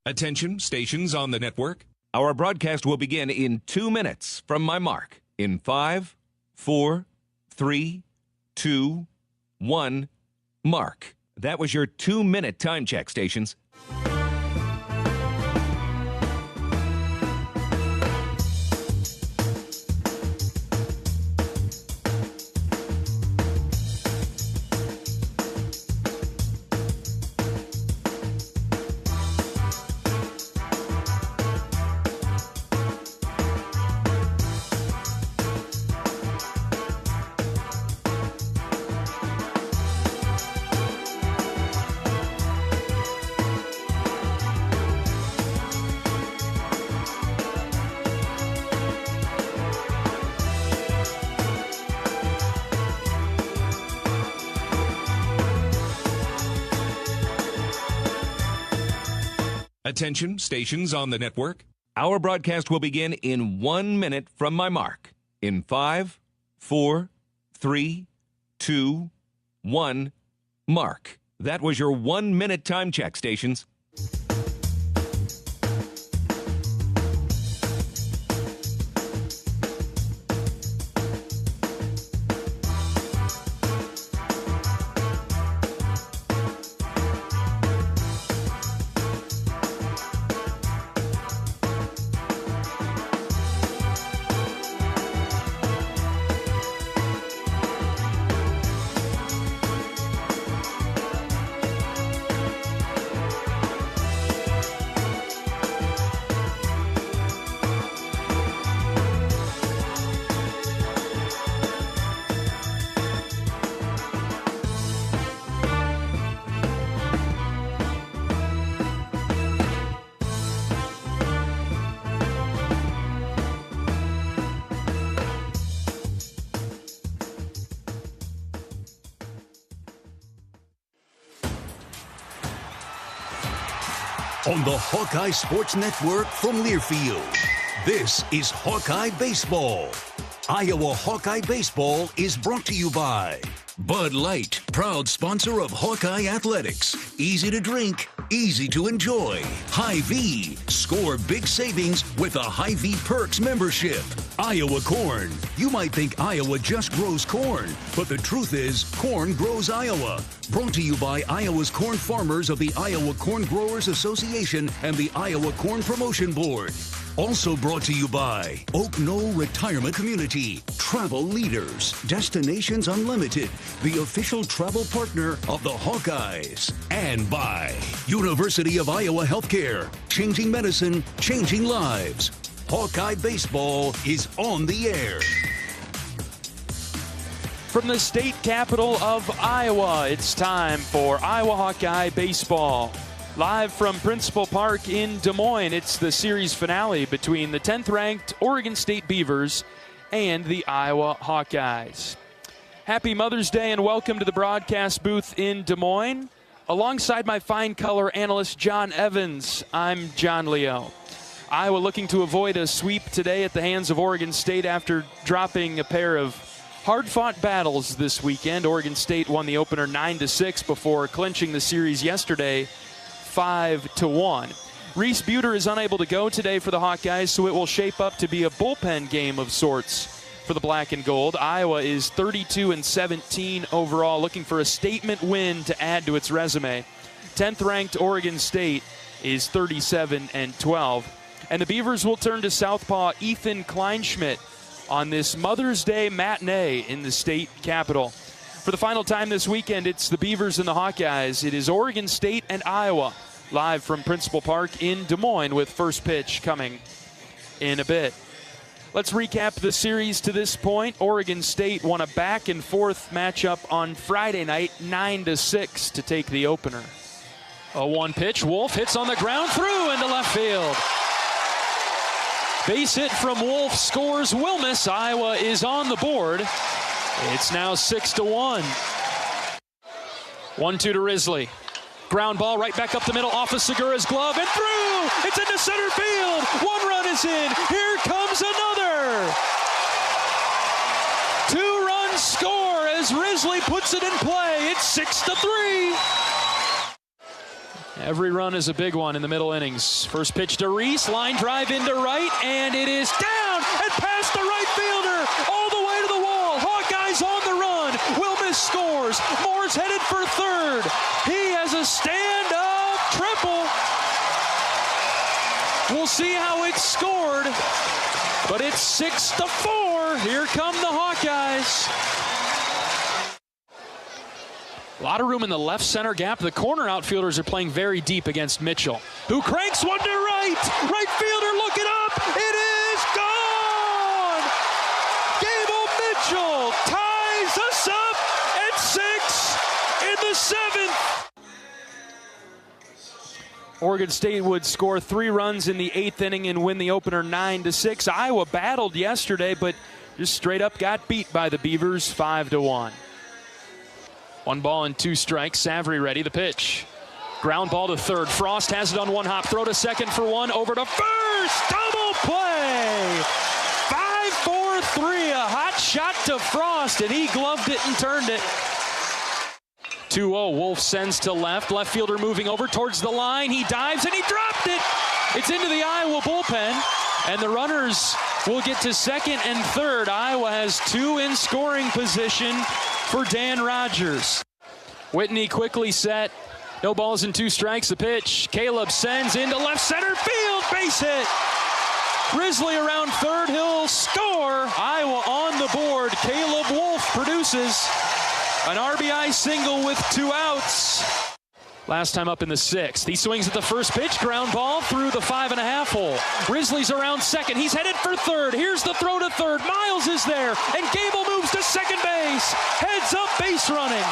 Attention, stations on the network. Our broadcast will begin in 2 minutes from my mark. In 5, 4, 3, 2, 1, mark. That was your 2-minute time check, stations. Attention, stations on the network. Our broadcast will begin in 1 minute from my mark. In 5, 4, 3, 2, 1, mark. That was your 1-minute time check, stations. On the Hawkeye Sports Network from Learfield, this is Hawkeye Baseball. Iowa Hawkeye Baseball is brought to you by Bud Light, proud sponsor of Hawkeye Athletics. Easy to drink, easy to enjoy. Hy-Vee, score big savings with a Hy-Vee Perks membership. Iowa Corn. You might think Iowa just grows corn, but the truth is corn grows Iowa. Brought to you by Iowa's corn farmers of the Iowa Corn Growers Association and the Iowa Corn Promotion Board. Also brought to you by Oak Knoll Retirement Community, Travel Leaders, Destinations Unlimited, the official travel partner of the Hawkeyes, and by University of Iowa Healthcare, changing medicine, changing lives. Hawkeye Baseball is on the air. From the state capital of Iowa, it's time for Iowa Hawkeye Baseball. Live from Principal Park in Des Moines, it's the series finale between the 10th-ranked Oregon State Beavers and the Iowa Hawkeyes. Happy Mother's Day and welcome to the broadcast booth in Des Moines. Alongside my fine color analyst John Evans, I'm John Leo. Iowa looking to avoid a sweep today at the hands of Oregon State after dropping a pair of hard-fought battles this weekend. Oregon State won the opener 9-6 before clinching the series yesterday 5-1. Reese Buter is unable to go today for the Hawkeyes, so it will shape up to be a bullpen game of sorts for the black and gold. Iowa is 32-17 overall, looking for a statement win to add to its resume. 10th-ranked Oregon State is 37-12. And the Beavers will turn to southpaw Ethan Kleinschmidt on this Mother's Day matinee in the state capital. For the final time this weekend, it's the Beavers and the Hawkeyes. It is Oregon State and Iowa, live from Principal Park in Des Moines, with first pitch coming in a bit. Let's recap the series to this point. Oregon State won a back-and-forth matchup on Friday night, 9-6 to take the opener. A one-pitch, Wolf hits on the ground through into left field. Base hit from Wolf scores Wilmus. Iowa is on the board. It's now 6-1. 1-2 to Risley. Ground ball right back up the middle off of Segura's glove and through! It's into center field! One run is in! Here comes another! Two-run score as Risley puts it in play. It's 6-3. Every run is a big one in the middle innings. First pitch to Reese, line drive into right, and it is down and past the right fielder, all the way to the wall. Hawkeyes on the run. Wilmus scores. Moore's headed for third. He has a stand-up triple. We'll see how it's scored, but it's 6-4. Here come the Hawkeyes. A lot of room in the left center gap. The corner outfielders are playing very deep against Mitchell, who cranks one to right. Right fielder looking up. It is gone! Gable Mitchell ties us up at 6 in the 7th. Oregon State would score 3 runs in the 8th inning and win the opener 9-6. Iowa battled yesterday, but just straight up got beat by the Beavers 5-1. 1 ball and 2 strikes. Savary ready. The pitch. Ground ball to third. Frost has it on one hop. Throw to second for 1. Over to first. Double play. 5-4-3. A hot shot to Frost, and he gloved it and turned it. 2-0. Wolf sends to left. Left fielder moving over towards the line. He dives and he dropped it. It's into the Iowa bullpen, and the runners will get to second and third. Iowa has 2 in scoring position for Dan Rogers. Whitney quickly set. No balls and 2 strikes. The pitch. Caleb sends into left center field. Base hit. Grizzly around third. He'll score. Iowa on the board. Caleb Wolf produces an RBI single with 2 outs. Last time up in the 6th. He swings at the first pitch. Ground ball through the 5.5 hole. Grizzlies around second. He's headed for third. Here's the throw to third. Miles is there. And Gable moves to second base. Heads up base running.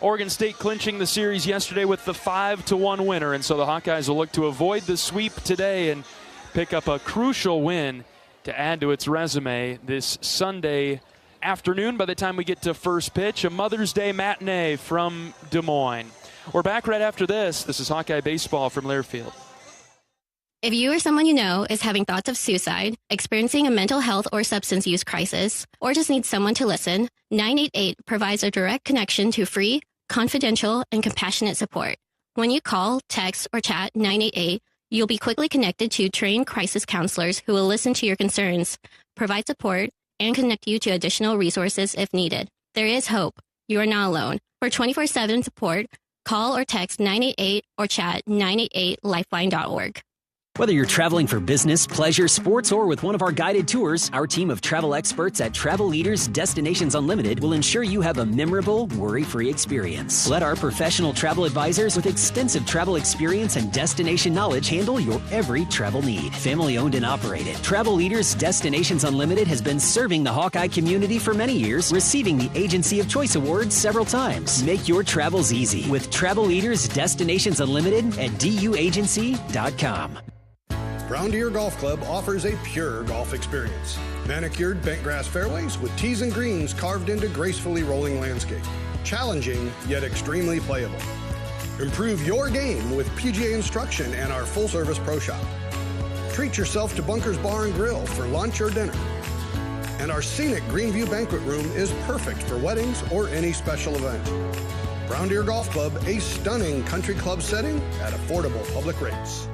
Oregon State clinching the series yesterday with the 5-1 winner. And so the Hawkeyes will look to avoid the sweep today and pick up a crucial win to add to its resume this Sunday afternoon. By the time we get to first pitch, a Mother's Day matinee from Des Moines. We're back right after this. This is Hawkeye Baseball from Learfield. If you or someone you know is having thoughts of suicide, experiencing a mental health or substance use crisis, or just needs someone to listen, 988 provides a direct connection to free, confidential, and compassionate support. When you call, text, or chat 988, you'll be quickly connected to trained crisis counselors who will listen to your concerns, provide support, and connect you to additional resources if needed. There is hope. You are not alone. For 24/7 support, call or text 988 or chat 988lifeline.org. Whether you're traveling for business, pleasure, sports, or with one of our guided tours, our team of travel experts at Travel Leaders Destinations Unlimited will ensure you have a memorable, worry-free experience. Let our professional travel advisors with extensive travel experience and destination knowledge handle your every travel need. Family-owned and operated, Travel Leaders Destinations Unlimited has been serving the Hawkeye community for many years, receiving the Agency of Choice Awards several times. Make your travels easy with Travel Leaders Destinations Unlimited at duagency.com. Brown Deer Golf Club offers a pure golf experience. Manicured bent grass fairways with tees and greens carved into gracefully rolling landscape. Challenging, yet extremely playable. Improve your game with PGA instruction and our full-service pro shop. Treat yourself to Bunker's Bar and Grill for lunch or dinner. And our scenic Greenview Banquet Room is perfect for weddings or any special event. Brown Deer Golf Club, a stunning country club setting at affordable public rates.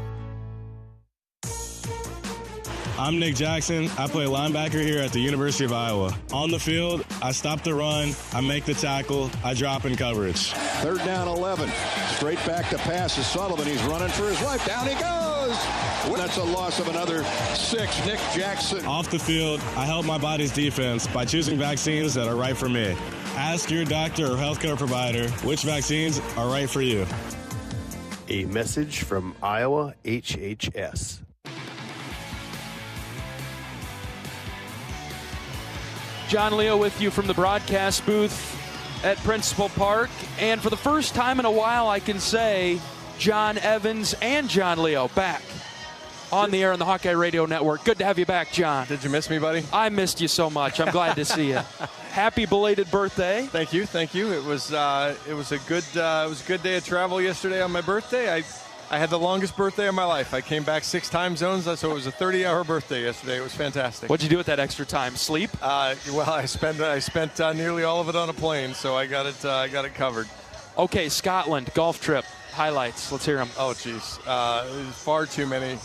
I'm Nick Jackson. I play linebacker here at the University of Iowa. On the field, I stop the run, I make the tackle, I drop in coverage. 3rd down 11. Straight back to pass is Sullivan. He's running for his life. Down he goes. That's a loss of another 6. Nick Jackson. Off the field, I help my body's defense by choosing vaccines that are right for me. Ask your doctor or healthcare provider which vaccines are right for you. A message from Iowa HHS. John Leo with you from the broadcast booth at Principal Park. And for the first time in a while, I can say John Evans and John Leo back on the air on the Hawkeye Radio Network. Good to have you back, John. Did you miss me, buddy? I missed you so much. I'm glad to see you. Happy belated birthday. Thank you. It was a good day of travel yesterday on my birthday. I had the longest birthday of my life. I came back 6 time zones, so it was a 30-hour birthday yesterday. It was fantastic. What'd you do with that extra time? Sleep? Well, I spent nearly all of it on a plane, so I got it covered. Okay, Scotland, golf trip, highlights. Let's hear them. Oh, geez. Far too many.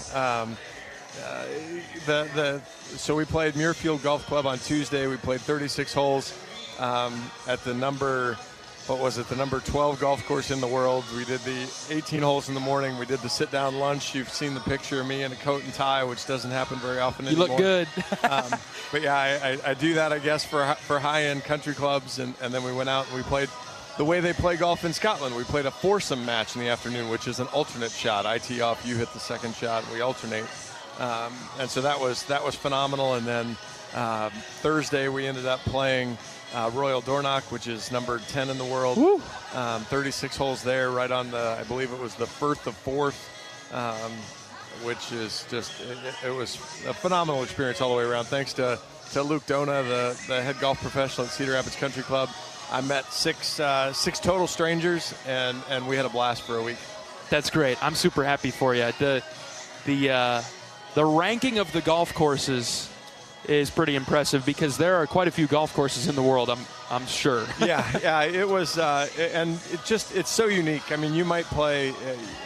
So we played Muirfield Golf Club on Tuesday. We played 36 holes at the number 12 golf course in the world. We did the 18 holes in the morning. We did the sit-down lunch. You've seen the picture of me in a coat and tie, which doesn't happen very often anymore. You look good. But yeah, I do that, I guess, for high-end country clubs. And then we went out and we played the way they play golf in Scotland. We played a foursome match in the afternoon, which is an alternate shot. I tee off, you hit the second shot, we alternate. And so that was phenomenal. And then Thursday we ended up playing Royal Dornoch, which is number 10 in the world. 36 holes there, right on I believe it was the Firth of Forth, which is just, it was a phenomenal experience all the way around. Thanks to Luke Dona, the head golf professional at Cedar Rapids Country Club. I met six total strangers, and we had a blast for a week. That's great. I'm super happy for you. The ranking of the golf courses is pretty impressive because there are quite a few golf courses in the world, I'm sure. yeah, it was, and it's so unique. I mean, you might play,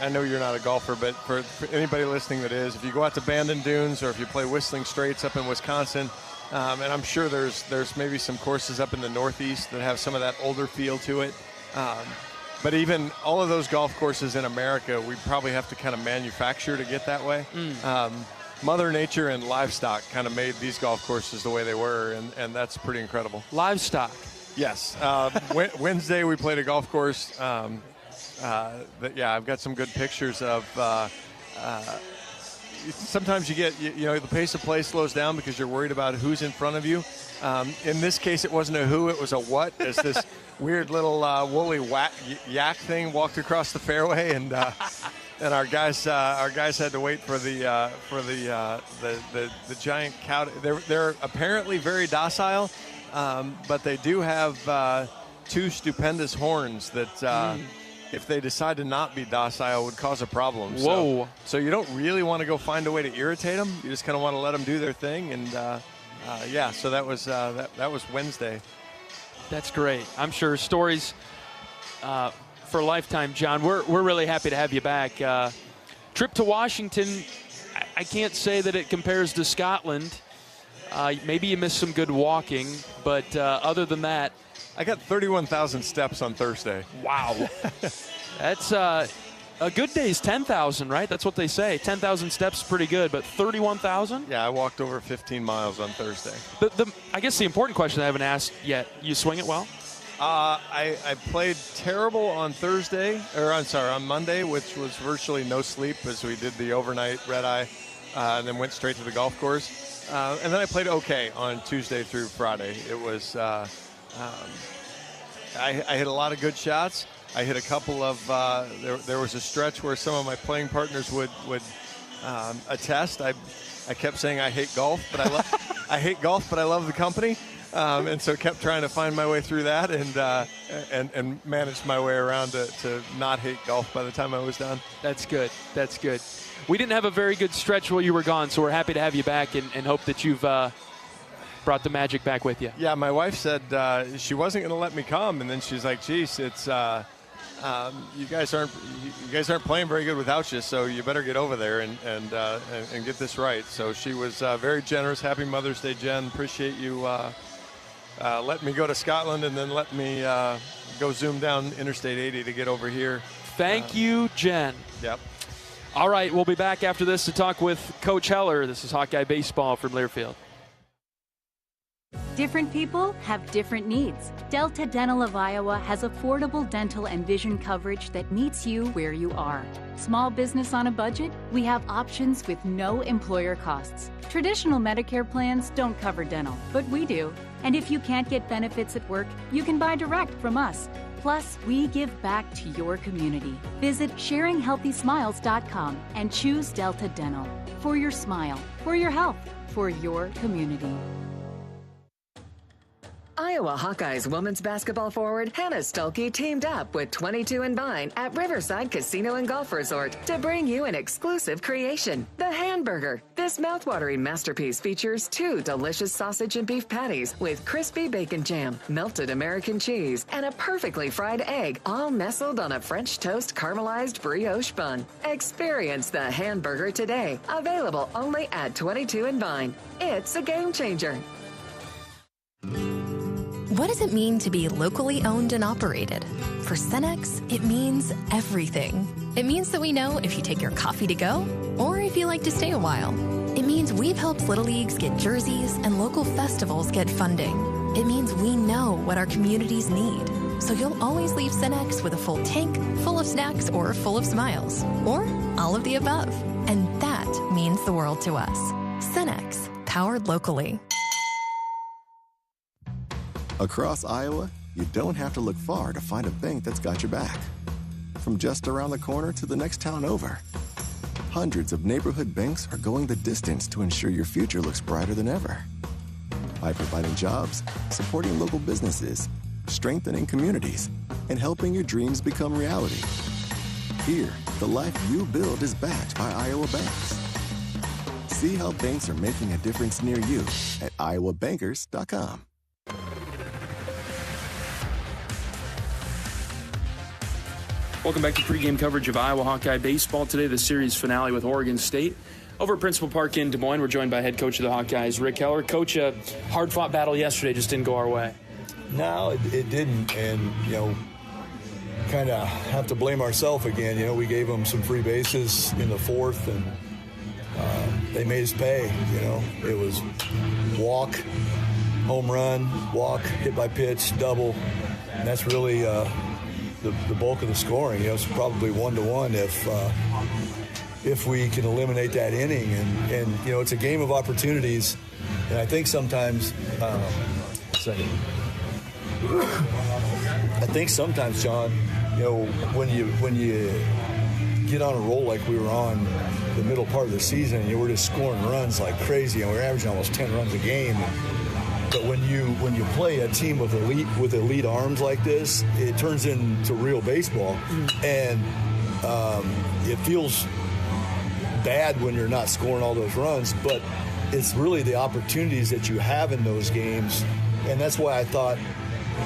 I know you're not a golfer, but for anybody listening that is, if you go out to Bandon Dunes or if you play Whistling Straits up in Wisconsin, and I'm sure there's maybe some courses up in the Northeast that have some of that older feel to it. But even all of those golf courses in America, we probably have to kind of manufacture to get that way. Mother Nature and livestock kind of made these golf courses the way they were, and that's pretty incredible. Livestock? Yes. Wednesday we played a golf course. I've got some good pictures of. Sometimes you get, the pace of play slows down because you're worried about who's in front of you. In this case, it wasn't a who, it was a what. As this weird little woolly yak thing walked across the fairway, and our guys had to wait for the giant cow. They're apparently very docile, but they do have two stupendous horns that. If they decide to not be docile, would cause a problem. Whoa. So you don't really want to go find a way to irritate them. You just kind of want to let them do their thing. And, so that was Wednesday. That's great. I'm sure stories for a lifetime, John. We're really happy to have you back. Trip to Washington, I can't say that it compares to Scotland. Maybe you missed some good walking, but other than that, I got 31,000 steps on Thursday. Wow. That's a good day's 10,000, right? That's what they say. 10,000 steps is pretty good, but 31,000? Yeah, I walked over 15 miles on Thursday. I guess the important question I haven't asked yet, you swing it well? I played terrible on on Monday, which was virtually no sleep as we did the overnight red eye and then went straight to the golf course. And then I played okay on Tuesday through Friday. It was... I hit a lot of good shots. I hit a couple of there was a stretch where some of my playing partners would attest. I kept saying I hate golf, but I hate golf, but I love the company, and so kept trying to find my way through that and managed my way around to not hate golf by the time I was done. That's good. That's good. We didn't have a very good stretch while you were gone, so we're happy to have you back and hope that you've brought the magic back with you. Yeah, my wife said she wasn't going to let me come, and then she's like, "Geez, it's you guys aren't playing very good without you, so you better get over there and get this right." So she was very generous. Happy Mother's Day, Jen. Appreciate you letting me go to Scotland and then let me go zoom down Interstate 80 to get over here. Thank you, Jen. Yep. All right, we'll be back after this to talk with Coach Heler. This is Hawkeye Baseball from Learfield. Different people have different needs. Delta Dental of Iowa has affordable dental and vision coverage that meets you where you are. Small business on a budget? We have options with no employer costs. Traditional Medicare plans don't cover dental, but we do. And if you can't get benefits at work, you can buy direct from us. Plus, we give back to your community. Visit sharinghealthysmiles.com and choose Delta Dental. For your smile, for your health, for your community. Iowa Hawkeyes women's basketball forward Hannah Stuelke teamed up with 22 and Vine at Riverside Casino and Golf Resort to bring you an exclusive creation, the Hamburger. This mouthwatering masterpiece features 2 delicious sausage and beef patties with crispy bacon jam, melted American cheese, and a perfectly fried egg, all nestled on a French toast caramelized brioche bun. Experience the Hamburger today. Available only at 22 and Vine. It's a game changer. What does it mean to be locally owned and operated? For Cenex, it means everything. It means that we know if you take your coffee to go or if you like to stay a while. It means we've helped Little Leagues get jerseys and local festivals get funding. It means we know what our communities need. So you'll always leave Cenex with a full tank, full of snacks, or full of smiles. Or all of the above. And that means the world to us. Cenex, powered locally. Across Iowa, you don't have to look far to find a bank that's got your back. From just around the corner to the next town over, hundreds of neighborhood banks are going the distance to ensure your future looks brighter than ever. By providing jobs, supporting local businesses, strengthening communities, and helping your dreams become reality. Here, the life you build is backed by Iowa banks. See how banks are making a difference near you at iowabankers.com. Welcome back to pregame coverage of Iowa Hawkeye baseball. Today, the series finale with Oregon State. Over at Principal Park in Des Moines, we're joined by head coach of the Hawkeyes, Rick Heler. Coach, a hard-fought battle yesterday just didn't go our way. No, it didn't. And, kind of have to blame ourselves again. We gave them some free bases in the fourth, and they made us pay. It was walk, home run, walk, hit by pitch, double. And that's really the bulk of the scoring. It's probably 1-1 if we can eliminate that inning. And it's a game of opportunities. And I think sometimes, John, when you get on a roll like we were on the middle part of the season, and we're just scoring runs like crazy, and we're averaging almost 10 runs a game. But when you play a team with elite arms like this, it turns into real baseball, and it feels bad when you're not scoring all those runs. But it's really the opportunities that you have in those games, and that's why I thought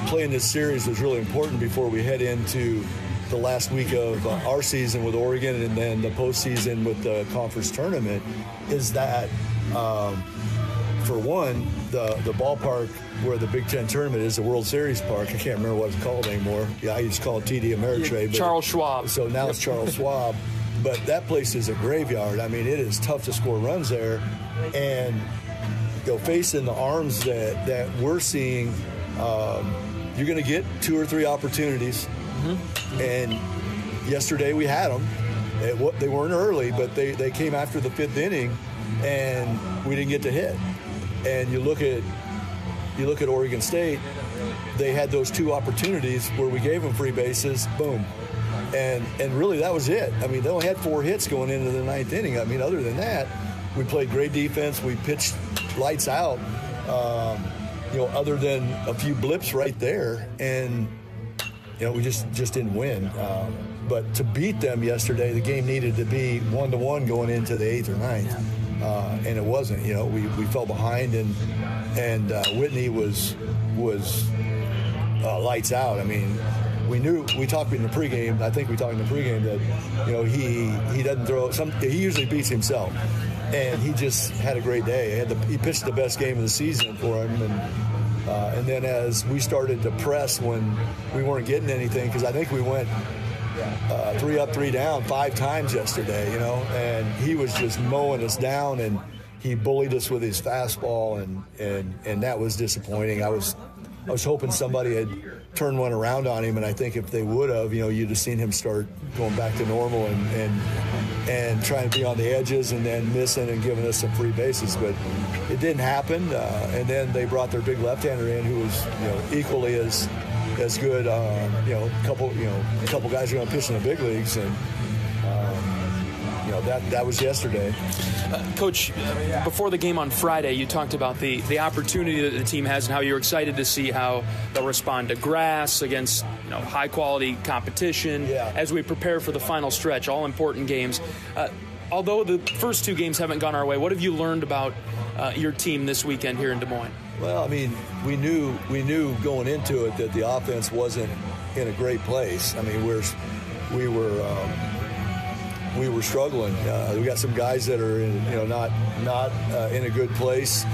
playing this series was really important before we head into the last week of our season with Oregon and then the postseason with the conference tournament. Is that for one, the ballpark where the Big Ten tournament is, the World Series Park. I can't remember what it's called anymore. Yeah, I used to call it TD Ameritrade. Charles Schwab. So now it's Charles Schwab. But that place is a graveyard. I mean, it is tough to score runs there. And facing the arms that we're seeing, you're going to get 2 or 3 opportunities. Mm-hmm. And yesterday we had them. They weren't early, but they came after the 5th inning, and we didn't get to hit. And you look at Oregon State, they had those 2 opportunities where we gave them free bases, boom. And really that was it. I mean, they only had 4 hits going into the 9th inning. I mean, other than that, we played great defense. We pitched lights out, other than a few blips right there. And, we just didn't win. But to beat them yesterday, the game needed to be 1-1 going into the 8th or 9th. And it wasn't. We fell behind, and Whitney was lights out. I mean, we talked in the pregame. I think we talked in the pregame that he doesn't throw. He usually beats himself, and he just had a great day. He pitched the best game of the season for him, and then as we started to press when we weren't getting anything, because I think we went 3 up, 3 down 5 times yesterday, and he was just mowing us down, and he bullied us with his fastball, and that was disappointing. I was hoping somebody had turned one around on him, and I think if they would have, you'd have seen him start going back to normal and trying to be on the edges and then missing and giving us some free bases. But it didn't happen, and then they brought their big left-hander in who was equally as good. A couple guys are going to pitch in the big leagues, and that was yesterday. Coach, before the game on Friday, you talked about the opportunity that the team has and how you're excited to see how they'll respond to grass against high-quality competition as we prepare for the final stretch, all important games. Although the first 2 games haven't gone our way, what have you learned about your team this weekend here in Des Moines? Well, I mean, we knew going into it that the offense wasn't in a great place. I mean, we were struggling. We got some guys that are not in a good place,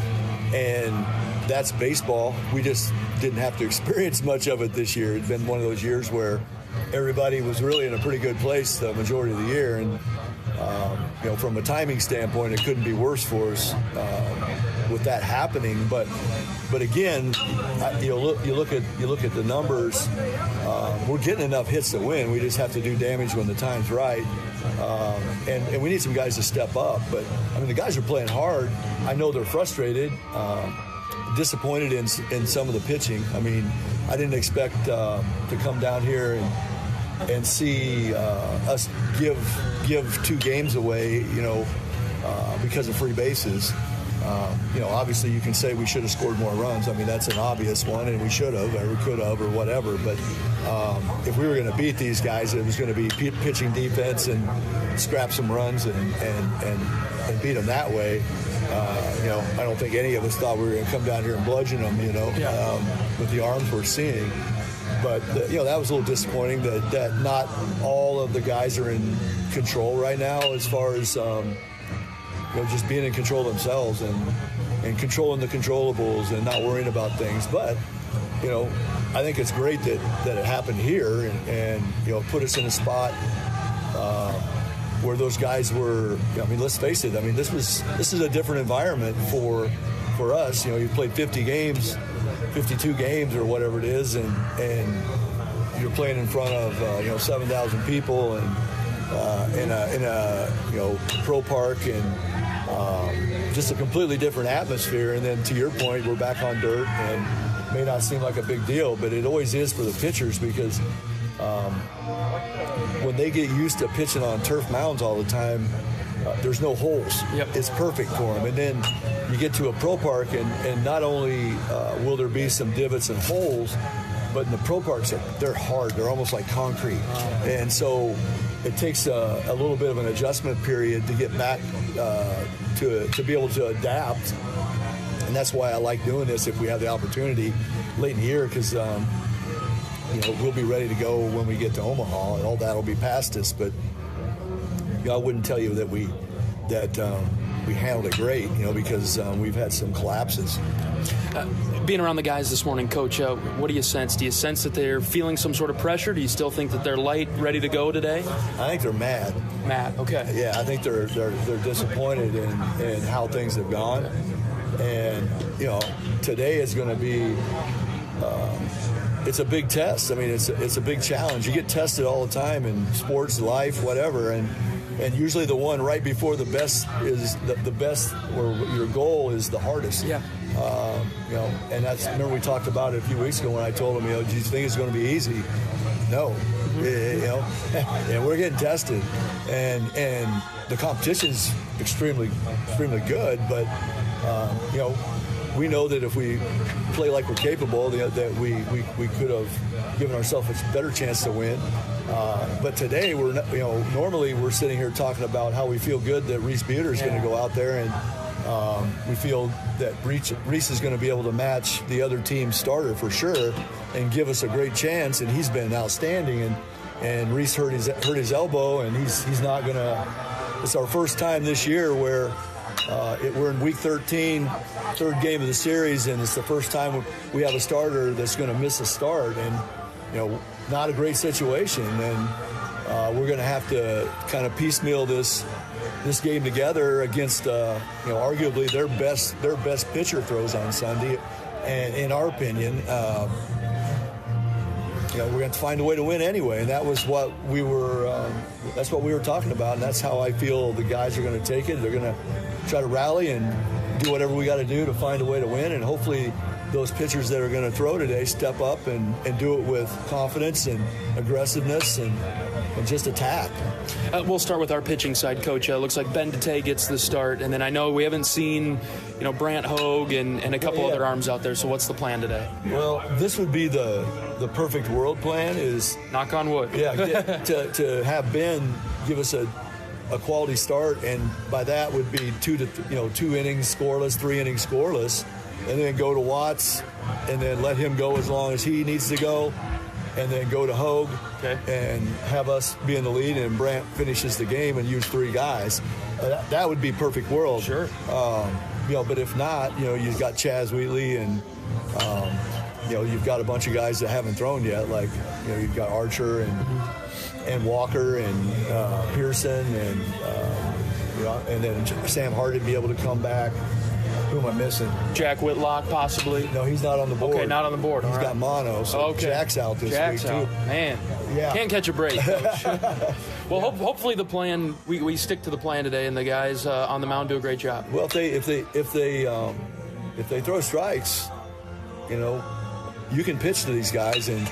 and that's baseball. We just didn't have to experience much of it this year. It's been one of those years where everybody was really in a pretty good place the majority of the year, and from a timing standpoint, it couldn't be worse for us with that happening. But again, you look at the numbers. We're getting enough hits to win. We just have to do damage when the time's right, and we need some guys to step up. But I mean, the guys are playing hard. I know they're frustrated, disappointed in some of the pitching. I mean, I didn't expect to come down here and see us give 2 games away, because of free bases. Obviously you can say we should have scored more runs. I mean, that's an obvious one, and we should have, or we could have, or whatever. But if we were going to beat these guys, it was going to be pitching defense and scrap some runs and beat them that way. I don't think any of us thought we were going to come down here and bludgeon them, with the arms we're seeing. But, that was a little disappointing that not all of the guys are in control right now as far as, just being in control themselves and controlling the controllables and not worrying about things. But, I think it's great that it happened here and put us in a spot where those guys were, let's face it, this is a different environment for us. You played 50 games, 52 games or whatever it is, and you're playing in front of 7,000 people and in a pro park and just a completely different atmosphere. And then to your point, we're back on dirt, and it may not seem like a big deal, but it always is for the pitchers because when they get used to pitching on turf mounds all the time, there's no holes. It's perfect for them. And then you get to a pro park, and not only will there be some divots and holes, but in the pro parks, they're hard. They're almost like concrete. And so it takes a little bit of an adjustment period to get back to be able to adapt. And that's why I like doing this if we have the opportunity late in the year, because we'll be ready to go when we get to Omaha, and all that will be past us. But I wouldn't tell you that we handled it great, because we've had some collapses. Being around the guys this morning, Coach, what do you sense? Do you sense that they're feeling some sort of pressure? Do you still think that they're light, ready to go today? I think they're mad. Mad, okay. Yeah, I think they're disappointed in how things have gone. And, today is going to be it's a big test. I mean, it's a big challenge. You get tested all the time in sports, life, whatever, and usually the one right before the best is the best, or your goal is the hardest. Yeah. And that's, remember we talked about it a few weeks ago when I told him, do you think it's going to be easy? No. And we're getting tested, and the competition's extremely good, but we know that if we play like we're capable, that we could have given ourselves a better chance to win. But today, normally we're sitting here talking about how we feel good that Reese Buter is going to go out there, and we feel that Reese is going to be able to match the other team's starter for sure and give us a great chance. And he's been outstanding. And Reese hurt his elbow, and he's not going to. It's our first time this year where we're in week 13, third game of the series, and it's the first time we have a starter that's going to miss a start, and not a great situation. And we're going to have to kind of piecemeal this game together against arguably their best pitcher throws on Sunday, and in our opinion. We're going to have to find a way to win anyway, and that was what we were. That's what we were talking about, and that's how I feel the guys are going to take it. They're going to try to rally and do whatever we got to do to find a way to win, and hopefully those pitchers that are going to throw today step up and do it with confidence and aggressiveness and just attack. We'll start with our pitching side, Coach. Looks like Ben Dete gets the start, and then I know we haven't seen, Brant Hogue and a couple other arms out there. So what's the plan today? Well, this would be the perfect world plan. Is knock on wood. Yeah, to have Ben give us a quality start, and by that would be 2 innings scoreless, 3 innings scoreless, and then go to Watts, and then let him go as long as he needs to go, and then go to Hogue, and have us be in the lead, and Brant finishes the game and use 3 guys. That would be perfect world. Sure. But if not, you've got Chaz Wheatley, and you've got a bunch of guys that haven't thrown yet, like you've got Archer and Walker and Pearson and then Sam Hardy be able to come back. Who am I missing? Jack Whitlock, possibly. No, he's not on the board. Okay, not on the board. He's got mono, so Jack's out this week too. Man, can't catch a break, Coach. Well, hopefully the plan, we stick to the plan today, and the guys on the mound do a great job. Well, if they throw strikes, you can pitch to these guys, and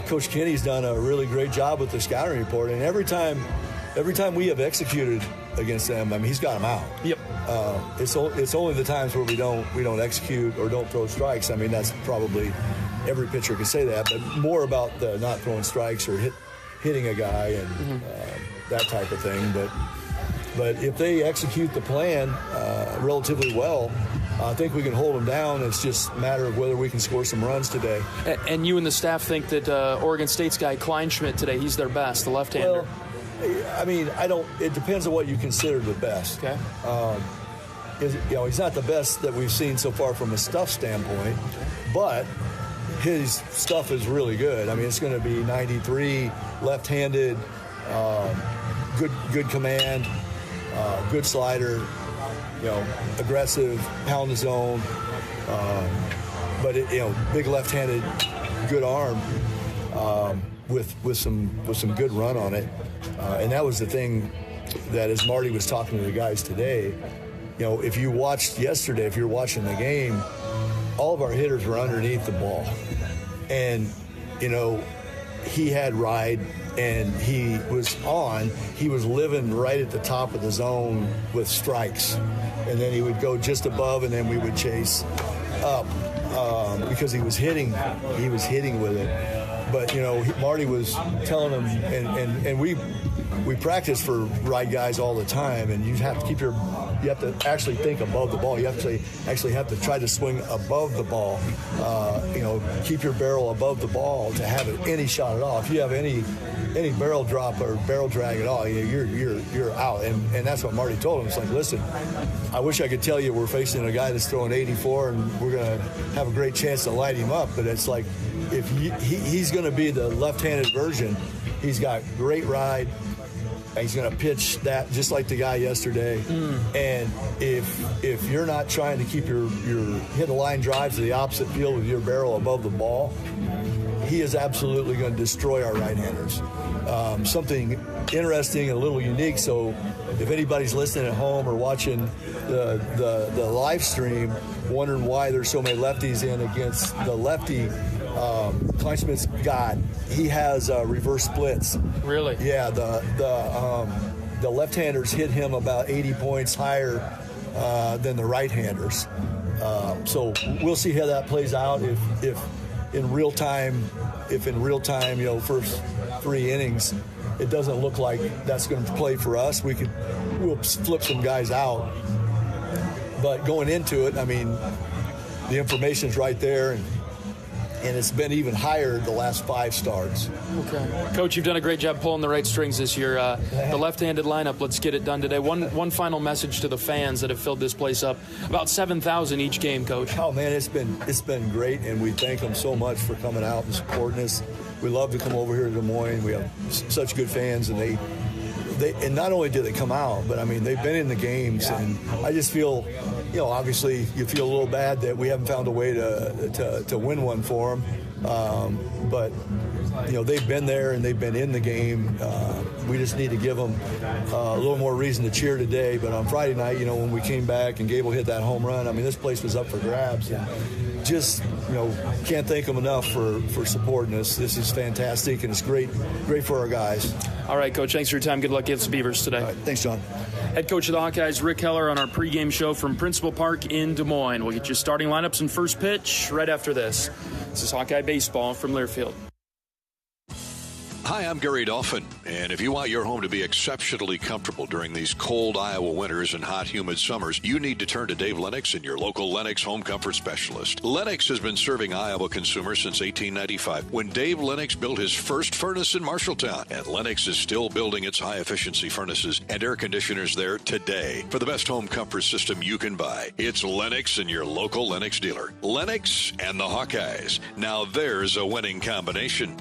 Coach Kenny's done a really great job with the scouting report, and every time we have executed against them, he's got them out. Yep. It's only the times where we don't execute or don't throw strikes. That's probably every pitcher can say that, but more about the not throwing strikes or hitting a guy and that type of thing. But if they execute the plan relatively well, I think we can hold them down. It's just a matter of whether we can score some runs today. And you and the staff think that Oregon State's guy Kleinschmidt today, he's their best, the left-hander. Well, it depends on what you consider the best. Okay. He's not the best that we've seen so far from a stuff standpoint, but his stuff is really good. It's going to be 93, left-handed, good command, good slider, aggressive, pound the zone, but big left-handed, good arm, with some good run on it. And that was the thing that, as Marty was talking to the guys today, if you watched yesterday, if you're watching the game, all of our hitters were underneath the ball. And, he had ride, and he was living right at the top of the zone with strikes. And then he would go just above, and then we would chase up because he was hitting with it. But, Marty was telling him, and we practice for ride guys all the time, and you have to actually think above the ball. You actually have to try to swing above the ball. Keep your barrel above the ball to have any shot at all. If you have any barrel drop or barrel drag at all, you're out. And that's what Marty told him. It's like, listen, I wish I could tell you we're facing a guy that's throwing 84 and we're going to have a great chance to light him up, but it's like, if he's going to be the left-handed version, he's got great ride. He's going to pitch that just like the guy yesterday. And if you're not trying to keep your hit a line drive to the opposite field with your barrel above the ball, he is absolutely going to destroy our right-handers. Something interesting and a little unique. So if anybody's listening at home or watching the live stream, wondering why there's so many lefties in against the lefty, Kleinschmidt's got, he has reverse splits. Really? Yeah, the left-handers hit him about 80 points higher than the right-handers. So we'll see how that plays out. If in real time, first 3 innings, it doesn't look like that's going to play for us, we'll flip some guys out. But going into it, the information's right there, and it's been even higher the last 5 starts. Okay. Coach, you've done a great job pulling the right strings this year. The left-handed lineup, let's get it done today. One final message to the fans that have filled this place up. About 7,000 each game, Coach. Oh, man, it's been great, and we thank them so much for coming out and supporting us. We love to come over here to Des Moines. We have such good fans, and they and not only do they come out, but they've been in the games, and I just feel, obviously you feel a little bad that we haven't found a way to win one for them, but they've been there and they've been in the game. We just need to give them a little more reason to cheer today. But on Friday night, when we came back and Gable hit that home run, this place was up for grabs. And just, can't thank them enough for supporting us. This is fantastic, and it's great for our guys. All right, Coach, thanks for your time. Good luck against the Beavers today. All right, thanks, John. Head coach of the Hawkeyes, Rick Heler, on our pregame show from Principal Park in Des Moines. We'll get you starting lineups and first pitch right after this. This is Hawkeye Baseball from Learfield. Hi, I'm Gary Dolphin, and if you want your home to be exceptionally comfortable during these cold Iowa winters and hot, humid summers, you need to turn to Dave Lennox and your local Lennox home comfort specialist. Lennox has been serving Iowa consumers since 1895, when Dave Lennox built his first furnace in Marshalltown, and Lennox is still building its high-efficiency furnaces and air conditioners there today. For the best home comfort system you can buy, it's Lennox and your local Lennox dealer. Lennox and the Hawkeyes. Now there's a winning combination.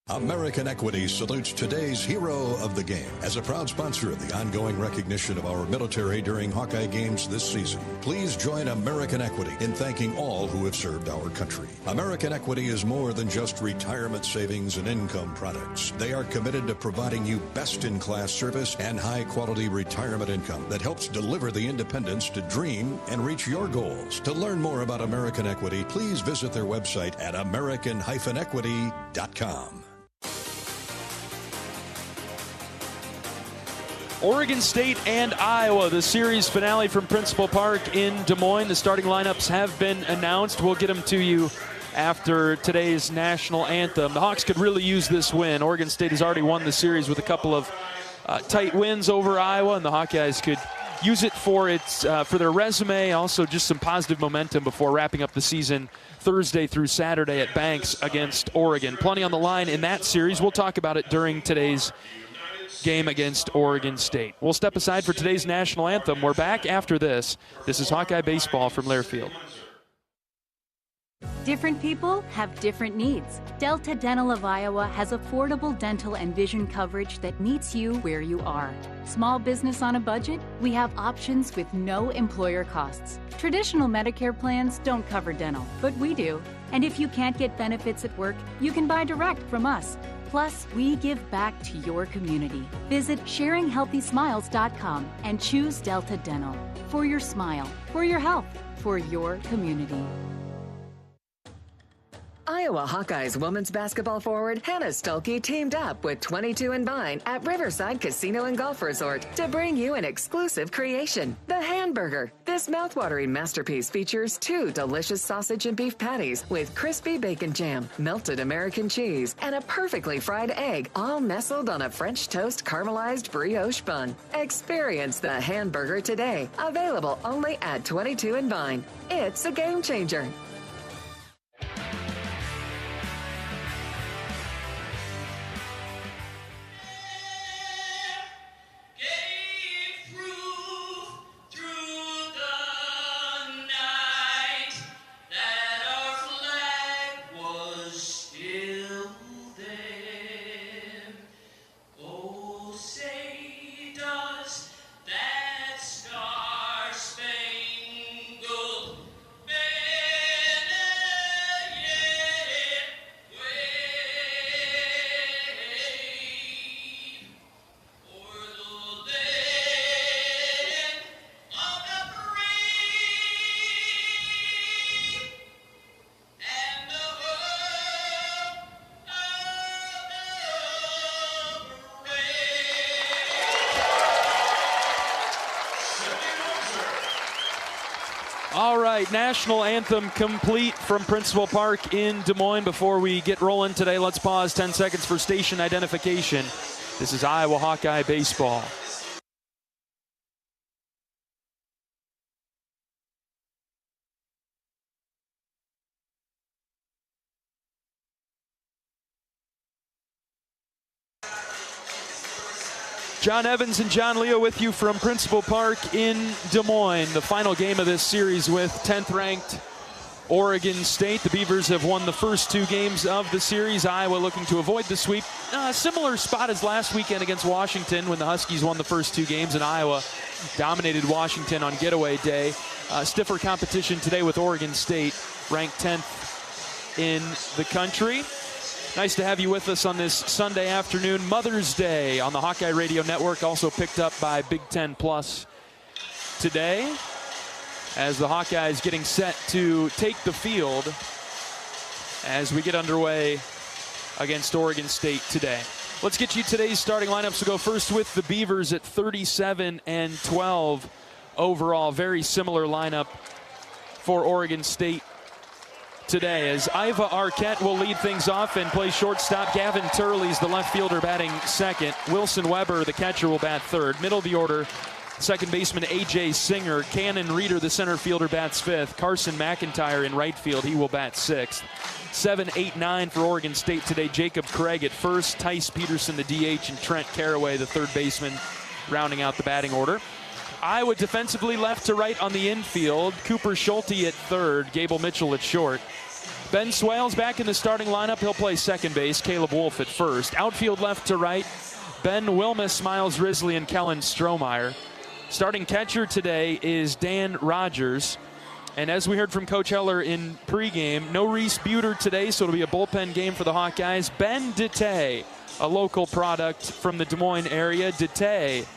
American Equity salutes today's hero of the game as a proud sponsor of the ongoing recognition of our military during Hawkeye games this season. Please join American Equity in thanking all who have served our country. American Equity is more than just retirement savings and income products. They are committed to providing you best-in-class service and high-quality retirement income that helps deliver the independence to dream and reach your goals. To learn more about American Equity, please visit their website at american-equity.com. Oregon State and Iowa, the series finale from Principal Park in Des Moines. The starting lineups have been announced. We'll get them to you after today's national anthem. The Hawks could really use this win. Oregon State has already won the series with a couple of tight wins over Iowa, and the Hawkeyes could use it for their resume, also just some positive momentum before wrapping up the season Thursday through Saturday at Banks against Oregon. Plenty on the line in that series. We'll talk about it during today's game against Oregon State. We'll step aside for today's national anthem. We're back after this. This is Hawkeye Baseball from Learfield. Different people have different needs. Delta Dental of Iowa has affordable dental and vision coverage that meets you where you are. Small business on a budget? We have options with no employer costs. Traditional Medicare plans don't cover dental, but we do. And if you can't get benefits at work, you can buy direct from us. Plus, we give back to your community. Visit sharinghealthysmiles.com and choose Delta Dental. For your smile, for your health, for your community. Iowa Hawkeyes women's basketball forward Hannah Stuelke teamed up with 22 and Vine at Riverside Casino and Golf Resort to bring you an exclusive creation, the Hamburger. This mouthwatering masterpiece features 2 delicious sausage and beef patties with crispy bacon jam, melted American cheese, and a perfectly fried egg, all nestled on a French toast caramelized brioche bun. Experience the Hamburger today, available only at 22 and Vine. It's a game changer. All right, national anthem complete from Principal Park in Des Moines. Before we get rolling today, let's pause 10 seconds for station identification. This is Iowa Hawkeye Baseball. John Evans and John Leo with you from Principal Park in Des Moines. The final game of this series with 10th-ranked Oregon State. The Beavers have won the first 2 games of the series. Iowa looking to avoid the sweep. Similar spot as last weekend against Washington when the Huskies won the first 2 games and Iowa dominated Washington on getaway day. Stiffer competition today with Oregon State, ranked 10th in the country. Nice to have you with us on this Sunday afternoon, Mother's Day on the Hawkeye Radio Network, also picked up by Big Ten Plus today. as the Hawkeyes getting set to take the field as we get underway against Oregon State today. Let's get you today's starting lineups. We'll go first with the Beavers at 37-12 overall. Very similar lineup for Oregon State today, as Iva Arquette will lead things off and play shortstop. Gavin Turley's the left fielder batting second. Wilson Weber, the catcher, will bat third. Middle of the order, second baseman A.J. Singer. Cannon Reeder, the center fielder, bats fifth. Carson McIntyre in right field, he will bat sixth. 7, 8, 9 for Oregon State today. Jacob Craig at first. Tice Peterson, the DH, and Trent Caraway, the third baseman, rounding out the batting order. Iowa defensively left to right on the infield. Cooper Schulte at third. Gable Mitchell at short. Ben Swales back in the starting lineup. He'll play second base. Caleb Wolf at first. Outfield left to right. Ben Wilmus, Miles Risley, and Kellen Strohmeyer. Starting catcher today is Dan Rogers. And as we heard from Coach Heler in pregame, no Reese Buter today, so it'll be a bullpen game for the Hawkeyes. Ben Dete, a local product from the Des Moines area. Dete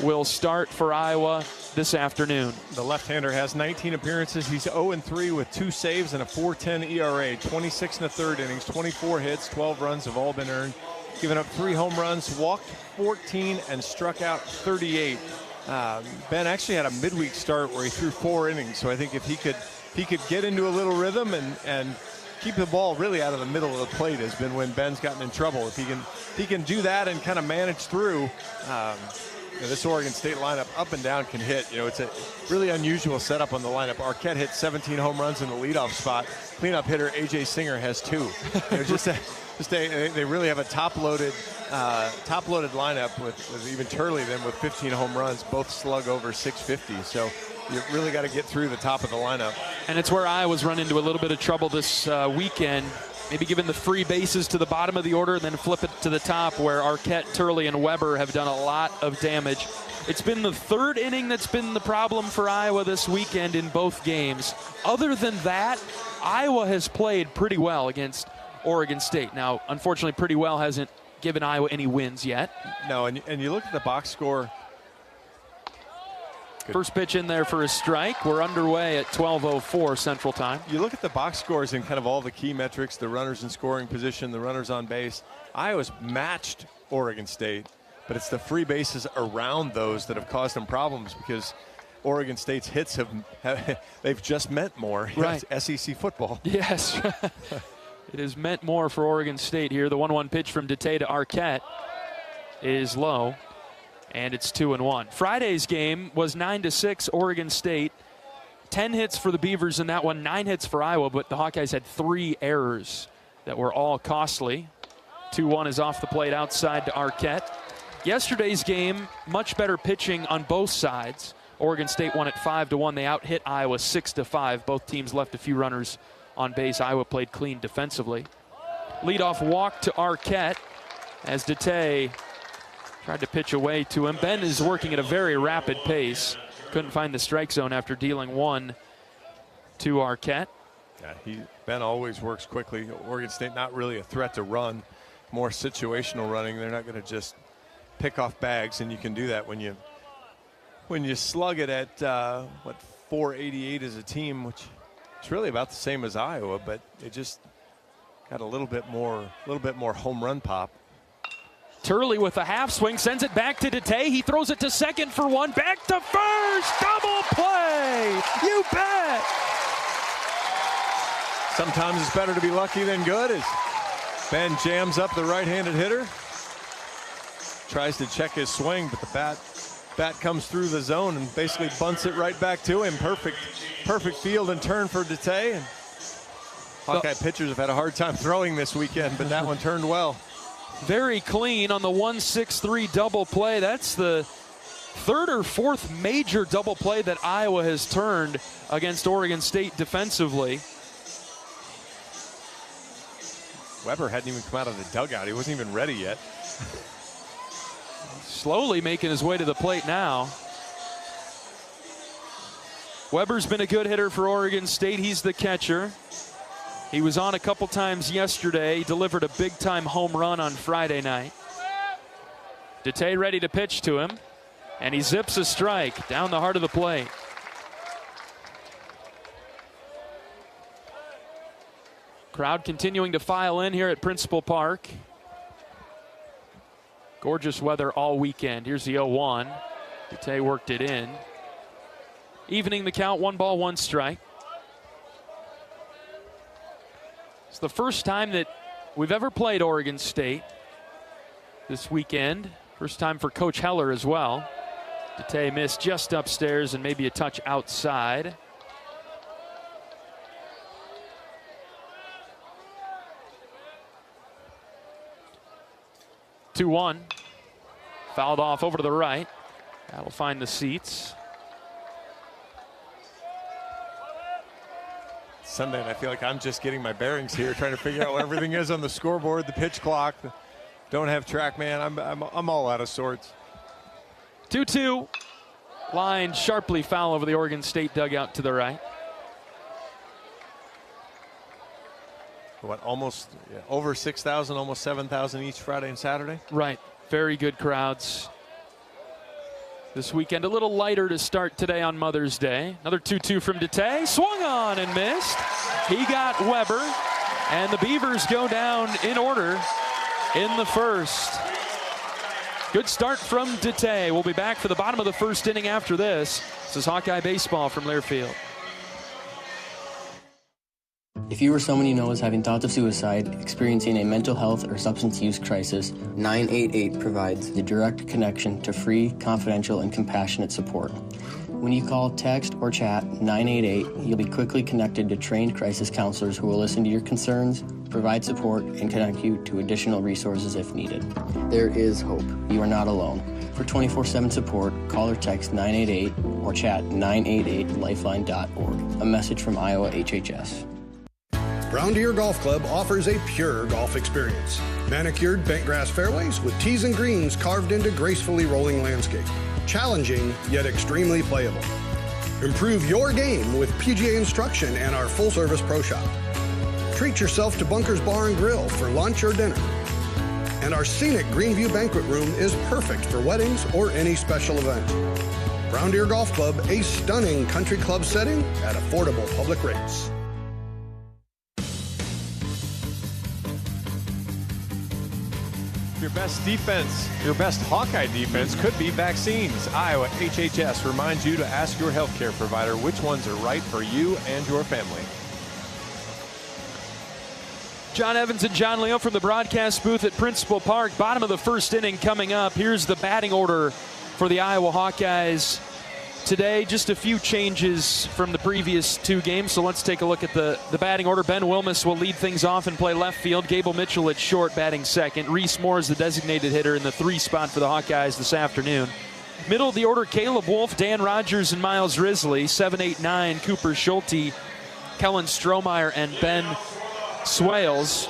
will start for Iowa this afternoon. The left-hander has 19 appearances. He's 0-3 with 2 saves and a 4.10 ERA. 26 in the third innings, 24 hits, 12 runs have all been earned. Given up 3 home runs, walked 14, and struck out 38. Ben actually had a midweek start where he threw 4 innings, so I think if he could get into a little rhythm and keep the ball really out of the middle of the plate has been when Ben's gotten in trouble. If he can do that and kind of manage through, this Oregon State lineup up and down can hit. It's a really unusual setup on the lineup. Arquette hit 17 home runs in the leadoff spot. Cleanup hitter A.J. Singer has 2. They really have a top-loaded lineup with even Turley then with 15 home runs. Both slug over 650. So you really got to get through the top of the lineup. And it's where Iowa's run into a little bit of trouble this weekend. Maybe giving the free bases to the bottom of the order and then flip it to the top, where Arquette, Turley, and Weber have done a lot of damage. It's been the third inning that's been the problem for Iowa this weekend in both games. Other than that, Iowa has played pretty well against Oregon State. Now, unfortunately, pretty well hasn't given Iowa any wins yet. No, and you look at the box score. Good. First pitch in there for a strike. We're underway at 12:04 Central Time. You look at the box scores and kind of all the key metrics, the runners in scoring position, the runners on base. Iowa's matched Oregon State, but it's the free bases around those that have caused them problems, because Oregon State's hits they've just meant more. Right. It's SEC football. Yes. It has meant more for Oregon State here. The 1-1 pitch from Dete to Arquette is low. And it's 2-1. Friday's game was 9-6 Oregon State. 10 hits for the Beavers in that one, 9 hits for Iowa, but the Hawkeyes had 3 errors that were all costly. 2-1 is off the plate outside to Arquette. Yesterday's game, much better pitching on both sides. Oregon State won at 5-1. They out-hit Iowa 6-5. Both teams left a few runners on base. Iowa played clean defensively. Leadoff walk to Arquette as Dete tried to pitch away to him. Ben is working at a very rapid pace. Couldn't find the strike zone after dealing 1 to Arquette. Yeah, Ben always works quickly. Oregon State not really a threat to run, more situational running. They're not going to just pick off bags, and you can do that when you slug it at 488 as a team, which is really about the same as Iowa, but it just got a little bit more home run pop. Turley with a half swing, sends it back to Dete. He throws it to second for 1, back to first, double play, you bet. Sometimes it's better to be lucky than good, as Ben jams up the right-handed hitter. Tries to check his swing, but the bat comes through the zone and basically bunts it right back to him. Perfect field and turn for Dete. And Hawkeye pitchers have had a hard time throwing this weekend, but that one turned well. Very clean on the 1-6-3 double play. That's the third or fourth major double play that Iowa has turned against Oregon State defensively. Weber hadn't even come out of the dugout. He wasn't even ready yet. Slowly making his way to the plate now. Weber's been a good hitter for Oregon State. He's the catcher. He was on a couple times yesterday. He delivered a big-time home run on Friday night. Dete ready to pitch to him, and he zips a strike down the heart of the plate. Crowd continuing to file in here at Principal Park. Gorgeous weather all weekend. Here's the 0-1. Dete worked it in. Evening the count, 1 ball, 1 strike. It's the first time that we've ever played Oregon State this weekend. First time for Coach Heler as well. Dete missed just upstairs and maybe a touch outside. Two 2-1. Fouled off over to the right. That'll find the seats. Sunday, and I feel like I'm just getting my bearings here, trying to figure out what everything is on the scoreboard, the pitch clock. Don't have TrackMan. I'm all out of sorts. 2-2. Line sharply foul over the Oregon State dugout to the right. What, almost over 6,000, almost 7,000 each Friday and Saturday? Right. Very good crowds this weekend. A little lighter to start today on Mother's Day. Another 2-2 from Dete. Swung on and missed. He got Weber, and the Beavers go down in order in the first. Good start from Dete. We'll be back for the bottom of the first inning after this. This is Hawkeye Baseball from Learfield. If you or someone you know is having thoughts of suicide, experiencing a mental health or substance use crisis, 988 provides the direct connection to free, confidential, and compassionate support. When you call, text, or chat 988, you'll be quickly connected to trained crisis counselors who will listen to your concerns, provide support, and connect you to additional resources if needed. There is hope. You are not alone. For 24/7 support, call or text 988 or chat 988lifeline.org. A message from Iowa HHS. Brown Deer Golf Club offers a pure golf experience. Manicured bent grass fairways with tees and greens carved into gracefully rolling landscape. Challenging, yet extremely playable. Improve your game with PGA instruction and our full-service pro shop. Treat yourself to Bunker's Bar and Grill for lunch or dinner. And our scenic Greenview Banquet Room is perfect for weddings or any special event. Brown Deer Golf Club, a stunning country club setting at affordable public rates. Your best defense, your best Hawkeye defense could be vaccines. Iowa HHS reminds you to ask your healthcare provider which ones are right for you and your family. John Evans and John Leo from the broadcast booth at Principal Park. Bottom of the first inning coming up. Here's the batting order for the Iowa Hawkeyes today. Just a few changes from the previous two games, so let's take a look at the batting order. Ben Wilmus will lead things off and play left field. Gable Mitchell at short, batting second. Reese Moore is the designated hitter in the 3 spot for the Hawkeyes this afternoon. Middle of the order, Caleb Wolf, Dan Rogers, and Miles Risley. 7, 8, 9, Cooper Schulte, Kellen Strohmeyer, and Ben Swales.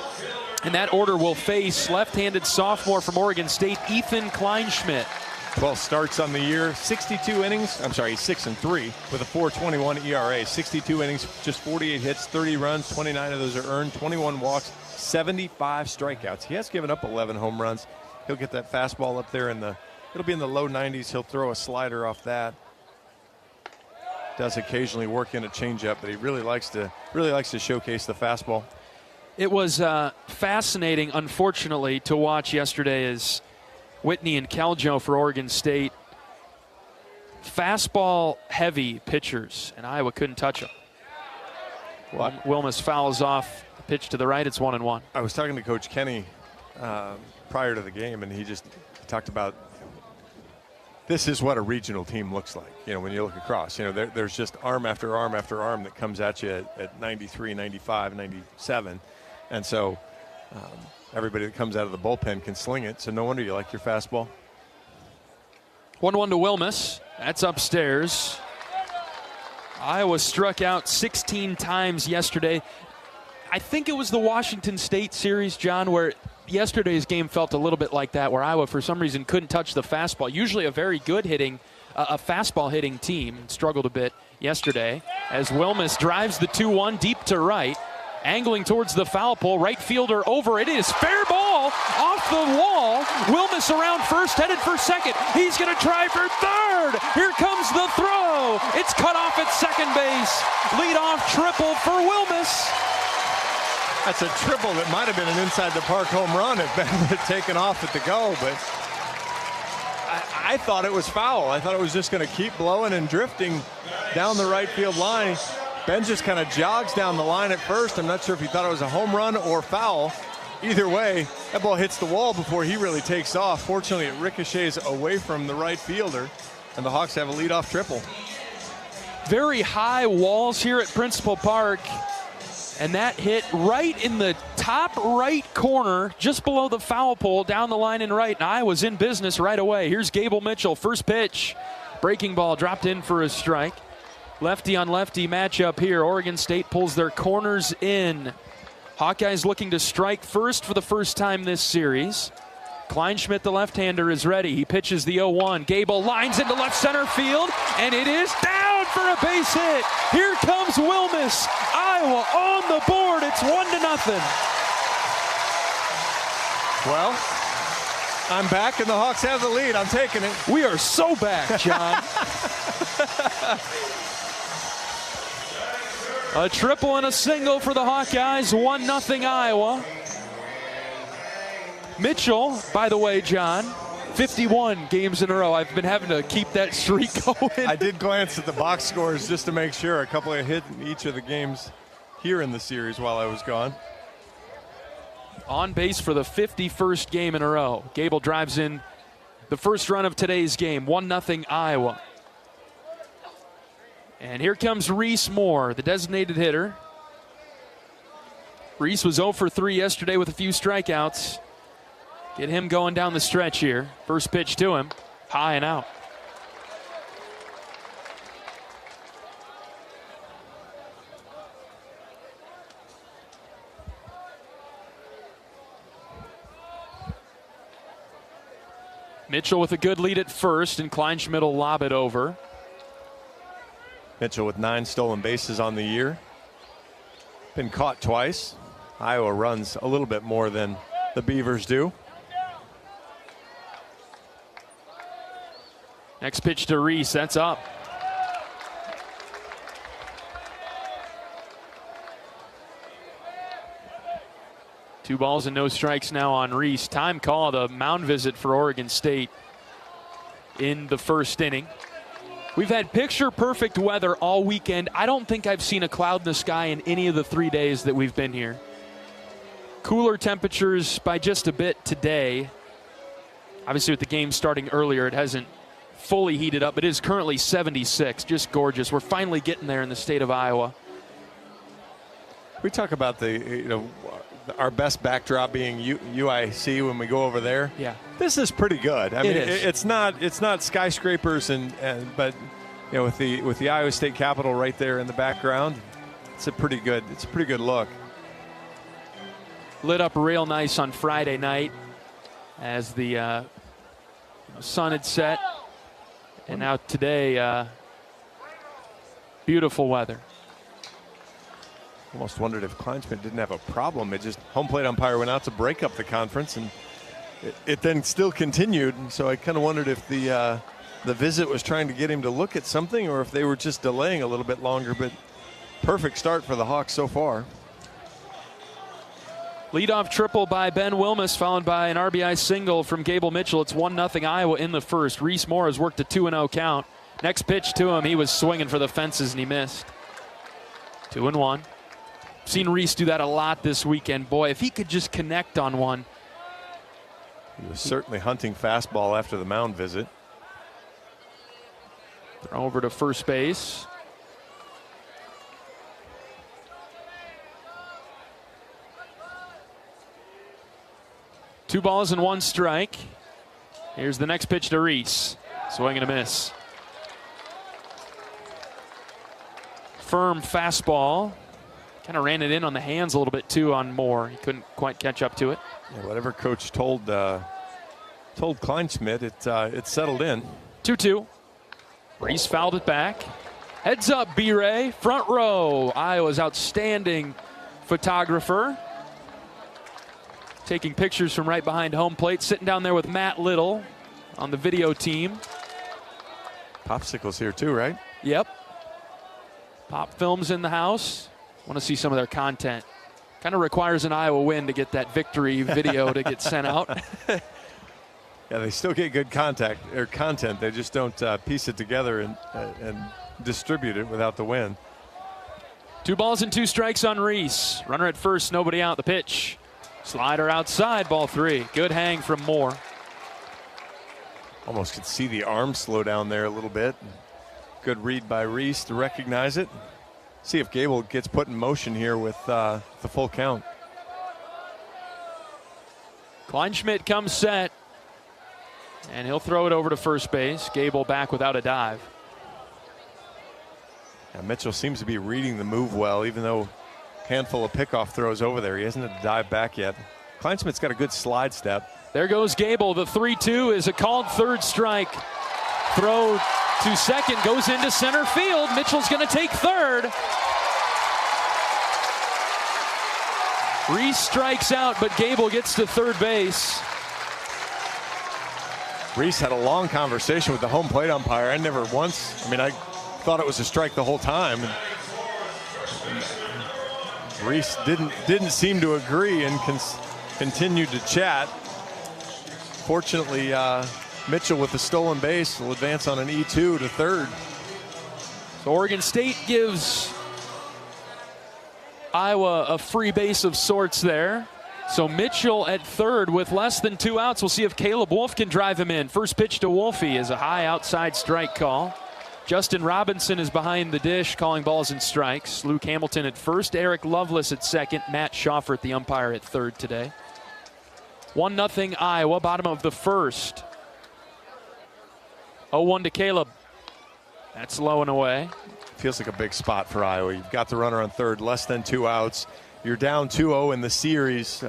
And that order will face left-handed sophomore from Oregon State, Ethan Kleinschmidt. 12 starts on the year, 62 innings. I'm sorry, 6-3 with a 4.21 ERA. 62 innings, just 48 hits, 30 runs, 29 of those are earned, 21 walks, 75 strikeouts. He has given up 11 home runs. He'll get that fastball up there it'll be in the low 90s. He'll throw a slider off that. Does occasionally work in a changeup, but he really likes to showcase the fastball. It was fascinating, unfortunately, to watch yesterday as Whitney and Caljo for Oregon State. Fastball-heavy pitchers, and Iowa couldn't touch them. Wilmus fouls off the pitch to the right. It's 1-1. I was talking to Coach Kenny prior to the game, and he talked about this is what a regional team looks like. When you look across, there's just arm after arm after arm that comes at you at 93, 95, 97. And so everybody that comes out of the bullpen can sling it, so no wonder you like your fastball. 1-1 to Wilmus. That's upstairs. Iowa struck out 16 times yesterday. I think it was the Washington State series, John, where yesterday's game felt a little bit like that, where Iowa, for some reason, couldn't touch the fastball. Usually a very good hitting, a fastball-hitting team. Struggled a bit yesterday as Wilmus drives the 2-1 deep to right. Angling towards the foul pole, right fielder over. It is fair ball off the wall. Wilmus around first, headed for second. He's going to try for third. Here comes the throw. It's cut off at second base. Leadoff triple for Wilmus. That's a triple that might have been an inside the park home run if Ben had taken off at the go, but I thought it was foul. I thought it was just going to keep blowing and drifting down the right field line. Ben just kind of jogs down the line at first. I'm not sure if he thought it was a home run or foul. Either way, that ball hits the wall before he really takes off. Fortunately, it ricochets away from the right fielder, and the Hawks have a leadoff triple. Very high walls here at Principal Park, and that hit right in the top right corner, just below the foul pole, down the line and right, and Iowa's in business right away. Here's Gable Mitchell, first pitch. Breaking ball dropped in for a strike. Lefty on lefty matchup here. Oregon State pulls their corners in. Hawkeyes looking to strike first for the first time this series. Kleinschmidt, the left-hander, is ready. He pitches the 0-1. Gable lines into left center field, and it is down for a base hit. Here comes Wilmus. Iowa on the board. It's 1-0. Well, I'm back, and the Hawks have the lead. I'm taking it. We are so back, John. A triple and a single for the Hawkeyes, 1-0 Iowa. Mitchell, by the way, John, 51 games in a row. I've been having to keep that streak going. I did glance at the box scores just to make sure. A couple of hits in each of the games here in the series while I was gone. On base for the 51st game in a row. Gable drives in the first run of today's game, 1-0 Iowa. And here comes Reese Moore, the designated hitter. Reese was 0 for 3 yesterday with a few strikeouts. Get him going down the stretch here. First pitch to him, high and out. Mitchell with a good lead at first, and Kleinschmidt will lob it over. Mitchell with 9 stolen bases on the year. Been caught twice. Iowa runs a little bit more than the Beavers do. Next pitch to Reese, that's up. Two balls and no strikes now on Reese. Time called, a mound visit for Oregon State in the first inning. We've had picture-perfect weather all weekend. I don't think I've seen a cloud in the sky in any of the 3 days that we've been here. Cooler temperatures by just a bit today. Obviously, with the game starting earlier, it hasn't fully heated up. It is currently 76, just gorgeous. We're finally getting there in the state of Iowa. We talk about our best backdrop being UIC when we go over there. Yeah, this is pretty good. I mean, it's not skyscrapers but with the Iowa State Capitol right there in the background, it's a pretty good look. Lit up real nice on Friday night as the sun had set, and now today, beautiful weather. Almost wondered if Kleinschmidt didn't have a problem. It just home plate umpire went out to break up the conference, and it then still continued. And so I kind of wondered if the visit was trying to get him to look at something, or if they were just delaying a little bit longer. But perfect start for the Hawks so far. Leadoff triple by Ben Wilmus, followed by an RBI single from Gable Mitchell. It's 1-0 Iowa in the first. Reese Moore has worked a 2-0 count. Next pitch to him, he was swinging for the fences and he missed. 2-1. Seen Reese do that a lot this weekend. Boy, if he could just connect on one. He was certainly hunting fastball after the mound visit. Throw over to first base. Two balls and one strike. Here's the next pitch to Reese. Swing and a miss. Firm fastball. Kind of ran it in on the hands a little bit too on Moore. He couldn't quite catch up to it. Yeah, whatever coach told Kleinschmidt, it settled in. 2-2. Reese fouled it back. Heads up, B-Ray. Front row. Iowa's outstanding photographer. Taking pictures from right behind home plate. Sitting down there with Matt Little on the video team. Popsicles here too, right? Yep. Pop Films in the house. Want to see some of their content Kind of requires an Iowa win to get that victory video to get sent out. Yeah, they still get good content. They just don't piece it together and distribute it without the win. 2 balls and 2 strikes on Reese. Runner at first, nobody out. The pitch. Slider outside, ball 3. Good hang from Moore. Almost could see the arm slow down there a little bit. Good read by Reese to recognize it. See if Gable gets put in motion here with the full count. Kleinschmidt comes set. And he'll throw it over to first base. Gable back without a dive. Yeah, Mitchell seems to be reading the move well, even though a handful of pickoff throws over there. He hasn't had to dive back yet. Kleinschmidt's got a good slide step. There goes Gable. The 3-2 is a called third strike. Throw to second, goes into center field. Mitchell's going to take third. Reese strikes out, but Gable gets to third base. Reese had a long conversation with the home plate umpire. I thought it was a strike the whole time. And Reese didn't seem to agree and continued to chat. Fortunately, Mitchell with the stolen base will advance on an E2 to third. So Oregon State gives Iowa a free base of sorts there. So Mitchell at third with less than 2 outs. We'll see if Caleb Wolf can drive him in. First pitch to Wolfie is a high outside strike call. Justin Robinson is behind the dish calling balls and strikes. Luke Hamilton at first, Eric Lovelace at second, Matt Schauffer, the umpire, at third today. 1-0 Iowa, bottom of the first. 0-1 to Caleb. That's low and away. Feels like a big spot for Iowa. You've got the runner on third, less than 2 outs. You're down 2-0 in the series.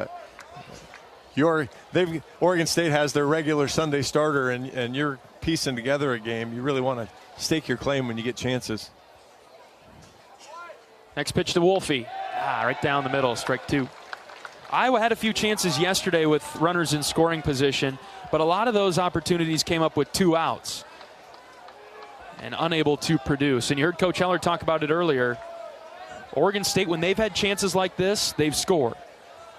Oregon State has their regular Sunday starter, and you're piecing together a game. You really want to stake your claim when you get chances. Next pitch to Wolfie. Right down the middle, strike 2. Iowa had a few chances yesterday with runners in scoring position, but a lot of those opportunities came up with 2 outs and unable to produce. And you heard Coach Heler talk about it earlier. Oregon State, when they've had chances like this, they've scored.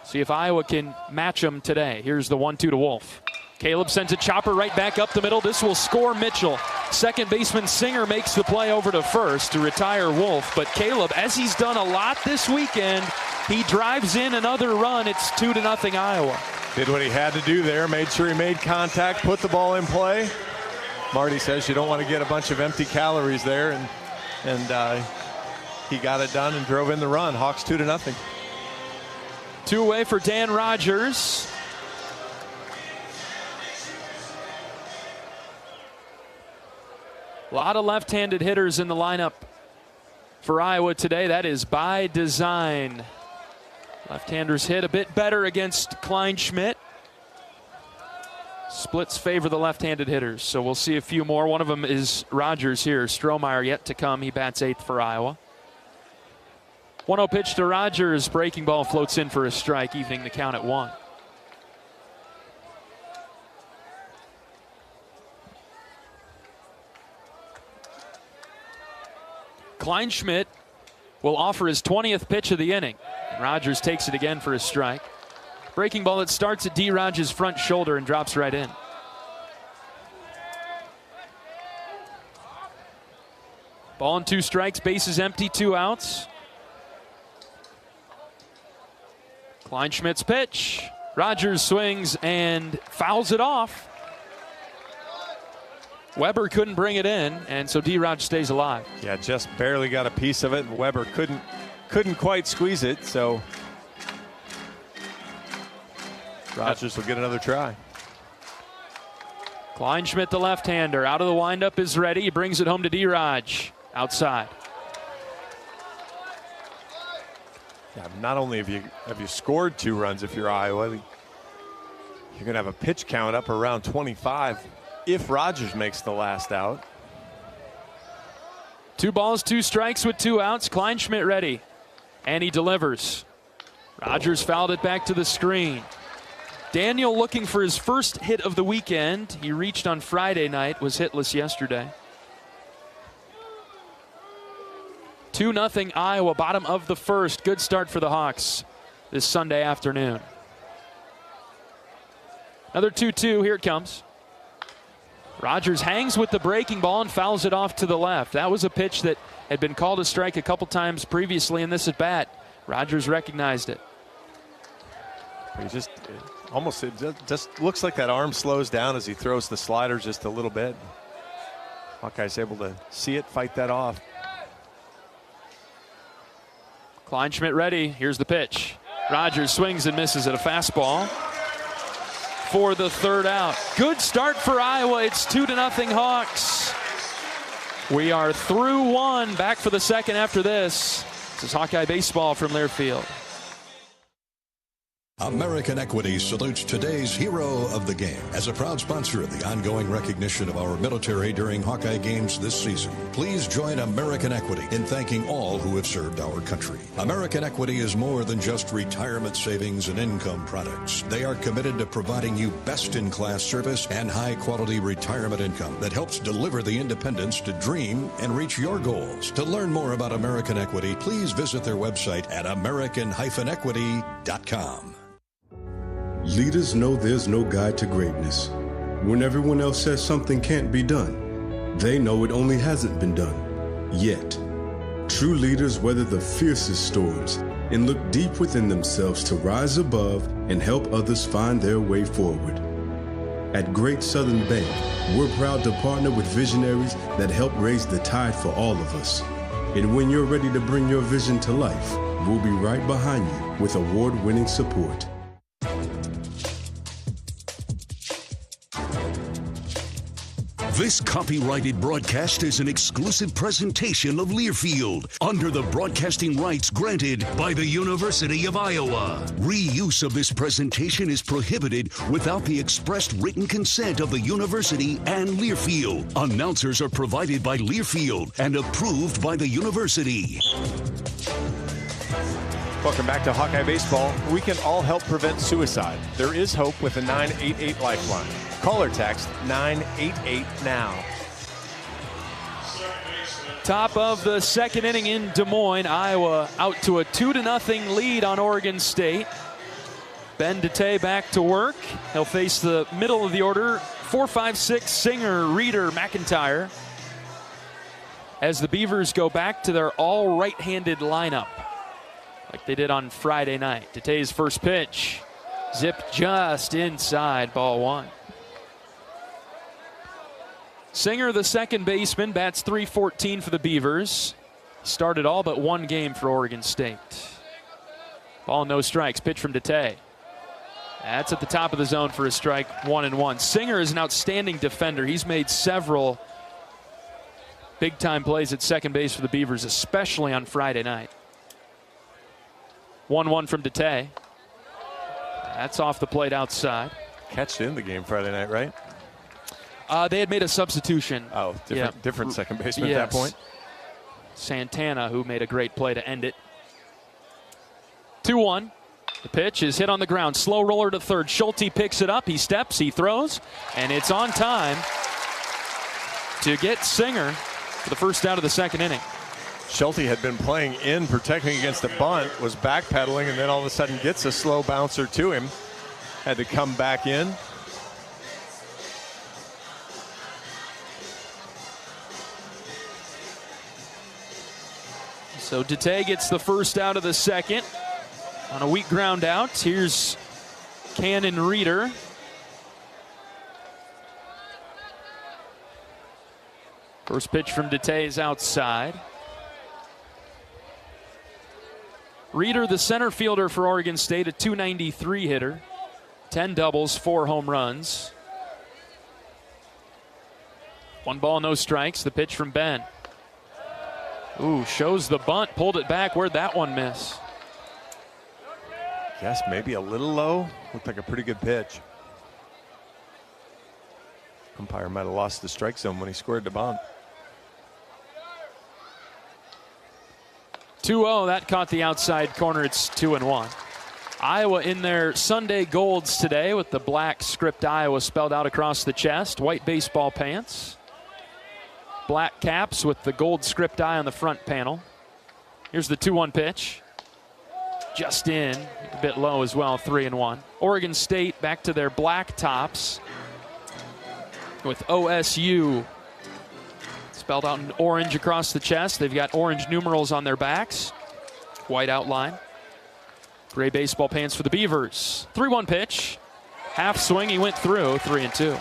See if Iowa can match them today. Here's the 1-2 to Wolf. Caleb sends a chopper right back up the middle. This will score Mitchell. Second baseman Singer makes the play over to first to retire Wolf. But Caleb, as he's done a lot this weekend, he drives in another run. It's 2-0 Iowa. Did what he had to do there. Made sure he made contact, put the ball in play. Marty says you don't want to get a bunch of empty calories there. And he got it done and drove in the run. Hawks 2-0. 2 away for Dan Rogers. A lot of left-handed hitters in the lineup for Iowa today. That is by design. Left-handers hit a bit better against Kleinschmidt. Splits favor the left-handed hitters, so we'll see a few more. One of them is Rogers here. Strohmeyer yet to come. He bats 8th for Iowa. 1-0 pitch to Rogers. Breaking ball floats in for a strike, evening the count at 1. Kleinschmidt will offer his 20th pitch of the inning. And Rogers takes it again for a strike. Breaking ball that starts at D. Rogers' front shoulder and drops right in. Ball and 2 strikes, bases empty, 2 outs. Kleinschmidt's pitch. Rogers swings and fouls it off. Weber couldn't bring it in, and so D. Rogers stays alive. Yeah, just barely got a piece of it, and Weber couldn't quite squeeze it, so Rogers will get another try. Kleinschmidt, the left-hander, out of the windup, is ready. He brings it home to D. Rog, outside. Yeah, not only have you scored 2 runs if you're Iowa, you're going to have a pitch count up around 25 if Rogers makes the last out. 2 balls, 2 strikes with 2 outs. Kleinschmidt ready, and he delivers. Rogers fouled it back to the screen. Daniel looking for his first hit of the weekend. He reached on Friday night, was hitless yesterday. 2-0 Iowa, bottom of the first. Good start for the Hawks. this Sunday afternoon. Another 2-2. Here it comes. Rogers hangs with the breaking ball and fouls it off to the left. That was a pitch that had been called a strike a couple times previously in this at-bat. Rogers recognized it. He just looks like that arm slows down as he throws the slider just a little bit. Hawkeyes able to see it, fight that off. Kleinschmidt ready. Here's the pitch. Rogers swings and misses at a fastball for the third out. Good start for Iowa. It's 2-0 Hawks. We are through one. Back for the second after this. This is Hawkeye Baseball from Learfield. American Equity salutes today's hero of the game. As a proud sponsor of the ongoing recognition of our military during Hawkeye games this season, please join American Equity in thanking all who have served our country. American Equity is more than just retirement savings and income products. They are committed to providing you best-in-class service and high-quality retirement income that helps deliver the independence to dream and reach your goals. To learn more about American Equity, please visit their website at american-equity.com. Leaders know there's no guide to greatness. When everyone else says something can't be done, they know it only hasn't been done yet. True leaders weather the fiercest storms and look deep within themselves to rise above and help others find their way forward. At Great Southern Bank, we're proud to partner with visionaries that help raise the tide for all of us. And when you're ready to bring your vision to life, we'll be right behind you with award-winning support. This copyrighted broadcast is an exclusive presentation of Learfield under the broadcasting rights granted by the University of Iowa. Reuse of this presentation is prohibited without the expressed written consent of the university and Learfield. Announcers are provided by Learfield and approved by the university. Welcome back to Hawkeye Baseball. We can all help prevent suicide. There is hope with a 988 lifeline. Call or text 988 now. Top of the second inning in Des Moines. Iowa out to a 2-0 lead on Oregon State. Ben Dete back to work. He'll face the middle of the order. 4, 5, 6, Singer, Reeder, McIntyre. As the Beavers go back to their all right-handed lineup, like they did on Friday night. Dete's first pitch. Zip just inside, ball one. Singer, the second baseman, bats .314 for the Beavers. Started all but one game for Oregon State. Ball, no strikes. Pitch from Dete. That's at the top of the zone for a strike, 1-1. Singer is an outstanding defender. He's made several big-time plays at second base for the Beavers, especially on Friday night. 1-1 from Dete. That's off the plate outside. Catched in the game Friday night, right? They had made a substitution. Oh, different second baseman at that point. Santana, who made a great play to end it. 2-1. The pitch is hit on the ground. Slow roller to third. Schulte picks it up. He steps, he throws, and it's on time to get Singer for the first out of the second inning. Schulte had been playing in, protecting against a bunt, was backpedaling, and then all of a sudden gets a slow bouncer to him. Had to come back in. So Dete gets the first out of the second on a weak ground out. Here's Cannon Reeder. First pitch from Dete is outside. Reeder, the center fielder for Oregon State, a .293 hitter. 10 doubles, 4 home runs. 1 ball, no strikes. The pitch from Ben. Ooh, shows the bunt, pulled it back. Where'd that one miss? Yes, maybe a little low. Looked like a pretty good pitch. Umpire might have lost the strike zone when he scored the bunt. 2-0, that caught the outside corner. It's 2-1. Iowa in their Sunday golds today with the black script Iowa spelled out across the chest. White baseball pants. Black caps with the gold script I on the front panel. Here's the 2-1 pitch. just in, a bit low as well, 3-1. Oregon State back to their black tops with OSU spelled out in orange across the chest. They've got orange numerals on their backs, white outline. Gray baseball pants for the Beavers. 3-1 pitch. Half swing, he went through, 3-2.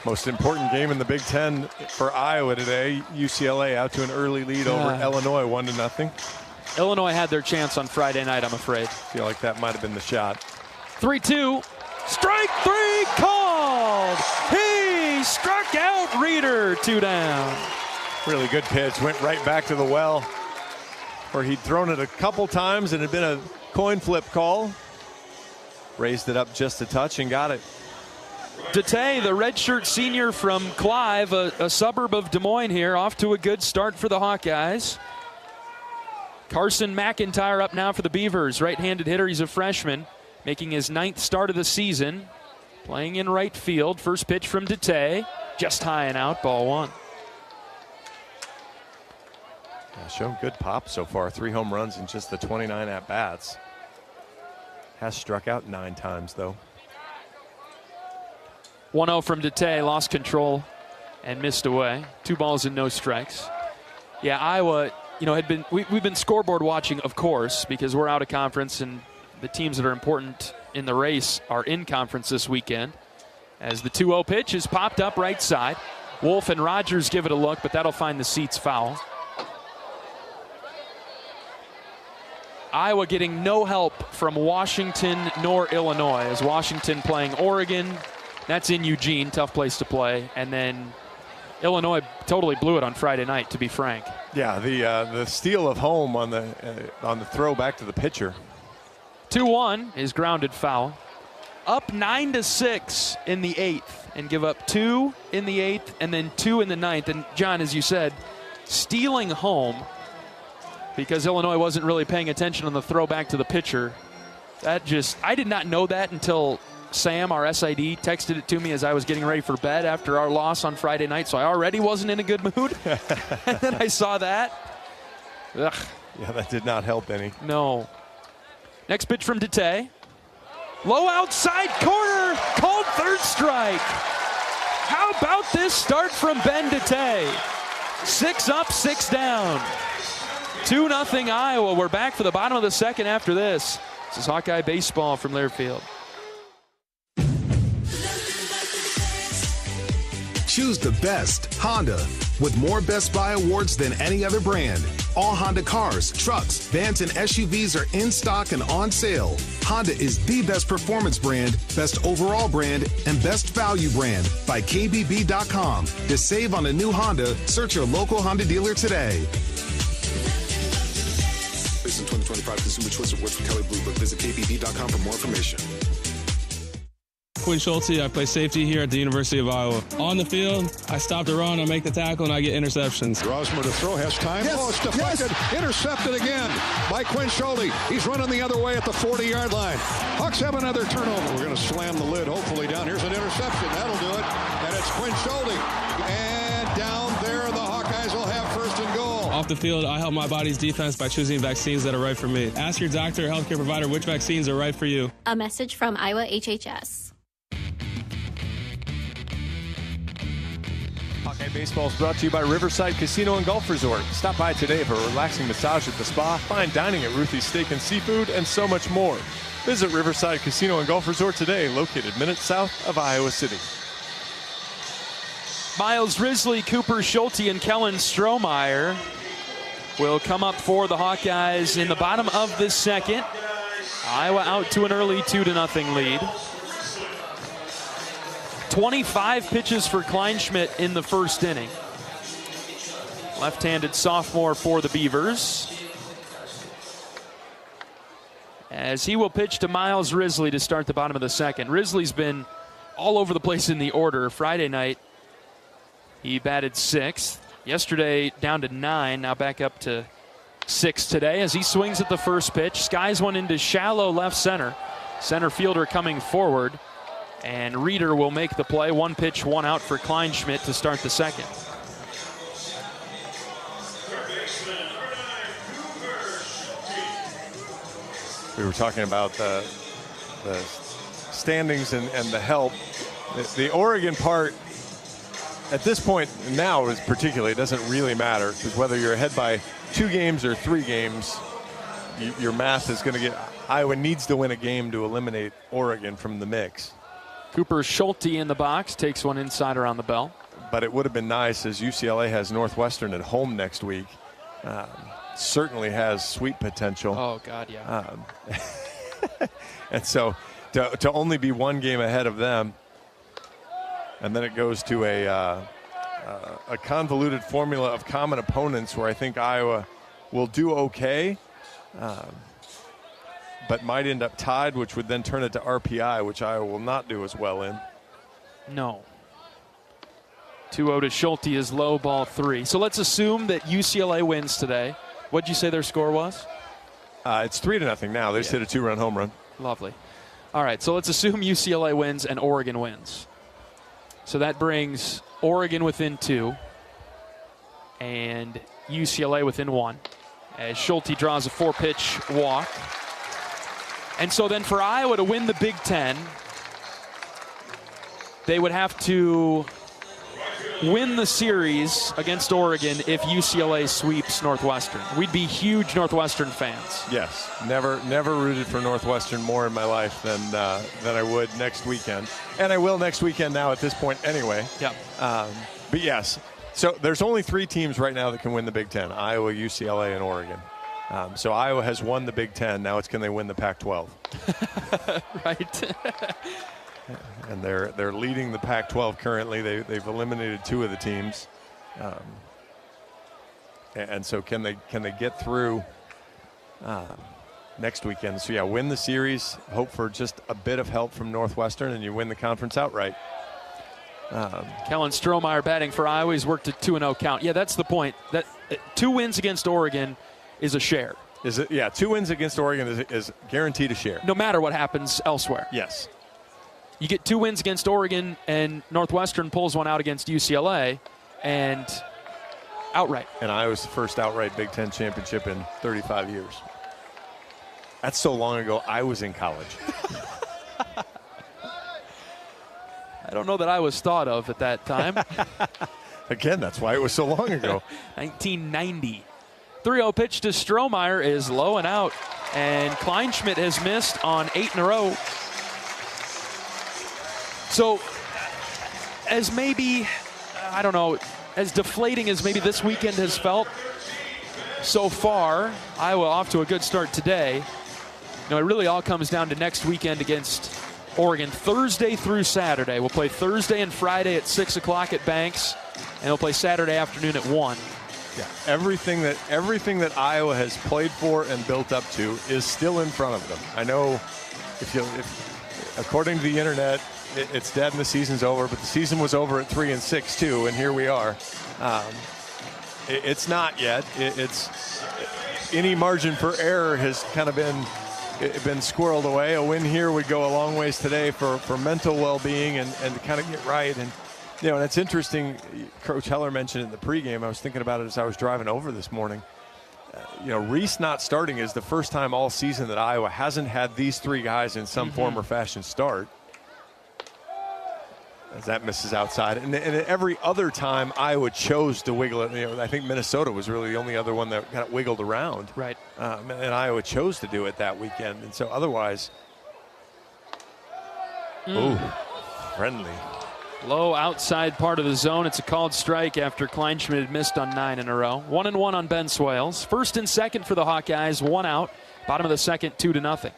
Most important game in the Big Ten for Iowa today. UCLA out to an early lead over Illinois, 1-0. Illinois had their chance on Friday night, I'm afraid. Feel like that might have been the shot. 3-2. Strike 3 called. He struck out Reeder, 2 down. Really good pitch. Went right back to the well where he'd thrown it a couple times and had been a coin flip call. Raised it up just a touch and got it. Dete, the redshirt senior from Clive, a suburb of Des Moines here, off to a good start for the Hawkeyes. Carson McIntyre up now for the Beavers. Right-handed hitter, he's a freshman, making his 9th start of the season. Playing in right field. First pitch from Dete, just high and out, ball 1. Yeah, shown good pop so far. 3 home runs in just the 29 at-bats. Has struck out 9 times, though. 1-0 from Dete, lost control and missed away. 2 balls and no strikes. Yeah, Iowa, we've been scoreboard watching, of course, because we're out of conference and the teams that are important in the race are in conference this weekend. As the 2-0 pitch is popped up right side. Wolf and Rogers give it a look, but that'll find the seats foul. Iowa getting no help from Washington nor Illinois, as Washington playing Oregon. That's in Eugene, tough place to play. And then Illinois totally blew it on Friday night, to be frank. Yeah, the steal of home on the throw back to the pitcher. 2-1 is grounded foul. Up 9-6 in the 8th and give up 2 in the 8th and then 2 in the 9th. And John, as you said, stealing home because Illinois wasn't really paying attention on the throw back to the pitcher. I did not know that until Sam, our SID, texted it to me as I was getting ready for bed after our loss on Friday night, so I already wasn't in a good mood. And then I saw that. Ugh. Yeah, that did not help any. No. Next pitch from Dete. Low outside corner, called third strike. How about this start from Ben Dete? 6 up, 6 down. 2-0 Iowa. We're back for the bottom of the second after this. This is Hawkeye baseball from Learfield. Choose the best Honda with more Best Buy awards than any other brand. All Honda cars, trucks, vans, and SUVs are in stock and on sale. Honda is the best performance brand, best overall brand, and best value brand by KBB.com. To save on a new Honda, search your local Honda dealer today. Based on 2025 Consumer Choice Awards for Kelly Blue Book. Visit KBB.com for more information. Quinn Schulte, I play safety here at the University of Iowa. On the field, I stop the run, I make the tackle, and I get interceptions. Rosmer to throw, has time. Yes, it's deflected, intercepted again by Quinn Schulte. He's running the other way at the 40-yard line. Hawks have another turnover. We're going to slam the lid, hopefully, down. Here's an interception. That'll do it. And it's Quinn Schulte. And down there, the Hawkeyes will have first and goal. Off the field, I help my body's defense by choosing vaccines that are right for me. Ask your doctor or healthcare provider which vaccines are right for you. A message from Iowa HHS. Hawkeye Baseball is brought to you by Riverside Casino and Golf Resort. Stop by today for a relaxing massage at the spa, fine dining at Ruthie's Steak and Seafood, and so much more. Visit Riverside Casino and Golf Resort today, located minutes south of Iowa City. Miles Risley, Cooper Schulte, and Kellen Strohmeyer will come up for the Hawkeyes in the bottom of the second. Iowa out to an early 2-0 lead. 25 pitches for Kleinschmidt in the first inning. Left-handed sophomore for the Beavers. As he will pitch to Miles Risley to start the bottom of the second. Risley's been all over the place in the order. Friday night, he batted 6th. Yesterday, down to 9, now back up to 6 today as he swings at the first pitch. Skies one into shallow left center. Center fielder coming forward. And Reeder will make the play. 1 pitch, 1 out for Kleinschmidt to start the second. we were talking about the standings and the help. The Oregon part, at this point now, is particularly, it doesn't really matter, because whether you're ahead by 2 games or 3 games, your math is going to get. Iowa needs to win a game to eliminate Oregon from the mix. Cooper Schulte in the box, takes one inside around the bell. But it would have been nice, as UCLA has Northwestern at home next week. Certainly has sweep potential. Oh, God, yeah. And so to only be 1 game ahead of them, and then it goes to a convoluted formula of common opponents where I think Iowa will do okay, but might end up tied, which would then turn it to RPI, which Iowa will not do as well in. No. 2-0 to Schulte is low, ball 3. So let's assume that UCLA wins today. What'd you say their score was? It's 3-0 now. They just hit a 2-run home run. Lovely. All right, so let's assume UCLA wins and Oregon wins. So that brings Oregon within 2 and UCLA within 1 as Schulte draws a 4-pitch walk. And so then for Iowa to win the Big Ten, they would have to win the series against Oregon if UCLA sweeps Northwestern. We'd be huge Northwestern fans. Yes, never rooted for Northwestern more in my life than I would next weekend, and I will next weekend now at this point anyway. Yeah. But yes, so there's only 3 teams right now that can win the Big Ten: Iowa, UCLA, and Oregon. So Iowa has won the Big Ten. Now it's can they win the Pac-12? Right. And they're leading the Pac-12 currently. They've eliminated 2 of the teams, and so can they get through next weekend? So yeah, win the series, hope for just a bit of help from Northwestern, and you win the conference outright. Kellen Strohmeyer batting for Iowa. He's worked a 2-0 count. Yeah, that's the point. That 2 wins against Oregon is a share. Is it? Yeah, 2 wins against Oregon is guaranteed a share, no matter what happens elsewhere. Yes. You get 2 wins against Oregon, and Northwestern pulls one out against UCLA, and outright. And Iowa's the first outright Big Ten championship in 35 years. That's so long ago, I was in college. I don't know that I was thought of at that time. Again, that's why it was so long ago. 1990. 3-0 pitch to Strohmeyer is low and out, and Kleinschmidt has missed on 8 in a row. So, as maybe, I don't know, as deflating as maybe this weekend has felt so far, Iowa off to a good start today. You know, it really all comes down to next weekend against Oregon, Thursday through Saturday. We'll play Thursday and Friday at 6 o'clock at Banks, and we'll play Saturday afternoon at 1. Yeah, everything that Iowa has played for and built up to is still in front of them. I know, if according to the internet, it's dead and the season's over, but the season was over at 3-6 too, and here we are. It's not yet. It's any margin for error has kind of been squirreled away. A win here would go a long ways today for mental well-being and to kind of get right. And you know, and it's interesting. Coach Heler mentioned it in the pregame. I was thinking about it as I was driving over this morning. You know, Reese not starting is the first time all season that Iowa hasn't had these 3 guys in some form or fashion start. As that misses outside. And every other time Iowa chose to wiggle it. You know, I think Minnesota was really the only other one that kind of wiggled around. Right. And Iowa chose to do it that weekend. And so otherwise, ooh, friendly. Low outside part of the zone. It's a called strike after Kleinschmidt had missed on 9 in a row. 1-1 on Ben Swales. First and second for the Hawkeyes. 1 out. Bottom of the second, 2-0.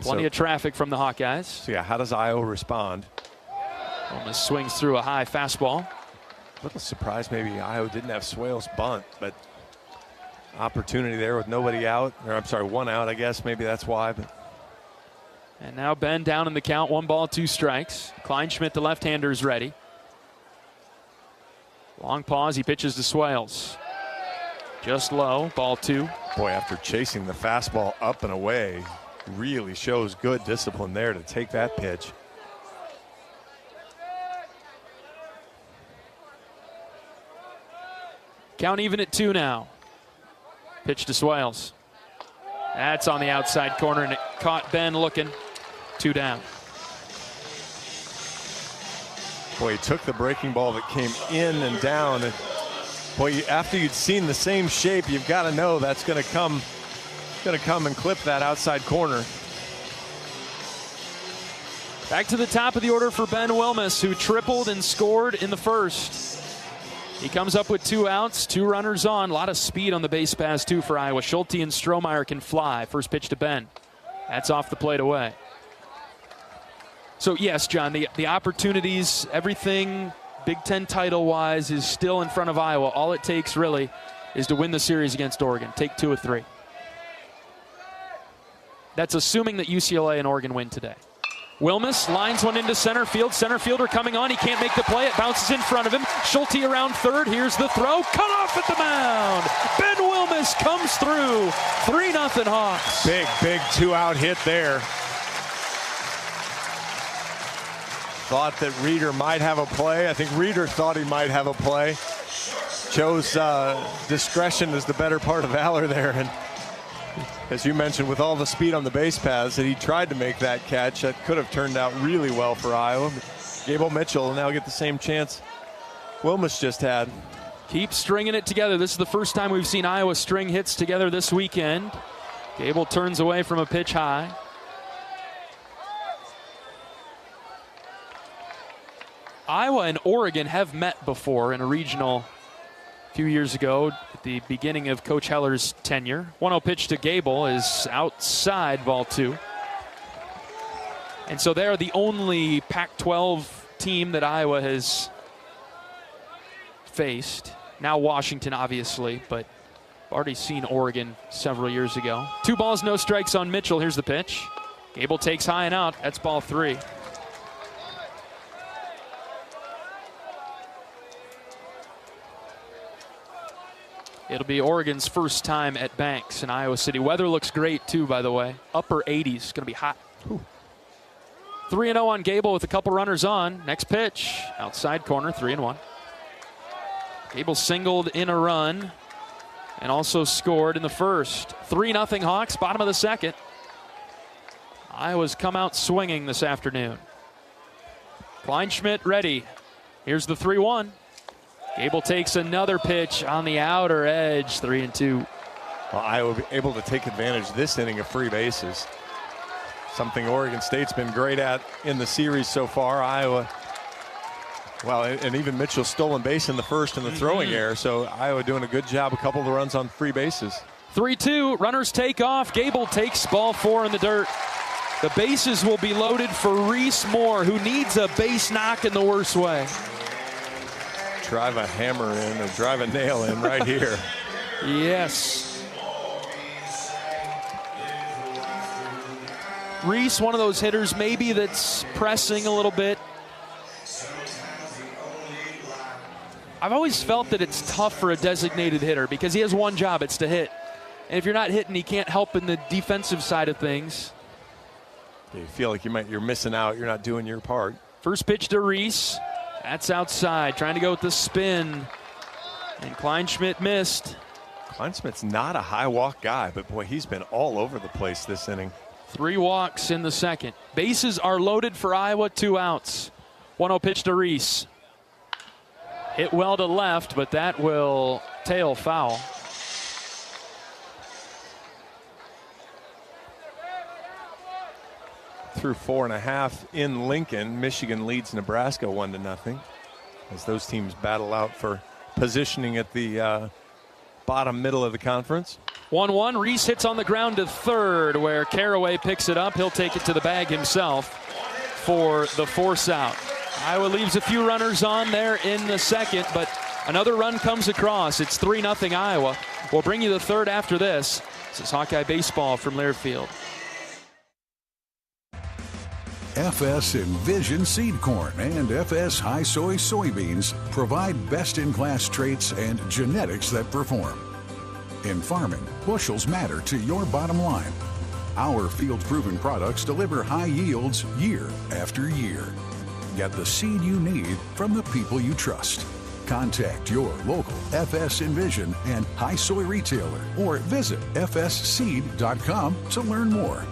Plenty of traffic from the Hawkeyes. So yeah, how does Iowa respond? Almost swings through a high fastball. A little surprised maybe Iowa didn't have Swales bunt, but opportunity there with nobody out. Or I'm sorry, 1 out, I guess. Maybe that's why. But. And now Ben down in the count. 1 ball, 2 strikes. Kleinschmidt, the left-hander, is ready. Long pause. He pitches to Swales. Just low. Ball 2. Boy, after chasing the fastball up and away, really shows good discipline there to take that pitch. Count even at 2 now. Pitch to Swales. That's on the outside corner, and it caught Ben looking. 2 down. Boy, he took the breaking ball that came in and down. And boy, after you'd seen the same shape, you've got to know that's going to come and clip that outside corner. Back to the top of the order for Ben Wilmus, who tripled and scored in the first. He comes up with 2 outs, 2 runners on. A lot of speed on the base pass, too, for Iowa. Schulte and Strohmeyer can fly. First pitch to Ben. That's off the plate away. So, yes, John, the opportunities, everything Big Ten title-wise is still in front of Iowa. All it takes, really, is to win the series against Oregon. Take 2 of 3. That's assuming that UCLA and Oregon win today. Wilmus lines one into center field. Center fielder coming on. He can't make the play. It bounces in front of him. Schulte around third. Here's the throw. Cut off at the mound. Ben Wilmus comes through. 3-0 Hawks. Big 2-out hit there. Thought that Reeder might have a play. I think Reeder thought he might have a play. Chose discretion as the better part of valor there. And as you mentioned, with all the speed on the base paths, that he tried to make that catch. That could have turned out really well for Iowa. Gable Mitchell will now get the same chance Wilmus just had. Keep stringing it together. This is the first time we've seen Iowa string hits together this weekend. Gable turns away from a pitch high. Iowa and Oregon have met before in a regional a few years ago at the beginning of Coach Heller's tenure. 1-0 pitch to Gable is outside, ball 2. And so they're the only Pac-12 team that Iowa has faced. Now Washington, obviously, but already seen Oregon several years ago. 2 balls, no strikes on Mitchell. Here's the pitch. Gable takes high and out. That's ball 3. It'll be Oregon's first time at Banks in Iowa City. Weather looks great, too, by the way. Upper 80s. Going to be hot. 3-0 on Gable with a couple runners on. Next pitch. Outside corner, 3-1. Gable singled in a run and also scored in the first. 3-0 Hawks, bottom of the second. Iowa's come out swinging this afternoon. Kleinschmidt ready. Here's the 3-1. Gable takes another pitch on the outer edge, 3-2. Well, Iowa able to take advantage this inning of free bases. Something Oregon State's been great at in the series so far. Iowa, well, and even Mitchell's stolen base in the first and the throwing error. So Iowa doing a good job, a couple of the runs on free bases. 3-2, runners take off. Gable takes ball 4 in the dirt. The bases will be loaded for Reese Moore, who needs a base knock in the worst way. Drive a hammer in or drive a nail in right here. Yes. Reese, one of those hitters maybe that's pressing a little bit. I've always felt that it's tough for a designated hitter because he has one job, it's to hit. And if you're not hitting, he can't help in the defensive side of things. You feel like you're missing out, you're not doing your part. First pitch to Reese. That's outside, trying to go with the spin. And Kleinschmidt missed. Kleinschmidt's not a high walk guy, but boy, he's been all over the place this inning. 3 walks in the second. Bases are loaded for Iowa, 2 outs. 1-0 pitch to Reese. Hit well to left, but that will tail foul. Through 4.5 in Lincoln, Michigan leads Nebraska 1-0 as those teams battle out for positioning at the bottom middle of the conference. 1-1. Reese hits on the ground to third, where Caraway picks it up. He'll take it to the bag himself for the force out. Iowa leaves a few runners on there in the second, but another run comes across. It's 3-0 Iowa. We'll bring you the third after this. This is Hawkeye Baseball from Learfield. FS Envision Seed Corn and FS High Soy Soybeans provide best-in-class traits and genetics that perform. In farming, bushels matter to your bottom line. Our field-proven products deliver high yields year after year. Get the seed you need from the people you trust. Contact your local FS Envision and High Soy retailer or visit fsseed.com to learn more.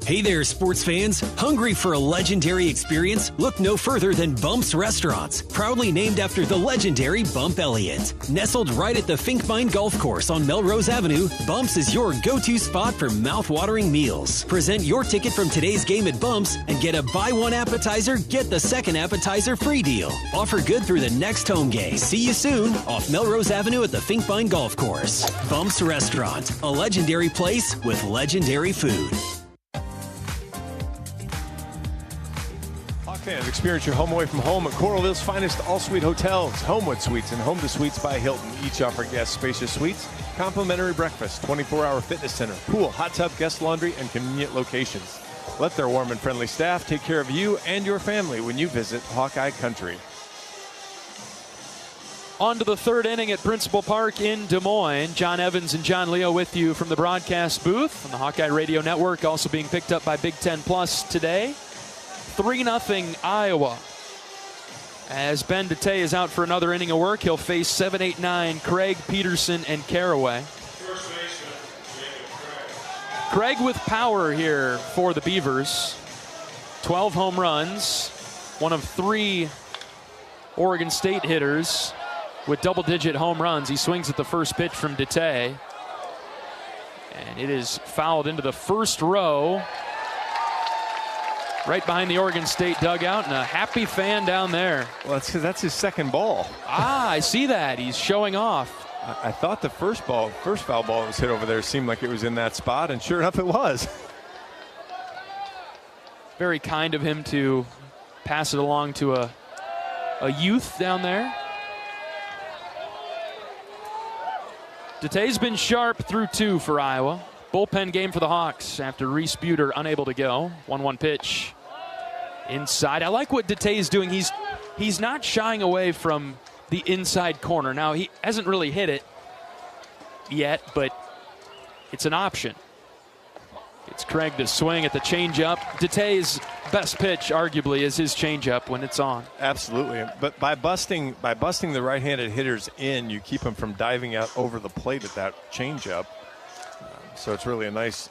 Hey there, sports fans. Hungry for a legendary experience? Look no further than Bump's Restaurants, proudly named after the legendary Bump Elliott. Nestled right at the Finkbine Golf Course on Melrose Avenue, Bump's is your go-to spot for mouth-watering meals. Present your ticket from today's game at Bump's and get a buy one appetizer, get the second appetizer free deal. Offer good through the next home game. See you soon off Melrose Avenue at the Finkbine Golf Course. Bump's Restaurant, a legendary place with legendary food. Fans, experience your home away from home at Coralville's finest all-suite hotels, Homewood Suites and Home to Suites by Hilton. Each offer guests spacious suites, complimentary breakfast, 24-hour fitness center, pool, hot tub, guest laundry, and convenient locations. Let their warm and friendly staff take care of you and your family when you visit Hawkeye Country. On to the third inning at Principal Park in Des Moines. John Evans and John Leo with you from the broadcast booth on the Hawkeye Radio Network, also being picked up by Big Ten Plus today. 3-0 Iowa. As Ben Dete is out for another inning of work, he'll face 7, 8, 9 Craig, Peterson, and Caraway. Craig with power here for the Beavers. 12 home runs, one of 3 Oregon State hitters with double-digit home runs. He swings at the first pitch from Dete, and it is fouled into the first row, right behind the Oregon State dugout, and a happy fan down there. Well, that's because that's his second ball. I see that. He's showing off. I thought the first foul ball that was hit over there seemed like it was in that spot, and sure enough it was. Very kind of him to pass it along to a youth down there. Date's been sharp through 2 for Iowa. Bullpen game for the Hawks after Reese Buter unable to go. 1-1 pitch inside. I like what Date is doing. He's not shying away from the inside corner. Now, he hasn't really hit it yet, but it's an option. It's Craig to swing at the changeup. Date's best pitch, arguably, is his changeup when it's on. Absolutely. But by busting the right-handed hitters in, you keep them from diving out over the plate at that changeup. So it's really a nice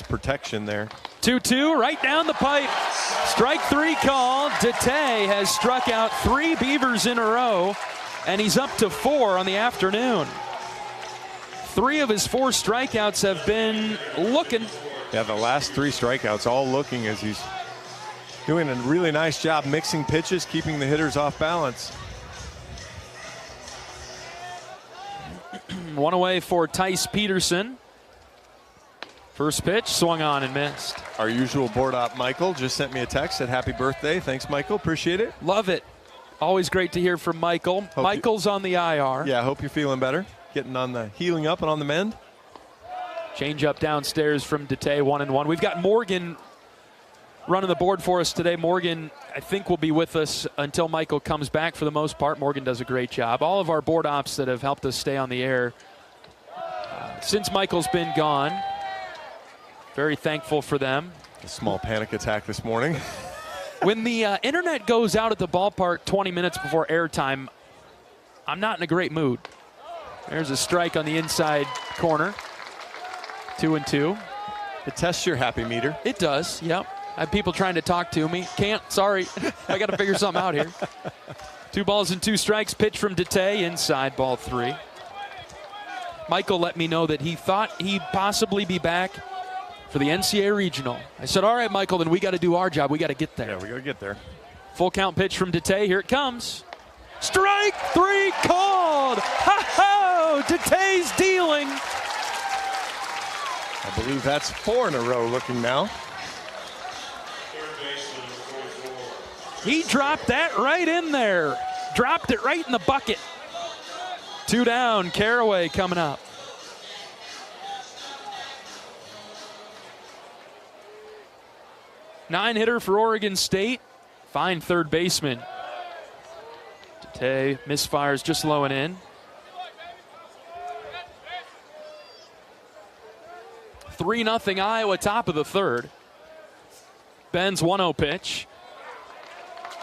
protection there. 2-2 right down the pipe. Strike 3 call. Date has struck out 3 Beavers in a row, and he's up to 4 on the afternoon. 3 of his 4 strikeouts have been looking. Yeah, the last 3 strikeouts all looking, as he's doing a really nice job mixing pitches, keeping the hitters off balance. 1 away for Tice Peterson. First pitch, swung on and missed. Our usual board op Michael just sent me a text, said happy birthday. Thanks, Michael. Appreciate it. Love it. Always great to hear from Michael. Michael's on the IR. Yeah, I hope you're feeling better. Getting on the healing up and on the mend. Change up downstairs from Date, 1-1. We've got Morgan running the board for us today. Morgan, I think, will be with us until Michael comes back for the most part. Morgan does a great job. All of our board ops that have helped us stay on the air since Michael's been gone. Very thankful for them. A small panic attack this morning. When the internet goes out at the ballpark 20 minutes before airtime, I'm not in a great mood. There's a strike on the inside corner. 2-2. It tests your happy meter. It does, yep. I have people trying to talk to me. Can't, sorry. I got to figure something out here. 2 balls and 2 strikes. Pitch from Date, inside, ball 3. Michael let me know that he thought he'd possibly be back for the NCAA Regional. I said, all right, Michael, then we got to do our job. We got to get there. Yeah, we got to get there. Full count pitch from Date. Here it comes. Strike 3 called. Ha-ho! Date's dealing. I believe that's 4 in a row looking now. He dropped that right in there. Dropped it right in the bucket. 2 down. Caraway coming up. Nine hitter for Oregon State. Fine third baseman. Date misfires just low and in. 3-0 Iowa, top of the third. Ben's 1-0 pitch.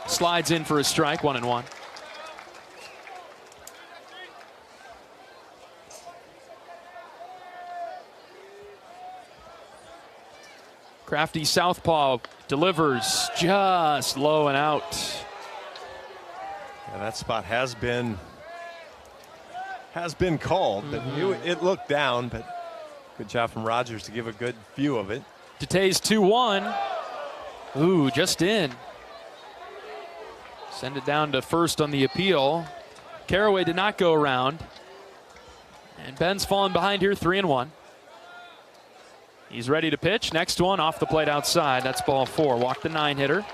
Slides in for a strike, 1-1. Crafty southpaw delivers just low and out. Yeah, that spot has been called, but it looked down, but good job from Rogers to give a good view of it. Tate's 2-1. Ooh, just in. Send it down to first on the appeal. Caraway did not go around. And Ben's fallen behind here, 3-1. He's ready to pitch. Next one off the plate outside. That's ball 4. Walk the 9-hitter.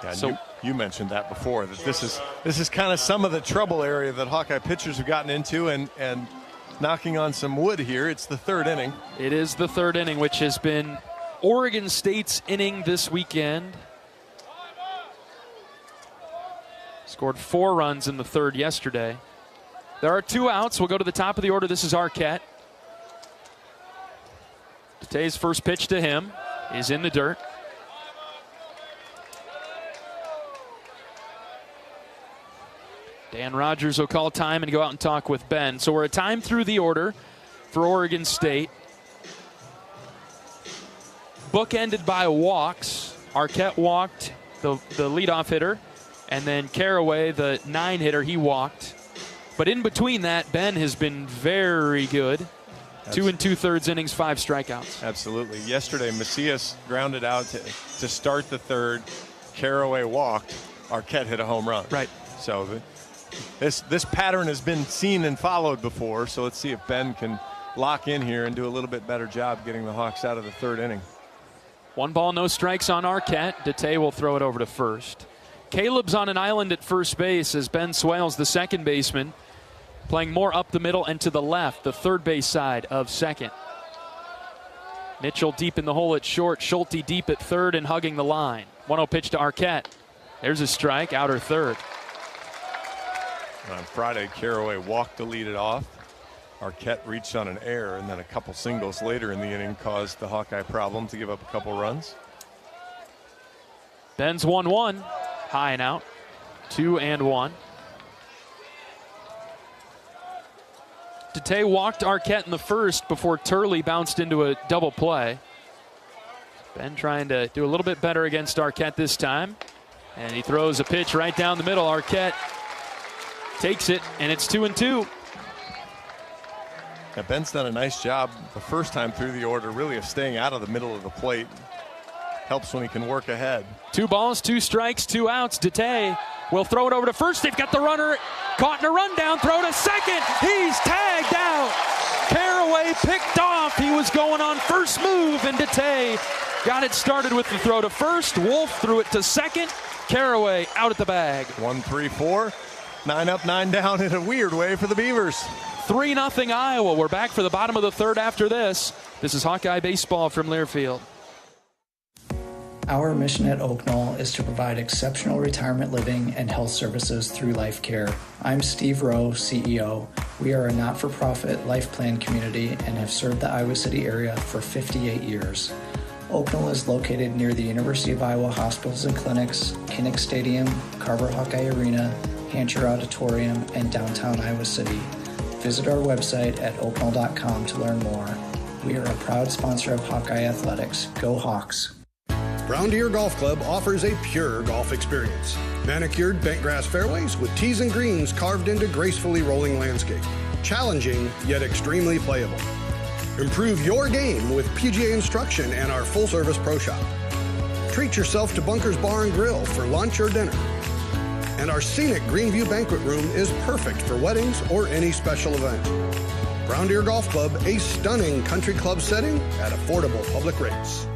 Yeah, so you mentioned that before, that this is kind of some of the trouble area that Hawkeye pitchers have gotten into, and knocking on some wood here. It's the 3rd inning. It is the 3rd inning, which has been Oregon State's inning this weekend. Scored 4 runs in the 3rd yesterday. There are 2 outs. We'll go to the top of the order. This is Arquette. Tate's first pitch to him is in the dirt. Dan Rogers will call time and go out and talk with Ben. So we're a time through the order for Oregon State. Bookended by walks. Arquette walked, the leadoff hitter, and then Caraway, the 9-hitter, he walked. But in between that, Ben has been very good. 2 2/3 innings, 5 strikeouts. Absolutely. Yesterday, Macias grounded out to start the 3rd. Caraway walked. Arquette hit a home run. Right. So this pattern has been seen and followed before. So let's see if Ben can lock in here and do a little bit better job getting the Hawks out of the 3rd inning. 1 ball, no strikes on Arquette. Tate will throw it over to first. Caleb's on an island at first base as Ben Swales, the second baseman, playing more up the middle and to the left, the third base side of second. Mitchell deep in the hole at short, Schulte deep at third and hugging the line. 1-0 pitch to Arquette. There's a strike, outer third. On Friday, Caraway walked to lead it off. Arquette reached on an error, and then a couple singles later in the inning caused the Hawkeye problem to give up a couple runs. Ben's 1-1, high and out, 2-1. Tate walked Arquette in the first before Turley bounced into a double play. Ben trying to do a little bit better against Arquette this time. And he throws a pitch right down the middle. Arquette takes it, and it's 2-2. Now, Ben's done a nice job the first time through the order, really, of staying out of the middle of the plate. Helps when he can work ahead. 2 balls, 2 strikes, 2 outs. Tate will throw it over to first. They've got the runner caught in a rundown. Throw to second. He's tagged out. Caraway picked off. He was going on first move, and Tate got it started with the throw to first. Wolf threw it to second. Caraway out at the bag. 1-3-4. 9 up, 9 down in a weird way for the Beavers. 3-0 Iowa. We're back for the bottom of the 3rd after this. This is Hawkeye Baseball from Learfield. Our mission at Oak Knoll is to provide exceptional retirement living and health services through Life Care. I'm Steve Rowe, CEO. We are a not-for-profit life plan community and have served the Iowa City area for 58 years. Oak Knoll is located near the University of Iowa hospitals and clinics, Kinnick Stadium, Carver Hawkeye Arena, Hancher Auditorium, and downtown Iowa City. Visit our website at oakknoll.com to learn more. We are a proud sponsor of Hawkeye Athletics. Go Hawks! Brown Deer Golf Club offers a pure golf experience. Manicured bentgrass fairways with tees and greens carved into gracefully rolling landscape. Challenging, yet extremely playable. Improve your game with PGA instruction and our full-service pro shop. Treat yourself to Bunker's Bar and Grill for lunch or dinner. And our scenic Greenview Banquet Room is perfect for weddings or any special event. Brown Deer Golf Club, a stunning country club setting at affordable public rates.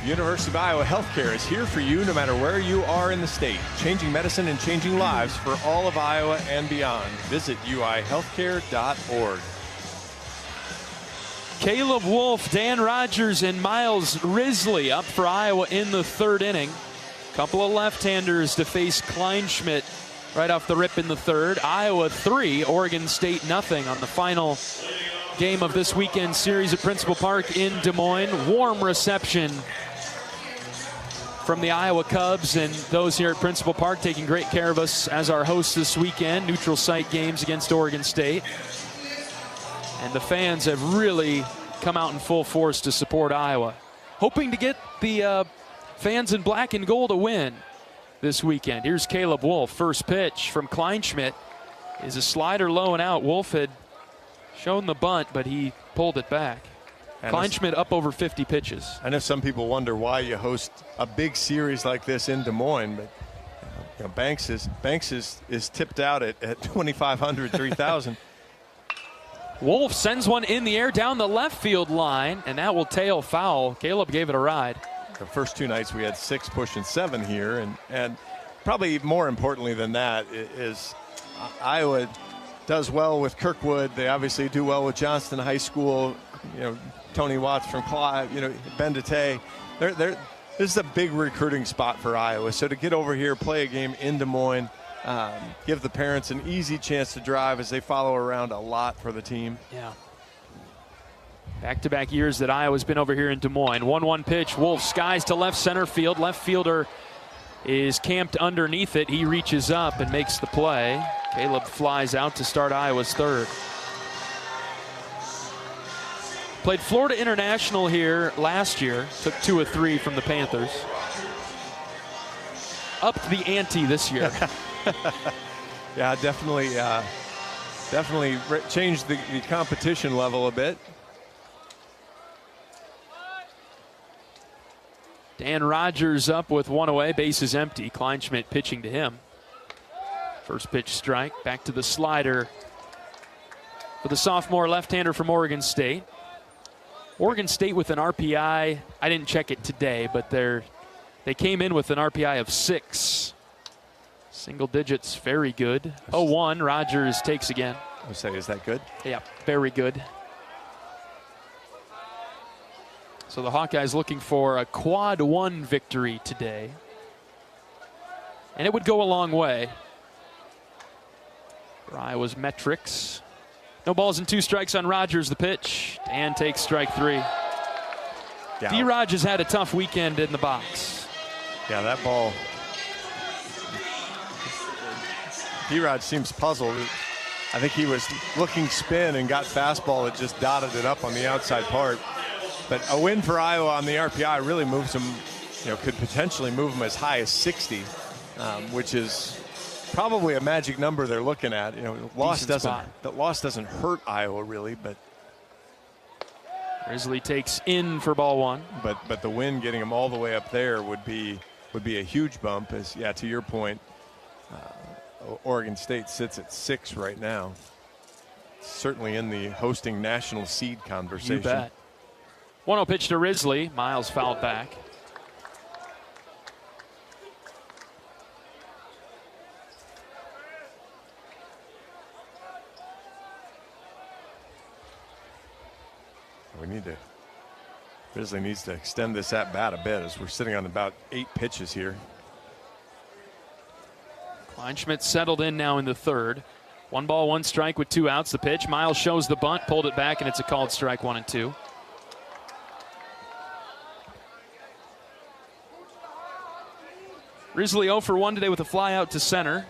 University of Iowa Healthcare is here for you no matter where you are in the state. Changing medicine and changing lives for all of Iowa and beyond. Visit uihealthcare.org. Caleb Wolf, Dan Rogers, and Miles Risley up for Iowa in the 3rd inning. Couple of left-handers to face Kleinschmidt right off the rip in the 3rd. Iowa 3, Oregon State nothing on the final game of this weekend series at Principal Park in Des Moines. Warm reception from the Iowa Cubs and those here at Principal Park, taking great care of us as our hosts this weekend. Neutral site games against Oregon State. And the fans have really come out in full force to support Iowa, hoping to get the fans in black and gold a win this weekend. Here's Caleb Wolf. First pitch from Kleinschmidt is a slider low and out. Wolf had shown the bunt, but he pulled it back. And Kleinschmidt up over 50 pitches. I know some people wonder why you host a big series like this in Des Moines, but you know, Banks is tipped out at 2,500, 3,000. Wolf sends one in the air down the left field line, and that will tail foul. Caleb gave it a ride. The first 2 nights we had 6 pushing 7 here, and probably more importantly than that is Iowa does well with Kirkwood. They obviously do well with Johnston High School. You know, Tony Watts from Clive, you know, Ben DeTay. This is a big recruiting spot for Iowa. So to get over here, play a game in Des Moines, give the parents an easy chance to drive as they follow around a lot for the team. Yeah. Back-to-back years that Iowa's been over here in Des Moines. 1-1 pitch. Wolf skies to left center field. Left fielder is camped underneath it. He reaches up and makes the play. Caleb flies out to start Iowa's third. Played Florida International here last year. Took 2 of 3 from the Panthers. Upped the ante this year. Yeah, definitely changed the competition level a bit. Dan Rogers up with 1 away. Bases empty. Kleinschmidt pitching to him. First pitch strike. Back to the slider for the sophomore left-hander from Oregon State. Oregon State with an RPI. I didn't check it today, but they came in with an RPI of 6. Single digits, very good. 0-1, Rogers takes again. I would say, is that good? Yeah, very good. So the Hawkeyes looking for a quad 1 victory today. And it would go a long way for Iowa's metrics. No balls and 2 strikes on Rogers, the pitch. Dan takes strike 3. Yeah. D-Raj has had a tough weekend in the box. Yeah, that ball. D-Raj seems puzzled. I think he was looking spin and got fastball that just dotted it up on the outside part. But a win for Iowa on the RPI really moves them, you know, could potentially move them as high as 60, which is probably a magic number they're looking at. You know, the loss doesn't hurt Iowa really, but Risley takes in for ball 1. But the win getting them all the way up there would be a huge bump. As yeah, to your point, Oregon State sits at 6 right now. Certainly in the hosting national seed conversation. You bet. 1-0 pitch to Risley. Miles fouled back. Risley needs to extend this at bat a bit as we're sitting on about 8 pitches here. Kleinschmidt settled in now in the third. 1 ball, 1 strike with 2 outs. The pitch. Miles shows the bunt, pulled it back, and it's a called strike 1-2. Risley 0 for 1 today with a fly out to center.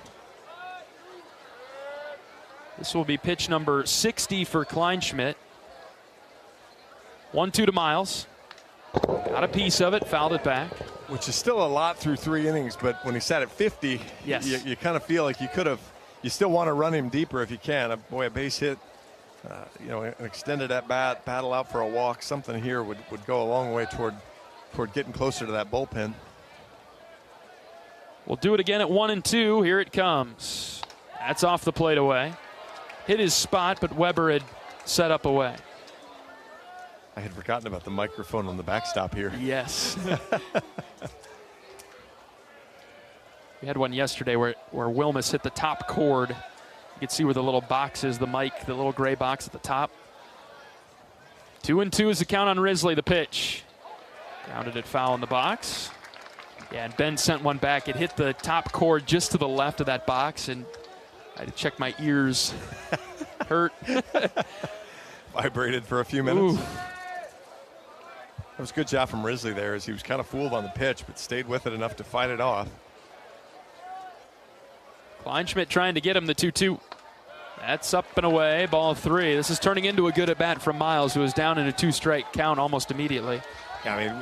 This will be pitch number 60 for Kleinschmidt. 1-2 to Miles. Got a piece of it, fouled it back. Which is still a lot through 3 innings, but when he sat at 50, yes, you kind of feel like you still want to run him deeper if you can. A base hit, you know, an extended at bat, battle out for a walk, something here would go a long way toward getting closer to that bullpen. We'll do it again at 1-2. Here it comes. That's off the plate away. Hit his spot, but Weber had set up away. I had forgotten about the microphone on the backstop here. Yes. We had one yesterday where Wilmus hit the top cord. You could see where the little box is, the mic, the little gray box at the top. 2-2 is the count on Risley, the pitch. Grounded it foul in the box. Yeah, and Ben sent one back. It hit the top cord just to the left of that box, and I had to check my ears. Hurt. Vibrated for a few minutes. Ooh. That was a good job from Risley there, as he was kind of fooled on the pitch, but stayed with it enough to fight it off. Kleinschmidt trying to get him the 2-2. That's up and away, ball 3. This is turning into a good at-bat from Miles, who was down in a 2-strike count almost immediately. Yeah, I mean,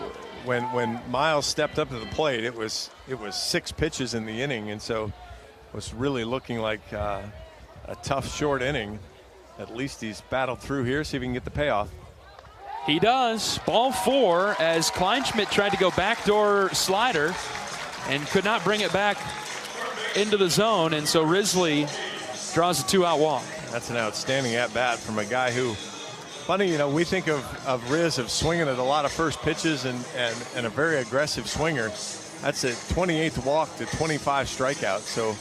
when Miles stepped up to the plate, it was 6 pitches in the inning, and so it was really looking like a tough short inning. At least he's battled through here, see if he can get the payoff. He does. Ball 4 as Kleinschmidt tried to go backdoor slider and could not bring it back into the zone, and so Risley draws a 2-out walk. That's an outstanding at-bat from a guy who, funny, you know, we think of Riz of swinging at a lot of first pitches and a very aggressive swinger. That's a 28th walk to 25 strikeouts, so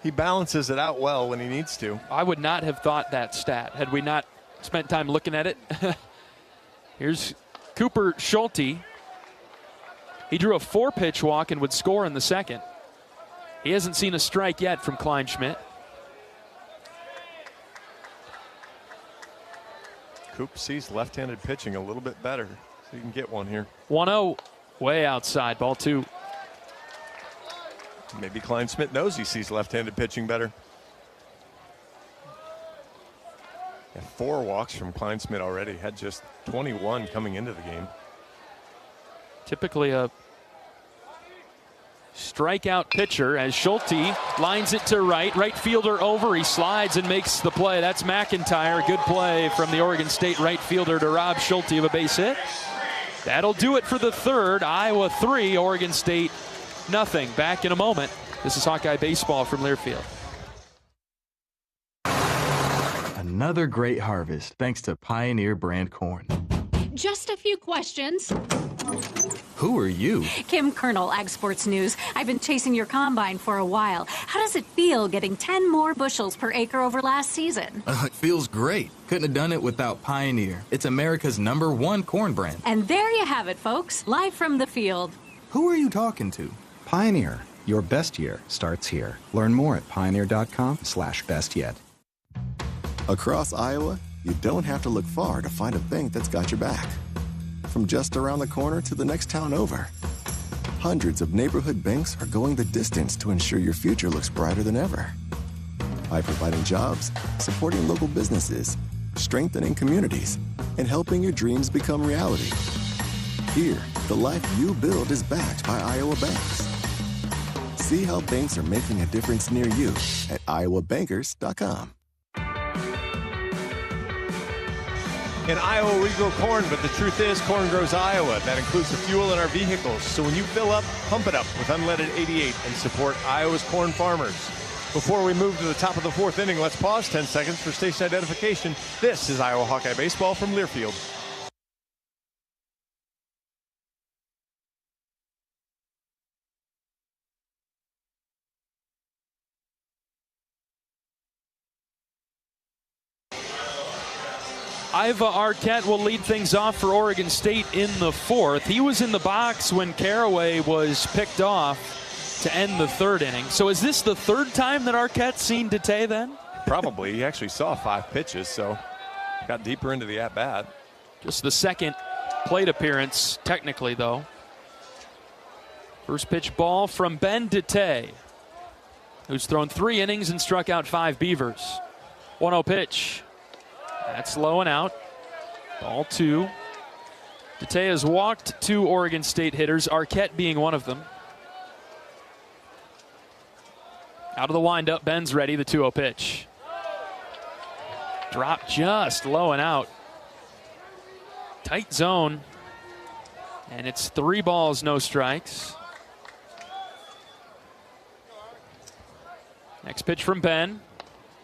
he balances it out well when he needs to. I would not have thought that stat had we not spent time looking at it. Here's Cooper Schulte. He drew a 4-pitch walk and would score in the second. He hasn't seen a strike yet from Kleinschmidt. Coop sees left-handed pitching a little bit better, so you can get one here. 1-0, way outside, ball 2. Maybe Kleinschmidt knows he sees left-handed pitching better. Yeah, 4 walks from Kleinschmidt already. Had just 21 coming into the game. Typically a strikeout pitcher as Schulte lines it to right fielder over. He slides and makes the play. That's McIntyre. Good play from the Oregon State right fielder to rob Schulte of a base hit. That'll do it for the third. Iowa 3, Oregon State nothing. Back in a moment. This is Hawkeye Baseball from Learfield. Another great harvest thanks to Pioneer brand corn. Just a few questions. Who are you? Kim Kernel, Ag Sports News. I've been chasing your combine for a while. How does it feel getting 10 more bushels per acre over last season? It feels great. Couldn't have done it without Pioneer. It's America's #1 corn brand. And there you have it, folks. Live from the field. Who are you talking to? Pioneer. Your best year starts here. Learn more at pioneer.com/bestyet. Across Iowa, you don't have to look far to find a bank that's got your back. From just around the corner to the next town over, hundreds of neighborhood banks are going the distance to ensure your future looks brighter than ever. By providing jobs, supporting local businesses, strengthening communities, and helping your dreams become reality. Here, the life you build is backed by Iowa banks. See how banks are making a difference near you at iowabankers.com. In Iowa, we grow corn, but the truth is corn grows Iowa. That includes the fuel in our vehicles. So when you fill up, pump it up with unleaded 88 and support Iowa's corn farmers. Before we move to the top of the 4th inning, let's pause 10 seconds for station identification. This is Iowa Hawkeye Baseball from Learfield. Iva Arquette will lead things off for Oregon State in the 4th. He was in the box when Caraway was picked off to end the 3rd inning. So is this the 3rd time that Arquette's seen Dete then? Probably. He actually saw 5 pitches, so got deeper into the at-bat. Just the 2nd plate appearance, technically, though. First pitch ball from Ben Dete, who's thrown 3 innings and struck out 5 Beavers. 1-0 pitch. That's low and out. Ball 2. Dete has walked 2 Oregon State hitters, Arquette being one of them. Out of the windup, Ben's ready, the 2-0 pitch. Drop just low and out. Tight zone. And it's 3 balls, no strikes. Next pitch from Ben.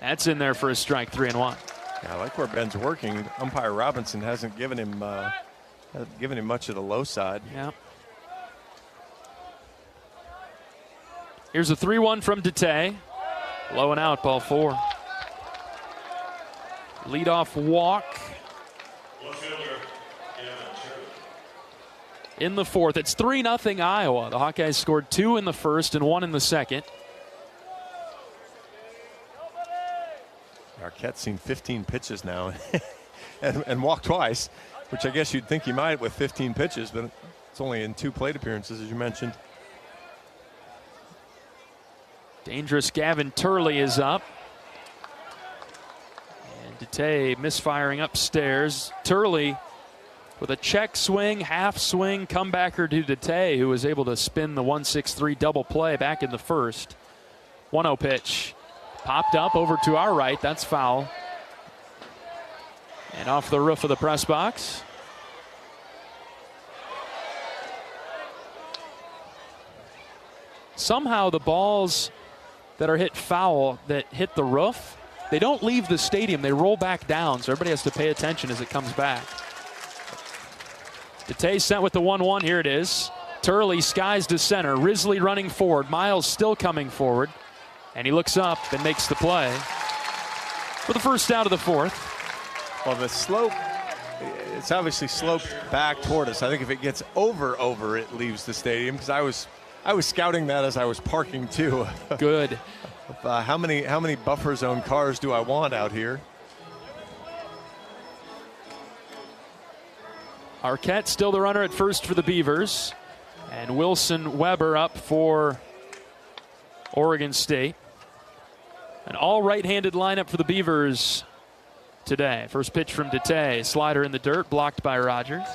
That's in there for a strike, 3-1. Yeah, I like where Ben's working. Umpire Robinson hasn't given him much of the low side. Yeah. Here's a 3-1 from Dete. Low and out, ball 4. Leadoff walk. In the 4th. It's 3-0 Iowa. The Hawkeyes scored 2 in the 1st and 1 in the 2nd. Arquette's seen 15 pitches now and walked twice, which I guess you'd think he might with 15 pitches, but it's only in 2 plate appearances, as you mentioned. Dangerous Gavin Turley is up. Dete misfiring upstairs. Turley with a check swing, half swing, comebacker to Dete, who was able to spin the 1-6-3 double play back in the first. 1-0 pitch. Popped up over to our right. That's foul. And off the roof of the press box. Somehow the balls that are hit foul that hit the roof, they don't leave the stadium. They roll back down, so everybody has to pay attention as it comes back. Dete sent with the 1-1. Here it is. Turley skies to center. Risley running forward. Miles still coming forward. And he looks up and makes the play for the first out of the fourth. Well, the slope, it's obviously sloped back toward us. I think if it gets over, it leaves the stadium, because I was scouting that as I was parking too. Good. How many buffer zone cars do I want out here? Arquette still the runner at first for the Beavers. And Wilson Weber up for Oregon State. An all right-handed lineup for the Beavers today. First pitch from Dete. Slider in the dirt, blocked by Rogers.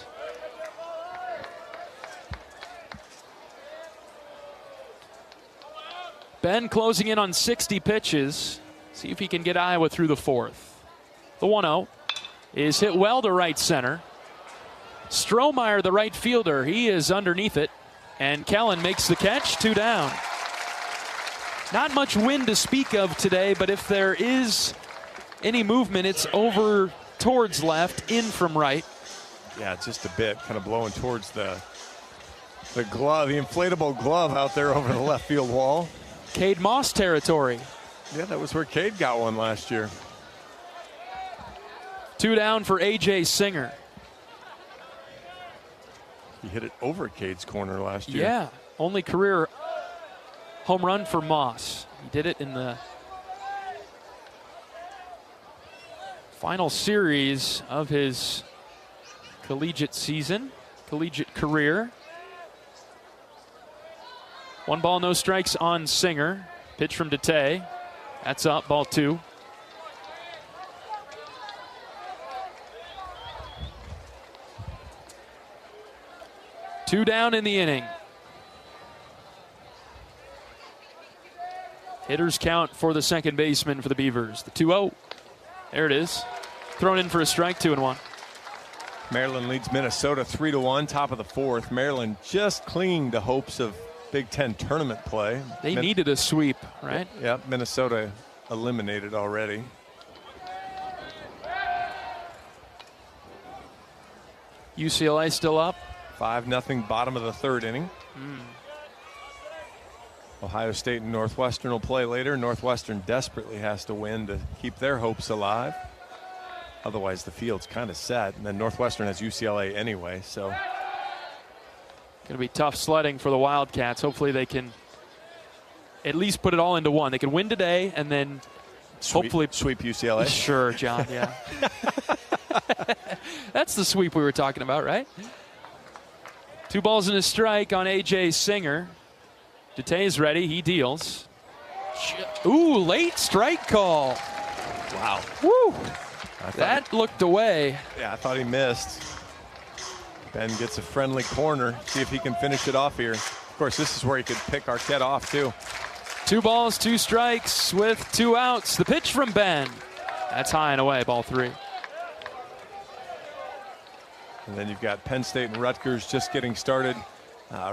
Ben closing in on 60 pitches. See if he can get Iowa through the fourth. The 1-0 is hit well to right center. Strohmeyer, the right fielder, he is underneath it. And Kellen makes the catch, 2 down. Not much wind to speak of today, but if there is any movement, it's over towards left, in from right. Yeah, just a bit, kind of blowing towards the glove, the inflatable glove out there over the left field wall. Cade Moss territory. Yeah, that was where Cade got one last year. 2 down for A.J. Singer. He hit it over Cade's corner last year. Yeah, only career home run for Moss. He did it in the final series of his collegiate career. 1 ball, no strikes on Singer. Pitch from Dete. That's up, ball 2. Two down in the inning. Hitters count for the second baseman for the Beavers. The 2-0. There it is. Thrown in for a strike, 2-1. Maryland leads Minnesota 3-1, top of the fourth. Maryland just clinging to hopes of Big Ten tournament play. They needed a sweep, right? Yeah, Minnesota eliminated already. UCLA still up. 5-0, bottom of the third inning. Ohio State and Northwestern will play later. Northwestern desperately has to win to keep their hopes alive. Otherwise, the field's kind of set. And then Northwestern has UCLA anyway, so. Going to be tough sledding for the Wildcats. Hopefully they can at least put it all into one. They can win today and then hopefully sweep UCLA. Sure, John, yeah. That's the sweep we were talking about, right? 2 balls and a strike on A.J. Singer. Dete's ready. He deals. Ooh, late strike call. Wow. Woo. That looked away. Yeah, I thought he missed. Ben gets a friendly corner. See if he can finish it off here. Of course, this is where he could pick Arquette off, too. 2 balls, 2 strikes with 2 outs. The pitch from Ben. That's high and away, ball 3. And then you've got Penn State and Rutgers just getting started.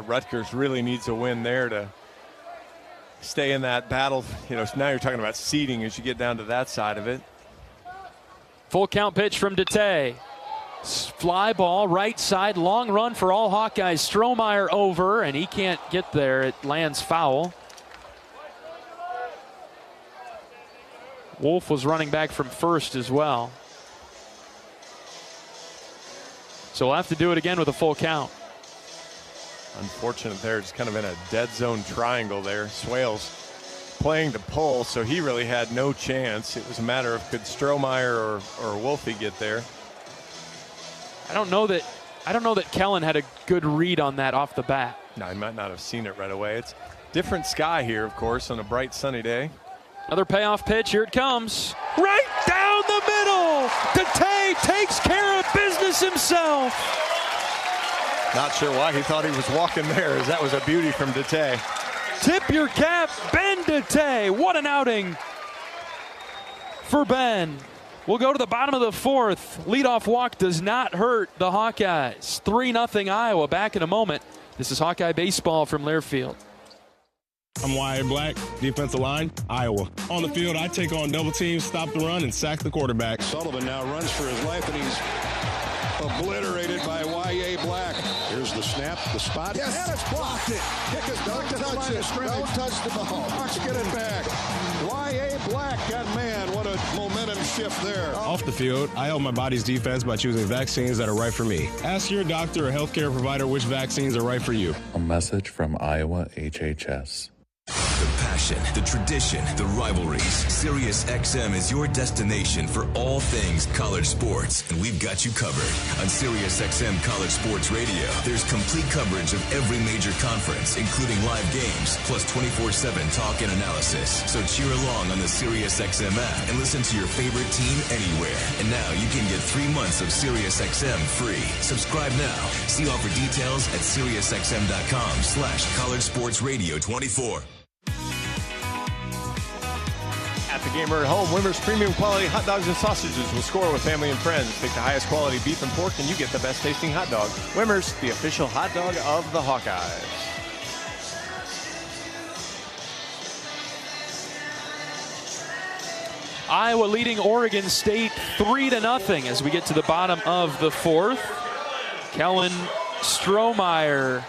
Rutgers really needs a win there to stay in that battle. You know, now you're talking about seeding as you get down to that side of it. Full count pitch from Dete. Fly ball, right side, long run for all Hawkeyes. Strohmeyer over, and he can't get there. It lands foul. Wolf was running back from first as well. So we'll have to do it again with a full count. Unfortunate there, just kind of in a dead zone triangle there. Swales playing to pull, so he really had no chance. It was a matter of could Strohmeyer or Wolfie get there. I don't know that Kellen had a good read on that off the bat. No, he might not have seen it right away. It's different sky here, of course, on a bright sunny day. Another payoff pitch. Here it comes. Right down the middle. Dete takes care of business himself. Not sure why he thought he was walking there, as that was a beauty from Dete. Tip your cap, Ben Dete. What an outing for Ben. We'll go to the bottom of the fourth. Leadoff walk does not hurt the Hawkeyes. 3-0 Iowa. Back in a moment. This is Hawkeye Baseball from Learfield. I'm Wyatt Black, defensive line, Iowa. On the field, I take on double teams, stop the run, and sack the quarterback. Sullivan now runs for his life, and he's obliterated by Y.A. Black. Here's the snap, the spot. Yes. And it's blocked it. Kick is Don't touch it. Don't touch the ball. Hawks get it back. Y.A. Black, that man, what a momentum shift there. Off the field, I help my body's defense by choosing vaccines that are right for me. Ask your doctor or healthcare provider which vaccines are right for you. A message from Iowa HHS. The passion, the tradition, the rivalries. SiriusXM is your destination for all things college sports, and we've got you covered. On SiriusXM College Sports Radio, there's complete coverage of every major conference, including live games, plus 24/7 talk and analysis. So cheer along on the SiriusXM app and listen to your favorite team anywhere. And now you can get 3 months of SiriusXM free. Subscribe now. See offer details at SiriusXM.com/College Sports Radio 24. At the game or at home, Wimmer's premium quality hot dogs and sausages will score with family and friends. Pick the highest quality beef and pork and you get the best tasting hot dog. Wimmer's, the official hot dog of the Hawkeyes. Iowa leading Oregon State 3-0 as we get to the bottom of the fourth. Kellen Strohmeyer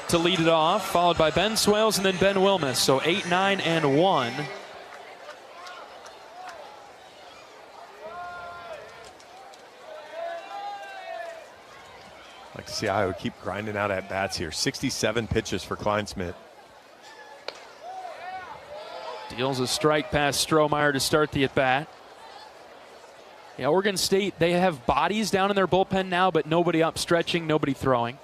to lead it off, followed by Ben Swales and then Ben Wilmus. So 8, 9, and 1. I'd like to see Iowa keep grinding out at bats here. 67 pitches for Kleinsmith. Deals a strike past Strohmeyer to start the at-bat. Yeah, Oregon State, they have bodies down in their bullpen now, but nobody up stretching, nobody throwing.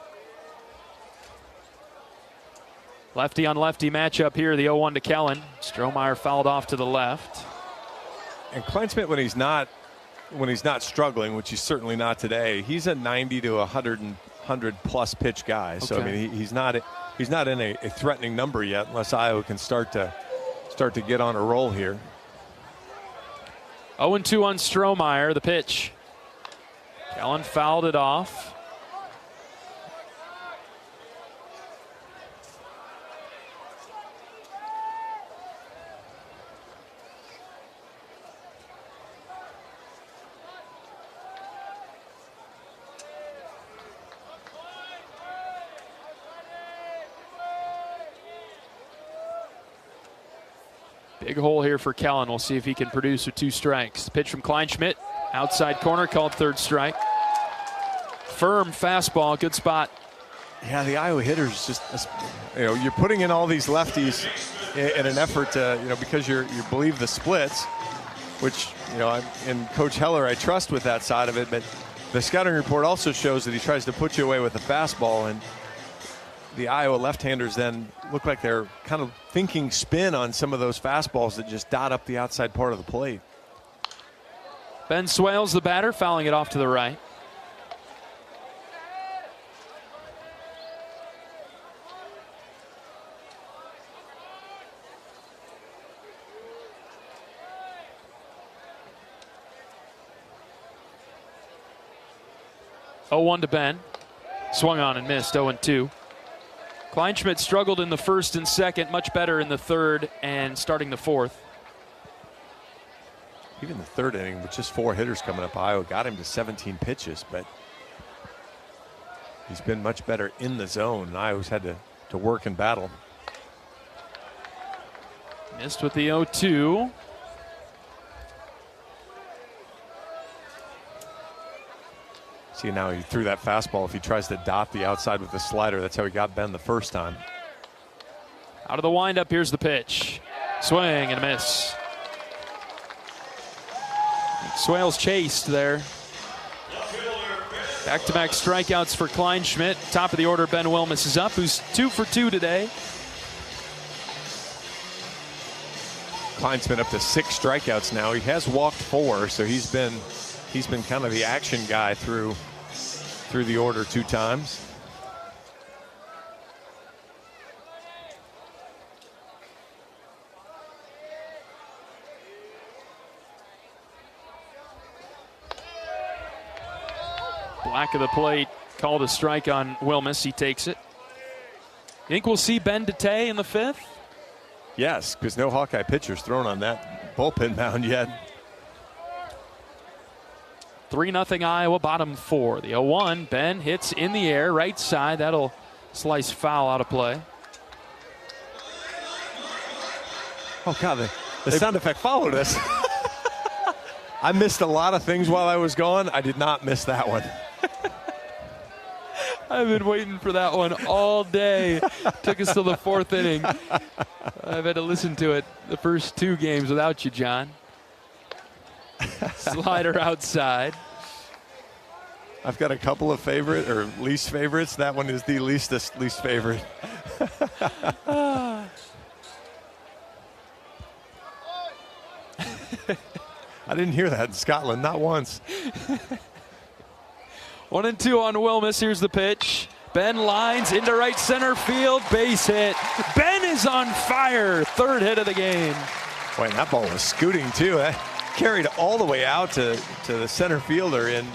Lefty on lefty matchup here, the 0-1 to Kellen. Strohmeyer fouled off to the left. And Kleinsmith, when he's not struggling, which he's certainly not today, he's a 90 to 100 plus pitch guy. So Okay. I mean, he's not in a threatening number yet, unless Iowa can start to get on a roll here. 0-2 on Strohmeyer, the pitch. Kellen fouled it off. Big hole here for Kellen. We'll see if he can produce with 2 strikes. Pitch from Kleinschmidt. Outside corner, called third strike. Firm fastball, good spot. Yeah, the Iowa hitters just, you're putting in all these lefties in an effort to, because you believe the splits, which, in Coach Heller I trust with that side of it, but the scouting report also shows that he tries to put you away with a fastball, and the Iowa left-handers then look like they're kind of thinking spin on some of those fastballs that just dot up the outside part of the plate. Ben Swales, the batter, fouling it off to the right. Oh-1 to Ben. Swung on and missed, 0-2. Kleinschmidt struggled in the first and second, much better in the third and starting the fourth. Even the third inning with just 4 hitters coming up, Iowa got him to 17 pitches, but he's been much better in the zone, and Iowa's had to work and battle. Missed with the 0-2. See, now he threw that fastball. If he tries to dot the outside with the slider, that's how he got Ben the first time. Out of the windup, here's the pitch. Swing and a miss. Swales chased there. Back-to-back strikeouts for Kleinschmidt. Top of the order, Ben Wilmus is up, who's 2 for 2 today. Kleinsmith up to 6 strikeouts now. He has walked 4, so he's been he's been kind of the action guy through the order 2 times. Back of the plate, called a strike on Wilmus. He takes it. You think we'll see Ben Dete in the 5th? Yes, because no Hawkeye pitchers thrown on that bullpen mound yet. 3-0 Iowa, bottom 4. The 0-1, Ben hits in the air, right side. That'll slice foul out of play. Oh, God, the sound effect followed us. I missed a lot of things while I was gone. I did not miss that one. I've been waiting for that one all day. Took us to the 4th inning. I've had to listen to it the first 2 games without you, John. Slider outside. I've got a couple of favorite or least favorites. That one is the least favorite. I didn't hear that in Scotland, not once. 1-2 on Wilmus. Here's the pitch. Ben lines into right center field. Base hit. Ben is on fire. 3rd hit of the game. Boy, and that ball was scooting too. That carried all the way out to the center fielder in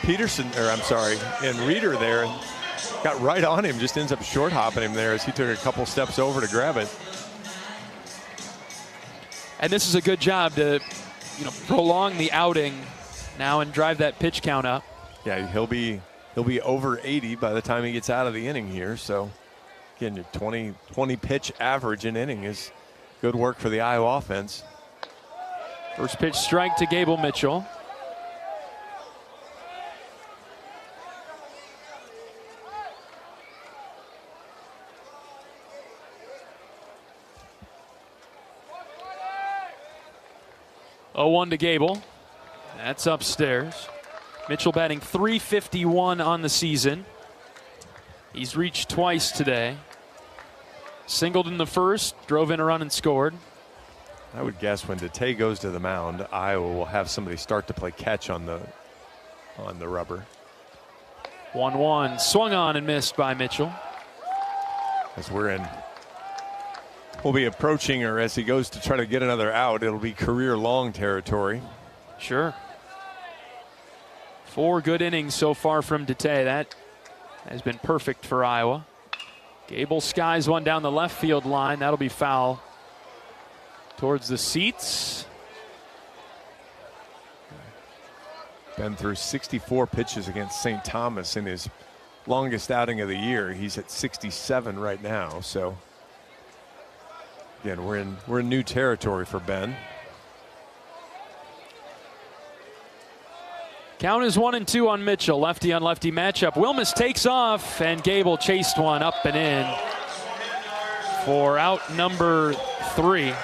Peterson, or I'm sorry, in Reeder there, and got right on him. Just ends up short hopping him there as he took a couple steps over to grab it. And this is a good job to, prolong the outing now and drive that pitch count up. Yeah, he'll be over 80 by the time he gets out of the inning here. So again, your 20 pitch average an inning is good work for the Iowa offense. First pitch strike to Gable Mitchell. Oh, 1 to Gable. That's upstairs. Mitchell batting .351 on the season. He's reached twice today. Singled in the first, drove in a run and scored. I would guess when Dete goes to the mound, Iowa will have somebody start to play catch on the rubber. 1-1, swung on and missed by Mitchell. As we'll be approaching, or as he goes to try to get another out, it'll be career-long territory. Sure. 4 good innings so far from Dete. That has been perfect for Iowa. Gable skies one down the left field line. That'll be foul towards the seats. Been through 64 pitches against St. Thomas in his longest outing of the year. He's at 67 right now. So again, we're in new territory for Ben. Count is 1-2 on Mitchell. Lefty on lefty matchup. Wilmus takes off, and Gable chased one up and in for out number 3. A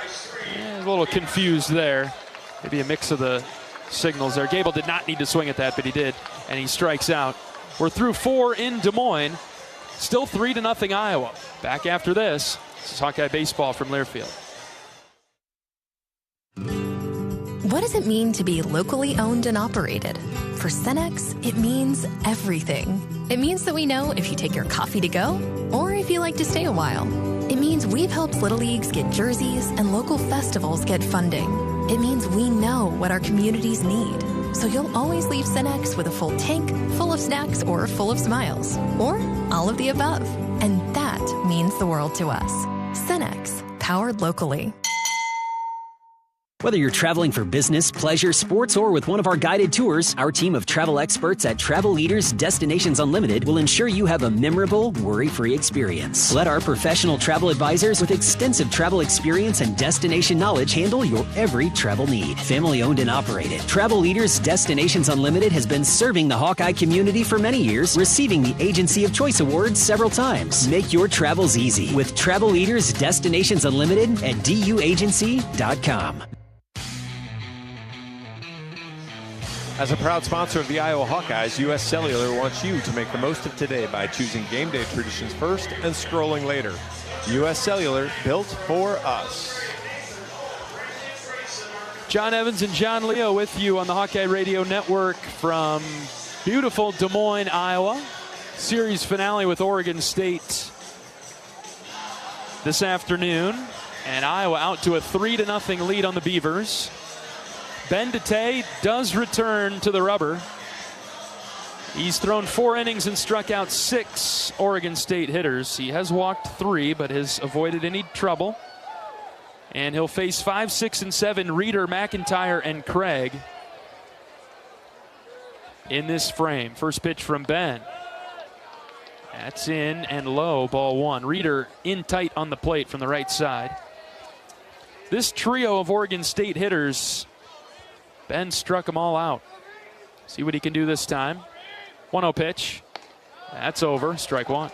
little confused there. Maybe a mix of the signals there. Gable did not need to swing at that, but he did, and he strikes out. We're through 4 in Des Moines. Still 3-0 Iowa. Back after this. This is Hawkeye Baseball from Learfield. What does it mean to be locally owned and operated? For Cenex, it means everything. It means that we know if you take your coffee to go or if you like to stay a while. It means we've helped Little Leagues get jerseys and local festivals get funding. It means we know what our communities need. So you'll always leave Cenex with a full tank, full of snacks, or full of smiles. Or all of the above. And that means the world to us. Cenex, powered locally. Whether you're traveling for business, pleasure, sports, or with one of our guided tours, our team of travel experts at Travel Leaders Destinations Unlimited will ensure you have a memorable, worry-free experience. Let our professional travel advisors with extensive travel experience and destination knowledge handle your every travel need. Family-owned and operated, Travel Leaders Destinations Unlimited has been serving the Hawkeye community for many years, receiving the Agency of Choice Award several times. Make your travels easy with Travel Leaders Destinations Unlimited at duagency.com. As a proud sponsor of the Iowa Hawkeyes, U.S. Cellular wants you to make the most of today by choosing game day traditions first and scrolling later. U.S. Cellular, built for us. John Evans and John Leo with you on the Hawkeye Radio Network from beautiful Des Moines, Iowa. Series finale with Oregon State this afternoon. And Iowa out to a 3-0 lead on the Beavers. Ben Dete does return to the rubber. He's thrown 4 innings and struck out 6 Oregon State hitters. He has walked 3, but has avoided any trouble. And he'll face 5, 6, and 7 Reeder, McIntyre, and Craig in this frame. First pitch from Ben. That's in and low, ball 1. Reeder in tight on the plate from the right side. This trio of Oregon State hitters, Ben struck them all out. See what he can do this time. 1-0 pitch. That's over. Strike 1.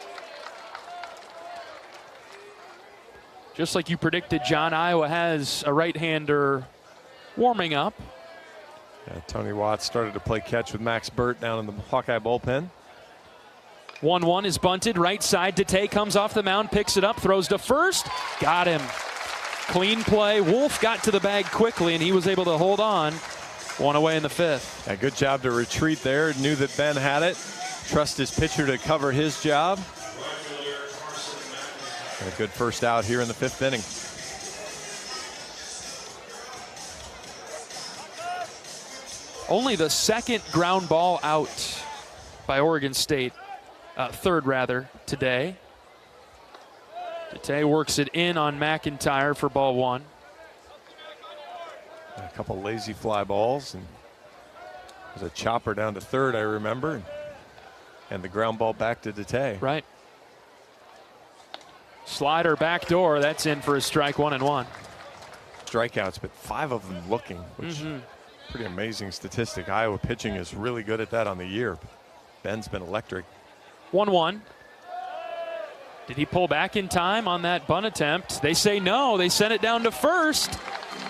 Just like you predicted, John, Iowa has a right-hander warming up. Yeah, Tony Watts started to play catch with Max Burt down in the Hawkeye bullpen. 1-1 is bunted. Right side. Dete comes off the mound, picks it up, throws to first. Got him. Clean play. Wolf got to the bag quickly, and he was able to hold on. 1 away in the 5th. Yeah, good job to retreat there. Knew that Ben had it. Trust his pitcher to cover his job. And a good first out here in the 5th inning. Only the second ground ball out by Oregon State. Third, rather, today. Dete works it in on McIntyre for ball 1. A couple lazy fly balls. And there's a chopper down to third, I remember. And the ground ball back to Dete. Right. Slider backdoor. That's in for a strike. 1-1. Strikeouts, but 5 of them looking, which pretty amazing statistic. Iowa pitching is really good at that on the year. Ben's been electric. 1-1. Did he pull back in time on that bunt attempt? They say no. They sent it down to first,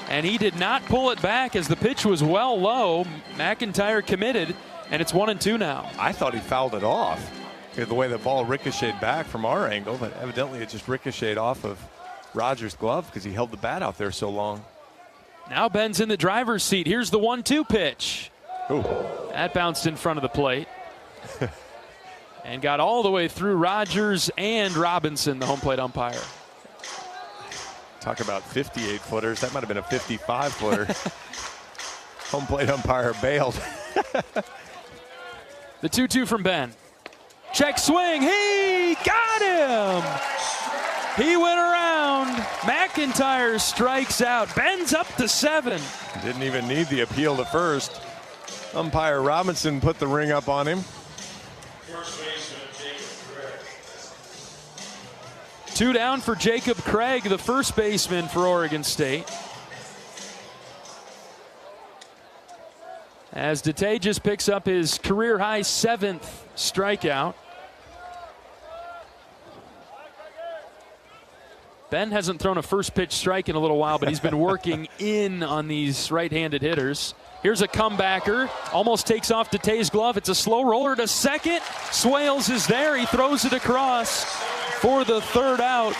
and he did not pull it back as the pitch was well low. McIntyre committed, and it's 1-2 now. I thought he fouled it off. The way the ball ricocheted back from our angle, but evidently it just ricocheted off of Rogers' glove because he held the bat out there so long. Now Ben's in the driver's seat. Here's the 1-2 pitch. Ooh. That bounced in front of the plate. And got all the way through Rogers and Robinson, the home plate umpire. Talk about 58-footers. That might have been a 55-footer. Home plate umpire bailed. The 2-2 from Ben. Check swing. He got him. He went around. McIntyre strikes out. Ben's up to 7. Didn't even need the appeal to first. Umpire Robinson put the ring up on him. 2 down for Jacob Craig, the first baseman for Oregon State. As Dete just picks up his career-high 7th strikeout. Ben hasn't thrown a first-pitch strike in a little while, but he's been working in on these right-handed hitters. Here's a comebacker. Almost takes off Date's glove. It's a slow roller to second. Swales is there. He throws it across for the 3rd out.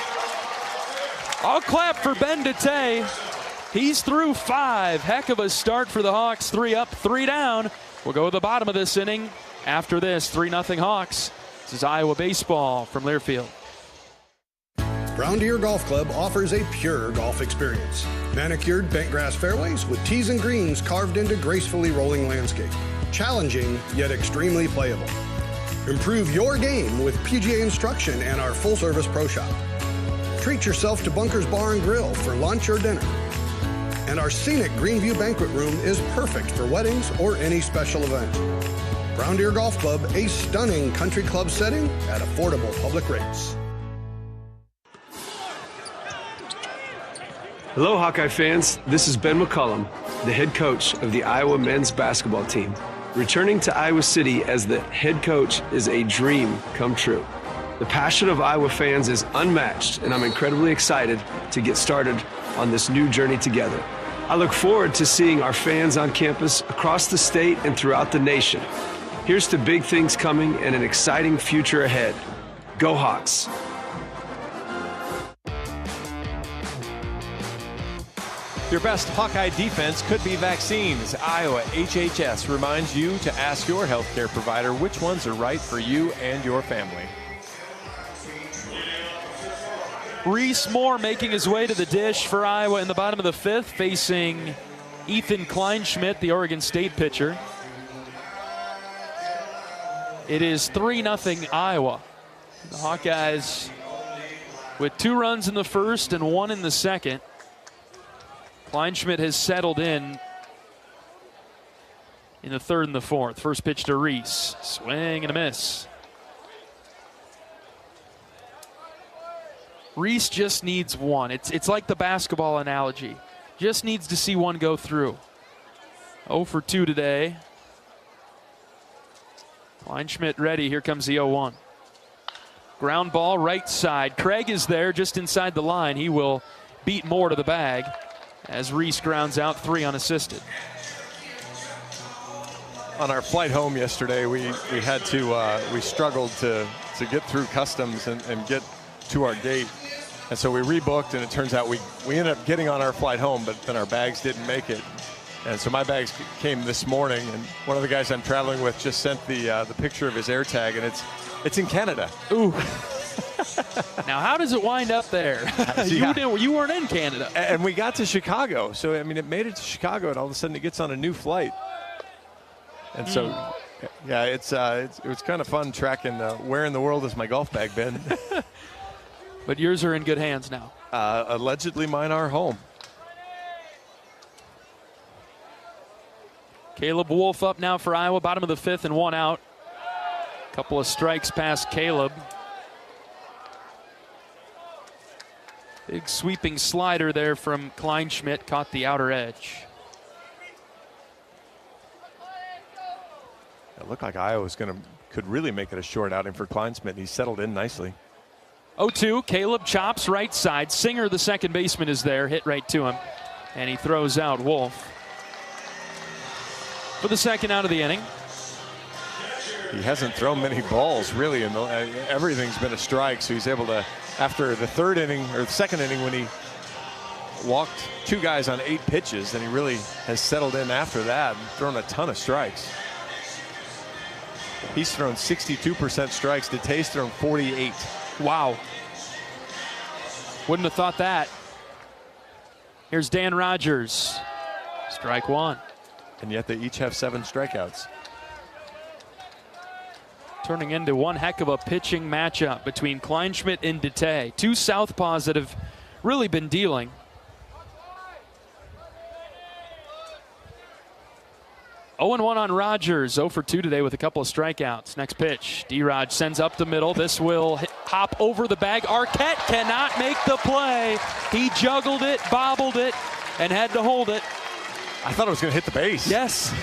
I'll clap for Ben Dete. He's through 5. Heck of a start for the Hawks. 3 up, 3 down. We'll go to the bottom of this inning. After this, 3-0 Hawks. This is Iowa baseball from Learfield. Brown Deer Golf Club offers a pure golf experience. Manicured bent grass fairways with tees and greens carved into gracefully rolling landscape. Challenging, yet extremely playable. Improve your game with PGA instruction and our full-service pro shop. Treat yourself to Bunker's Bar and Grill for lunch or dinner. And our scenic Greenview Banquet Room is perfect for weddings or any special event. Brown Deer Golf Club, a stunning country club setting at affordable public rates. Hello, Hawkeye fans. This is Ben McCullum, the head coach of the Iowa men's basketball team. Returning to Iowa City as the head coach is a dream come true. The passion of Iowa fans is unmatched, and I'm incredibly excited to get started on this new journey together. I look forward to seeing our fans on campus across the state and throughout the nation. Here's to big things coming and an exciting future ahead. Go Hawks! Your best Hawkeye defense could be vaccines. Iowa HHS reminds you to ask your healthcare provider which ones are right for you and your family. Reese Moore making his way to the dish for Iowa in the bottom of the 5th, facing Ethan Kleinschmidt, the Oregon State pitcher. It is 3-0 Iowa. The Hawkeyes with 2 runs in the first and 1 in the second. Kleinschmidt has settled in the 3rd and the 4th. First pitch to Reese. Swing and a miss. Reese just needs one. It's like the basketball analogy. Just needs to see one go through. 0 for 2 today. Kleinschmidt ready. Here comes the 0-1. Ground ball right side. Craig is there just inside the line. He will beat Moore to the bag as Reese grounds out 3 unassisted. On our flight home yesterday, we struggled to get through customs and get to our gate. And so we rebooked, and it turns out we ended up getting on our flight home, but then our bags didn't make it. And so my bags came this morning, and one of the guys I'm traveling with just sent the picture of his AirTag, and it's in Canada. Ooh. Now, how does it wind up there? You weren't in Canada. And we got to Chicago. So, I mean, it made it to Chicago, and all of a sudden it gets on a new flight. And so, yeah, it was kind of fun tracking where in the world has my golf bag been. But yours are in good hands now. Allegedly, mine are home. Caleb Wolf up now for Iowa, bottom of the 5th and 1 out. Couple of strikes past Caleb. Big sweeping slider there from Kleinschmidt, caught the outer edge. It looked like Iowa could really make it a short outing for Kleinschmidt. He settled in nicely. 0-2, Caleb chops right side. Singer, the second baseman, is there, hit right to him, and he throws out Wolf for the second out of the inning. He hasn't thrown many balls, really, and everything's been a strike, so he's able to, after the 3rd inning, or the 2nd inning, when he walked 2 guys on 8 pitches, and he really has settled in after that and thrown a ton of strikes. He's thrown 62% strikes. Detay's thrown 48. Wow. Wouldn't have thought that. Here's Dan Rogers. Strike 1. And yet they each have 7 strikeouts. Turning into one heck of a pitching matchup between Kleinschmidt and Detay. 2 southpaws that have really been dealing. Oh and 1 on Rogers. 0 for 2 today with a couple of strikeouts. Next pitch. D-Rod sends up the middle. This will hop over the bag. Arquette cannot make the play. He juggled it, bobbled it, and had to hold it. I thought it was going to hit the base. Yes.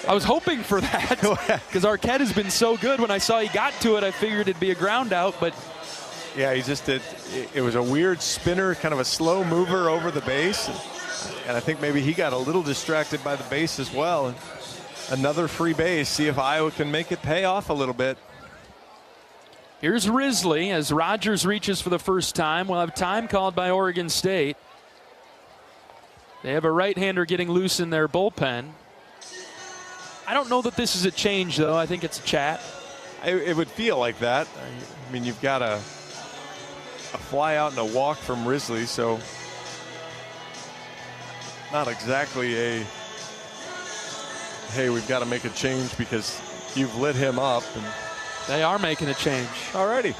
I was hoping for that because Arquette has been so good. When I saw he got to it, I figured it'd be a ground out, but yeah, he just did. It was a weird spinner, kind of a slow mover over the base. And I think maybe he got a little distracted by the base as well. Another free base. See if Iowa can make it pay off a little bit. Here's Risley as Rogers reaches for the first time. We'll have time called by Oregon State. They have a right-hander getting loose in their bullpen. I don't know that this is a change, though. I think it's a chat. It would feel like that. I mean, you've got a fly out and a walk from Risley, so not exactly a, hey, we've got to make a change because you've lit him up. And they are making a change. Alrighty.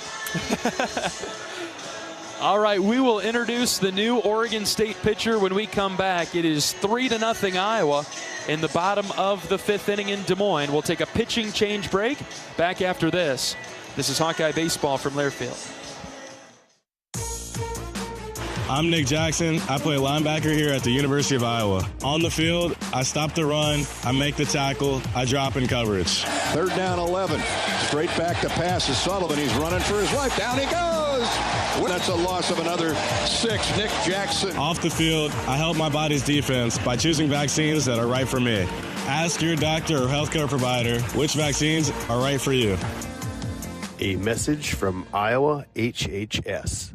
All right, we will introduce the new Oregon State pitcher when we come back. It is 3-0 Iowa in the bottom of the 5th inning in Des Moines. We'll take a pitching change break. Back after this. This is Hawkeye Baseball from Learfield. I'm Nick Jackson. I play linebacker here at the University of Iowa. On the field, I stop the run, I make the tackle, I drop in coverage. 3rd down 11. Straight back to pass is Sullivan. He's running for his life. Down he goes. That's a loss of another 6. Nick Jackson. Off the field, I help my body's defense by choosing vaccines that are right for me. Ask your doctor or healthcare provider which vaccines are right for you. A message from Iowa HHS.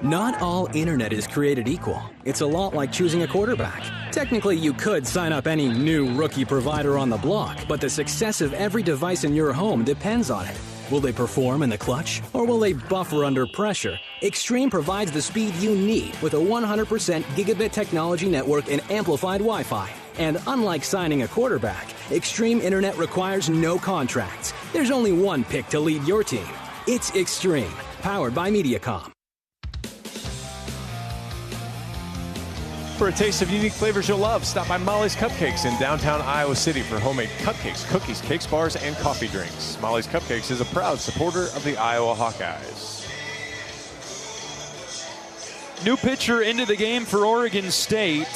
Not all internet is created equal. It's a lot like choosing a quarterback. Technically, you could sign up any new rookie provider on the block, but the success of every device in your home depends on it. Will they perform in the clutch, or will they buffer under pressure? Extreme provides the speed you need with a 100% gigabit technology network and amplified Wi-Fi. And unlike signing a quarterback, Extreme Internet requires no contracts. There's only one pick to lead your team. It's Extreme, powered by Mediacom. For a taste of unique flavors you'll love, stop by Molly's Cupcakes in downtown Iowa City for homemade cupcakes, cookies, cakes, bars, and coffee drinks. Molly's Cupcakes is a proud supporter of the Iowa Hawkeyes. New pitcher into the game for Oregon State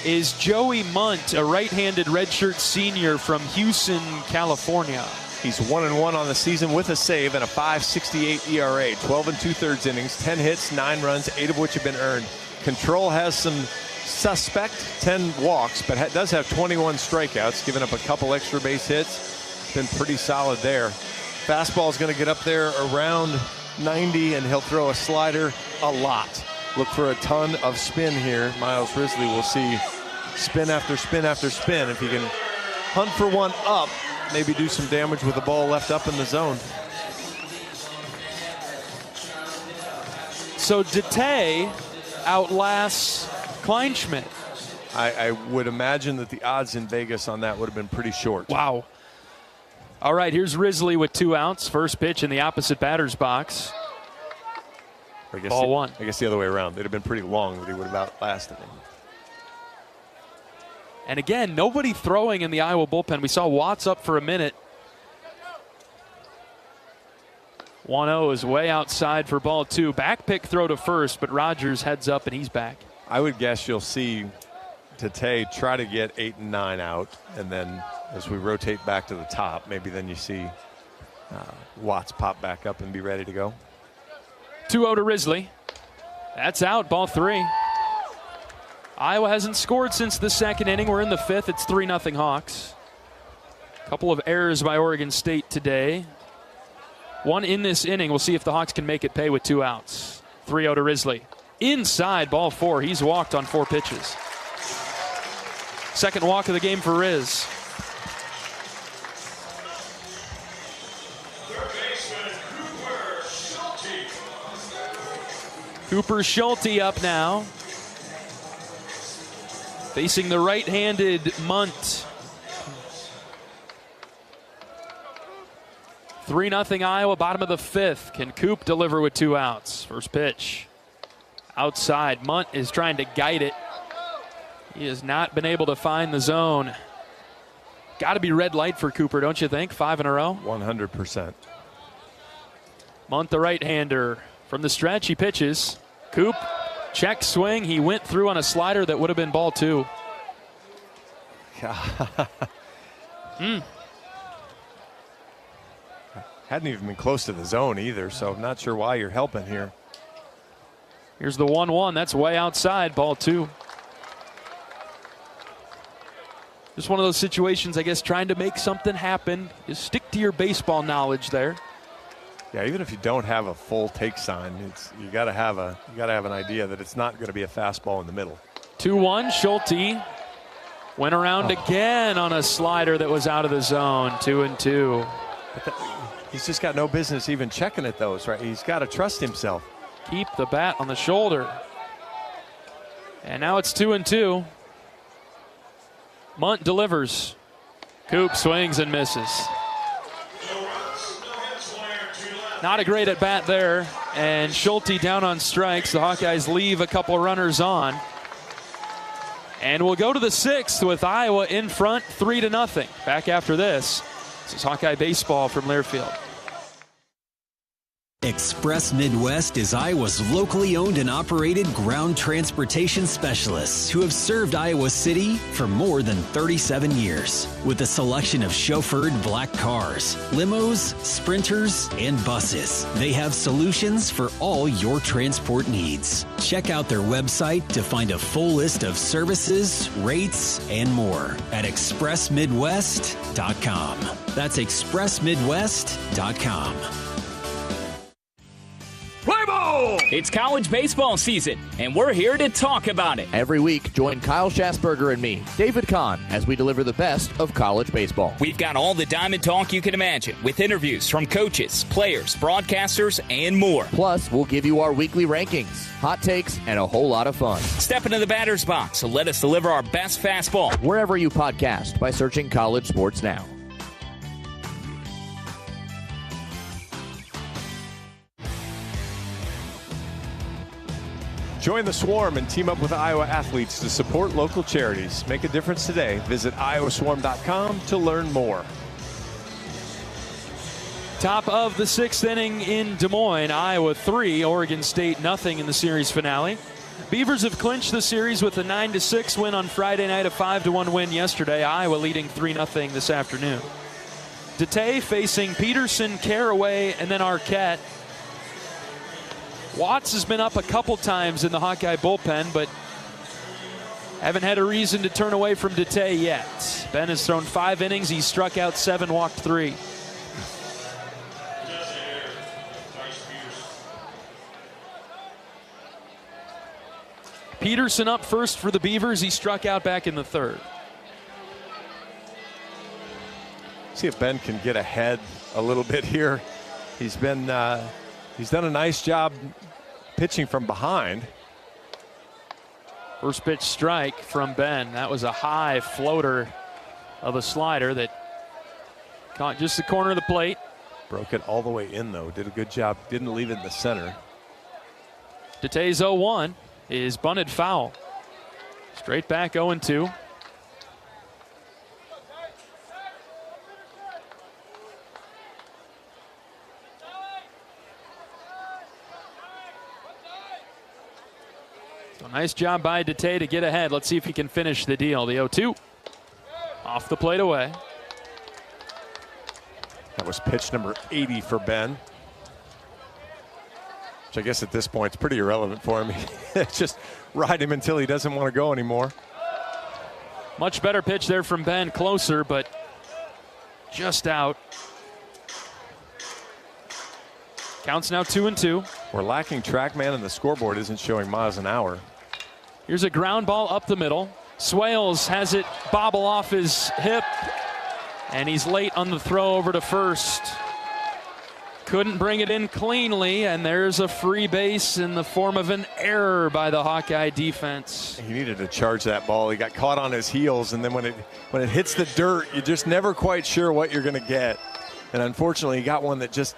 is Joey Munt, a right-handed redshirt senior from Houston, California. He's 1-1 on the season with a save and a .568 ERA, 12 2/3 innings, 10 hits, 9 runs, 8 of which have been earned. Control has some suspect 10 walks, but does have 21 strikeouts, giving up a couple extra base hits. Been pretty solid there. Fastball is going to get up there around 90, and he'll throw a slider a lot. Look for a ton of spin here. Miles Risley will see spin after spin after spin. If he can hunt for one up, maybe do some damage with the ball left up in the zone. So Dete outlasts Kleinschmidt. I would imagine that the odds in Vegas on that would have been pretty short. Wow. All right, here's Risley with 2 outs. First pitch in the opposite batter's box. Ball 1. I guess the other way around. They'd have been pretty long, but he would have outlasted him. And again, nobody throwing in the Iowa bullpen. We saw Watts up for a minute. 1-0 is way outside for ball 2. Back pick throw to first, but Rogers heads up and he's back. I would guess you'll see Tate try to get 8 and 9 out, and then as we rotate back to the top, maybe then you see Watts pop back up and be ready to go. 2-0 to Risley. That's out, ball 3. Iowa hasn't scored since the second inning. We're in the 5th. It's 3-0 Hawks. A couple of errors by Oregon State today. One in this inning. We'll see if the Hawks can make it pay with 2 outs. 3-0 to Risley. Inside, ball 4. He's walked on 4 pitches. Second walk of the game for Riz. Cooper Schulte up now. Facing the right-handed Munt. 3-0 Iowa, bottom of the 5th. Can Coop deliver with 2 outs? First pitch. Outside. Munt is trying to guide it. He has not been able to find the zone. Got to be red light for Cooper, don't you think? 5 in a row? 100%. Munt, the right-hander. From the stretch, he pitches. Coop, check swing. He went through on a slider that would have been ball 2. Hadn't even been close to the zone either, so I'm not sure why you're helping here. Here's the 1-1. That's way outside, ball 2. Just one of those situations, I guess, trying to make something happen. Just stick to your baseball knowledge there. Yeah, even if you don't have a full take sign, you got to have an idea that it's not going to be a fastball in the middle. 2-1. Schulte went around again on a slider that was out of the zone. 2-2. He's just got no business even checking at those, right? He's got to trust himself. Keep the bat on the shoulder. And now it's 2-2. Munt delivers. Coop swings and misses. Not a great at bat there. And Schulte down on strikes. The Hawkeyes leave a couple runners on. And we'll go to the 6th with Iowa in front, 3-0. Back after this. This is Hawkeye Baseball from Learfield. Express Midwest is Iowa's locally owned and operated ground transportation specialists who have served Iowa City for more than 37 years. With a selection of chauffeured black cars, limos, sprinters, and buses, they have solutions for all your transport needs. Check out their website to find a full list of services, rates, and more at expressmidwest.com. That's expressmidwest.com. Play ball! It's college baseball season, and we're here to talk about it. Every week, join Kyle Schassberger and me, David Kahn, as we deliver the best of college baseball. We've got all the diamond talk you can imagine, with interviews from coaches, players, broadcasters, and more. Plus, we'll give you our weekly rankings, hot takes, and a whole lot of fun. Step into the batter's box, so let us deliver our best fastball. Wherever you podcast by searching College Sports Now. Join the Swarm and team up with Iowa athletes to support local charities. Make a difference today. Visit iowaswarm.com to learn more. Top of the 6th inning in Des Moines. Iowa 3, Oregon State nothing in the series finale. Beavers have clinched the series with a 9-6 win on Friday night, a 5-1 win yesterday. Iowa leading 3-0 this afternoon. Dete facing Peterson, Caraway, and then Arquette. Watts has been up a couple times in the Hawkeye bullpen, but haven't had a reason to turn away from Dete yet. Ben has thrown 5 innings. He's struck out 7, walked 3. Peterson up first for the Beavers. He struck out back in the 3rd. See if Ben can get ahead a little bit here. He's been he's done a nice job pitching from behind. First pitch strike from Ben. That was a high floater of a slider that caught just the corner of the plate. Broke it all the way in, though. Did a good job. Didn't leave it in the center. Date's 0-1 is bunted foul. Straight back 0-2. So nice job by Dete to get ahead. Let's see if he can finish the deal. The 0-2 off the plate away. That was pitch number 80 for Ben. Which I guess at this point it's pretty irrelevant for him. Just ride him until he doesn't want to go anymore. Much better pitch there from Ben. Closer, but just out. Counts now 2-2. We're lacking TrackMan and the scoreboard isn't showing miles an hour. Here's a ground ball up the middle. Swales has it bobble off his hip, and he's late on the throw over to first. Couldn't bring it in cleanly, and there's a free base in the form of an error by the Hawkeye defense. He needed to charge that ball. He got caught on his heels, and then when it hits the dirt, you're just never quite sure what you're going to get. And unfortunately, he got one that just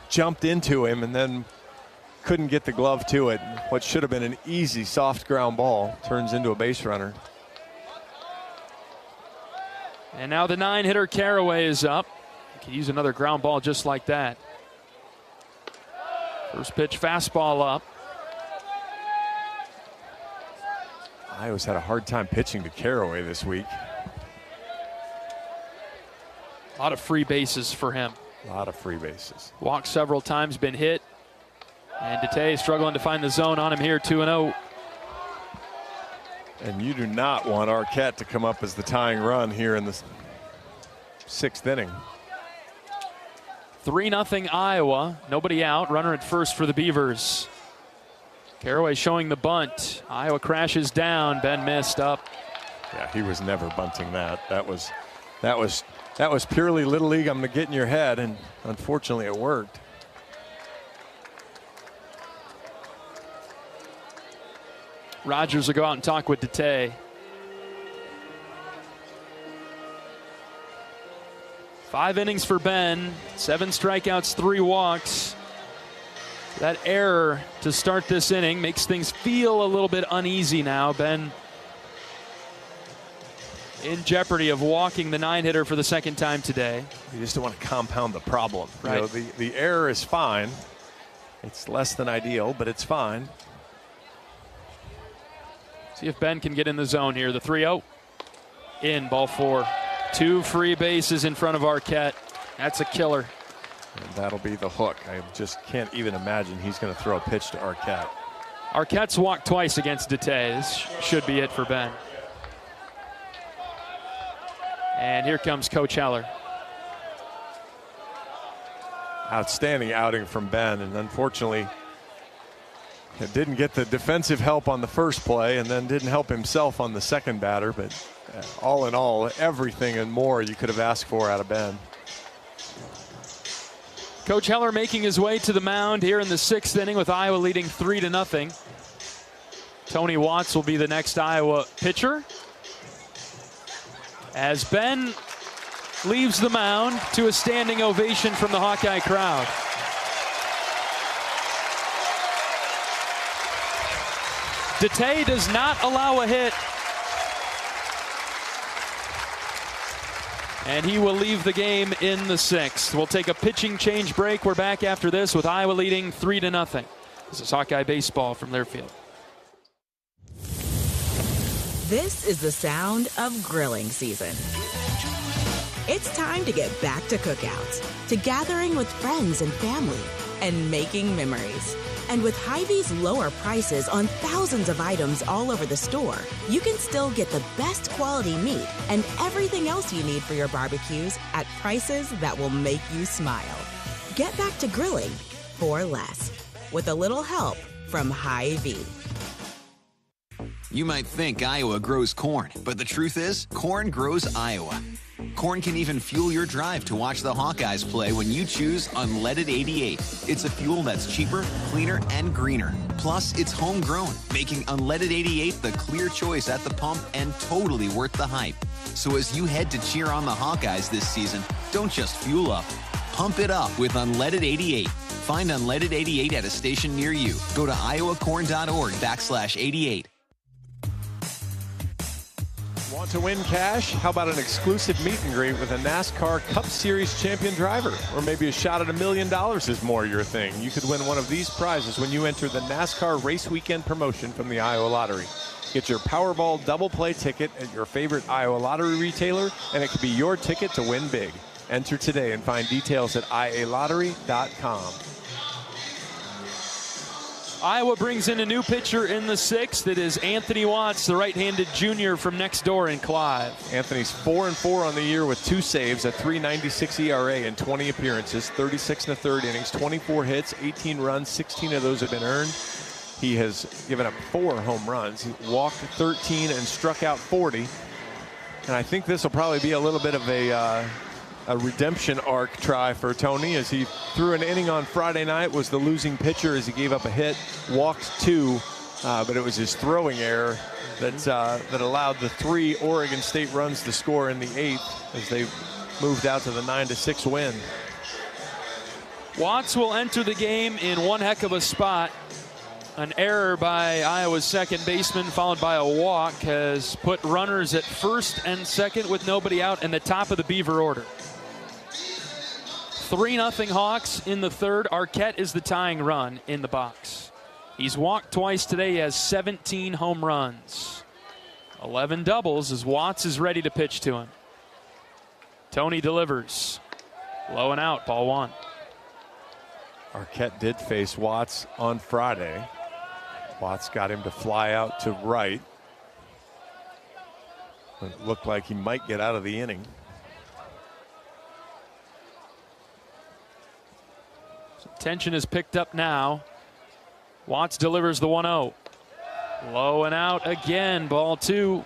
jumped into him and then couldn't get the glove to it. What should have been an easy, soft ground ball turns into a base runner. And now the 9-hitter Caraway is up. He could use another ground ball just like that. First pitch fastball up. Iowa's had a hard time pitching to Caraway this week. A lot of free bases for him. A lot of free bases. Walked several times, been hit. And Dete struggling to find the zone on him here, 2-0. And you do not want Arquette to come up as the tying run here in the 6th inning. 3-0 Iowa. Nobody out. Runner at first for the Beavers. Caraway showing the bunt. Iowa crashes down. Ben missed up. Yeah, he was never bunting that. That was purely Little League. I'm going to get in your head, and unfortunately it worked. Rogers will go out and talk with Dete. 5 innings for Ben, 7 strikeouts, 3 walks. That error to start this inning makes things feel a little bit uneasy now. Ben in jeopardy of walking the 9-hitter for the 2nd time today. You just don't want to compound the problem. Right. You know, the error is fine. It's less than ideal, but it's fine. See if Ben can get in the zone here. The 3-0 in, ball 4. 2 free bases in front of Arquette. That's a killer. And that'll be the hook. I just can't even imagine he's going to throw a pitch to Arquette. Arquette's walked twice against Dete. This should be it for Ben. And here comes Coach Heler. Outstanding outing from Ben, and unfortunately It didn't get the defensive help on the first play and then didn't help himself on the second batter, but all in all, everything and more you could have asked for out of Ben. Coach Heler making his way to the mound here in the 6th inning with Iowa leading 3-0. Tony Watts will be the next Iowa pitcher as Ben leaves the mound to a standing ovation from the Hawkeye crowd. Dete does not allow a hit, and he will leave the game in the 6th. We'll take a pitching change break. We're back after this with Iowa leading 3-0. This is Hawkeye baseball from Learfield. This is the sound of grilling season. It's time to get back to cookouts, to gathering with friends and family, and making memories. And with Hy-Vee's lower prices on thousands of items all over the store, you can still get the best quality meat and everything else you need for your barbecues at prices that will make you smile. Get back to grilling for less, with a little help from Hy-Vee. You might think Iowa grows corn, but the truth is, corn grows Iowa. Corn can even fuel your drive to watch the Hawkeyes play when you choose Unleaded 88. It's a fuel that's cheaper, cleaner, and greener. Plus, it's homegrown, making Unleaded 88 the clear choice at the pump and totally worth the hype. So as you head to cheer on the Hawkeyes this season, don't just fuel up. Pump it up with Unleaded 88. Find Unleaded 88 at a station near you. Go to iowacorn.org/88. Want to win cash? How about an exclusive meet and greet with a NASCAR Cup Series champion driver? Or maybe a shot at $1 million is more your thing. You could win one of these prizes when you enter the NASCAR Race Weekend promotion from the Iowa Lottery. Get your Powerball double play ticket at your favorite Iowa Lottery retailer, and it could be your ticket to win big. Enter today and find details at ialottery.com. Iowa brings in a new pitcher in the 6th. It is Anthony Watts, the right-handed junior from next door in Clive. Anthony's 4-4 on the year with 2 saves, a .396 ERA in 20 appearances, 36 1/3 innings, 24 hits, 18 runs, 16 of those have been earned. He has given up 4 home runs. He walked 13 and struck out 40. And I think this will probably be a little bit of a redemption arc try for Tony, as he threw an inning on Friday night, was the losing pitcher as he gave up a hit, walked 2, but it was his throwing error that allowed the 3 Oregon State runs to score in the 8th as they moved out to the 9-6 win. Watts will enter the game in one heck of a spot. An error by Iowa's second baseman followed by a walk has put runners at first and second with nobody out in the top of the Beaver order. 3-0 Hawks in the 3rd. Arquette is the tying run in the box. He's walked twice today. He has 17 home runs, 11 doubles as Watts is ready to pitch to him. Tony delivers. Low and out, ball 1. Arquette did face Watts on Friday. Watts got him to fly out to right. It looked like he might get out of the inning. Tension is picked up now. Watts delivers the 1-0. Low and out again, ball 2.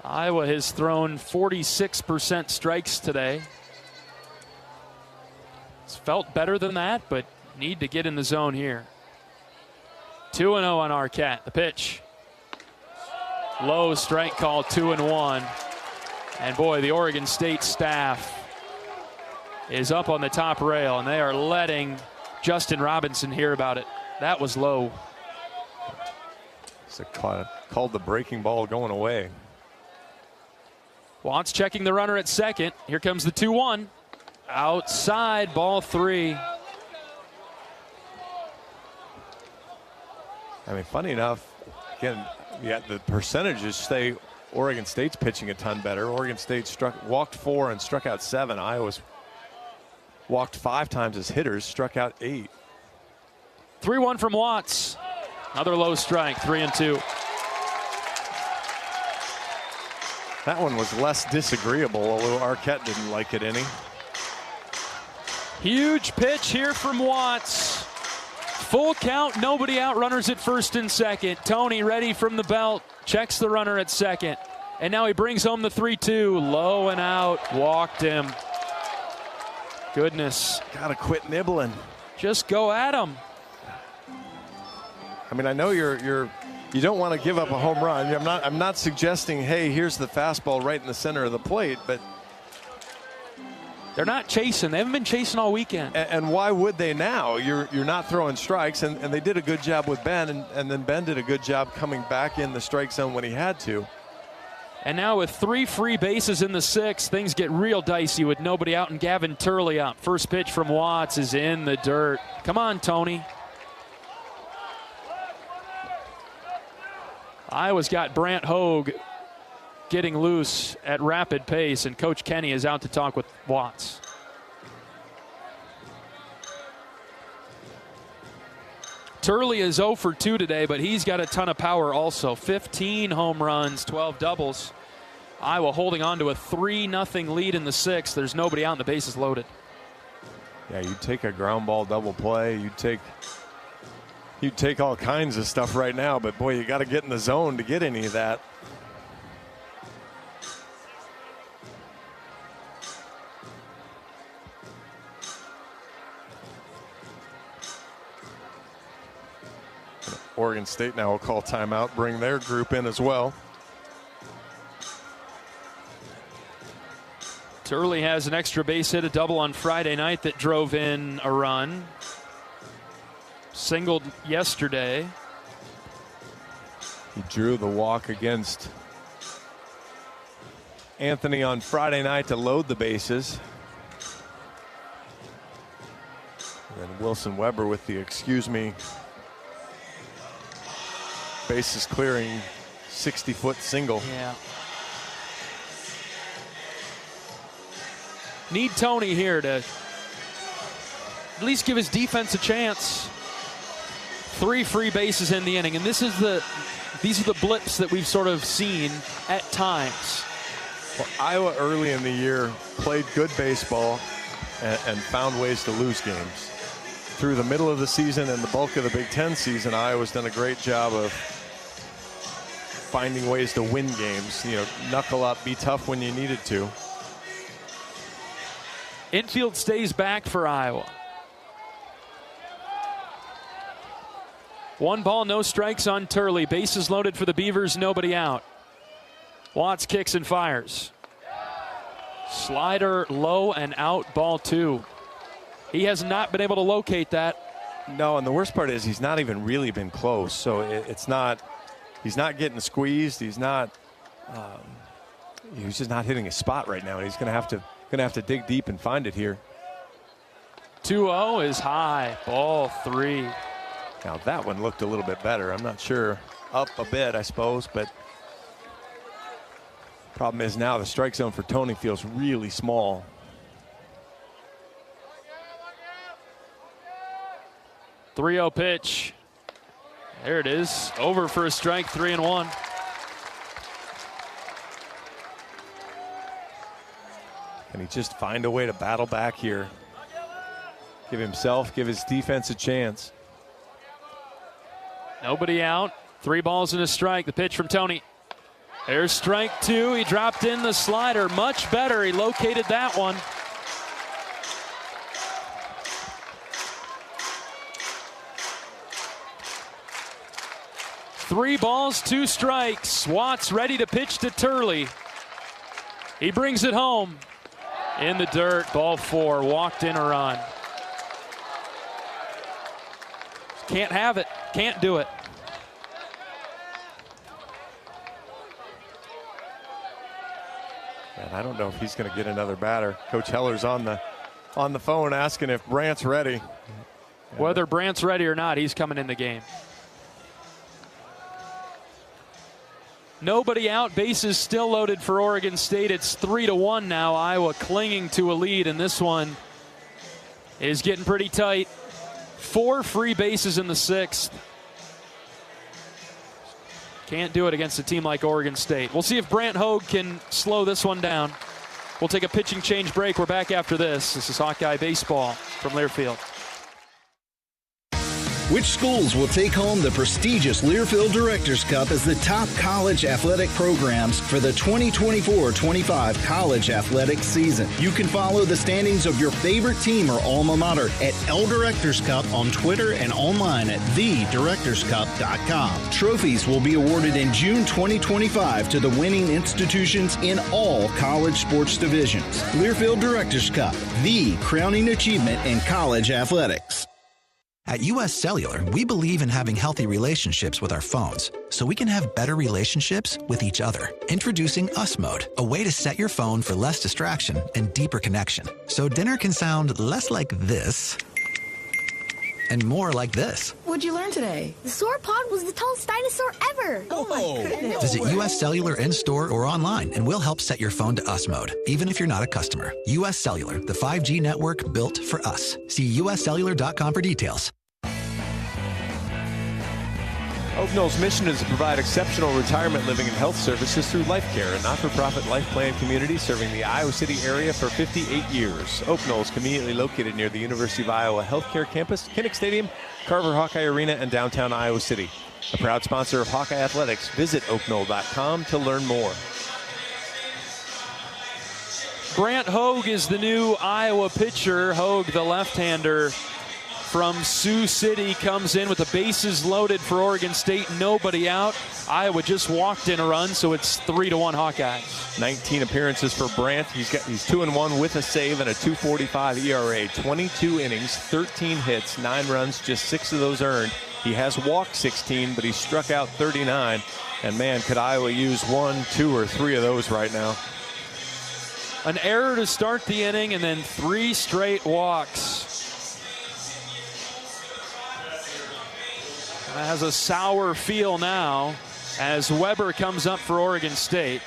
Iowa has thrown 46% strikes today. It's felt better than that, but need to get in the zone here. 2-0 on Arquette. The pitch. Low strike call, 2-1. And boy, the Oregon State staff is up on the top rail, and they are letting Justin Robinson hear about it. That was low. It's called the breaking ball going away. Watts checking the runner at second. Here comes the 2-1. Outside, ball 3. I mean, funny enough, again, yeah, the percentages say Oregon State's pitching a ton better. Oregon State walked 4 and struck out 7. Iowa's walked 5 times as hitters, struck out 8. 3-1 from Watts. Another low strike, 3-2. That one was less disagreeable, although Arquette didn't like it any. Huge pitch here from Watts. Full count, nobody out, runners at first and second. Tony ready from the belt, checks the runner at second. And now he brings home the 3-2. Low and out, walked him. Goodness. Gotta quit nibbling. Just go at him. I mean, I know you don't want to give up a home run. I'm not suggesting, hey, here's the fastball right in the center of the plate, but they're not chasing. They haven't been chasing all weekend. And why would they now? You're not throwing strikes, and they did a good job with Ben, and then Ben did a good job coming back in the strike zone when he had to. And now with 3 free bases in the 6th, things get real dicey with nobody out and Gavin Turley up. First pitch from Watts is in the dirt. Come on, Tony. Iowa's got Brant Hogue getting loose at rapid pace, and Coach Kenny is out to talk with Watts. Turley is 0 for 2 today, but he's got a ton of power also. 15 home runs, 12 doubles. Iowa holding on to a 3-0 lead in the 6th. There's nobody out and the bases loaded. Yeah, you'd take a ground ball double play. You'd take all kinds of stuff right now, but boy, you got to get in the zone to get any of that. Oregon State now will call timeout, bring their group in as well. Turley has an extra base hit, a double on Friday night that drove in a run. Singled yesterday. He drew the walk against Anthony on Friday night to load the bases. And then Wilson Weber with the excuse me. Bases clearing 60-foot single. Yeah. Need Tony here to at least give his defense a chance. 3 free bases in the inning, and these are the blips that we've sort of seen at times. Well, Iowa early in the year played good baseball and found ways to lose games. Through the middle of the season and the bulk of the Big Ten season, Iowa's done a great job of finding ways to win games. You know, knuckle up, be tough when you needed to. Infield stays back for Iowa. 1 ball, no strikes on Turley. Bases loaded for the Beavers, nobody out. Watts kicks and fires. Slider low and out, ball 2. He has not been able to locate that. No, and the worst part is he's not even really been close. So it's not, he's not getting squeezed. He's not, he's just not hitting his spot right now. And he's going to have to dig deep and find it here. 2-0 is high, ball 3. Now that one looked a little bit better. I'm not sure, up a bit, I suppose, but problem is now the strike zone for Tony feels really small. .30 pitch. There it is. Over for a strike, 3-1. Can he just find a way to battle back here? Give himself, give his defense a chance. Nobody out. 3 balls and a strike. The pitch from Tony. There's strike 2. He dropped in the slider. Much better. He located that one. Three balls, 2 strikes. Watts ready to pitch to Turley. He brings it home. In the dirt, ball 4. Walked in a run. Can't have it. Can't do it. And I don't know if he's going to get another batter. Coach Heller's on the phone asking if Brant's ready. Whether Brant's ready or not, he's coming in the game. Nobody out, bases still loaded for Oregon State. It's 3-1 now. Iowa clinging to a lead, and this one is getting pretty tight. 4 free bases in the 6th. Can't do it against a team like Oregon State. We'll see if Brant Hogue can slow this one down. We'll take a pitching change break. We're back after this. This is Hawkeye Baseball from Learfield. Which schools will take home the prestigious Learfield Directors Cup as the top college athletic programs for the 2024-25 college athletic season? You can follow the standings of your favorite team or alma mater at L Directors Cup on Twitter and online at thedirectorscup.com. Trophies will be awarded in June 2025 to the winning institutions in all college sports divisions. Learfield Directors Cup, the crowning achievement in college athletics. At U.S. Cellular, we believe in having healthy relationships with our phones so we can have better relationships with each other. Introducing US Mode, a way to set your phone for less distraction and deeper connection. So dinner can sound less like this and more like this. What'd you learn today? The sauropod was the tallest dinosaur ever. Oh my goodness. Visit U.S. Cellular in-store or online and we'll help set your phone to US Mode, even if you're not a customer. U.S. Cellular, the 5G network built for us. See uscellular.com for details. Oak Knoll's mission is to provide exceptional retirement living and health services through Life Care, a not-for-profit life plan community serving the Iowa City area for 58 years. Oak Knoll is conveniently located near the University of Iowa Healthcare Campus, Kinnick Stadium, Carver Hawkeye Arena, and downtown Iowa City. A proud sponsor of Hawkeye Athletics. Visit oakknoll.com to learn more. Grant Hogue is the new Iowa pitcher. Hogue, the left-hander from Sioux City, comes in with the bases loaded for Oregon State, nobody out. Iowa just walked in a run, so it's 3-1 Hawkeyes. 19 appearances for Brandt. He's 2-1 with a save and a 2.45 ERA. 22 innings, 13 hits, 9 runs, just 6 of those earned. He has walked 16, but he struck out 39. And man, could Iowa use 1, 2, or 3 of those right now. An error to start the inning and then 3 straight walks. That has a sour feel now as Weber comes up for Oregon State.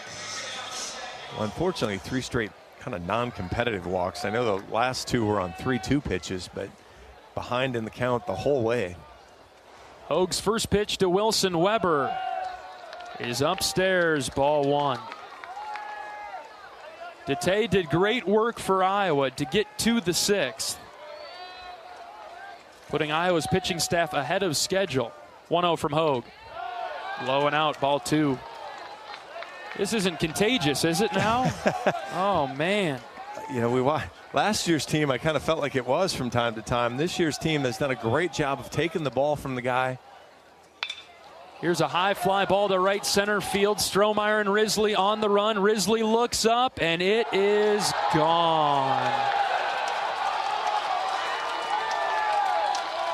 Well, unfortunately, 3 straight kind of non-competitive walks. I know the last 2 were on 3-2 pitches, but behind in the count the whole way. Hogue's first pitch to Wilson Weber is upstairs, ball 1. Dete did great work for Iowa to get to the 6th, putting Iowa's pitching staff ahead of schedule. 1-0 from Hogue. Low and out, ball 2. This isn't contagious, is it now? Oh, man. You know, last year's team, I kind of felt like it was from time to time. This year's team has done a great job of taking the ball from the guy. Here's a high fly ball to right center field. Strohmeyer and Risley on the run. Risley looks up, and it is gone.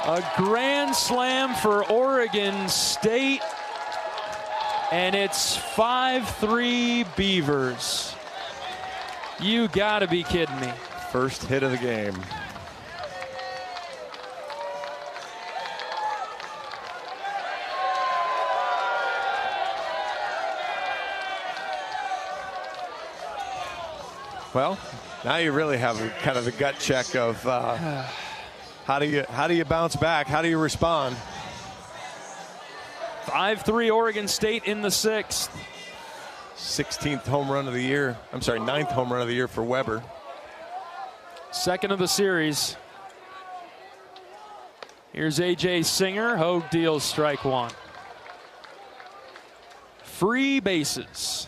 A grand slam for Oregon State, and it's 5-3 Beavers. You gotta be kidding me. First hit of the game. Well, now you really have kind of the gut check of how do you bounce back? How do you respond? 5-3 Oregon State in the 6th. 16th home run of the year. I'm sorry, 9th home run of the year for Weber. Second of the series. Here's A.J. Singer. Hogue deals strike 1. Free bases.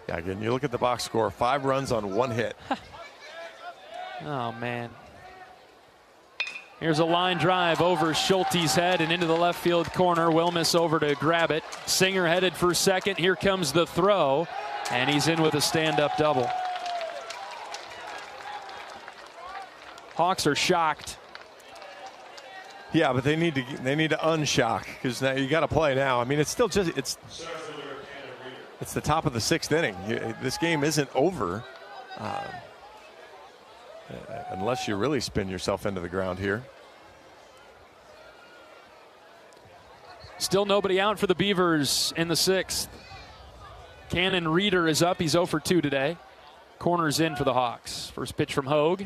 Yeah, again, you look at the box score, 5 runs on 1 hit. Oh, man. Here's a line drive over Schulte's head and into the left field corner. Wilmus over to grab it. Singer headed for second. Here comes the throw, and he's in with a stand-up double. Hawks are shocked. Yeah, but they need to unshock, because now you got to play now. I mean, it's still just it's the top of the 6th inning. This game isn't over. Unless you really spin yourself into the ground here. Still nobody out for the Beavers in the 6th. Cannon Reeder is up. He's 0 for 2 today. Corners in for the Hawks. First pitch from Hogue.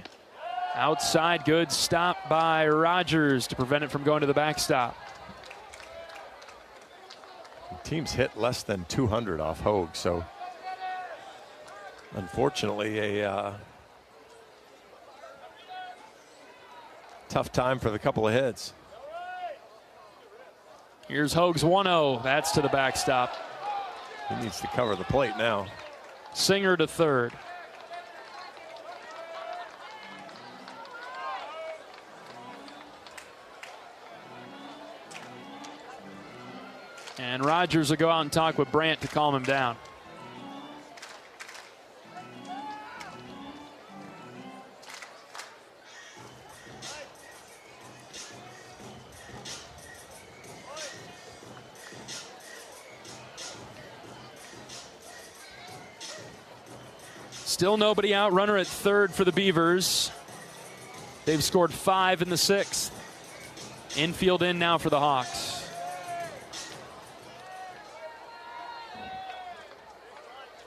Outside, good stop by Rogers to prevent it from going to the backstop. The team's hit less than 200 off Hogue, so Unfortunately, a tough time for the couple of hits. Here's Hogue's 1-0. That's to the backstop. He needs to cover the plate now. Singer to third. And Rogers will go out and talk with Brandt to calm him down. Still nobody out. Runner at third for the Beavers. They've scored 5 in the 6th. Infield in now for the Hawks.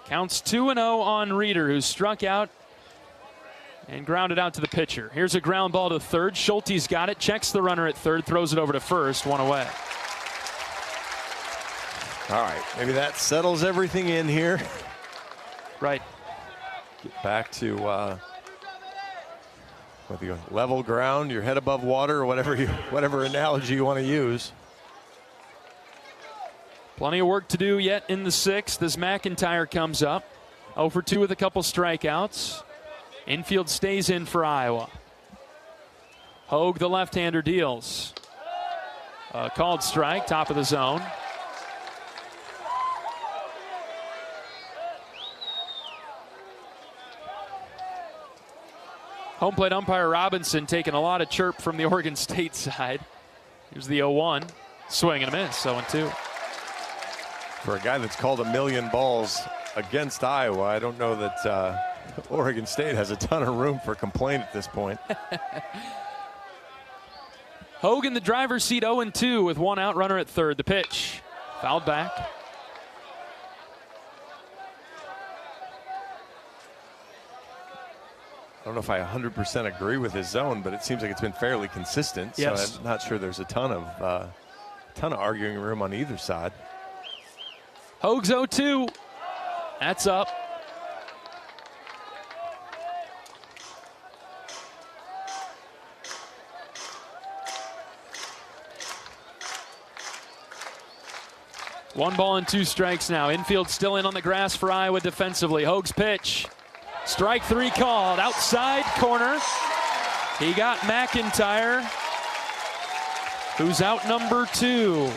Counts 2-0 on Reeder, who struck out and grounded out to the pitcher. Here's a ground ball to third. Schulte's got it, checks the runner at third, throws it over to first, 1 away. All right, maybe that settles everything in here. Right. Get back to whether you level ground, your head above water, or whatever analogy you want to use. Plenty of work to do yet in the 6th as McIntyre comes up. 0 for 2 with a couple strikeouts. Infield stays in for Iowa. Hogue, the left-hander, deals. Called strike, top of the zone. Home plate umpire Robinson taking a lot of chirp from the Oregon State side. Here's the 0-1. Swing and a miss, 0-2. For a guy that's called a million balls against Iowa, I don't know that Oregon State has a ton of room for complaint at this point. Hogue in the driver's seat, 0-2 with 1 out, runner at third. The pitch, fouled back. I don't know if I 100% agree with his zone, but it seems like it's been fairly consistent. Yes. So I'm not sure there's a ton of arguing room on either side. Hogue's 0-2. That's up. One ball and 2 strikes now. Infield still in on the grass for Iowa defensively. Hogue's pitch. Strike 3 called. Outside corner. He got McIntyre, who's out number 2.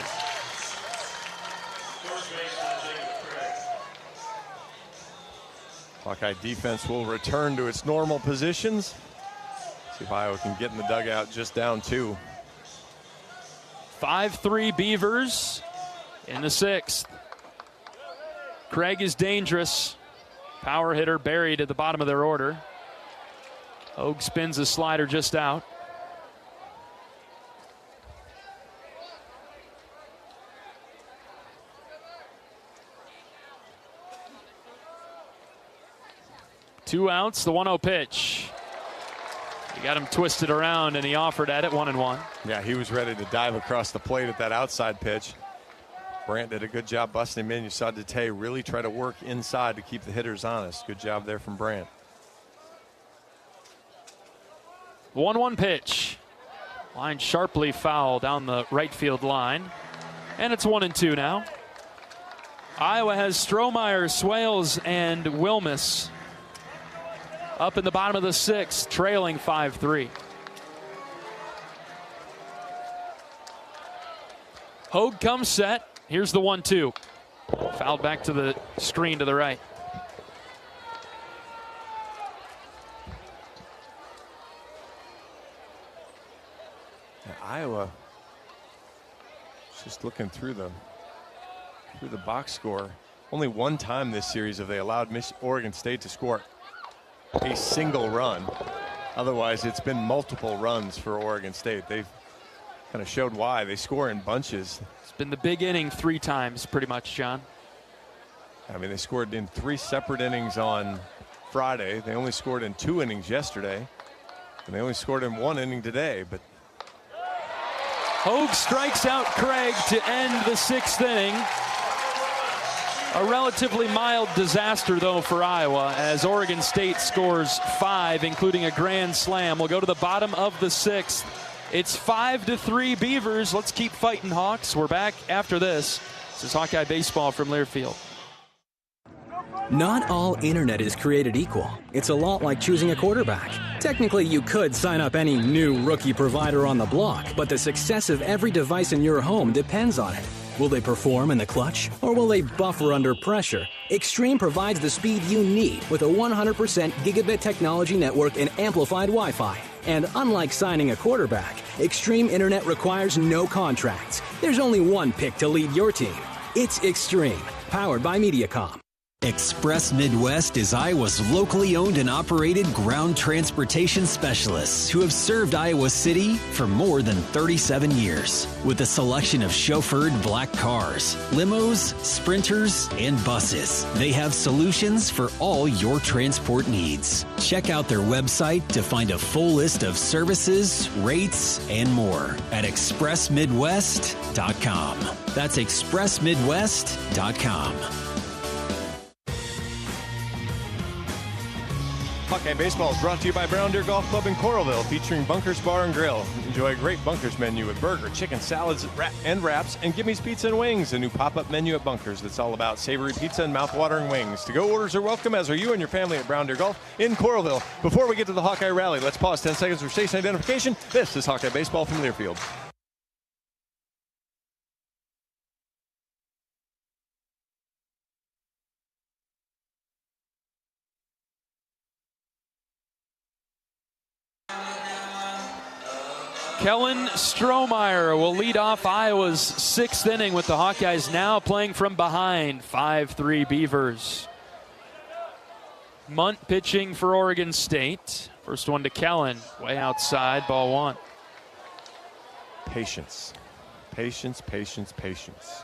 Hawkeye defense will return to its normal positions. See if Iowa can get in the dugout just down 2. 5-3 Beavers in the 6th. Craig is dangerous. Power hitter buried at the bottom of their order. Hogue spins a slider just out. Two outs, the 1-0 pitch. He got him twisted around and he offered at it, 1-1. Yeah, he was ready to dive across the plate at that outside pitch. Brandt did a good job busting him in. You saw Dete really try to work inside to keep the hitters honest. Good job there from Brandt. 1-1 pitch. Line sharply foul down the right field line. And it's 1-2 now. Iowa has Strohmeyer, Swales, and Wilmus up in the bottom of the 6th, trailing 5-3. Hogue comes set. Here's the 1-2. Fouled back to the screen to the right. Iowa just looking through the box score. Only one time this series have they allowed Oregon State to score a single run. Otherwise, it's been multiple runs for Oregon State. They've kind of showed why. They score in bunches. It's been the big inning 3 times, pretty much, John. I mean, they scored in 3 separate innings on Friday. They only scored in 2 innings yesterday. And they only scored in 1 inning today. But Hogue strikes out Craig to end the 6th inning. A relatively mild disaster, though, for Iowa, as Oregon State scores 5, including a grand slam. We'll go to the bottom of the 6th. It's 5-3 Beavers. Let's keep fighting, Hawks. We're back after this. This is Hawkeye Baseball from Learfield. Not all internet is created equal. It's a lot like choosing a quarterback. Technically, you could sign up any new rookie provider on the block, but the success of every device in your home depends on it. Will they perform in the clutch, or will they buffer under pressure? Extreme provides the speed you need with a 100% gigabit technology network and amplified Wi-Fi. And unlike signing a quarterback, Extreme Internet requires no contracts. There's only one pick to lead your team. It's Extreme, powered by Mediacom. Express Midwest is Iowa's locally owned and operated ground transportation specialists who have served Iowa City for more than 37 years. With a selection of chauffeured black cars, limos, sprinters, and buses, they have solutions for all your transport needs. Check out their website to find a full list of services, rates, and more at expressmidwest.com. That's expressmidwest.com. Hawkeye Baseball is brought to you by Brown Deer Golf Club in Coralville, featuring Bunkers Bar and Grill. Enjoy a great Bunkers menu with burger, chicken, salads, and wraps, and Gimmy's Pizza and Wings, a new pop-up menu at Bunkers that's all about savory pizza and mouth-watering wings. To-go orders are welcome, as are you and your family at Brown Deer Golf in Coralville. Before we get to the Hawkeye Rally, let's pause 10 seconds for station identification. This is Hawkeye Baseball from Learfield. Kellen Strohmeyer will lead off Iowa's 6th inning with the Hawkeyes now playing from behind, 5-3 Beavers. Munt pitching for Oregon State. First one to Kellen, way outside, ball 1. Patience. Patience, patience, patience.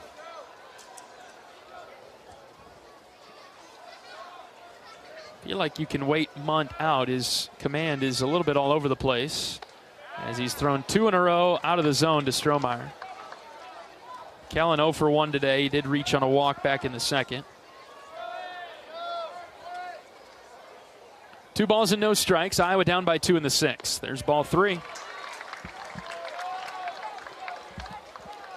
Feel like you can wait Munt out. His command is a little bit all over the place, as he's thrown 2 in a row out of the zone to Strohmeyer. Kellen 0 for 1 today. He did reach on a walk back in the 2nd. 2 balls and no strikes. Iowa down by 2 in the 6th. There's ball 3.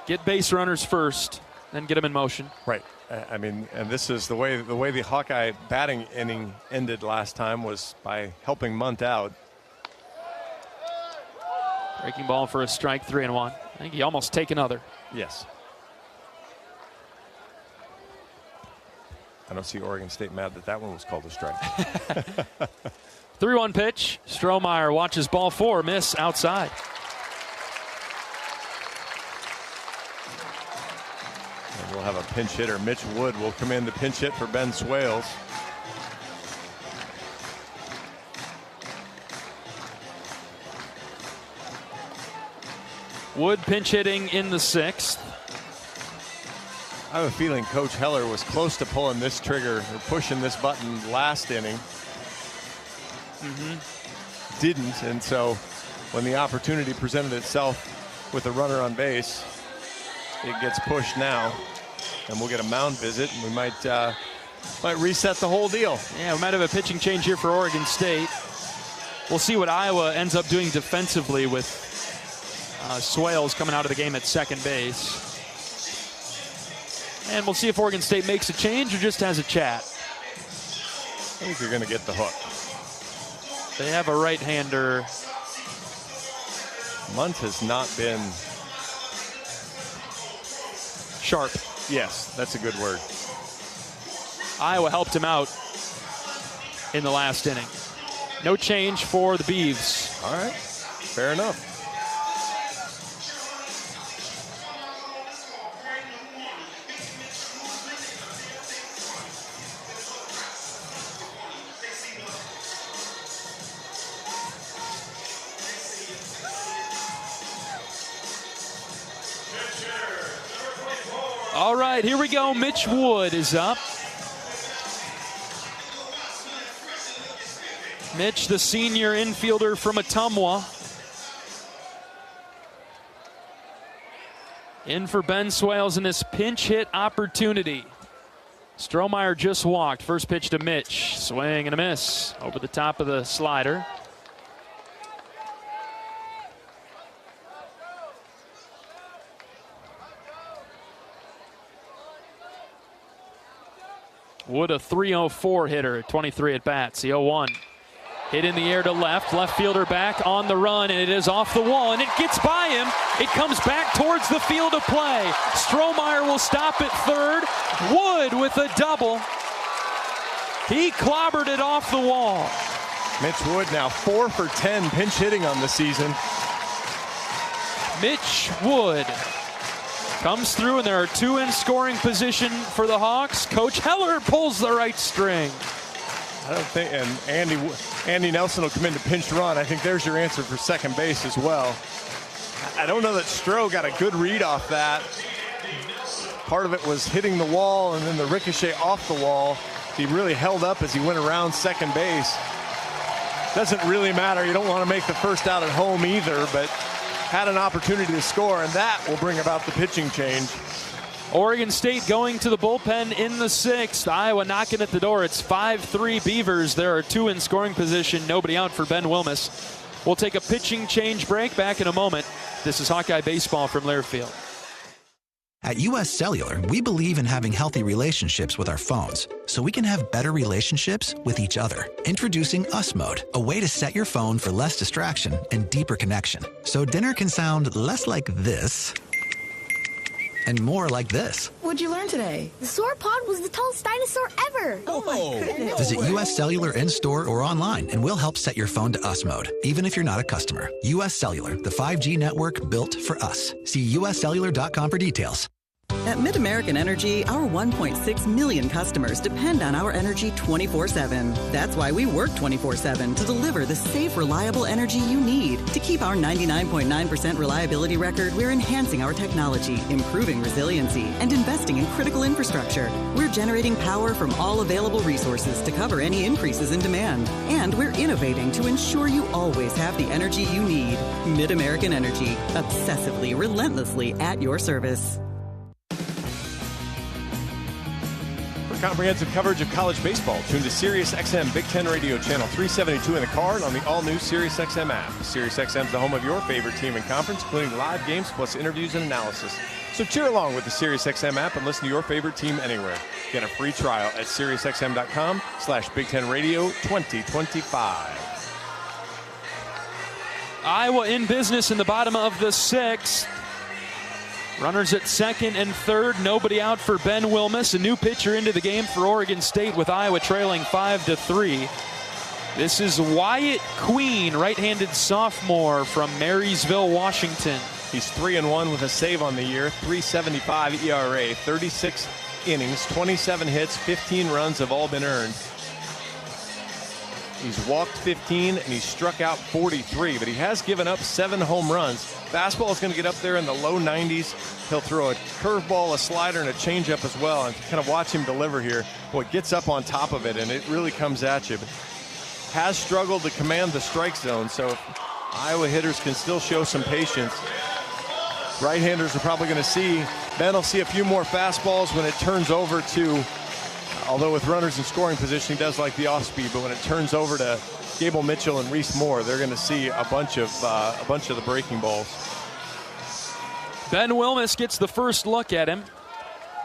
Get base runners first, then get them in motion. Right. I mean, and this is the way the Hawkeye batting inning ended last time was by helping Munt out. Breaking ball for a strike, 3-1. I think he almost take another. Yes. I don't see Oregon State mad that one was called a strike. 3-1 pitch. Strohmeyer watches ball 4, miss outside. And we'll have a pinch hitter. Mitch Wood will come in to pinch hit for Ben Swales. Wood pinch hitting in the 6th. I have a feeling Coach Heler was close to pulling this trigger or pushing this button last inning. Didn't, and so when the opportunity presented itself with a runner on base, it gets pushed now, and we'll get a mound visit, and we might reset the whole deal. Yeah, we might have a pitching change here for Oregon State. We'll see what Iowa ends up doing defensively with Swales coming out of the game at second base. And we'll see if Oregon State makes a change or just has a chat. I think you're going to get the hook. They have a right-hander. Munt has not been sharp. Yes, that's a good word. Iowa helped him out in the last inning. No change for the Beavs. All right, fair enough. All right, here we go. Mitch Wood is up. Mitch, the senior infielder from Ottumwa. In for Ben Swales in this pinch hit opportunity. Strohmeyer just walked. First pitch to Mitch. Swing and a miss. Over the top of the slider. Wood, a .304 hitter, 23 at bats. The 0-1. Hit in the air to left. Left fielder back on the run, and it is off the wall, and it gets by him. It comes back towards the field of play. Strohmeyer will stop at third. Wood with a double. He clobbered it off the wall. Mitch Wood now 4 for 10 pinch hitting on the season. Mitch Wood comes through, and there are 2 in scoring position for the Hawks. Coach Heler pulls the right string. I don't think, and Andy Nelson will come in to pinch run. I think there's your answer for second base as well. I don't know that Stroh got a good read off that. Part of it was hitting the wall and then the ricochet off the wall. He really held up as he went around second base. Doesn't really matter. You don't want to make the first out at home either, but had an opportunity to score, and that will bring about the pitching change. Oregon State going to the bullpen in the 6th. Iowa knocking at the door. It's 5-3 Beavers. There are 2 in scoring position. Nobody out for Ben Wilmus. We'll take a pitching change break. Back in a moment. This is Hawkeye Baseball from Learfield. At U.S. Cellular, we believe in having healthy relationships with our phones, so we can have better relationships with each other. Introducing Us Mode, a way to set your phone for less distraction and deeper connection. So dinner can sound less like this and more like this. What'd you learn today? The sauropod was the tallest dinosaur ever. Oh my goodness. Visit U.S. Cellular in-store or online, and we'll help set your phone to Us Mode, even if you're not a customer. U.S. Cellular, the 5G network built for us. See uscellular.com for details. At MidAmerican Energy, our 1.6 million customers depend on our energy 24/7. That's why we work 24/7 to deliver the safe, reliable energy you need. To keep our 99.9% reliability record, we're enhancing our technology, improving resiliency, and investing in critical infrastructure. We're generating power from all available resources to cover any increases in demand. And we're innovating to ensure you always have the energy you need. MidAmerican Energy, obsessively, relentlessly at your service. Comprehensive coverage of college baseball. Tune to SiriusXM Big Ten Radio Channel 372 in the car and on the all-new SiriusXM app. SiriusXM is the home of your favorite team and conference, including live games plus interviews and analysis. So cheer along with the SiriusXM app and listen to your favorite team anywhere. Get a free trial at SiriusXM.com/Big Ten Radio 2025. Iowa in business in the bottom of the 6th. Runners at second and third. Nobody out for Ben Wilmus. A new pitcher into the game for Oregon State with Iowa trailing 5-3. This is Wyatt Queen, right-handed sophomore from Marysville, Washington. He's 3-1 with a save on the year, .375 ERA, 36 innings, 27 hits, 15 runs have all been earned. He's walked 15 and he's struck out 43, but he has given up 7 home runs. Fastball is going to get up there in the low 90s. He'll throw a curveball, a slider, and a changeup as well, and kind of watch him deliver here. Boy, it gets up on top of it, and it really comes at you. But has struggled to command the strike zone, so if Iowa hitters can still show some patience. Right-handers are probably going to see, Ben will see a few more fastballs when it turns over to, although with runners in scoring position, he does like the off-speed, but when it turns over to Gable Mitchell and Reese Moore, they're going to see a bunch of the breaking balls. Ben Wilmus gets the first look at him.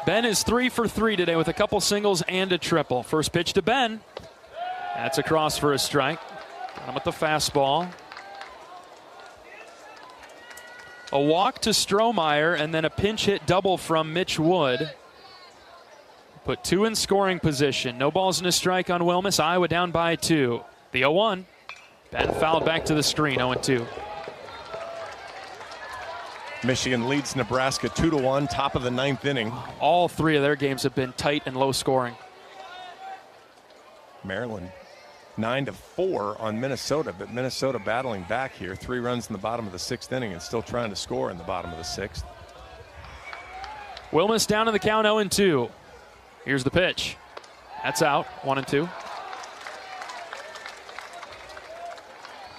Ben is 3 for 3 today with a couple singles and a triple. First pitch to Ben. That's across for a strike. Got him with the fastball. A walk to Strohmeyer and then a pinch hit double from Mitch Wood. Put 2 in scoring position. No balls and a strike on Wilmus. Iowa down by 2. The 0-1. Ben fouled back to the screen, 0-2. Michigan leads Nebraska 2-1, top of the 9th inning. All 3 of their games have been tight and low scoring. Maryland 9-4 on Minnesota, but Minnesota battling back here. 3 runs in the bottom of the 6th inning and still trying to score in the bottom of the 6th. Wilmus down in the count, 0-2. Here's the pitch. That's out, 1-2.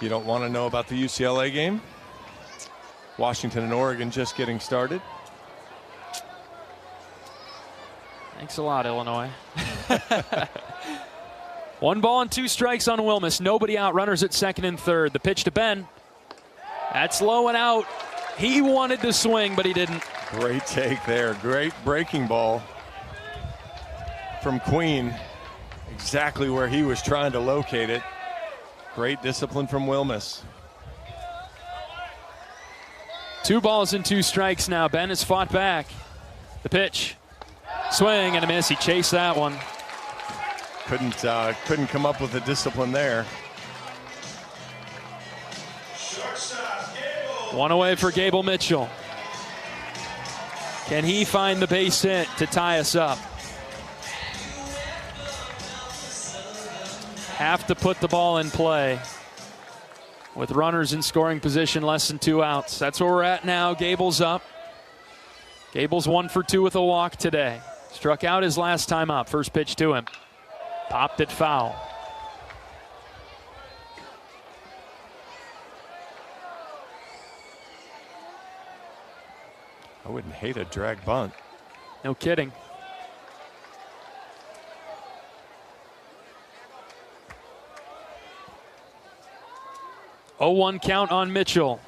You don't want to know about the UCLA game? Washington and Oregon just getting started. Thanks a lot, Illinois. 1 ball and 2 strikes on Wilmus. Nobody out. Runners at second and third. The pitch to Ben. That's low and out. He wanted to swing, but he didn't. Great take there. Great breaking ball from Queen. Exactly where he was trying to locate it. Great discipline from Wilmus. 2 balls and 2 strikes now. Ben has fought back. The pitch. Swing and a miss. He chased that one. Couldn't come up with the discipline there. 1 away for Gable Mitchell. Can he find the base hit to tie us up? Have to put the ball in play. With runners in scoring position, less than 2 outs. That's where we're at now. Gable's up. Gable's 1 for 2 with a walk today. Struck out his last time up. First pitch to him. Popped it foul. I wouldn't hate a drag bunt. No kidding. Oh, 1 count on Mitchell.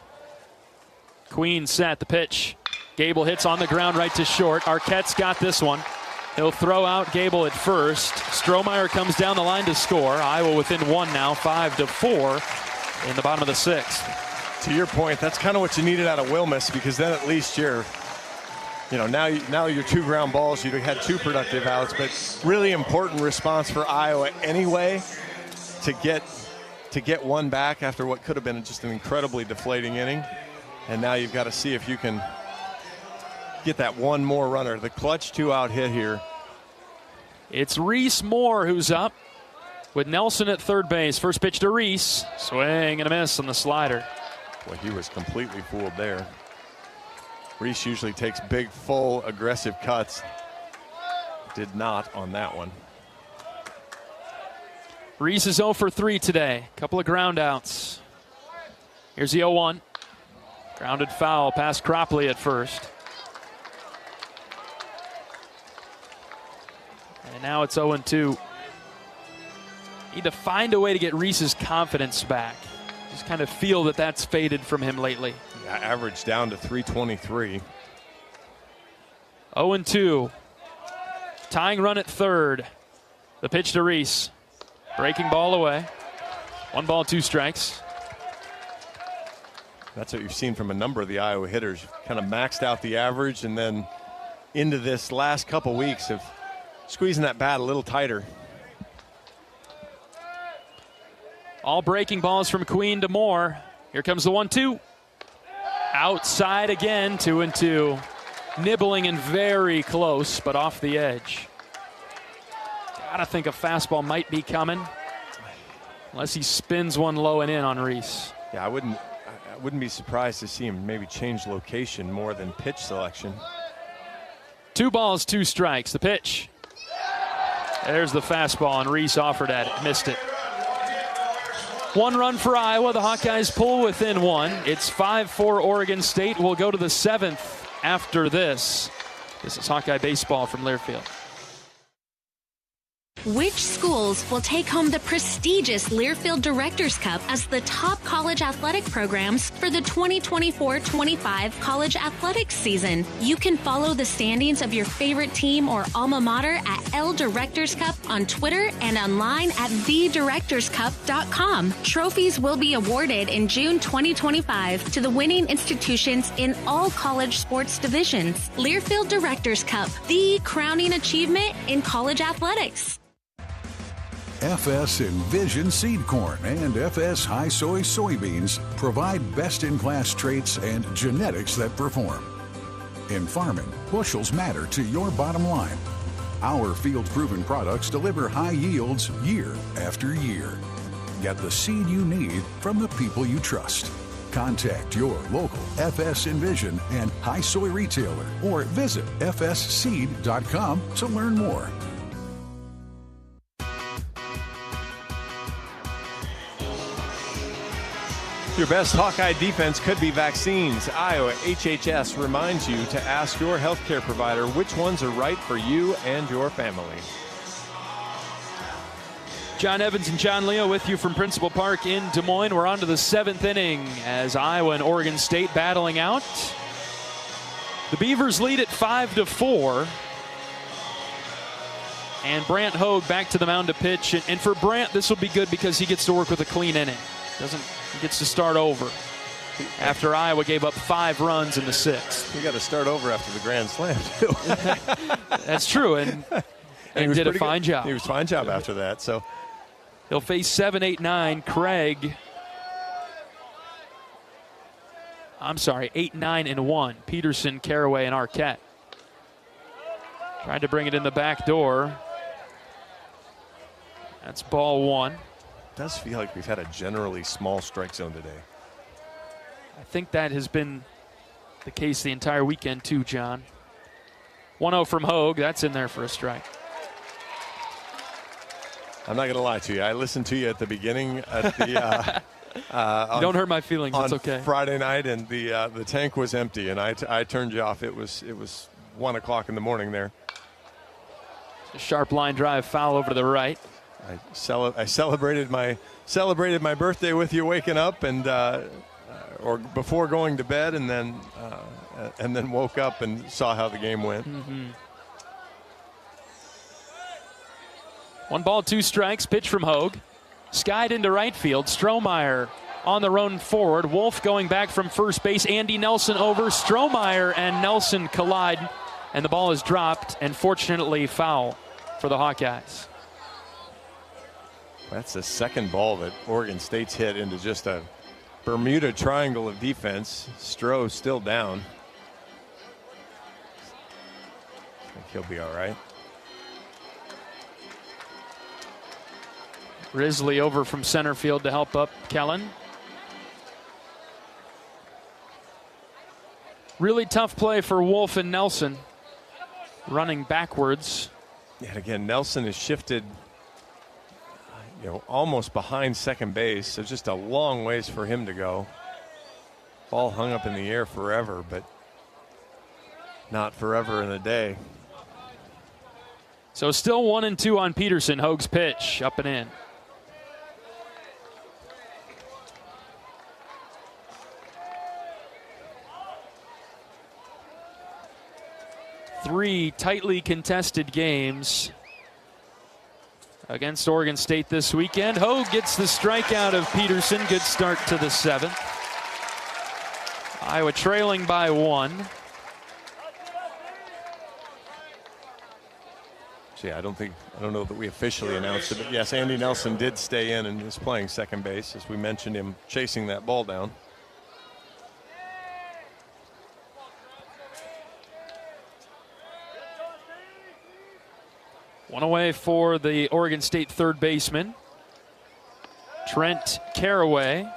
Queen set the pitch. Gable hits on the ground right to short. Arquette's got this one. He'll throw out Gable at first. Strohmeyer comes down the line to score. Iowa within 1 now, 5-4 in the bottom of the 6th. To your point, that's kind of what you needed out of Wilmus, because then at least you're, now you're 2 ground balls. You had 2 productive outs, but really important response for Iowa anyway to get 1 back after what could have been just an incredibly deflating inning. And now you've got to see if you can get that 1 more runner. The clutch 2-out hit here. It's Reese Moore who's up with Nelson at third base. First pitch to Reese. Swing and a miss on the slider. Well, he was completely fooled there. Reese usually takes big, full, aggressive cuts. Did not on that one. Reese is 0 for 3 today. Couple of ground outs. Here's the 0-1. Grounded foul past Cropley at first. And now it's 0-2. Need to find a way to get Reese's confidence back. Just kind of feel that that's faded from him lately. Yeah, average down to 323. 0-2. Tying run at third. The pitch to Reese. Breaking ball away. 1 ball, 2 strikes. That's what you've seen from a number of the Iowa hitters. Kind of maxed out the average, and then into this last couple weeks of squeezing that bat a little tighter. All breaking balls from Queen to Moore. Here comes the 1-2. Outside again, 2-2. Nibbling and very close, but off the edge. Gotta think a fastball might be coming. Unless he spins one low and in on Reese. Yeah, I wouldn't be surprised to see him maybe change location more than pitch selection. 2 balls, 2 strikes. The pitch. There's the fastball, and Reese offered at it. Missed it. 1 run for Iowa. The Hawkeyes pull within 1. It's 5-4 Oregon State. We'll go to the 7th after this. This is Hawkeye baseball from Learfield. Which schools will take home the prestigious Learfield Directors Cup as the top college athletic programs for the 2024-25 college athletics season? You can follow the standings of your favorite team or alma mater at L Directors Cup on Twitter and online at thedirectorscup.com. Trophies will be awarded in June 2025 to the winning institutions in all college sports divisions. Learfield Directors Cup, the crowning achievement in college athletics. FS Envision Seed Corn and FS High Soy Soybeans provide best-in-class traits and genetics that perform. In farming, bushels matter to your bottom line. Our field-proven products deliver high yields year after year. Get the seed you need from the people you trust. Contact your local FS Envision and High Soy retailer or visit fsseed.com to learn more. Your best Hawkeye defense could be vaccines. Iowa HHS reminds you to ask your healthcare provider which ones are right for you and your family. John Evans and John Leo with you from Principal Park in Des Moines. We're on to the 7th inning as Iowa and Oregon State battling out. The Beavers lead at 5-4. And Brant Hogue back to the mound to pitch. And for Brant, this will be good because he gets to work with a clean inning. He gets to start over after Iowa gave up 5 runs in the 6th. He got to start over after the grand slam, too. That's true, and he did a fine job. He was a fine job after that. So he'll face 7, 8, 9. Craig. I'm sorry, 8, 9, and 1. Peterson, Caraway, and Arquette. Tried to bring it in the back door. That's ball 1. It does feel like we've had a generally small strike zone today. I think that has been the case the entire weekend too, John. 1-0 from Hogue. That's in there for a strike. I'm not going to lie to you. I listened to you at the beginning at the don't hurt my feelings. It's okay. Friday night, and the tank was empty, and I turned you off. It was 1 o'clock in the morning there. A sharp line drive foul over to the right. I celebrated my birthday with you waking up and or before going to bed, and then woke up and saw how the game went. 1 ball, 2 strikes. Pitch from Hogue. Skied into right field. Strohmeyer on the run forward. Wolf going back from first base. Andy Nelson over. Strohmeyer and Nelson collide, and the ball is dropped, and fortunately foul for the Hawkeyes. That's the second ball that Oregon State's hit into just a Bermuda Triangle of defense. Stroh still down. I think he'll be all right. Risley over from center field to help up Kellen. Really tough play for Wolf and Nelson, running backwards. And again, Nelson is shifted almost behind second base, so just a long ways for him to go. Ball hung up in the air forever, but not forever in a day. So still 1-2 on Peterson. Hogue's pitch up and in. Three tightly contested games against Oregon State this weekend. Hogue gets the strikeout of Peterson. Good start to the 7th. Iowa trailing by 1. So yeah, I don't know that we officially announced it, but yes, Andy Nelson did stay in and is playing second base, as we mentioned him chasing that ball down. One away for the Oregon State third baseman, Trent Caraway.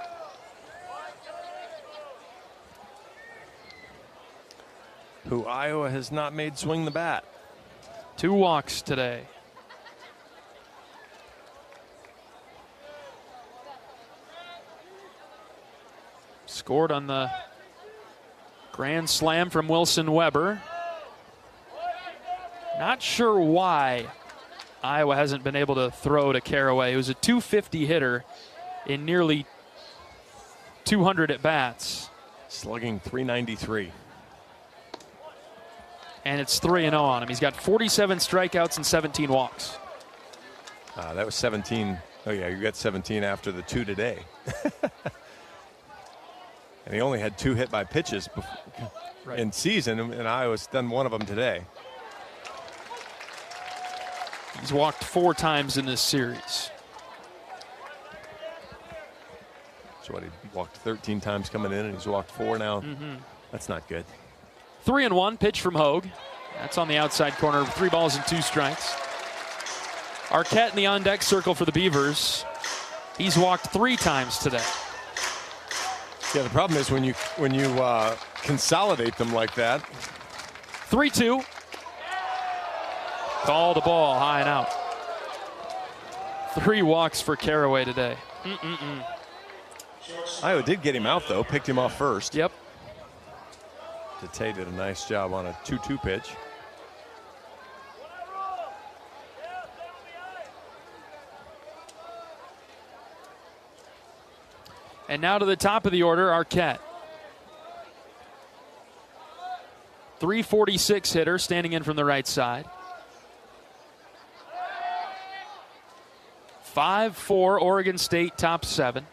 Who Iowa has not made swing the bat. 2 walks today. Scored on the grand slam from Wilson Weber. Not sure why Iowa hasn't been able to throw to Caraway. He was a .250 hitter in nearly 200 at-bats. Slugging .393. And it's 3-0 on him. He's got 47 strikeouts and 17 walks. That was 17. Oh, yeah, you got 17 after the 2 today. And he only had 2 hit by pitches in season, and Iowa's done 1 of them today. He's walked 4 times in this series. So what, he walked 13 times coming in, and he's walked 4 now. That's not good. 3-1 pitch from Hogue. That's on the outside corner. 3 balls and 2 strikes. Arquette in the on-deck circle for the Beavers. He's walked 3 times today. Yeah, the problem is when you consolidate them like that. 3-2. Call the ball high and out. 3 walks for Caraway today. Iowa did get him out, though. Picked him off first. Yep. Dete did a nice job on a 2-2 pitch. And now to the top of the order, Arquette. 346 hitter, standing in from the right side. 5-4 Oregon State, top 7.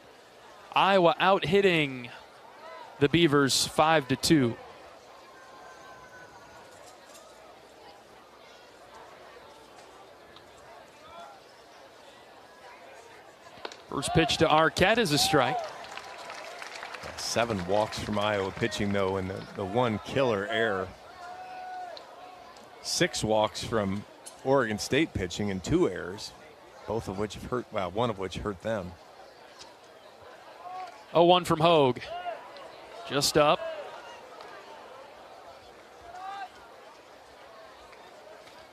Iowa out hitting the Beavers 5-2. First pitch to Arquette is a strike. 7 walks from Iowa pitching, though, and the one killer error. 6 walks from Oregon State pitching and 2 errors, both of which have hurt, well, one of which hurt them. 0-1 from Hogue. Just up.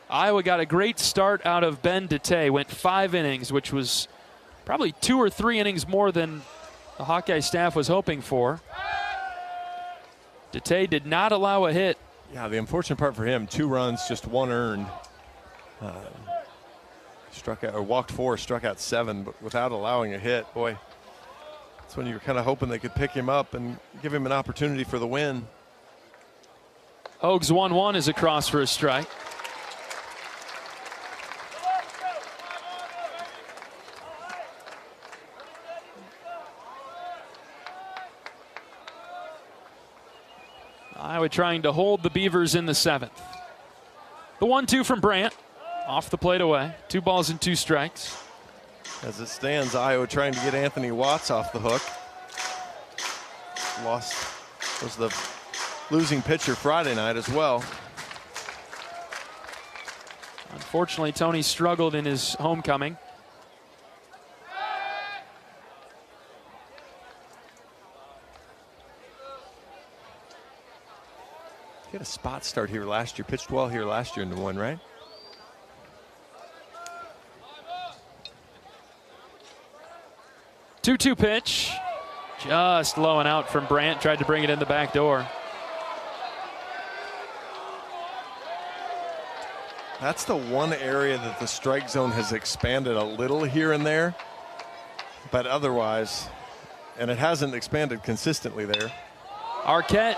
Iowa got a great start out of Ben Dete. Went 5 innings, which was probably 2 or 3 innings more than the Hawkeye staff was hoping for. Dete did not allow a hit. Yeah, the unfortunate part for him, 2 runs, just 1 earned. Struck out, or walked 4, struck out 7, but without allowing a hit. Boy, that's when you were kind of hoping they could pick him up and give him an opportunity for the win. Hogue's 1-1 is across for a strike. Iowa trying to hold the Beavers in the 7th. The 1-2 from Brandt. Off the plate away. 2 balls and 2 strikes. As it stands, Iowa trying to get Anthony Watts off the hook. Was the losing pitcher Friday night as well. Unfortunately, Tony struggled in his homecoming. He had a spot start here last year. Pitched well here last year in Des Moines, right? Two-two pitch. Just low and out from Brandt. Tried to bring it in the back door. That's the one area that the strike zone has expanded a little here and there. But otherwise, and it hasn't expanded consistently there. Arquette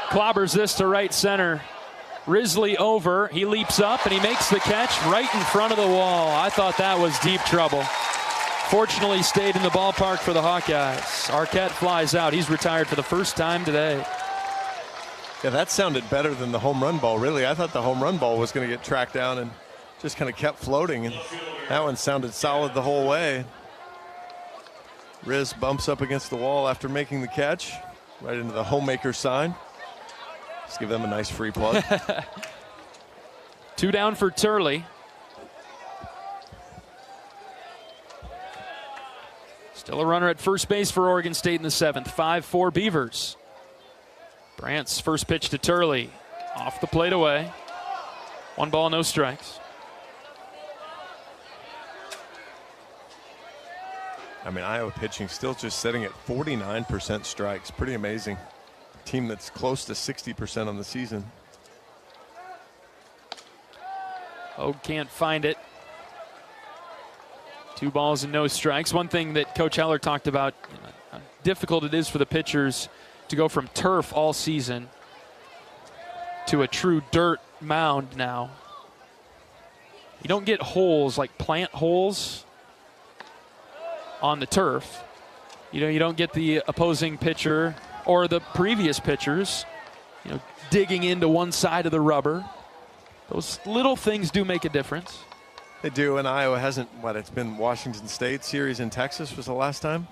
clobbers this to right center. Risley over. He leaps up and he makes the catch right in front of the wall. I thought that was deep trouble. Fortunately stayed in the ballpark for the Hawkeyes. Arquette flies out. He's retired for the first time today. Yeah, that sounded better than the home run ball, really. I thought the home run ball was going to get tracked down and just kind of kept floating. And that one sounded solid the whole way. Riz bumps up against the wall after making the catch. Right into the homemaker sign. Let's give them a nice free plug. 2 down for Turley. Still a runner at first base for Oregon State in the 7th. 5-4 Beavers. Brandt's first pitch to Turley. Off the plate away. 1 ball, no strikes. I mean, Iowa pitching still just sitting at 49% strikes. Pretty amazing. Team that's close to 60% on the season. Hogue can't find it. 2 balls and no strikes. One thing that Coach Heler talked about, how difficult it is for the pitchers to go from turf all season to a true dirt mound now. You don't get holes like plant holes on the turf. You don't get the opposing pitcher or the previous pitchers, digging into one side of the rubber. Those little things do make a difference. They do, and Iowa hasn't, it's been Washington State series in Texas was the last time.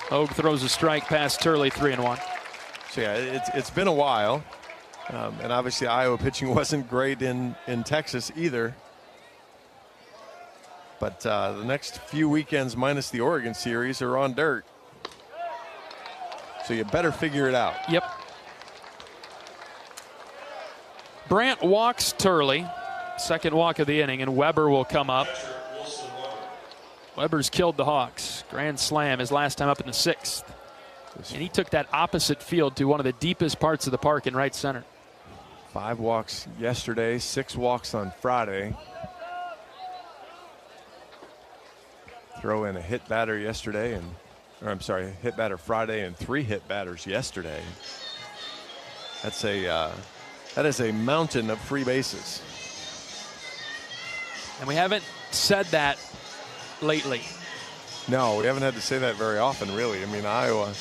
Hogue throws a strike past Turley, 3-1. So yeah, it's been a while. And obviously Iowa pitching wasn't great in Texas either. But the next few weekends minus the Oregon series are on dirt. So you better figure it out. Yep. Brandt walks Turley. Second walk of the inning, and Weber will come up. Weber's killed the Hawks. Grand slam his last time up in the 6th. And he took that opposite field to one of the deepest parts of the park in right center. 5 walks yesterday, 6 walks on Friday. Throw in a hit batter yesterday, hit batter Friday and 3 hit batters yesterday. That is a mountain of free bases. And we haven't said that lately. No, we haven't had to say that very often, really. I mean, Iowa,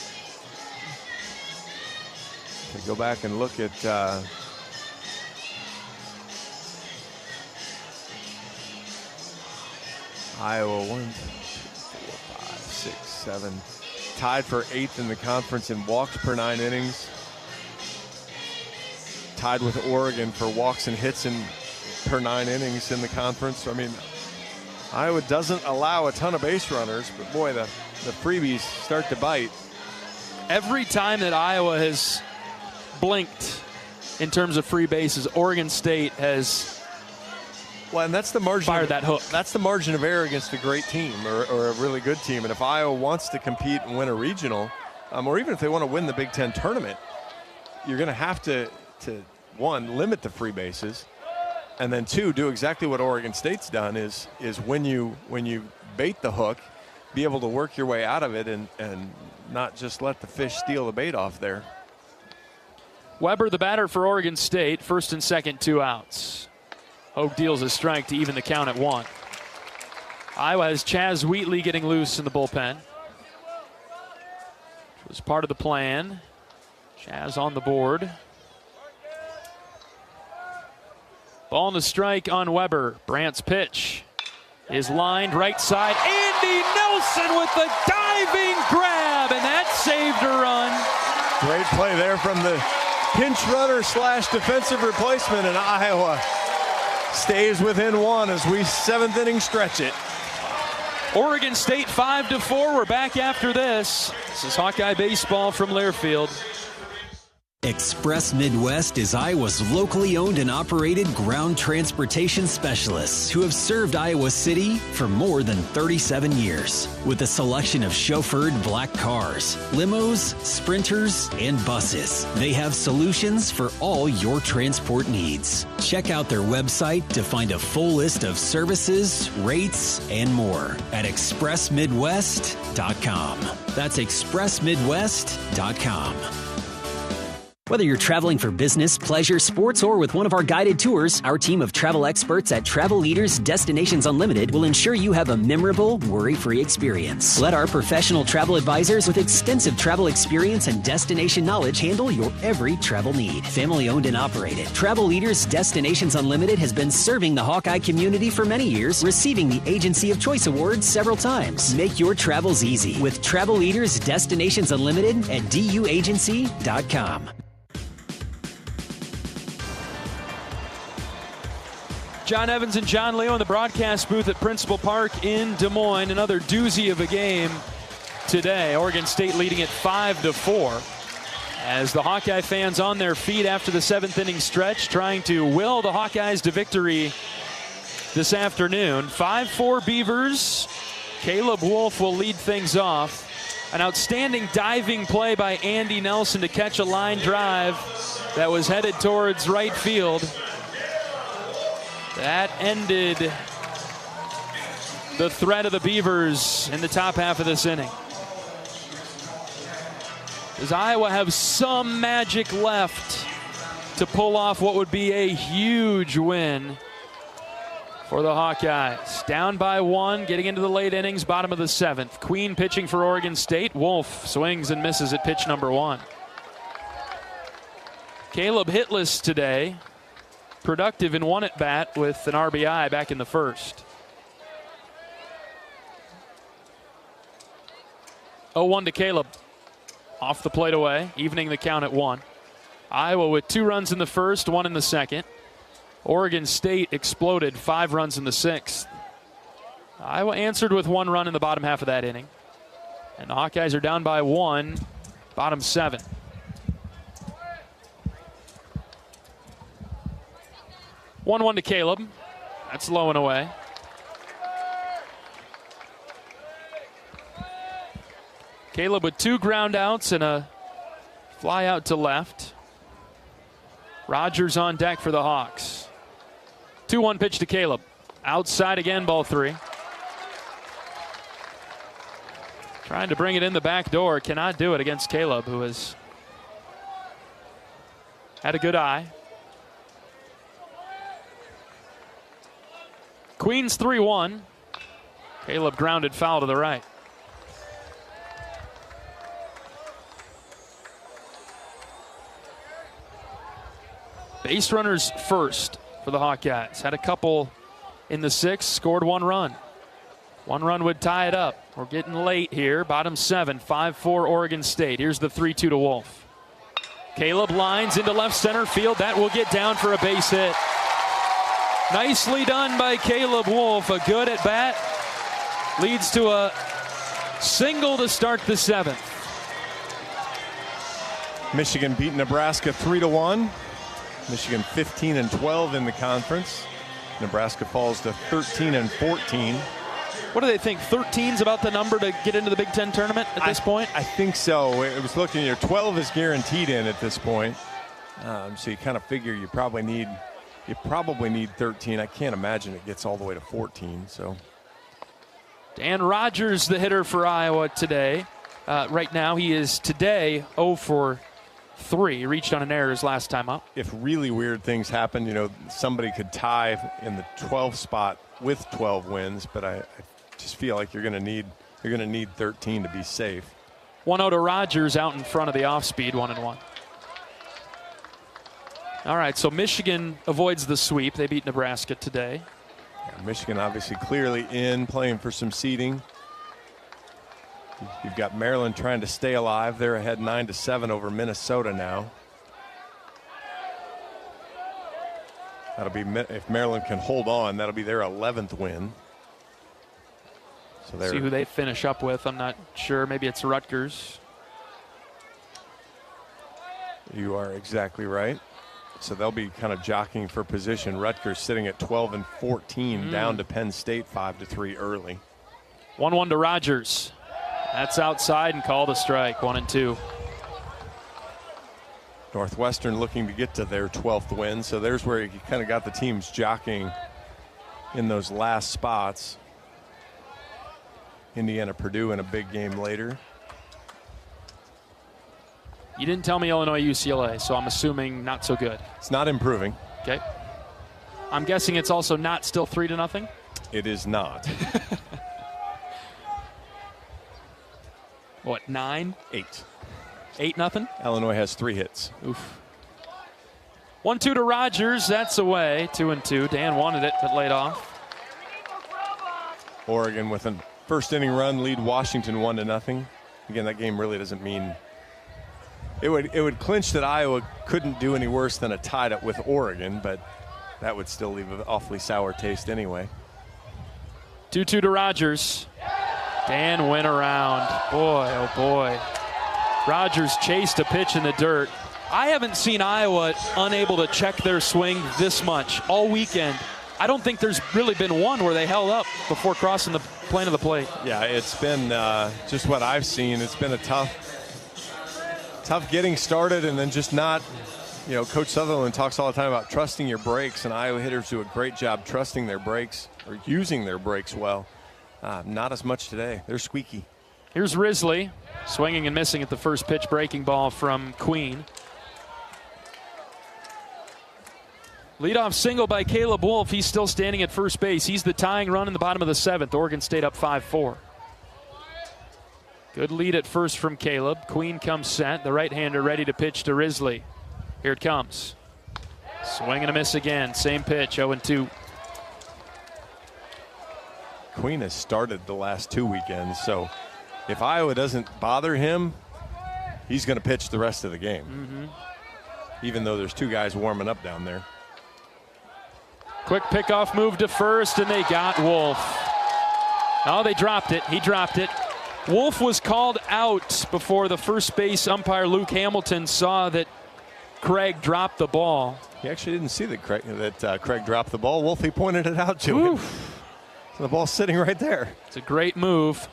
to go back and look at Iowa, 1, 2, 3, 4, 5, 6, 7, tied for 8th in the conference in walks per 9 innings. Tied with Oregon for walks and hits per 9 innings in the conference. I mean, Iowa doesn't allow a ton of base runners, but boy, the freebies start to bite. Every time that Iowa has blinked in terms of free bases, Oregon State has and that's the margin fired that hook. That's the margin of error against a great team or a really good team. And if Iowa wants to compete and win a regional, or even if they want to win the Big Ten tournament, you're going to have to 1, limit the free bases, and then 2, do exactly what Oregon State's done is when you bait the hook, be able to work your way out of it and not just let the fish steal the bait off there. Weber, the batter for Oregon State, 1st and 2nd, 2 outs. Hogue deals a strike to even the count at 1. Iowa has Chaz Wheatley getting loose in the bullpen, which was part of the plan. Chaz on the board. Ball and a strike on Weber. Brandt's pitch is lined right side. Andy Nelson with the diving grab, and that saved a run. Great play there from the pinch runner / defensive replacement, and Iowa stays within 1 as we 7th inning stretch it. Oregon State 5-4. We're back after this. This is Hawkeye Baseball from Learfield. Express Midwest is Iowa's locally owned and operated ground transportation specialists who have served Iowa City for more than 37 years. With a selection of chauffeured black cars, limos, sprinters, and buses, they have solutions for all your transport needs. Check out their website to find a full list of services, rates, and more at expressmidwest.com. That's expressmidwest.com. Whether you're traveling for business, pleasure, sports, or with one of our guided tours, our team of travel experts at Travel Leaders Destinations Unlimited will ensure you have a memorable, worry-free experience. Let our professional travel advisors with extensive travel experience and destination knowledge handle your every travel need. Family-owned and operated, Travel Leaders Destinations Unlimited has been serving the Hawkeye community for many years, receiving the Agency of Choice Award several times. Make your travels easy with Travel Leaders Destinations Unlimited at duagency.com. John Evans and John Leo in the broadcast booth at Principal Park in Des Moines. Another doozy of a game today. Oregon State leading it 5-4. As the Hawkeye fans on their feet after the 7th inning stretch, trying to will the Hawkeyes to victory this afternoon. 5-4 Beavers. Caleb Wolf will lead things off. An outstanding diving play by Andy Nelson to catch a line drive that was headed towards right field. That ended the threat of the Beavers in the top half of this inning. Does Iowa have some magic left to pull off what would be a huge win for the Hawkeyes? Down by 1, getting into the late innings, bottom of the 7th. Queen pitching for Oregon State. Wolf swings and misses at pitch number 1. Caleb hitless today. Productive in 1 at bat with an RBI back in the 1st. 0-1 to Caleb. Off the plate away, evening the count at 1. Iowa with 2 runs in the 1st, 1 in the 2nd. Oregon State exploded, 5 runs in the 6th. Iowa answered with 1 run in the bottom half of that inning. And the Hawkeyes are down by 1, bottom 7. 1-1 to Caleb. That's low and away. Caleb with 2 ground outs and a fly out to left. Rogers on deck for the Hawks. 2-1 pitch to Caleb. Outside again, ball 3. Trying to bring it in the back door. Cannot do it against Caleb, who has had a good eye. Queens 3-1. Caleb grounded foul to the right. Base runners first for the Hawkeyes. Had a couple in the 6th, scored 1 run. 1 run would tie it up. We're getting late here. Bottom 7, 5-4 Oregon State. Here's the 3-2 to Wolf. Caleb lines into left center field. That will get down for a base hit. Nicely done by Caleb Wolf. A good at bat. Leads to a single to start the 7th. Michigan beat Nebraska 3-1. Michigan 15-12 in the conference. Nebraska falls to 13-14. What do they think? 13's about the number to get into the Big Ten tournament at this point? I think so. It was looking here. 12 is guaranteed in at this point. So you kind of figure you probably need 13. I can't imagine it gets all the way to 14. So Dan Rogers, the hitter for Iowa today. Right now, he is today 0 for 3. He reached on an error his last time up. If really weird things happen, somebody could tie in the 12th spot with 12 wins, but I just feel like you're going to need 13 to be safe. 1-0 to Rogers out in front of the off-speed, 1-1. All right, so Michigan avoids the sweep. They beat Nebraska today. Yeah, Michigan obviously clearly in, playing for some seeding. You've got Maryland trying to stay alive. They're ahead 9-7 over Minnesota now. That'll be, if Maryland can hold on, that'll be their 11th win. So see who they finish up with. I'm not sure. Maybe it's Rutgers. You are exactly right. So they'll be kind of jockeying for position. Rutgers sitting at 12-14, down to Penn State 5-3 early. 1-1 to Rogers. That's outside and called a strike. 1-2. Northwestern looking to get to their 12th win. So there's where you kind of got the teams jockeying in those last spots. Indiana, Purdue in a big game later. You didn't tell me Illinois, UCLA, so I'm assuming not so good. It's not improving. Okay. I'm guessing it's also not still 3-0. It is not. What, 9? 8. 8-0? Illinois has 3 hits. Oof. 1-2 to Rogers. That's away. 2-2. Dan wanted it, but laid off. Oregon with a first inning run lead Washington 1-0. Again, that game really doesn't mean it would clinch that Iowa couldn't do any worse than a tied up with Oregon, but that would still leave an awfully sour taste anyway. 2-2 to Rogers. Dan went around. Boy, oh boy. Rogers chased a pitch in the dirt. I haven't seen Iowa unable to check their swing this much all weekend. I don't think there's really been one where they held up before crossing the plane of the plate. Yeah, it's been just what I've seen. It's been a tough getting started and then just not, Coach Sutherland talks all the time about trusting your brakes, and Iowa hitters do a great job trusting their brakes or using their brakes well. Not as much today. They're squeaky. Here's Risley swinging and missing at the first pitch, breaking ball from Queen. Leadoff single by Caleb Wolf. He's still standing at first base. He's the tying run in the bottom of the 7th. Oregon State up 5-4. Good lead at first from Caleb. Queen comes set. The right-hander ready to pitch to Risley. Here it comes. Swing and a miss again. Same pitch, 0-2. Queen has started the last 2 weekends, so if Iowa doesn't bother him, he's going to pitch the rest of the game. Even though there's 2 guys warming up down there. Quick pickoff move to first, and they got Wolf. Oh, they dropped it. He dropped it. Wolf was called out before the first base umpire, Luke Hamilton, saw that Craig dropped the ball. He actually didn't see that Craig dropped the ball. Wolfie pointed it out to him. So the ball's sitting right there. It's a great move.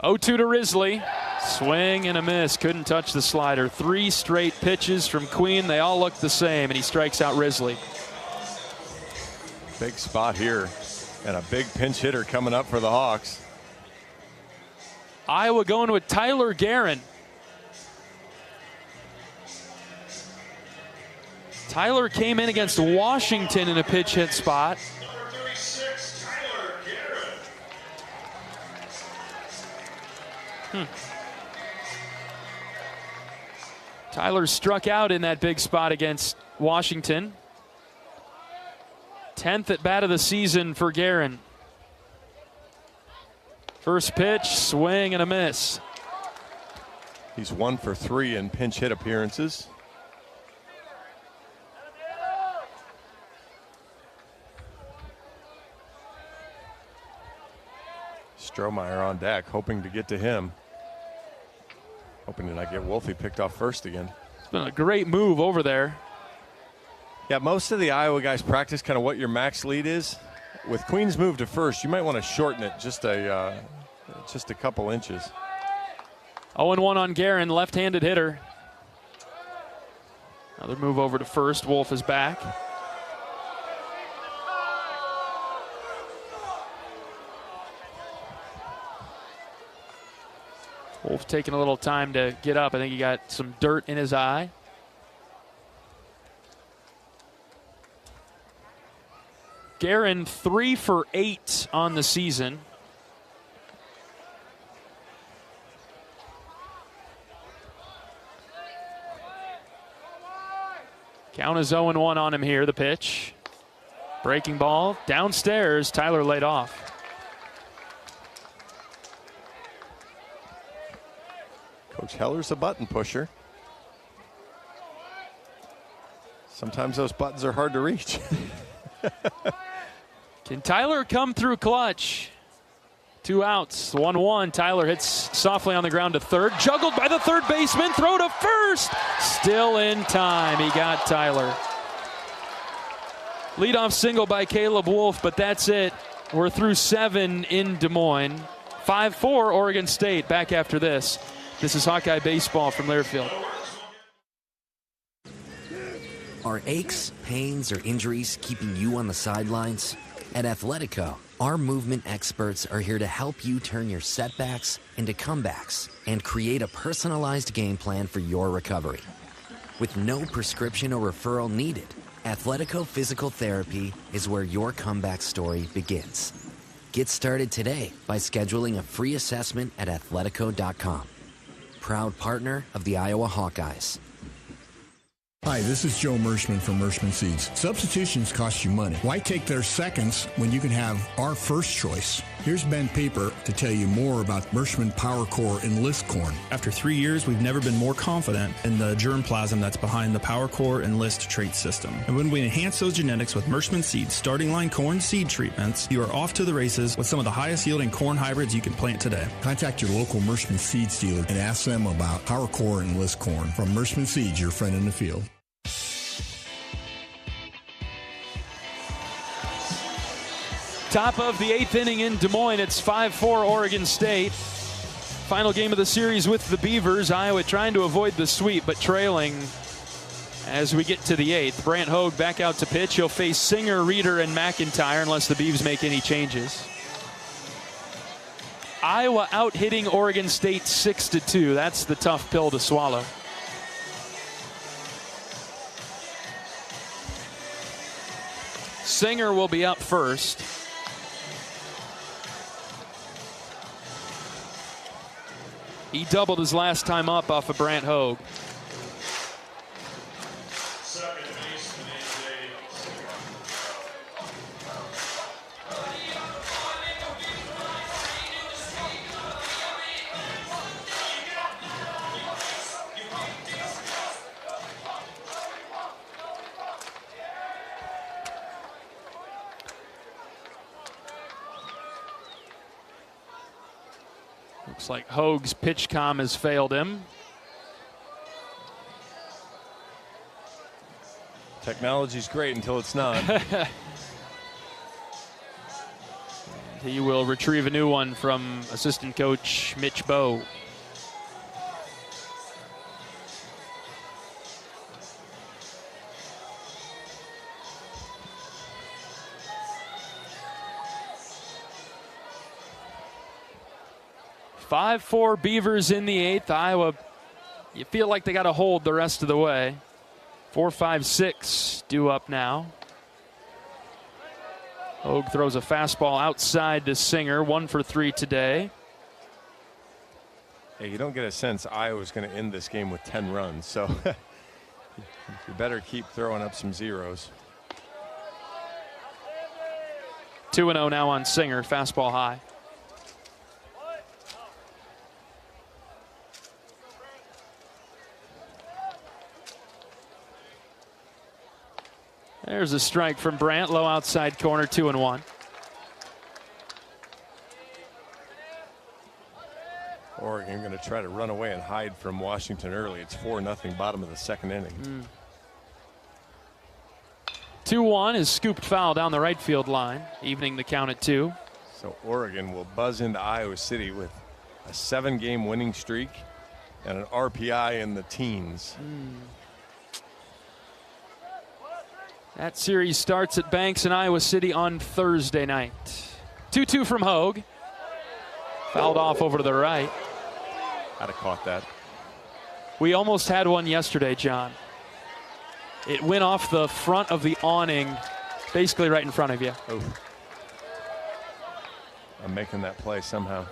0-2 to Risley. Swing and a miss. Couldn't touch the slider. 3 straight pitches from Queen. They all look the same, and he strikes out Risley. Big spot here, and a big pinch hitter coming up for the Hawks. Iowa going with Tyler Guerin. Tyler came in against Washington in a pitch hit spot. Tyler struck out in that big spot against Washington. 10th at bat of the season for Guerin. First pitch, swing and a miss. He's 1 for 3 in pinch hit appearances. Strohmeyer on deck, hoping to get to him. Hoping to not get Wolfe picked off first again. It's been a great move over there. Yeah, most of the Iowa guys practice kind of what your max lead is. With Queen's move to first, you might want to shorten it just a couple inches. 0-1 on Guerin, left-handed hitter. Another move over to first. Wolfe is back. Wolfe taking a little time to get up. I think he got some dirt in his eye. Guerin 3 for 8 on the season. Count is 0-1 on him here. The pitch. Breaking ball. Downstairs. Tyler laid off. Coach Heller's a button pusher. Sometimes those buttons are hard to reach. Can Tyler come through clutch? 2 outs, 1-1. Tyler hits softly on the ground to third. Juggled by the third baseman. Throw to first. Still in time. He got Tyler. Leadoff single by Caleb Wolfe, but that's it. We're through 7 in Des Moines. 5-4 Oregon State. Back after this. This is Hawkeye Baseball from Learfield. Are aches, pains, or injuries keeping you on the sidelines? At Athletico, our movement experts are here to help you turn your setbacks into comebacks and create a personalized game plan for your recovery. With no prescription or referral needed, Athletico Physical Therapy is where your comeback story begins. Get started today by scheduling a free assessment at athletico.com. Proud partner of the Iowa Hawkeyes. Hi, this is Joe Mershman from Mershman Seeds. Substitutions cost you money. Why take their seconds when you can have our first choice? Here's Ben Pieper to tell you more about Mershman Power Core Enlist Corn. After 3 years, we've never been more confident in the germplasm that's behind the Power Core Enlist trait system. And when we enhance those genetics with Mershman Seeds starting line corn seed treatments, you are off to the races with some of the highest yielding corn hybrids you can plant today. Contact your local Mershman Seeds dealer and ask them about Power Core Enlist Corn. From Mershman Seeds, your friend in the field. Top of the 8th inning in Des Moines. It's 5-4 Oregon State. Final game of the series with the Beavers. Iowa trying to avoid the sweep, but trailing as we get to the 8th. Brant Hogue back out to pitch. He'll face Singer, Reeder, and McIntyre unless the Beavs make any changes. Iowa out hitting Oregon State 6-2. That's the tough pill to swallow. Singer will be up first. He doubled his last time up off of Brant Hogue. Looks like Hogue's pitch comm has failed him. Technology's great until it's not. He will retrieve a new one from assistant coach Mitch Bowe. "5-4 Beavers in the 8th. Iowa, you feel like they got to hold the rest of the way. 4-5-6 due up now. Hogue throws a fastball outside to Singer, 1 for 3 today. Hey, you don't get a sense Iowa's going to end this game with 10 runs, so you better keep throwing up some zeros. 2-0 now on Singer, fastball high. There's a strike from Brandt, low outside corner, 2-1. Oregon going to try to run away and hide from Washington early. It's 4-0, bottom of the second inning. 2-1 is scooped foul down the right field line, evening the count at 2. So Oregon will buzz into Iowa City with a 7-game winning streak and an RPI in the teens. That series starts at Banks in Iowa City on Thursday night. 2-2 from Hogue. Fouled off over to the right. I'd have caught that. We almost had one yesterday, John. It went off the front of the awning, basically right in front of you. Oof. I'm making that play somehow.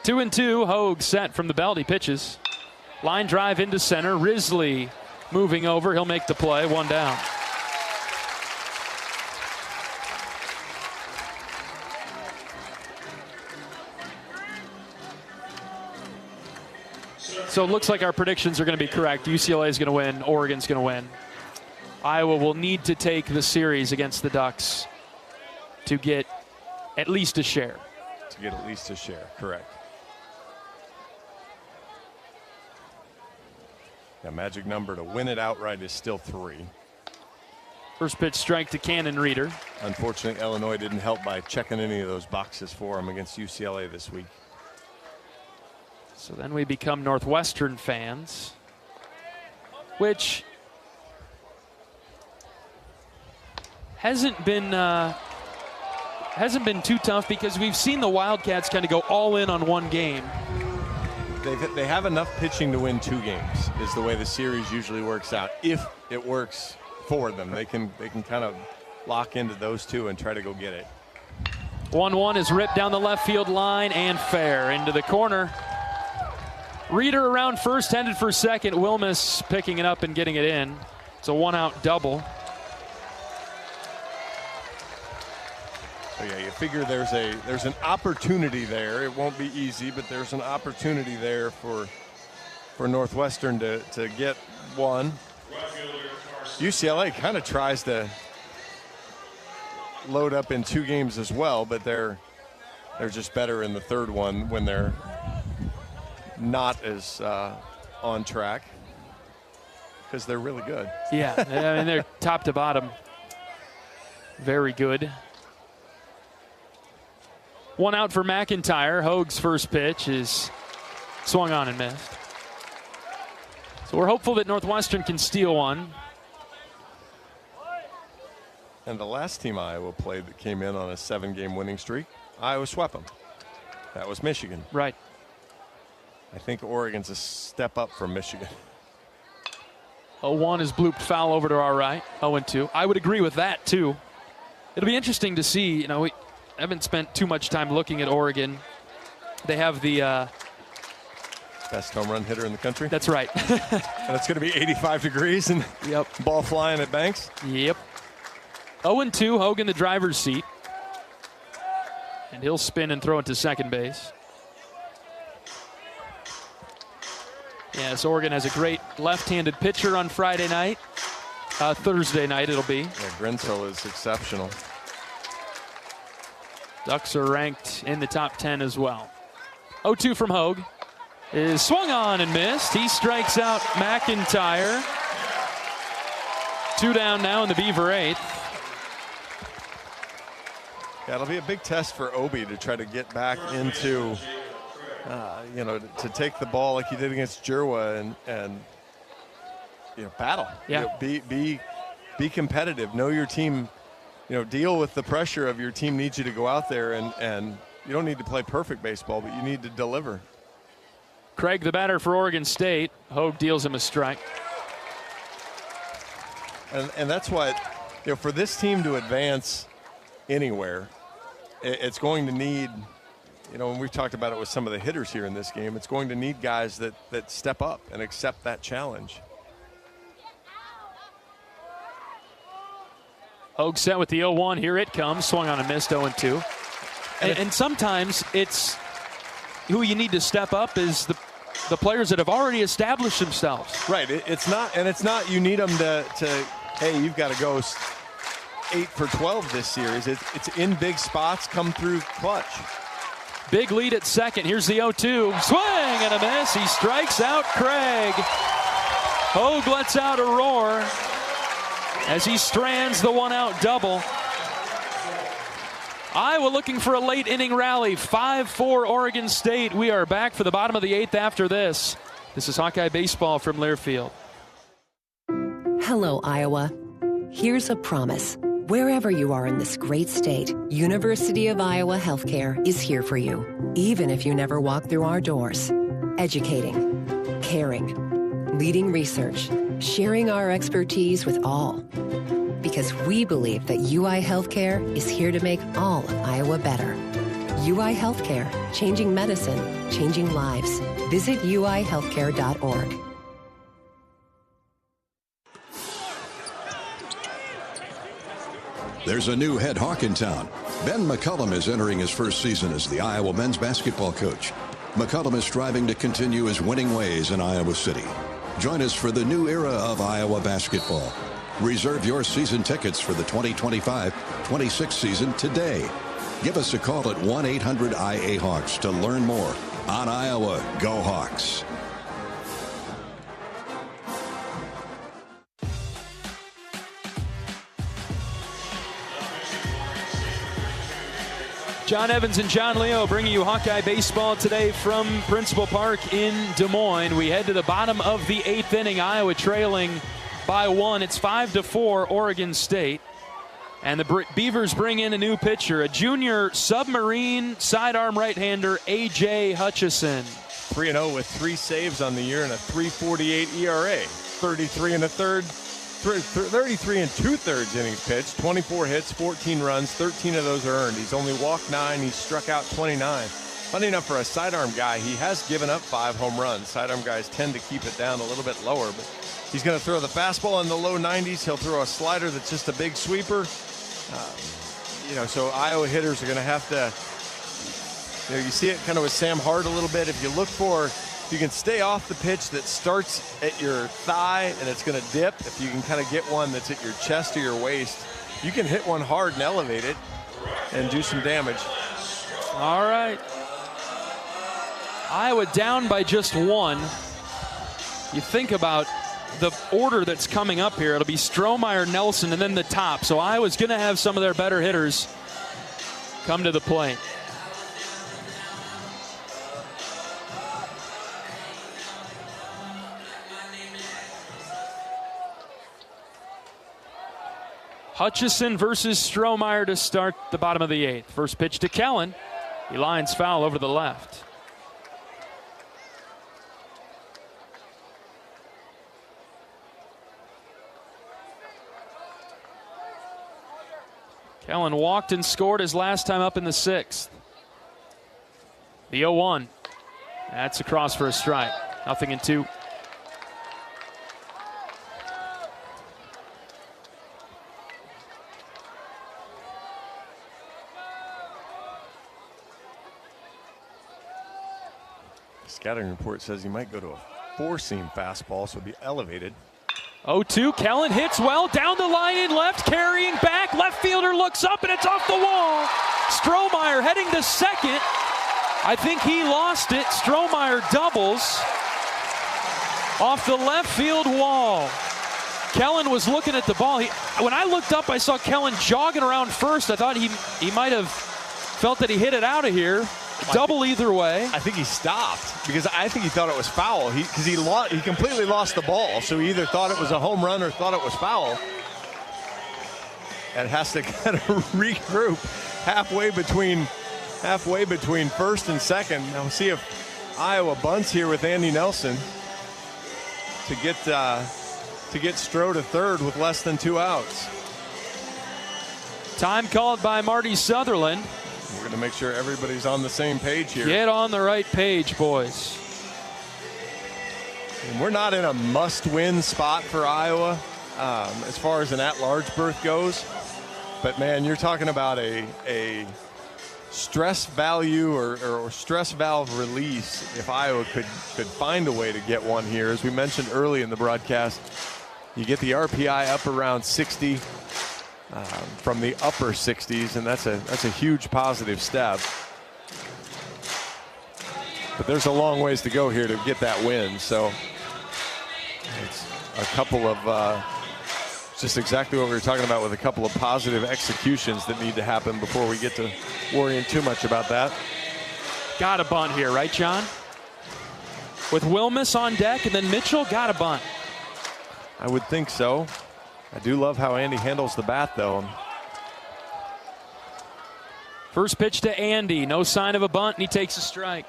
2-2, Hogue set from the belt. He pitches. Line drive into center. Risley moving over. He'll make the play. 1 down. So it looks like our predictions are going to be correct. UCLA is going to win. Oregon's going to win. Iowa will need to take the series against the Ducks to get at least a share. To get at least a share, correct. The magic number to win it outright is still 3. First pitch strike to Cannon Reeder. Unfortunately, Illinois didn't help by checking any of those boxes for him against UCLA this week. So then we become Northwestern fans, which hasn't been too tough because we've seen the Wildcats kind of go all in on one game. They have enough pitching to win 2 games is the way the series usually works out. If it works for them, they can kind of lock into those 2 and try to go get it. 1-1 is ripped down the left field line and fair into the corner. Reeder around first, headed for second. Wilmus picking it up and getting it in. It's a 1-out double. So yeah, you figure there's an opportunity there. It won't be easy, but there's an opportunity there for Northwestern to get one. UCLA kind of tries to load up in 2 games as well, but they're just better in the third one when they're not as on track because they're really good. Yeah, I mean, they're top to bottom very good. 1 out for McIntyre. Hogue's first pitch is swung on and missed. So we're hopeful that Northwestern can steal one. And the last team Iowa played that came in on a 7-game winning streak, Iowa swept them. That was Michigan. Right. I think Oregon's a step up from Michigan. 0-1 is blooped foul over to our right. 0-2. I would agree with that, too. It'll be interesting to see. You know, we haven't spent too much time looking at Oregon. They have the best home run hitter in the country. That's right. And it's going to be 85 degrees and ball flying at Banks. Yep. 0-2, Hogue in the driver's seat. And he'll spin and throw it to second base. Yes, Oregon has a great left-handed pitcher on Friday night. Thursday night it'll be. Yeah, Grenzel is exceptional. Ducks are ranked in the top 10 as well. 0-2 from Hogue is swung on and missed. He strikes out McIntyre. 2 down now in the Beaver 8th. Yeah, it'll be a big test for Obi to try to get back into, to take the ball like he did against Jerwa and battle. Yeah. Be competitive. Know your team. Deal with the pressure of your team needs you to go out there and you don't need to play perfect baseball, but you need to deliver. Craig, the batter for Oregon State. Hogue deals him a strike. And that's what, for this team to advance anywhere, it's going to need, and we've talked about it with some of the hitters here in this game, it's going to need guys that step up and accept that challenge. Hogue set with the 0-1. Here it comes. Swung on and missed, 0-2. And sometimes it's who you need to step up is the players that have already established themselves. Right. It's not you need them to hey, you've got to go 8 for 12 this series. It's in big spots, come through clutch. Big lead at second. Here's the 0-2. Swing and a miss. He strikes out Craig. Hogue lets out a roar as he strands the one-out double. Iowa looking for a late inning rally. 5-4 Oregon State. We are back for the bottom of the 8th after this. This is Hawkeye Baseball from Learfield. Hello, Iowa. Here's a promise. Wherever you are in this great state, University of Iowa Healthcare is here for you, even if you never walk through our doors. Educating, caring, leading research, sharing our expertise with all. Because we believe that UI Healthcare is here to make all of Iowa better. UI Healthcare, changing medicine, changing lives. Visit uihealthcare.org. There's a new head hawk in town. Ben McCullum is entering his first season as the Iowa men's basketball coach. McCullum is striving to continue his winning ways in Iowa City. Join us for the new era of Iowa basketball. Reserve your season tickets for the 2025-26 season today. Give us a call at 1-800-IA-HAWKS to learn more. On Iowa, go Hawks. John Evans and John Leo bringing you Hawkeye Baseball today from Principal Park in Des Moines. We head to the bottom of the 8th inning. Iowa trailing by 1. It's 5-4 Oregon State. And the Beavers bring in a new pitcher, a junior submarine sidearm right-hander, A.J. Hutchison. 3-0 with 3 saves on the year and a 3.48 ERA. 33 and 2/3 innings pitched, 24 hits, 14 runs, 13 of those are earned. He's only walked 9, he's struck out 29. Funny enough, for a sidearm guy, he has given up 5 home runs. Sidearm guys tend to keep it down a little bit lower, but he's going to throw the fastball in the low 90s. He'll throw a slider that's just a big sweeper. So Iowa hitters are going to have to, you see it kind of with Sam Hart a little bit. If you can stay off the pitch that starts at your thigh and it's going to dip, if you can kind of get one that's at your chest or your waist, you can hit one hard and elevate it and do some damage. All right. Iowa down by just 1. You think about the order that's coming up here. It'll be Strohmeyer, Nelson, and then the top. So Iowa's going to have some of their better hitters come to the plate. Hutchison versus Strohmeyer to start the bottom of the 8th. First pitch to Kellen. He lines foul over the left. Kellen walked and scored his last time up in the 6th. The 0-1. That's across for a strike. 0-2. Scouting report says he might go to a 4-seam fastball, so it'll be elevated. 0-2. Kellen hits well down the line in left, carrying back. Left fielder looks up and it's off the wall. Strohmeyer heading to second. I think he lost it. Strohmeyer doubles off the left field wall. Kellen was looking at the ball. When I looked up, I saw Kellen jogging around first. I thought he might have felt that he hit it out of here. Double either way. I think he stopped because I think he thought it was foul. He completely lost the ball. So he either thought it was a home run or thought it was foul. And has to kind of regroup halfway between first and second. Now we'll see if Iowa bunts here with Andy Nelson to get Stroh to third with less than 2 outs. Time called by Marty Sutherland. We're going to make sure everybody's on the same page here. Get on the right page, boys. And we're not in a must-win spot for Iowa as far as an at-large berth goes. But, man, you're talking about a stress value or stress valve release if Iowa could find a way to get one here. As we mentioned early in the broadcast, you get the RPI up around 60 from the upper 60s, and that's a huge positive step. But there's a long ways to go here to get that win. So it's a couple of just exactly what we were talking about with a couple of positive executions that need to happen before we get to worrying too much about that. Got a bunt here, right, John? With Wilmus on deck and then Mitchell, got a bunt. I would think so. I do love how Andy handles the bat, though. First pitch to Andy. No sign of a bunt, and he takes a strike.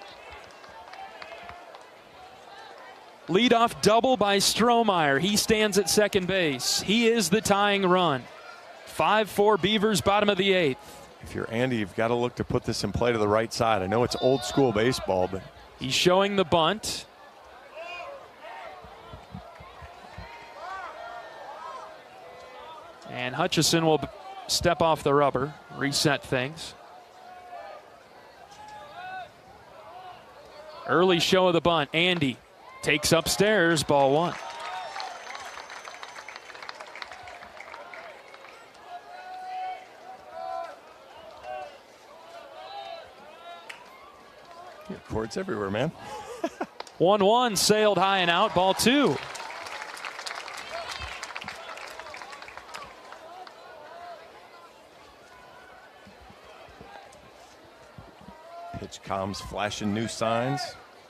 Leadoff double by Strohmeyer. He stands at second base. He is the tying run. 5-4 Beavers, bottom of the 8th. If you're Andy, you've got to look to put this in play to the right side. I know it's old school baseball, but he's showing the bunt. And Hutchison will step off the rubber, reset things. Early show of the bunt. Andy takes upstairs, ball 1. Cords everywhere, man. 1-1 sailed high and out, ball 2. Pitch comms flashing new signs.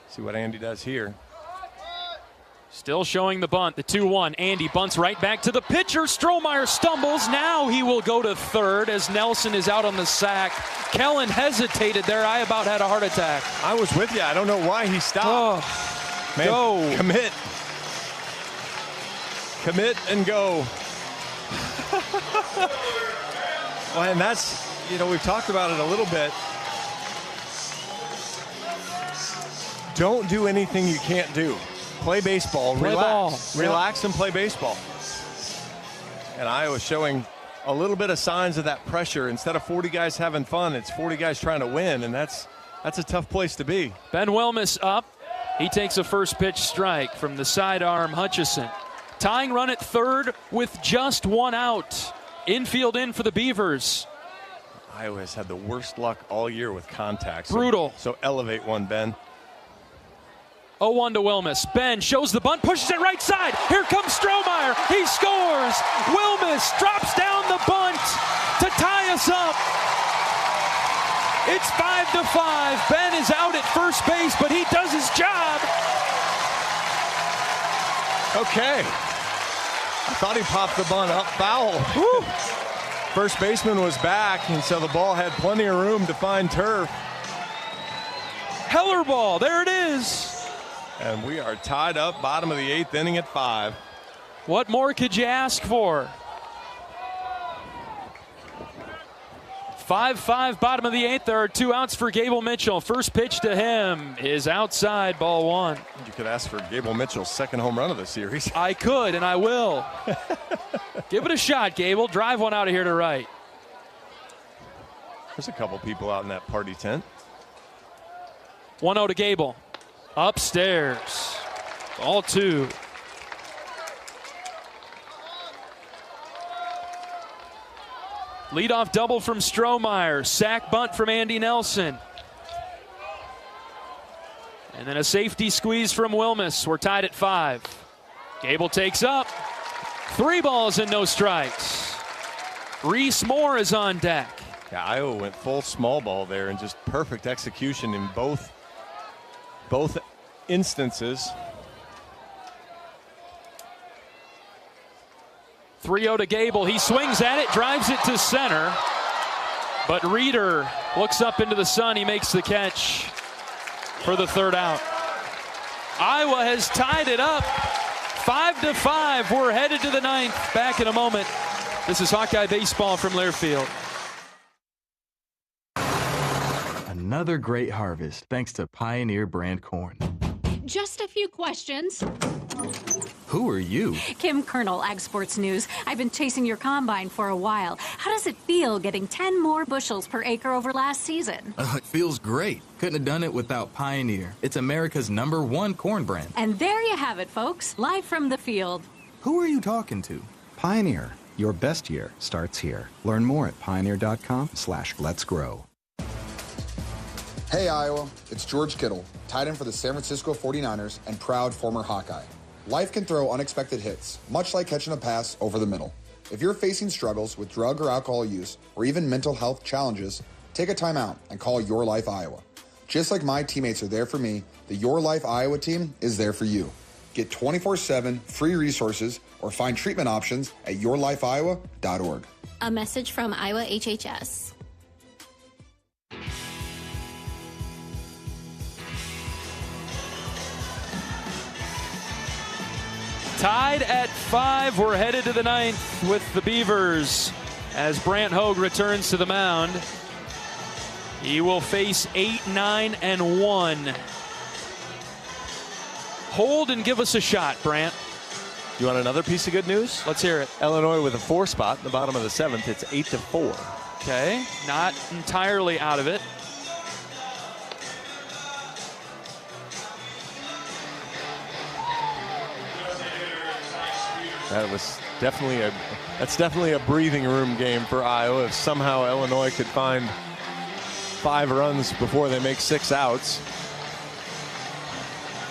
See what Andy does here. Still showing the bunt, the 2-1. Andy bunts right back to the pitcher. Strohmeyer stumbles. Now he will go to third as Nelson is out on the sack. Kellen hesitated there. I about had a heart attack. I was with you. I don't know why he stopped. Oh, man, go. Commit. Commit and go. Well, and that's, we've talked about it a little bit. Don't do anything you can't do. Play baseball. Relax and play baseball. And Iowa's showing a little bit of signs of that pressure. Instead of 40 guys having fun, it's 40 guys trying to win, and that's a tough place to be. Ben Wilmus up. He takes a first pitch strike from the sidearm Hutchison. Tying run at third with just 1 out. Infield in for the Beavers. Iowa has had the worst luck all year with contact. Brutal. So elevate one, Ben. 0-1 to Wilmus. Ben shows the bunt, pushes it right side. Here comes Strohmeyer. He scores. Wilmus drops down the bunt to tie us up. It's 5-5. Ben is out at first base, but he does his job. Okay. I thought he popped the bunt up foul. Woo. First baseman was back, and so the ball had plenty of room to find turf. Heller ball. There it is. And we are tied up, bottom of the 8th inning at 5. What more could you ask for? 5-5, bottom of the 8th. There are 2 outs for Gable Mitchell. First pitch to him is outside, ball 1. You could ask for Gable Mitchell's second home run of the series. I could, and I will. Give it a shot, Gable. Drive one out of here to right. There's a couple people out in that party tent. 1-0 to Gable. Upstairs. Ball 2. Leadoff double from Strohmeyer. Sack bunt from Andy Nelson. And then a safety squeeze from Wilmus. We're tied at 5. Gable takes up. 3 balls and no strikes. Reese Moore is on deck. Yeah, Iowa went full small ball there, and just perfect execution in both instances. 3-0 to Gable. He swings at it, drives it to center. But Reeder looks up into the sun. He makes the catch for the 3rd out. Iowa has tied it up 5-5. We're headed to the 9th. Back in a moment. This is Hawkeye Baseball from Learfield. Another great harvest thanks to Pioneer brand corn. Just a few questions. Who are you? Kim Kernel, Ag Sports News. I've been chasing your combine for a while. How does it feel getting 10 more bushels per acre over last season? It feels great. Couldn't have done it without Pioneer. It's America's #1 corn brand. And there you have it, folks. Live from the field. Who are you talking to? Pioneer. Your best year starts here. Learn more at pioneer.com/letsgrow. Hey Iowa, it's George Kittle, tight end for the San Francisco 49ers and proud former Hawkeye. Life can throw unexpected hits, much like catching a pass over the middle. If you're facing struggles with drug or alcohol use or even mental health challenges, take a time out and call Your Life Iowa. Just like my teammates are there for me, the Your Life Iowa team is there for you. Get 24/7 free resources or find treatment options at yourlifeiowa.org. A message from Iowa HHS. Tied at 5. We're headed to the 9th with the Beavers as Brant Hogue returns to the mound. He will face 8, 9, and 1. Hold and give us a shot, Brant. You want another piece of good news? Let's hear it. Illinois with a 4 spot in the bottom of the 7th. It's 8-4. Okay, not entirely out of it. That's definitely a breathing room game for Iowa. If somehow Illinois could find 5 runs before they make 6 outs.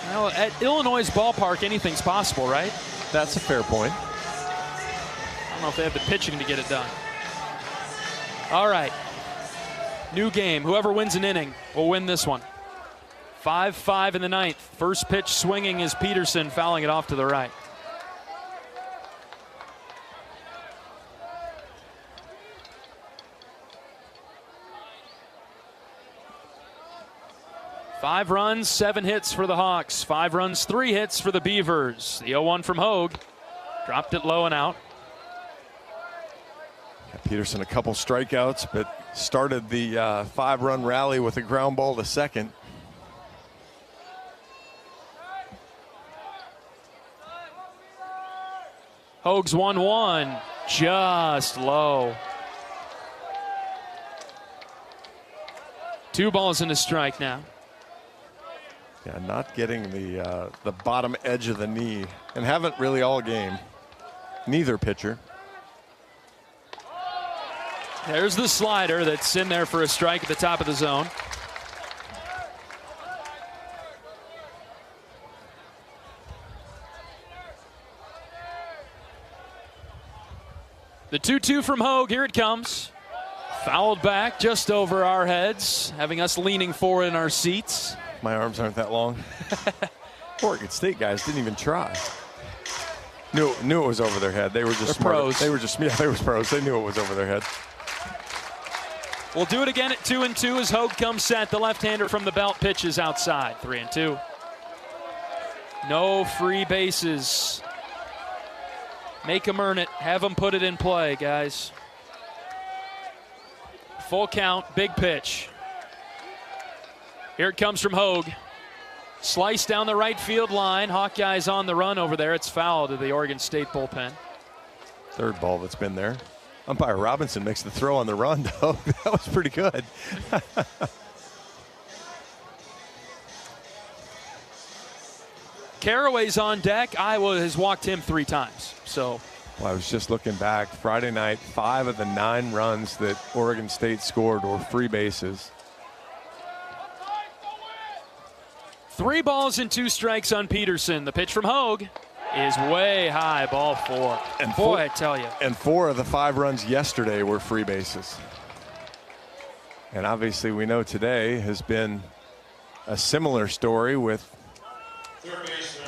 Well, at Illinois' ballpark, anything's possible, right? That's a fair point. I don't know if they have the pitching to get it done. All right. New game. Whoever wins an inning will win this one. 5-5 in the 9th. First pitch swinging is Peterson, fouling it off to the right. Five runs, 7 hits for the Hawks. 5 runs, 3 hits for the Beavers. The 0-1 from Hogue. Dropped it low and out. Peterson a couple strikeouts, but started the 5-run rally with a ground ball to second. Hogue's 1-1, just low. 2 balls and a strike now. Yeah, not getting the bottom edge of the knee, and haven't really all game. Neither pitcher. There's the slider that's in there for a strike at the top of the zone. The 2-2 from Hogue, here it comes. Fouled back just over our heads, having us leaning forward in our seats. My arms aren't that long. Oregon State guys didn't even try. Knew it was over their head. They were just pros. They were pros. They knew it was over their head. We'll do it again at 2-2 as Hogue comes set. The left-hander from the belt pitches outside. 3-2. No free bases. Make them earn it. Have them put it in play, guys. Full count, big pitch. Here it comes from Hogue. Slice down the right field line. Hawkeyes on the run over there. It's foul to the Oregon State bullpen. 3rd ball that's been there. Umpire Robinson makes the throw on the run, though. That was pretty good. Caraway's on deck. Iowa has walked him 3 times. So, well, I was just looking back. Friday night, 5 of the 9 runs that Oregon State scored were free bases. 3 balls and 2 strikes on Peterson. The pitch from Hogue. is way high, ball 4. And boy, I tell you. And 4 of the 5 runs yesterday were free bases. And obviously we know today has been a similar story with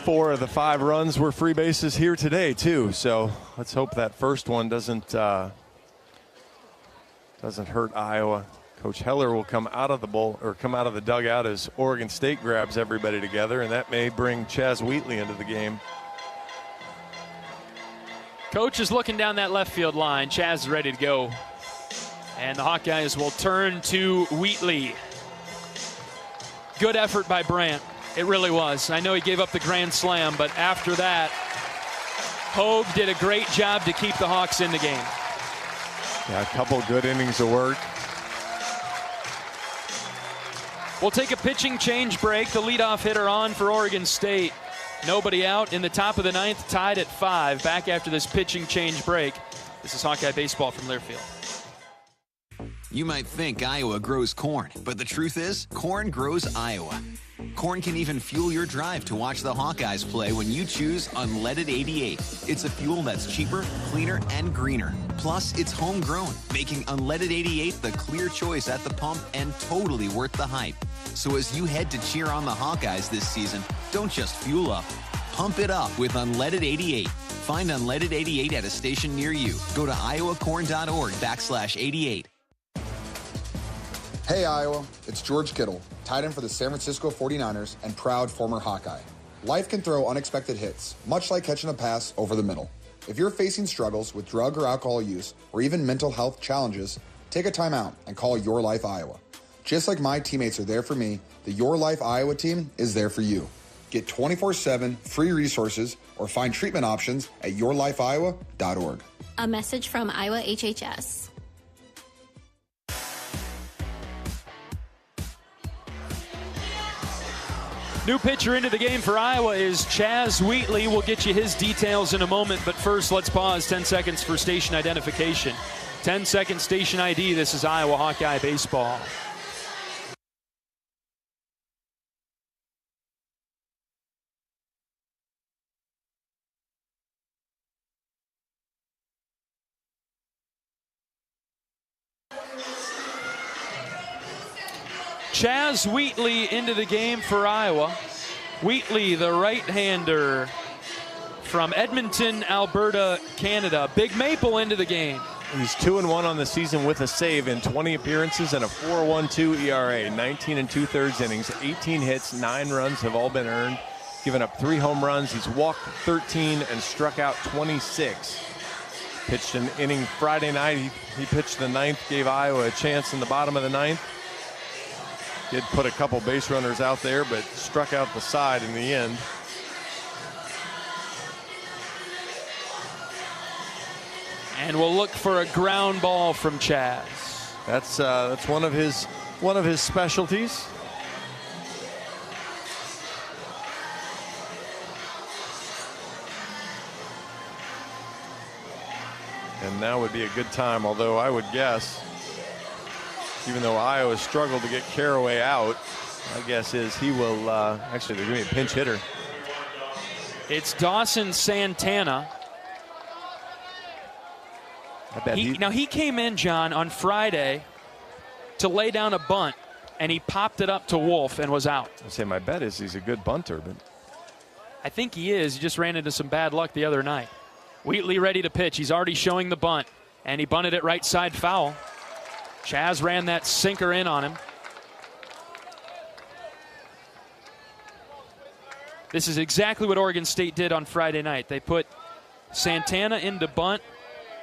4 of the 5 runs were free bases here today too. So let's hope that first one doesn't hurt Iowa. Coach Heler will come out of the dugout as Oregon State grabs everybody together, and that may bring Chaz Wheatley into the game. Coach is looking down that left field line. Chaz is ready to go. And the Hawkeyes will turn to Wheatley. Good effort by Brandt. It really was. I know he gave up the grand slam, but after that, Hogue did a great job to keep the Hawks in the game. Yeah, a couple good innings of work. We'll take a pitching change break. The leadoff hitter on for Oregon State. Nobody out in the top of the 9th, tied at 5. Back after this pitching change break. This is Hawkeye Baseball from Learfield. You might think Iowa grows corn, but the truth is, corn grows Iowa. Corn can even fuel your drive to watch the Hawkeyes play when you choose Unleaded 88. It's a fuel that's cheaper, cleaner, and greener. Plus, it's homegrown, making Unleaded 88 the clear choice at the pump and totally worth the hype. So as you head to cheer on the Hawkeyes this season, don't just fuel up. Pump it up with Unleaded 88. Find Unleaded 88 at a station near you. Go to iowacorn.org/88. Hey Iowa, it's George Kittle, tight end for the San Francisco 49ers and proud former Hawkeye. Life can throw unexpected hits, much like catching a pass over the middle. If you're facing struggles with drug or alcohol use or even mental health challenges, take a time out and call Your Life Iowa. Just like my teammates are there for me, the Your Life Iowa team is there for you. Get 24/7 free resources or find treatment options at yourlifeiowa.org. A message from Iowa HHS. New pitcher into the game for Iowa is Chaz Wheatley. We'll get you his details in a moment, but first let's pause 10 seconds for station identification. 10-second station ID. This is Iowa Hawkeye Baseball. Chaz Wheatley into the game for Iowa. Wheatley, the right-hander from Edmonton, Alberta, Canada. Big Maple into the game. He's 2-1 on the season with a save in 20 appearances and a 4.12 ERA. 19 2/3 innings, 18 hits, 9 runs have all been earned. Given up 3 home runs. He's walked 13 and struck out 26. Pitched an inning Friday night. He pitched the 9th, gave Iowa a chance in the bottom of the 9th. Did put a couple base runners out there, but struck out the side in the end. And we'll look for a ground ball from Chaz. That's one of his specialties. And now would be a good time, although I would guess, even though Iowa struggled to get Caraway out, my guess is he will, actually they're going to be a pinch hitter. It's Dawson Santana. I bet he came in, John, on Friday to lay down a bunt, and he popped it up to Wolf and was out. I say my bet is he's a good bunter, but I think he is. He just ran into some bad luck the other night. Wheatley ready to pitch. He's already showing the bunt, and he bunted it right side foul. Chaz ran that sinker in on him. This is exactly what Oregon State did on Friday night. They put Santana into bunt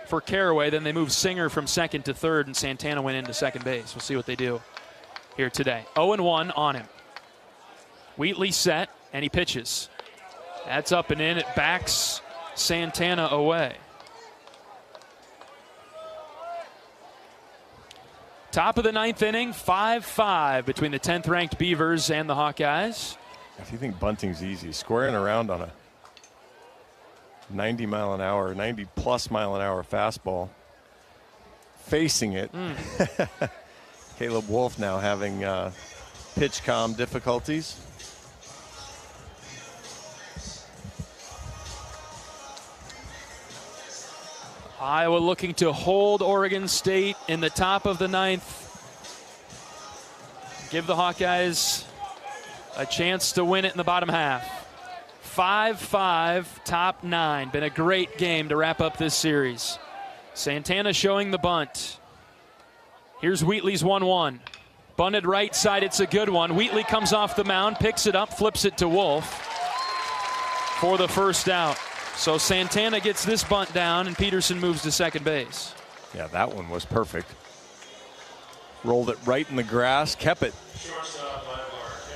for Caraway, then they moved Singer from second to third, and Santana went into second base. We'll see what they do here today. 0-1 on him. Wheatley set, and he pitches. That's up and in. It backs Santana away. Top of the 9th inning, 5-5 between the 10th-ranked Beavers and the Hawkeyes. If you think bunting's easy, squaring around on a 90-mile-an-hour, 90-plus mile-an-hour fastball, facing it. Caleb Wolf now having pitch calm difficulties. Iowa looking to hold Oregon State in the top of the 9th. Give the Hawkeyes a chance to win it in the bottom half. 5-5, top 9. Been a great game to wrap up this series. Santana showing the bunt. Here's Wheatley's 1-1. Bunted right side, it's a good one. Wheatley comes off the mound, picks it up, flips it to Wolf for the first out. So Santana gets this bunt down, and Peterson moves to second base. Yeah, that one was perfect. Rolled it right in the grass, kept it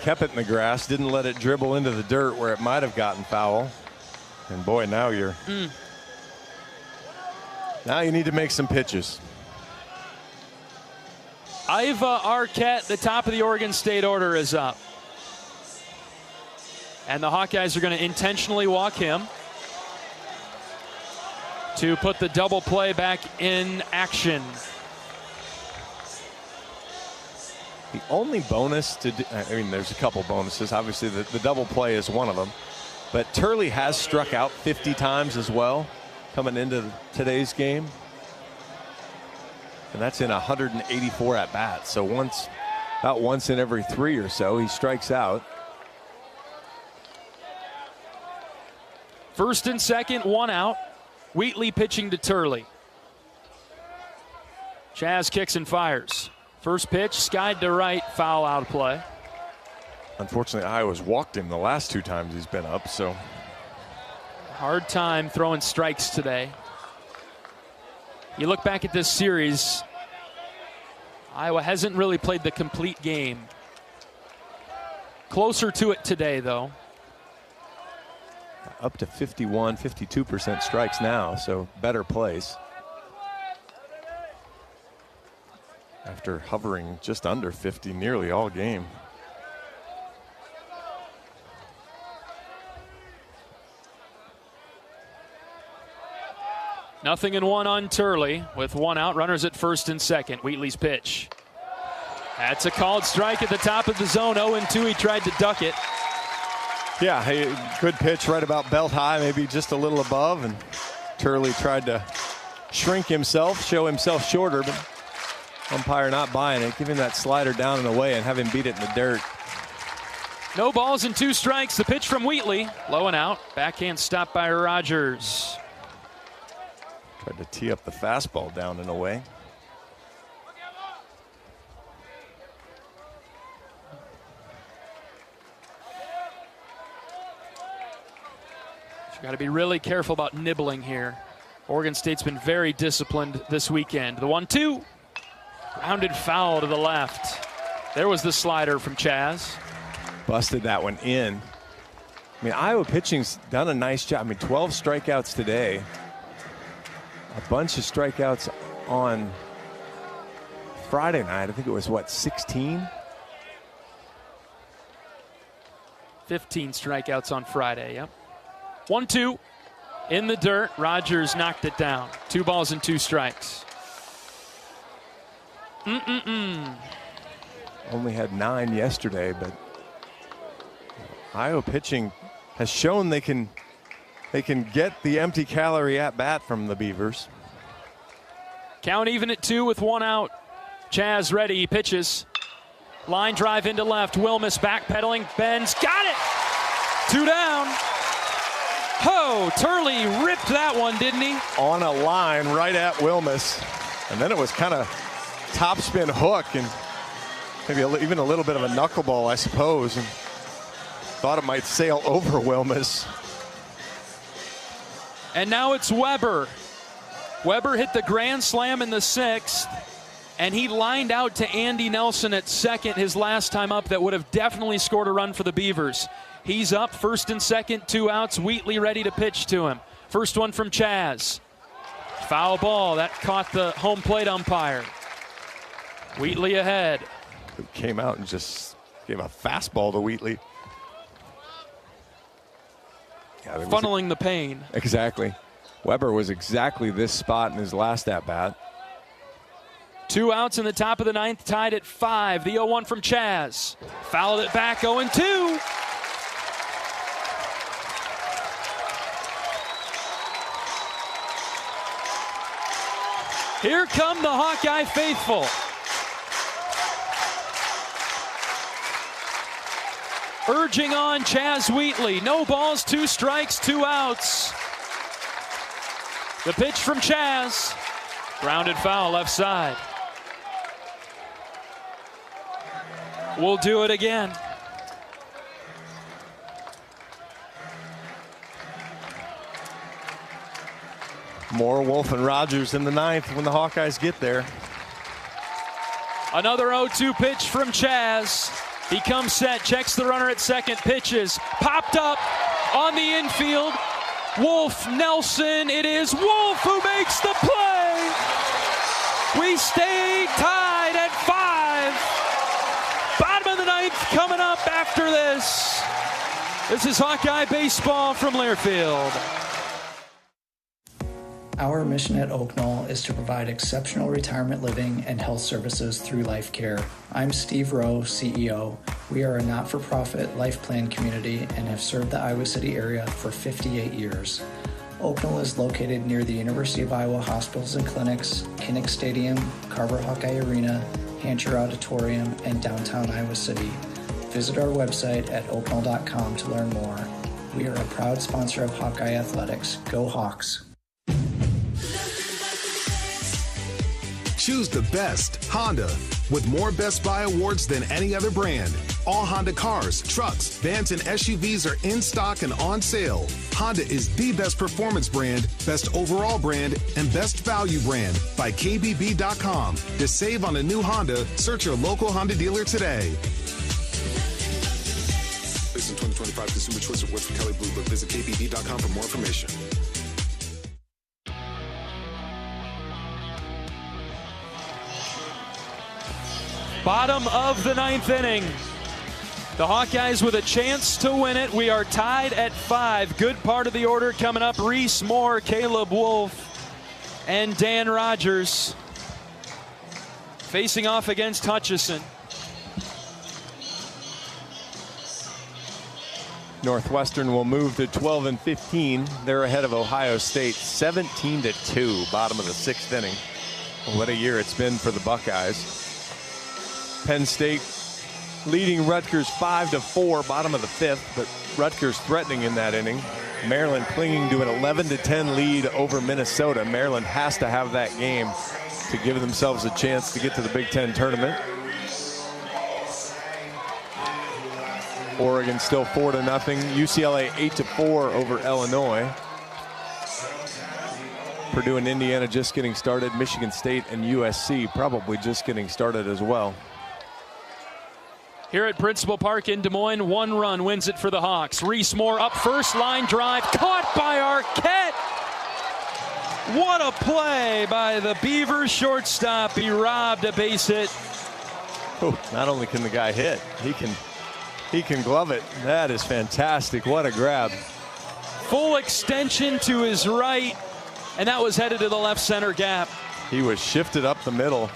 in the grass, didn't let it dribble into the dirt where it might have gotten foul. And boy, now you need to make some pitches. Iva Arquette, the top of the Oregon State order, is up. And the Hawkeyes are going to intentionally walk him to put the double play back in action. The only bonus there's a couple bonuses. Obviously, the double play is one of them. But Turley has struck out 50 times as well coming into today's game. And that's in 184 at-bats. So about once in every 3 or so, he strikes out. First and second, 1 out. Wheatley pitching to Turley. Chaz kicks and fires. First pitch, skied to right, foul out of play. Unfortunately, Iowa's walked him the last 2 times he's been up, so. Hard time throwing strikes today. You look back at this series, Iowa hasn't really played the complete game. Closer to it today, though. Up to 51, 52% strikes now, so better place. After hovering just under 50 nearly all game. Nothing in 1 on Turley with 1 out. Runners at first and second. Wheatley's pitch. That's a called strike at the top of the zone. 0-2. He tried to duck it. Yeah, good pitch right about belt high, maybe just a little above. And Turley tried to shrink himself, show himself shorter, but umpire not buying it. Give him that slider down and away and have him beat it in the dirt. No balls and 2 strikes. The pitch from Wheatley. Low and out. Backhand stop by Rogers. Tried to tee up the fastball down and away. You've got to be really careful about nibbling here. Oregon State's been very disciplined this weekend. The 1-2. Rounded foul to the left. There was the slider from Chaz. Busted that one in. I mean, Iowa pitching's done a nice job. I mean, 12 strikeouts today. A bunch of strikeouts on Friday night. I think it was, 16? 15 strikeouts on Friday, yep. 1-2 in the dirt. Rogers knocked it down. 2 balls and 2 strikes. Only had 9 yesterday, but Iowa pitching has shown they can get the empty calorie at bat from the Beavers. Count even at 2 with 1 out. Chaz ready, he pitches. Line drive into left. Wilmus backpedaling, bends, got it! 2 down. Ho, Turley ripped that one, didn't he? On a line right at Wilmus. And then it was kind of topspin hook and maybe even a little bit of a knuckleball, I suppose. And thought it might sail over Wilmus. And now it's Weber. Weber hit the grand slam in the 6th, and he lined out to Andy Nelson at second his last time up. That would have definitely scored a run for the Beavers. He's up first and second, 2 outs. Wheatley ready to pitch to him. First one from Chaz. Foul ball. That caught the home plate umpire. Wheatley ahead. Who came out and just gave a fastball to Wheatley. Yeah, funneling the pain. Exactly. Weber was exactly this spot in his last at-bat. 2 outs in the top of the 9th, tied at 5. The 0-1 from Chaz. Fouled it back, 0-2. Here come the Hawkeye faithful. Urging on Chaz Wheatley. No balls, 2 strikes, 2 outs. The pitch from Chaz. Grounded foul left side. We'll do it again. More Wolf and Rogers in the 9th when the Hawkeyes get there. Another 0-2 pitch from Chaz. He comes set, checks the runner at second, pitches. Popped up on the infield. Wolf, Nelson, it is Wolf who makes the play. We stay tied at 5. Bottom of the 9th coming up after this. This is Hawkeye baseball from Learfield. Our mission at Oak Knoll is to provide exceptional retirement living and health services through life care. I'm Steve Rowe, CEO. We are a not-for-profit life plan community and have served the Iowa City area for 58 years. Oak Knoll is located near the University of Iowa hospitals and clinics, Kinnick Stadium, Carver Hawkeye Arena, Hancher Auditorium, and downtown Iowa City. Visit our website at oakknoll.com to learn more. We are a proud sponsor of Hawkeye Athletics. Go Hawks! Choose the best, Honda. With more Best Buy awards than any other brand. All Honda cars, trucks, vans, and SUVs are in stock and on sale. Honda is the best performance brand, best overall brand, and best value brand by KBB.com. To save on a new Honda, search your local Honda dealer today. Based on 2025 Consumer Choice Awards for Kelly Blue Book, visit KBB.com for more information. Bottom of the 9th inning. The Hawkeyes with a chance to win it. We are tied at 5. Good part of the order coming up. Reese Moore, Caleb Wolf, and Dan Rogers facing off against Hutchison. Northwestern will move to 12-15. They're ahead of Ohio State 17-2, bottom of the 6th inning. What a year it's been for the Buckeyes. Penn State leading Rutgers 5-4, bottom of the 5th, but Rutgers threatening in that inning. Maryland clinging to an 11-10 lead over Minnesota. Maryland has to have that game to give themselves a chance to get to the Big Ten tournament. Oregon still 4-0. UCLA 8-4 over Illinois. Purdue and Indiana just getting started. Michigan State and USC probably just getting started as well. Here at Principal Park in Des Moines, 1 run wins it for the Hawks. Reese Moore up first, line drive, caught by Arquette. What a play by the Beavers shortstop. He robbed a base hit. Oh, not only can the guy hit, he can glove it. That is fantastic. What a grab. Full extension to his right, and that was headed to the left center gap. He was shifted up the middle.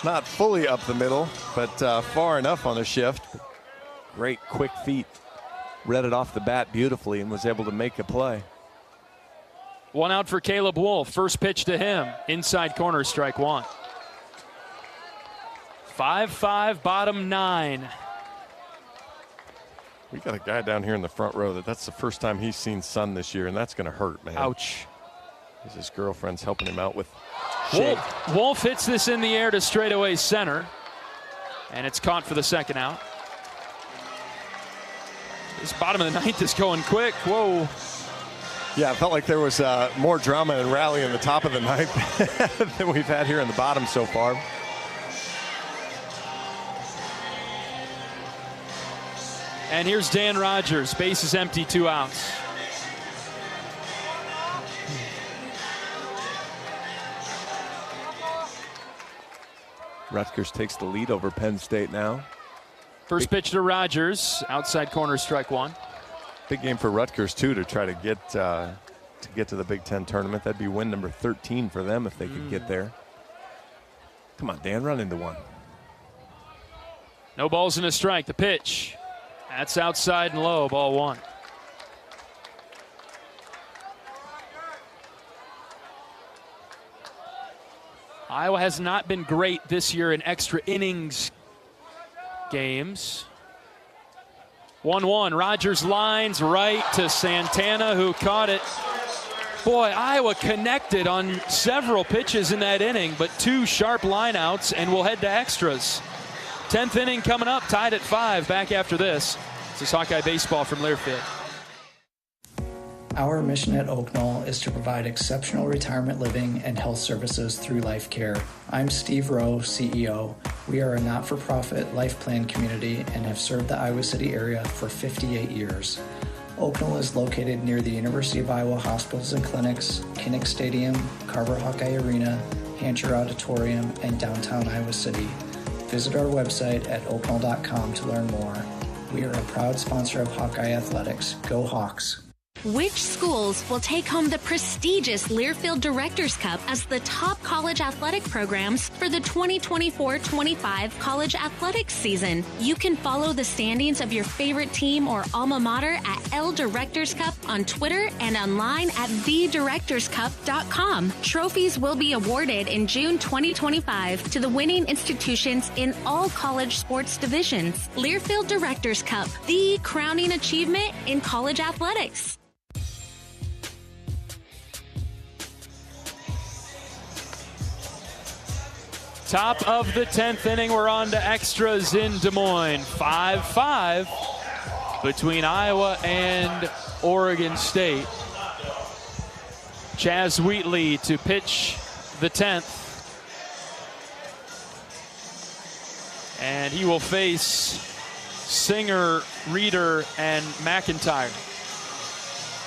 Not fully up the middle, but far enough on the shift. Great quick feet. Read it off the bat beautifully and was able to make a play. 1 out for Caleb Wolf. First pitch to him. Inside corner, strike 1. 5-5, bottom 9. We got a guy down here in the front row that's the first time he's seen sun this year, and that's going to hurt, man. Ouch. His girlfriend's helping him out with Wolf hits this in the air to straightaway center, and it's caught for the 2nd out. This bottom of the 9th is going quick. Whoa. Yeah, it felt like there was more drama and rally in the top of the 9th than we've had here in the bottom so far. And here's Dan Rogers. Base is empty, 2 outs. Rutgers takes the lead over Penn State now. First pitch to Rogers. Outside corner, strike 1. Big game for Rutgers, too, to try to get to the Big Ten tournament. That'd be win number 13 for them if they could get there. Come on, Dan, run into one. No balls and a strike. The pitch. That's outside and low, ball 1. Iowa has not been great this year in extra innings games. 1-1. Rogers lines right to Santana, who caught it. Boy, Iowa connected on several pitches in that inning, but 2 sharp lineouts, and we'll head to extras. 10th inning coming up, tied at 5. Back after this. This is Hawkeye Baseball from Learfield. Our mission at Oak Knoll is to provide exceptional retirement living and health services through life care. I'm Steve Rowe, CEO. We are a not-for-profit life plan community and have served the Iowa City area for 58 years. Oak Knoll is located near the University of Iowa hospitals and clinics, Kinnick Stadium, Carver Hawkeye Arena, Hancher Auditorium, and downtown Iowa City. Visit our website at oakknoll.com to learn more. We are a proud sponsor of Hawkeye Athletics. Go Hawks! Which schools will take home the prestigious Learfield Directors Cup as the top college athletic programs for the 2024-25 college athletics season? You can follow the standings of your favorite team or alma mater at L Directors Cup on Twitter and online at thedirectorscup.com. Trophies will be awarded in June 2025 to the winning institutions in all college sports divisions. Learfield Directors Cup, the crowning achievement in college athletics. Top of the 10th inning, we're on to extras in Des Moines. 5-5 between Iowa and Oregon State. Chaz Wheatley to pitch the 10th. And he will face Singer, Reeder, and McIntyre.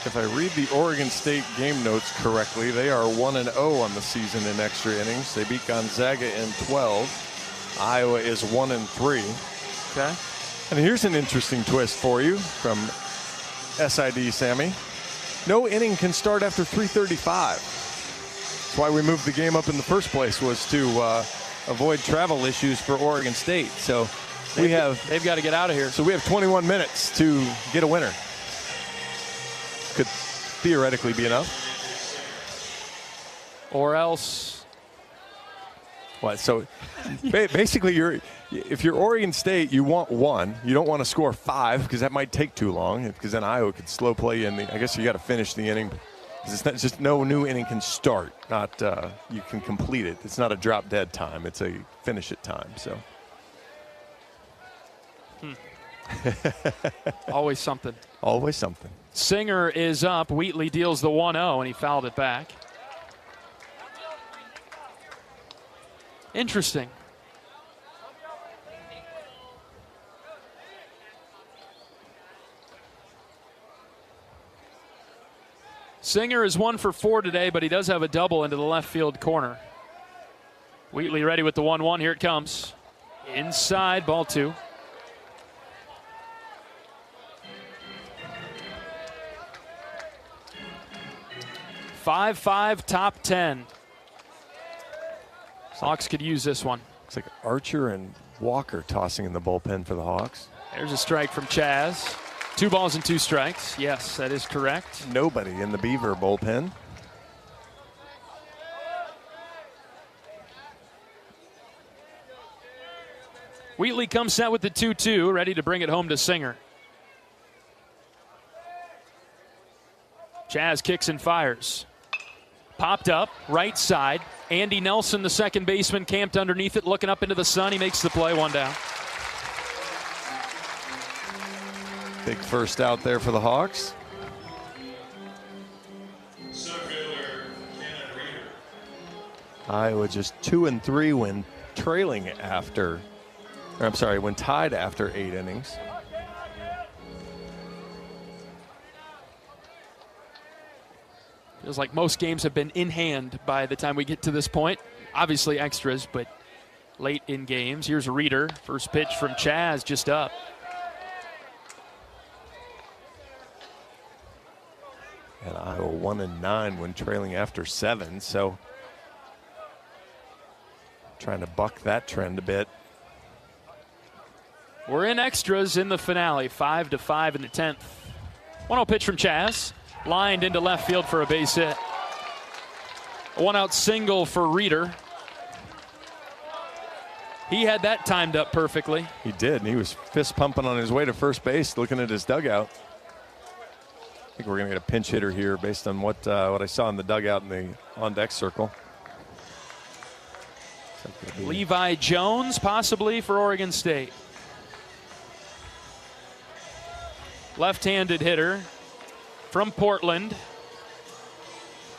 If I read the Oregon State game notes correctly, they are 1-0 on the season in extra innings. They beat Gonzaga in 12. Iowa is 1-3. Okay. And here's an interesting twist for you from SID Sammy. No inning can start after 3:35. That's why we moved the game up in the first place, was to avoid travel issues for Oregon State. So they've got to get out of here. So we have 21 minutes to get a winner. Could theoretically be enough. Or else. What? So basically, if you're Oregon State, you want 1. You don't want to score 5 because that might take too long. Because then Iowa could slow play in the. I guess you got to finish the inning. Because it's not just no new inning can start. Not you can complete it. It's not a drop dead time. It's a finish it time. So. Always something. Always something. Singer is up. Wheatley deals the 1-0, and he fouled it back. Interesting. Singer is 1 for 4 today, but he does have a double into the left field corner. Wheatley ready with the 1-1. Here it comes. Inside, ball 2. Five, top 10. Hawks could use this one. Looks like Archer and Walker tossing in the bullpen for the Hawks. There's a strike from Chaz. 2 balls and 2 strikes. Yes, that is correct. Nobody in the Beaver bullpen. Wheatley comes set with the 2-2, ready to bring it home to Singer. Chaz kicks and fires. Popped up, right side. Andy Nelson, the second baseman, camped underneath it, looking up into the sun. He makes the play, 1 down. Big first out there for the Hawks. Iowa just 2-3 when trailing after, or I'm sorry, when tied after 8 innings. Feels like most games have been in hand by the time we get to this point. Obviously extras, but late in games. Here's a Reeder. First pitch from Chaz, just up. And Iowa 1-9 when trailing after 7. So trying to buck that trend a bit. We're in extras in the finale. 5-5 in the 10th. 1-0 pitch from Chaz. Lined into left field for a base hit. A 1-out single for Reeder. He had that timed up perfectly. He did, and he was fist pumping on his way to first base, looking at his dugout. I think we're going to get a pinch hitter here based on what I saw in the dugout in the on-deck circle. Levi Jones, possibly for Oregon State. Left-handed hitter from Portland.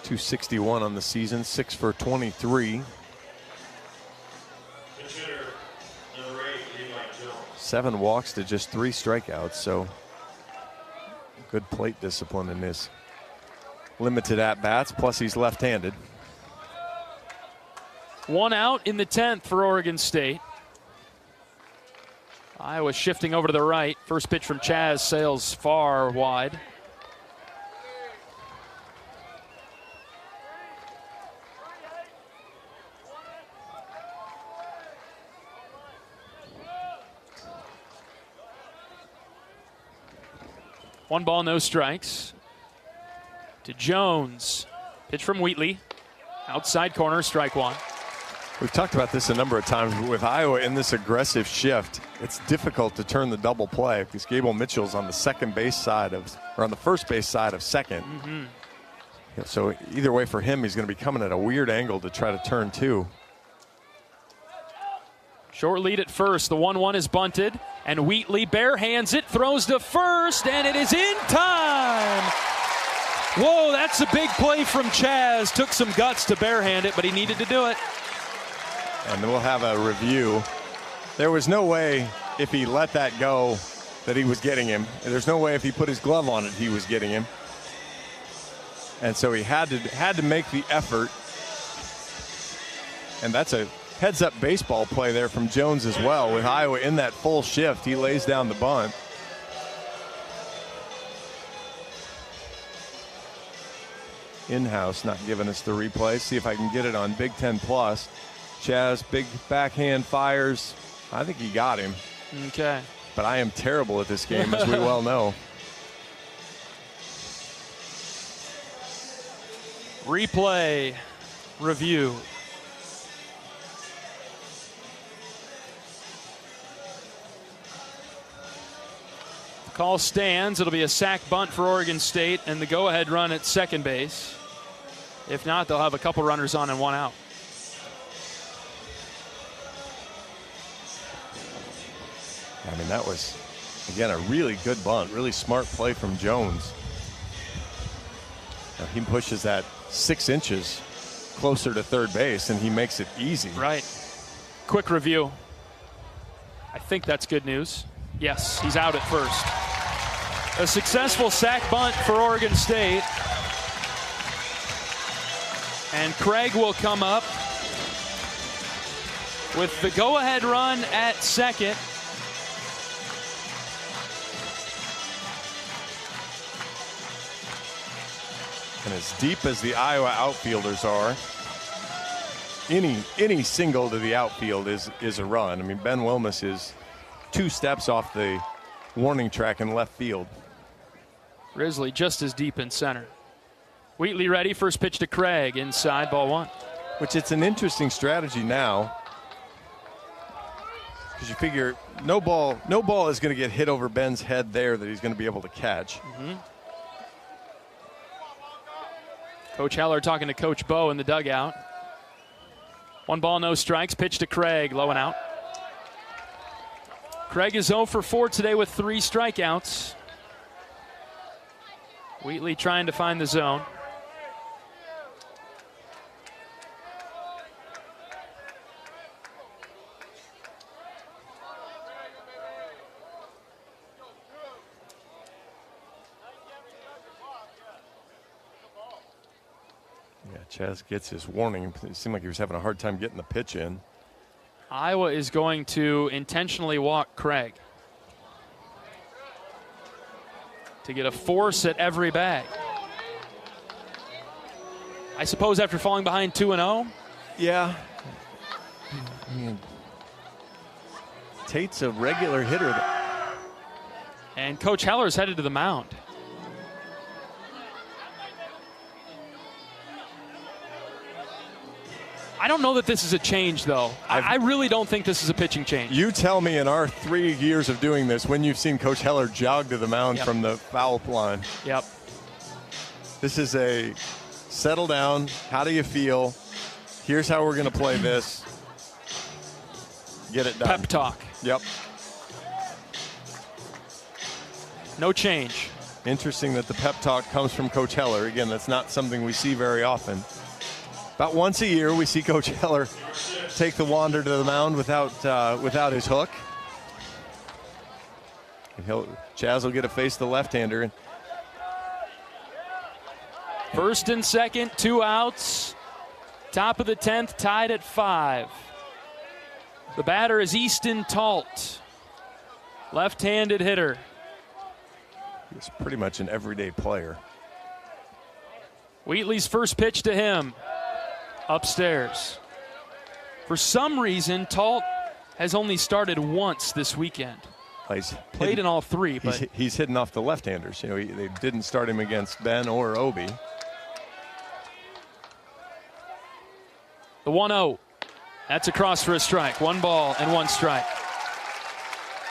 261 on the season, 6 for 23. 7 walks to just 3 strikeouts, so good plate discipline in his limited at-bats, plus he's left-handed. 1 out in the 10th for Oregon State. Iowa shifting over to the right. First pitch from Chaz sails far wide. One ball, no strikes. To Jones. Pitch from Wheatley. Outside corner, strike one. We've talked about this a number of times. With Iowa in this aggressive shift, it's difficult to turn the double play because Gable Mitchell's on the second base side of, or on the first base side of second. Mm-hmm. So either way for him, he's going to be coming at a weird angle to try to turn two. Short lead at first. The 1-1 is bunted, and Wheatley barehands it, throws to first, and it is in time. Whoa, that's a big play from Chaz. Took some guts to barehand it, but he needed to do it. And we'll have a review. There was no way if he let that go that he was getting him. There's no way if he put his glove on it he was getting him. And so he had to make the effort. And that's a heads-up baseball play there from Jones as well. With Iowa in that full shift, he lays down the bunt. In-house not giving us the replay. See if I can get it on Big Ten Plus. Chaz, big backhand fires. I think he got him. Okay. But I am terrible at this game, as we well know. Replay review. The call stands. It'll be a sac bunt for Oregon State and the go-ahead run at second base. If not, they'll have a couple runners on and 1 out. I mean, that was, again, a really good bunt. Really smart play from Jones. Now, he pushes that 6 inches closer to third base, and he makes it easy. Right. Quick review. I think that's good news. Yes, he's out at first. A successful sac bunt for Oregon State. And Craig will come up with the go-ahead run at second. And as deep as the Iowa outfielders are, any single to the outfield is a run. I mean, Ben Wilmus is 2 steps off the warning track in left field. Risley just as deep in center. Wheatley ready. First pitch to Craig. Inside, ball 1. Which it's an interesting strategy now. Because you figure no ball is going to get hit over Ben's head there that he's going to be able to catch. Mm-hmm. Coach Heller talking to Coach Bo in the dugout. 1 ball, no strikes. Pitch to Craig, low and out. Craig is 0 for 4 today with 3 strikeouts. Wheatley trying to find the zone. Chaz gets his warning. It seemed like he was having a hard time getting the pitch in. Iowa is going to intentionally walk Craig to get a force at every bag. I suppose after falling behind 2-0? Yeah. I mean, Tate's a regular hitter. And Coach Heller's headed to the mound. don't know that this is a change, though. I really don't think this is a pitching change. You tell me in our 3 years of doing this when you've seen Coach Heller jog to the mound from the foul line. Yep. This is a settle down. How do you feel? Here's how we're going to play this. Get it done. Pep talk. Yep. No change. Interesting that the pep talk comes from Coach Heller. Again, that's not something we see very often. About once a year, we see Coach Heller take the Wander to the mound without his hook. And Chaz will get to face the left-hander. First and second, 2 outs. Top of the 10th, tied at 5. The batter is Easton Talt, left-handed hitter. He's pretty much an everyday player. Wheatley's first pitch to him, upstairs. For some reason, Talt has only started once this weekend. He's played in all 3, but he's hitting off the left-handers. You know, they didn't start him against Ben or Obi. The 1-0. That's across for a strike. 1 ball and 1 strike.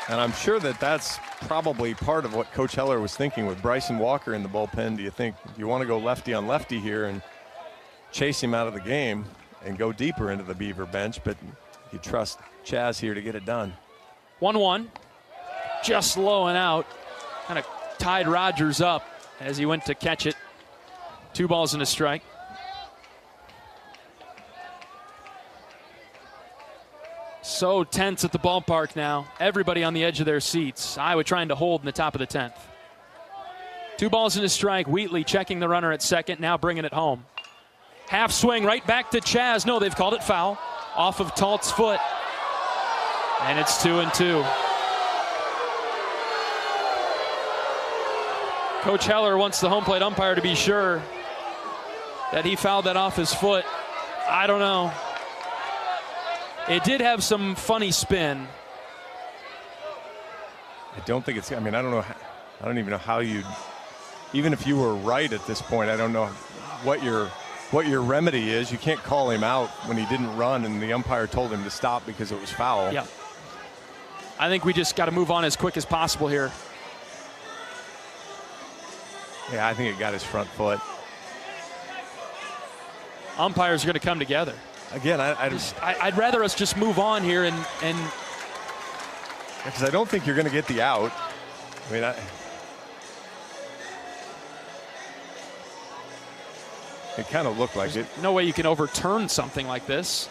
And I'm sure that's probably part of what Coach Heller was thinking with Bryson Walker in the bullpen. Do you want to go lefty on lefty here and chase him out of the game and go deeper into the Beaver bench? But you trust Chaz here to get it done. 1-1. Just low and out. Kind of tied Rogers up as he went to catch it. 2 balls and a strike. So tense at the ballpark now. Everybody on the edge of their seats. Iowa trying to hold in the top of the 10th. 2 balls and a strike. Wheatley checking the runner at second, now bringing it home. Half swing right back to Chaz. No, they've called it foul. Off of Talt's foot. And it's 2-2. Coach Heller wants the home plate umpire to be sure that he fouled that off his foot. I don't know. It did have some funny spin. I don't think it's, I don't know. I don't even know how even if you were right at this point, I don't know what your remedy is. You can't call him out when he didn't run and the umpire told him to stop because it was foul. Yeah. I think we just got to move on as quick as possible here. Yeah, I think it got his front foot. Umpires are going to come together. Again, I'd rather us just move on here and because I don't think you're going to get the out. It kind of looked like it. No way you can overturn something like this.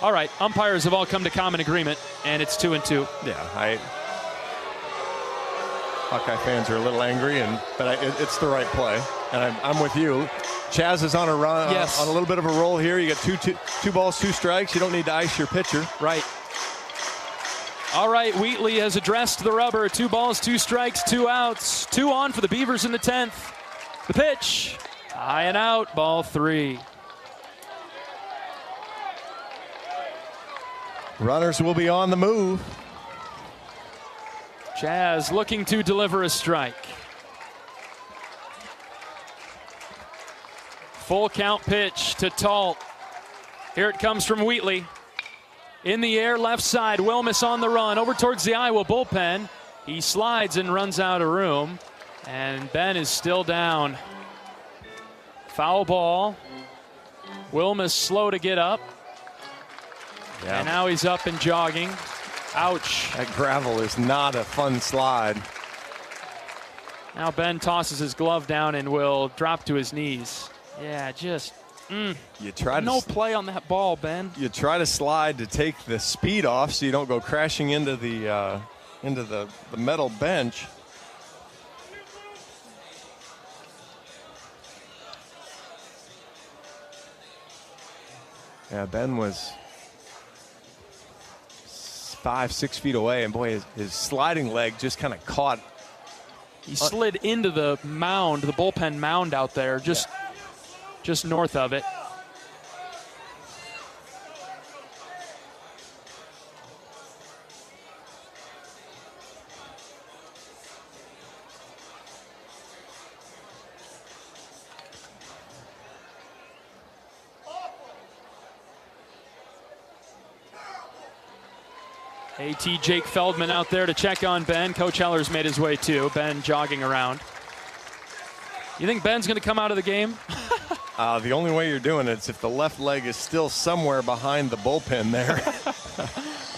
All right, umpires have all come to common agreement, and it's 2-2. Yeah, Hawkeye fans are a little angry, but it's the right play, and I'm with you. Chaz is on a run, yes. On a little bit of a roll here. You got two balls, 2 strikes. You don't need to ice your pitcher. Right. All right, Wheatley has addressed the rubber. 2 balls, 2 strikes, 2 outs. 2 on for the Beavers in the 10th. The pitch, high and out, ball 3. Runners will be on the move. Chaz looking to deliver a strike. Full count pitch to Talt. Here it comes from Wheatley. In the air, left side. Wilmus on the run. Over towards the Iowa bullpen. He slides and runs out of room. And Ben is still down. Foul ball. Wilmus slow to get up. Yeah. And now he's up and jogging. Ouch. That gravel is not a fun slide. Now Ben tosses his glove down and will drop to his knees. Yeah, just you try no play on that ball, Ben. You try to slide to take the speed off so you don't go crashing into the metal bench. Yeah, Ben was 5-6 feet away, and boy, his sliding leg just kind of caught. He slid into the mound, the bullpen mound out there, just north of it. AT Jake Feldman out there to check on Ben. Coach Heller's made his way too. Ben jogging around. You think Ben's going to come out of the game? The only way you're doing it is if the left leg is still somewhere behind the bullpen there.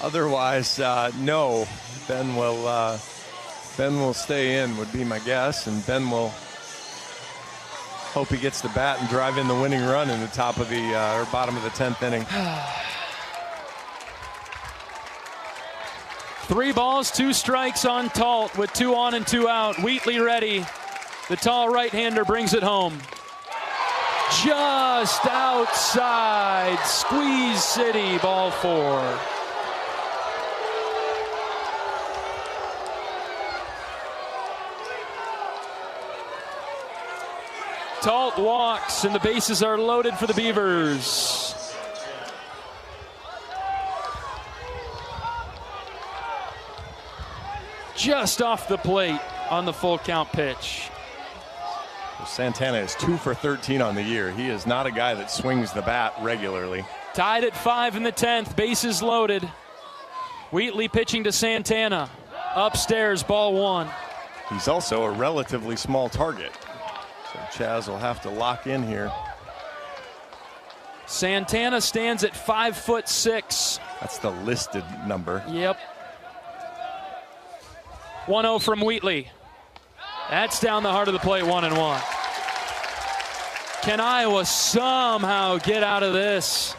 Otherwise, no. Ben will stay in, would be my guess, and Ben will hope he gets the bat and drive in the winning run in the top of the or bottom of the 10th inning. 3 balls, 2 strikes on Talt with 2 on and 2 out. Wheatley ready. The tall right-hander brings it home. Just outside. Squeeze City, ball 4. Talt walks, and the bases are loaded for the Beavers. Just off the plate on the full count pitch. Santana is 2 for 13 on the year. He is not a guy that swings the bat regularly. Tied at 5 in the 10th, bases loaded. Wheatley pitching to Santana. Upstairs, ball 1. He's also a relatively small target. So Chaz will have to lock in here. Santana stands at 5'6". That's the listed number. Yep. 1-0 from Wheatley. That's down the heart of the plate, 1-1. Can Iowa somehow get out of this?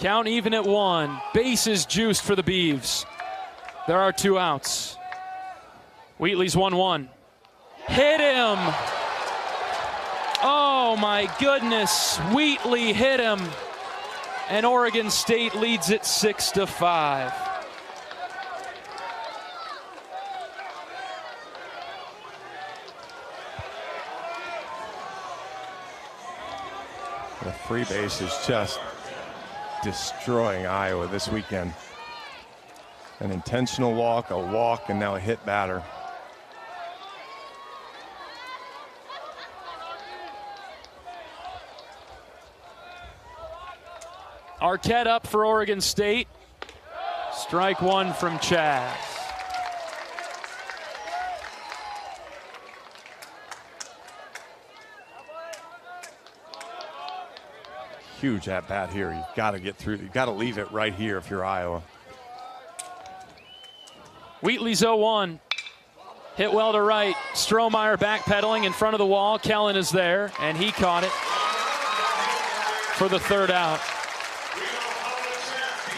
Count even at 1. Bases juiced for the Beavs. There are 2 outs. Wheatley's 1-1. Hit him. Oh my goodness. Wheatley hit him. And Oregon State leads it 6-5. The free base is just destroying Iowa this weekend. An intentional walk, a walk, and now a hit batter. Arquette up for Oregon State. Strike 1 from Chaz. Huge at bat here. You've got to get through. You've got to leave it right here if you're Iowa. Wheatley's 0-1. Hit well to right. Strohmeyer backpedaling in front of the wall. Kellen is there, and he caught it for the 3rd out.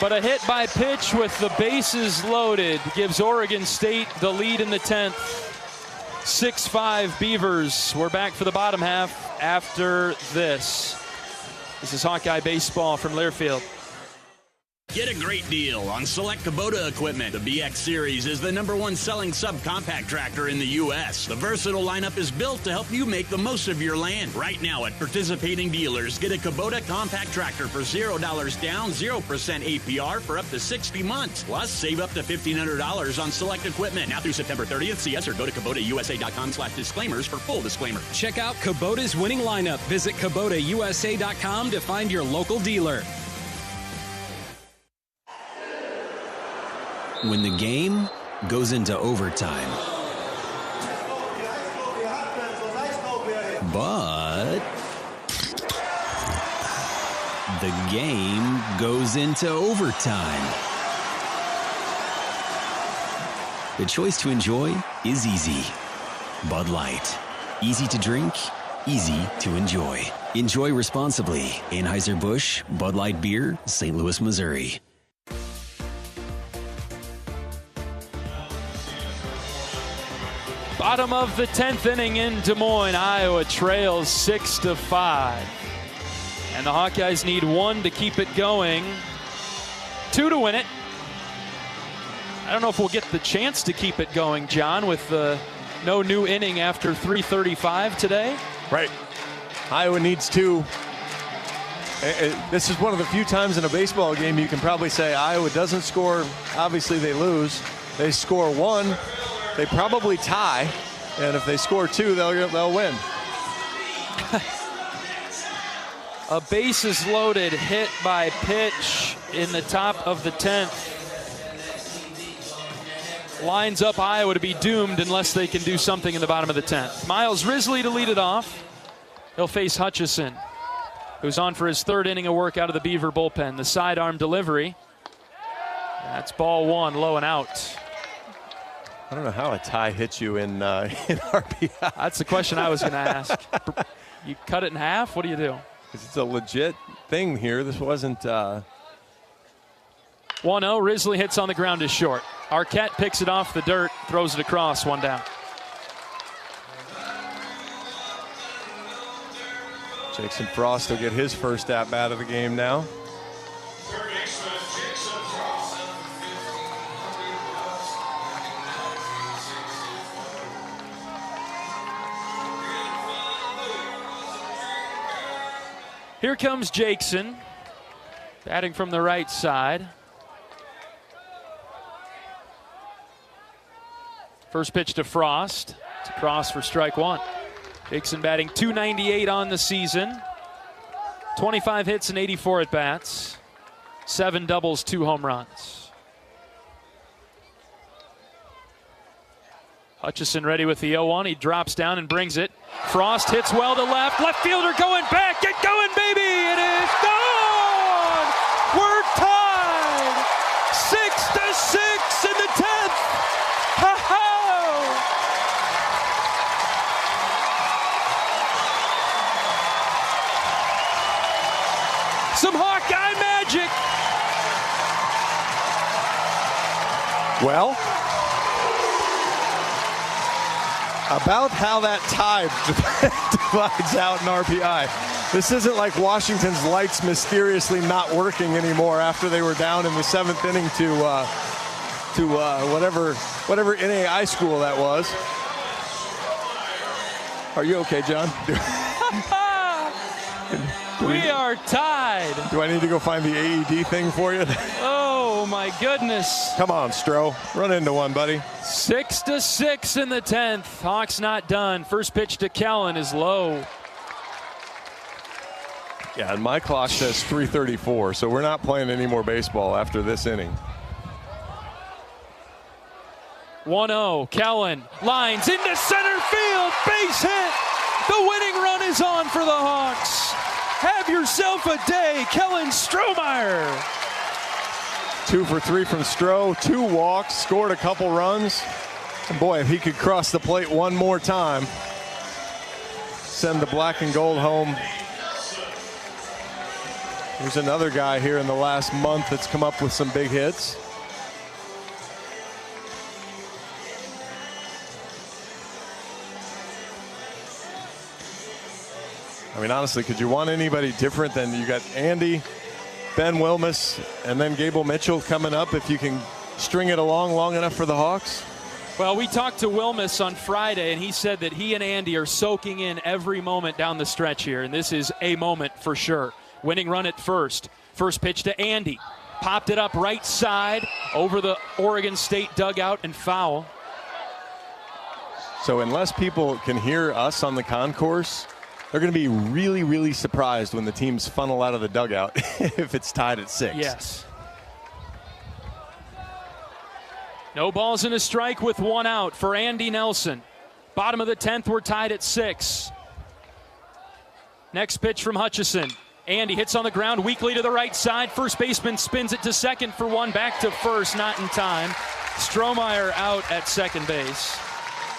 But a hit by pitch with the bases loaded gives Oregon State the lead in the 10th. 6-5 Beavers. We're back for the bottom half after this. This is Hawkeye Baseball from Learfield. Get a great deal on select Kubota equipment. The BX Series is the #1 selling subcompact tractor in the U.S. The versatile lineup is built to help you make the most of your land. Right now at participating dealers, get a Kubota compact tractor for $0 down, 0% APR for up to 60 months. Plus, save up to $1,500 on select equipment. Now through September 30th, see us or go to KubotaUSA.com/disclaimers for full disclaimer. Check out Kubota's winning lineup. Visit KubotaUSA.com to find your local dealer. When the game goes into overtime. But the game goes into overtime. The choice to enjoy is easy. Bud Light. Easy to drink, easy to enjoy. Enjoy responsibly. Anheuser-Busch, Bud Light Beer, St. Louis, Missouri. Bottom of the 10th inning in Des Moines. Iowa trails 6-5. And the Hawkeyes need 1 to keep it going, 2 to win it. I don't know if we'll get the chance to keep it going, John, with no new inning after 3:35 today. Right. Iowa needs 2. This is one of the few times in a baseball game you can probably say Iowa doesn't score. Obviously, they lose. They score 1. They probably tie, and if they score 2, they'll win. A bases loaded hit by pitch in the top of the 10th. Lines up Iowa to be doomed unless they can do something in the bottom of the 10th. Miles Risley to lead it off. He'll face Hutchison, who's on for his third inning of work out of the Beaver bullpen. The sidearm delivery. That's ball one, low and out. I don't know how a tie hits you in RBI. That's the question I was going to ask. You cut it in half? What do you do? It's a legit thing here. This wasn't... 1-0. Risley hits on the ground is short. Arquette picks it off the dirt, throws it across, one down. Jackson Frost will get his first at-bat of the game now. Here comes Jackson, batting from the right side. First pitch to Frost. It's a cross for strike one. Jackson batting .298 on the season. 25 hits and 84 at-bats. 7 doubles, 2 home runs. Hutchison ready with the 0-1. He drops down and brings it. Frost hits well to left. Left fielder going back. Get going, baby! It is gone! We're tied! 6-6 in the 10th! Ha-ha! Some Hawkeye magic! Well, about how that tie divides out in RBI. This isn't like Washington's lights mysteriously not working anymore after they were down in the 7th inning to whatever NAI school that was. Are you okay, John? We are tied. Do I need to go find the AED thing for you? Oh, my goodness. Come on, Stroh. Run into one, buddy. 6-6 in the 10th. Hawks not done. First pitch to Kellen is low. Yeah, and my clock says 3:34, so we're not playing any more baseball after this inning. 1-0. Kellen lines into center field. Base hit. The winning run is on for the Hawks. Have yourself a day, Kellen Strohmeyer. 2 for 3 from Stroh, 2 walks, scored a couple runs. And boy, if he could cross the plate one more time, send the black and gold home. There's another guy here in the last month that's come up with some big hits. I mean, honestly, could you want anybody different than you got Andy, Ben Wilmus, and then Gable Mitchell coming up if you can string it along long enough for the Hawks? Well, we talked to Wilmus on Friday, and he said that he and Andy are soaking in every moment down the stretch here, and this is a moment for sure. Winning run at first. First pitch to Andy. Popped it up right side over the Oregon State dugout and foul. So unless people can hear us on the concourse, they're going to be really, really surprised when the teams funnel out of the dugout if it's tied at 6. Yes. No balls and a strike with 1 out for Andy Nelson. Bottom of the 10th, we're tied at 6. Next pitch from Hutchison. Andy hits on the ground weakly to the right side. First baseman spins it to second for 1. Back to first, not in time. Strohmeyer out at second base.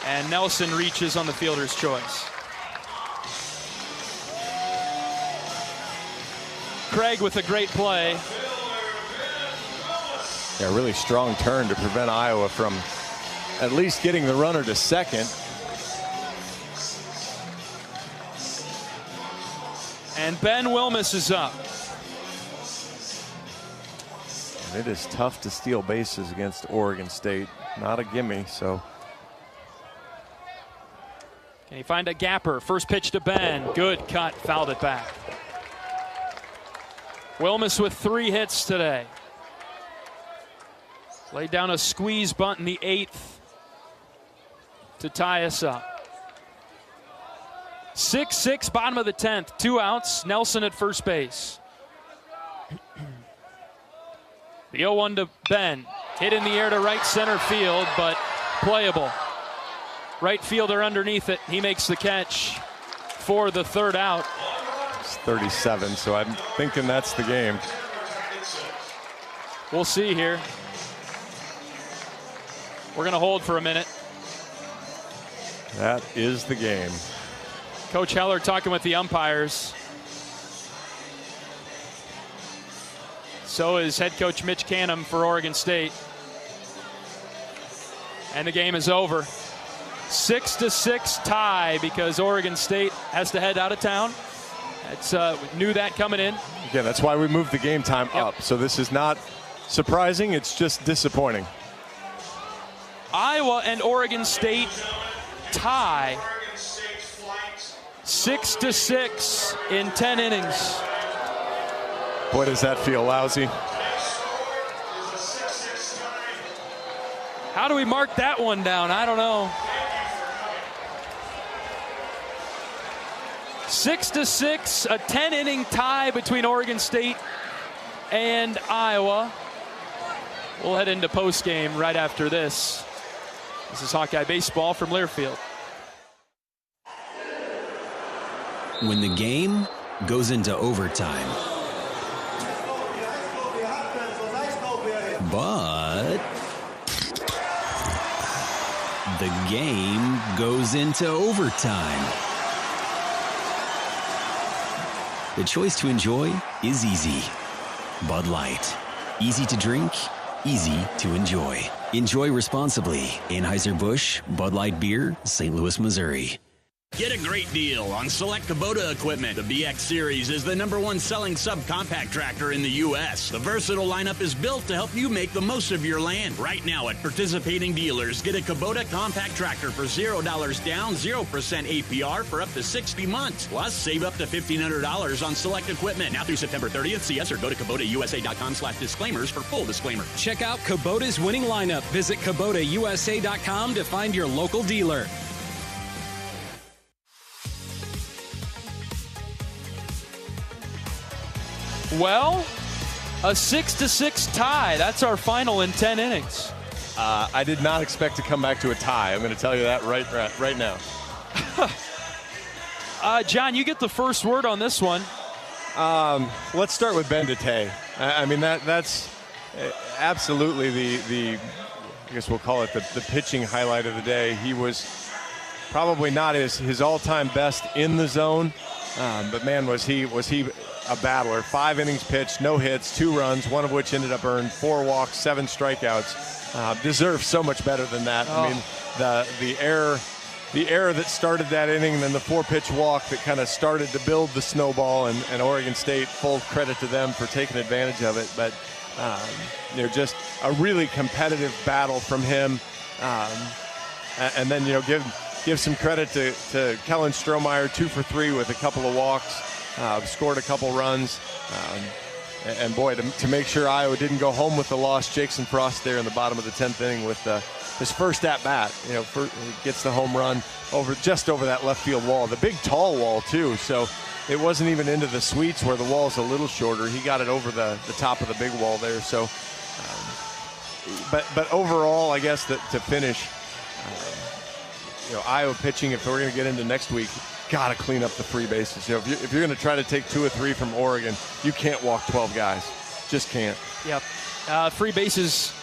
And Nelson reaches on the fielder's choice. Craig with a great play. Yeah, really strong turn to prevent Iowa from at least getting the runner to second. And Ben Wilmus is up. And it is tough to steal bases against Oregon State. Not a gimme, so. Can he find a gapper? First pitch to Ben. Good cut, fouled it back. Wilmus with 3 hits today. Laid down a squeeze bunt in the 8th to tie us up. 6-6, bottom of the 10th. 2 outs. Nelson at first base. The 0-1 to Ben. Hit in the air to right center field, but playable. Right fielder underneath it. He makes the catch for the 3rd out. It's 37, so I'm thinking that's the game. We'll see here. We're going to hold for a minute. That is the game. Coach Heller talking with the umpires. So is head coach Mitch Canham for Oregon State. And the game is over. 6-6 tie because Oregon State has to head out of town. We knew that coming in. Again, that's why we moved the game time up. So this is not surprising. It's just disappointing. Iowa and Oregon State tie 6-6 in 10 innings. Boy, does that feel lousy. How do we mark that one down? I don't know. 6-6, a 10-inning tie between Oregon State and Iowa. We'll head into postgame right after this. This is Hawkeye Baseball from Learfield. When the game goes into overtime, but the game goes into overtime. The choice to enjoy is easy. Bud Light. Easy to drink, easy to enjoy. Enjoy responsibly. Anheuser-Busch, Bud Light Beer, St. Louis, Missouri. Get a great deal on select Kubota equipment. The BX Series is the #1 selling subcompact tractor in the U.S. The versatile lineup is built to help you make the most of your land. Right now at participating dealers, get a Kubota compact tractor for $0 down, 0% APR for up to 60 months. Plus, save up to $1,500 on select equipment. Now through September 30th, see us or go to KubotaUSA.com/disclaimers for full disclaimer. Check out Kubota's winning lineup. Visit KubotaUSA.com to find your local dealer. Well, a 6-6 tie. That's our final in 10 innings. I did not expect to come back to a tie. I'm going to tell you that right now. John, you get the first word on this one. Let's start with Ben Dete. I mean, that's absolutely the I guess we'll call it the pitching highlight of the day. He was probably not his all-time best in the zone, but man, was he a battler. 5 innings pitched, no hits, 2 runs, one of which ended up earned, 4 walks, 7 strikeouts. Deserves so much better than that. I mean, the error that started that inning, and then the 4-pitch walk that kind of started to build the snowball, and Oregon State, full credit to them for taking advantage of it. But just a really competitive battle from him. And then give some credit to Kellen Strohmeyer, 2 for 3 with a couple of walks. Scored a couple runs, and boy, to make sure Iowa didn't go home with the loss, Jackson Frost there in the bottom of the 10th inning with his first at bat. He gets the home run just over that left field wall, the big tall wall too. So it wasn't even into the suites where the wall's a little shorter. He got it over the top of the big wall there. So, but overall, I guess that to finish, Iowa pitching. If we're going to get into next week, got to clean up the free bases. If you're going to try to take 2 or 3 from Oregon, you can't walk 12 guys. Just can't. Yep. Free bases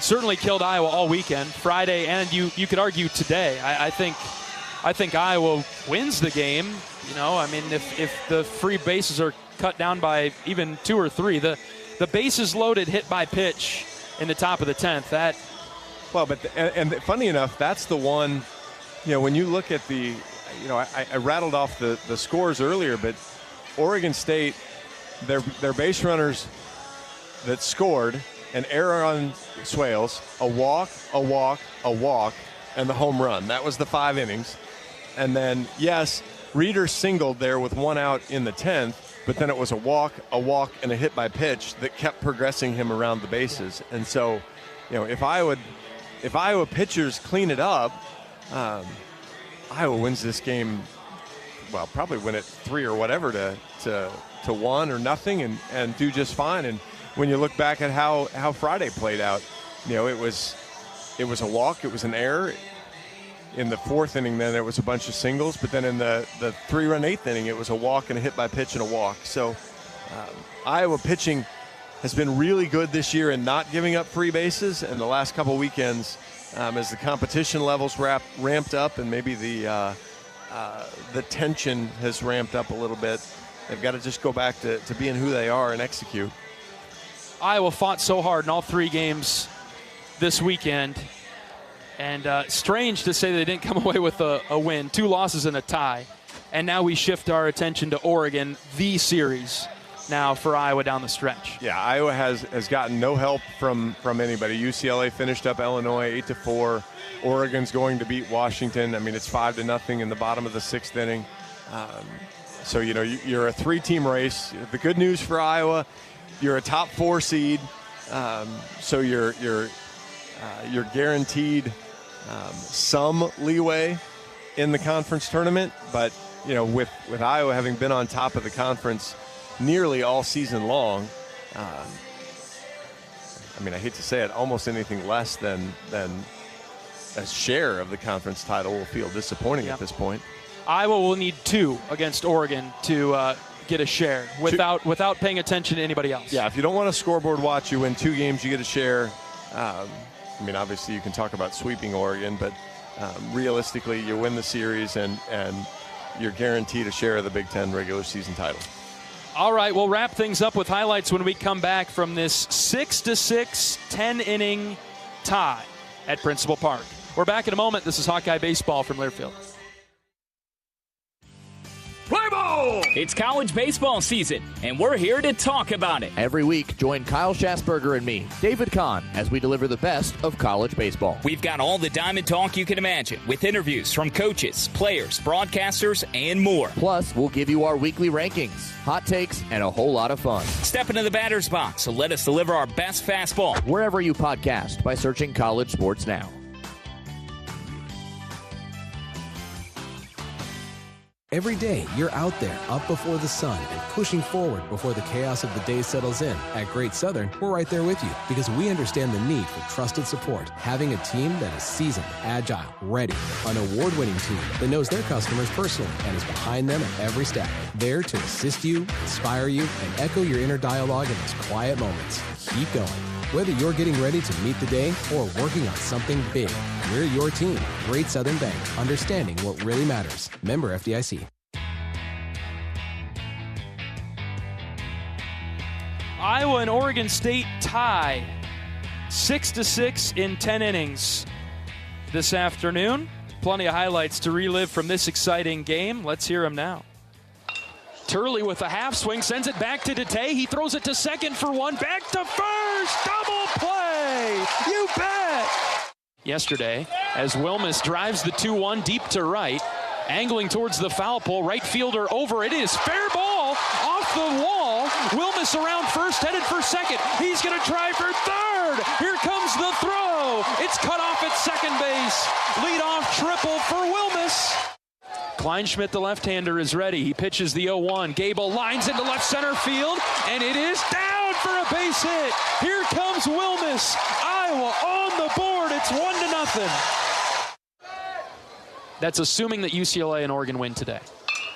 certainly killed Iowa all weekend, Friday, and you could argue today. I think Iowa wins the game. If the free bases are cut down by even 2 or 3, the bases loaded hit by pitch in the top of the 10th. And funny enough, that's the one. When you look at the. I rattled off the scores earlier, but Oregon State, their base runners that scored, an error on Swales, a walk, and the home run. That was the 5 innings. And then, yes, Reeder singled there with 1 out in the 10th, but then it was a walk, and a hit by pitch that kept progressing him around the bases. And so, if Iowa pitchers clean it up, Iowa wins this game probably win it 3 or whatever to 1 or nothing and do just fine. And when you look back at how Friday played out, it was a walk, it was an error. In the 4th inning, then it was a bunch of singles, but then in the 3-run 8th inning, it was a walk and a hit by pitch and a walk. So Iowa pitching has been really good this year in not giving up free bases. And the last couple weekends, as the competition levels ramped up and maybe the tension has ramped up a little bit, they've got to just go back to being who they are and execute. Iowa fought so hard in all 3 games this weekend. And strange to say they didn't come away with a win, 2 losses and a tie. And now we shift our attention to Oregon, the series now for Iowa down the stretch. Yeah, Iowa has gotten no help from anybody. UCLA finished up Illinois 8-4. Oregon's going to beat Washington. I mean, it's 5-0 in the bottom of the 6th inning. So, you're a 3-team race. The good news for Iowa, you're a top 4 seed. So you're guaranteed some leeway in the conference tournament, but with Iowa having been on top of the conference nearly all season long, I hate to say it, almost anything less than a share of the conference title will feel disappointing at this point. Iowa will need 2 against Oregon to get a share without paying attention to anybody else. Yeah, if you don't want a scoreboard watch, you win 2 games, you get a share. Obviously you can talk about sweeping Oregon, but realistically you win the series and you're guaranteed a share of the Big Ten regular season title. All right, we'll wrap things up with highlights when we come back from this 6-6 10-inning tie at Principal Park. We're back in a moment. This is Hawkeye Baseball from Learfield. Play ball! It's college baseball season, and we're here to talk about it. Every week, join Kyle Schassberger and me, David Kahn, as we deliver the best of college baseball. We've got all the diamond talk you can imagine, with interviews from coaches, players, broadcasters, and more. Plus, we'll give you our weekly rankings, hot takes, and a whole lot of fun. Step into the batter's box, so let us deliver our best fastball. Wherever you podcast by searching College Sports Now. Every day, you're out there, up before the sun, and pushing forward before the chaos of the day settles in. At Great Southern, we're right there with you because we understand the need for trusted support. Having a team that is seasoned, agile, ready, an award-winning team that knows their customers personally and is behind them at every step. There to assist you, inspire you, and echo your inner dialogue in those quiet moments. Keep going. Whether you're getting ready to meet the day or working on something big, we're your team. Great Southern Bank, understanding what really matters. Member FDIC. Iowa and Oregon State tie 6-6 in 10 innings this afternoon. Plenty of highlights to relive from this exciting game. Let's hear them now. Turley with a half swing, sends it back to Dete. He throws it to second for 1, back to first, double play, you bet! Yesterday, as Wilmus drives the 2-1 deep to right, angling towards the foul pole, right fielder over, it is fair ball, off the wall, Wilmus around first, headed for second, he's gonna try for third, here comes the throw, it's cut off at second base, leadoff triple for Wilmus. Kleinschmidt, the left-hander, is ready. He pitches the 0-1. Gable lines into left center field, and it is down for a base hit. Here comes Wilmus. Iowa on the board. It's 1-0. That's assuming that UCLA and Oregon win today.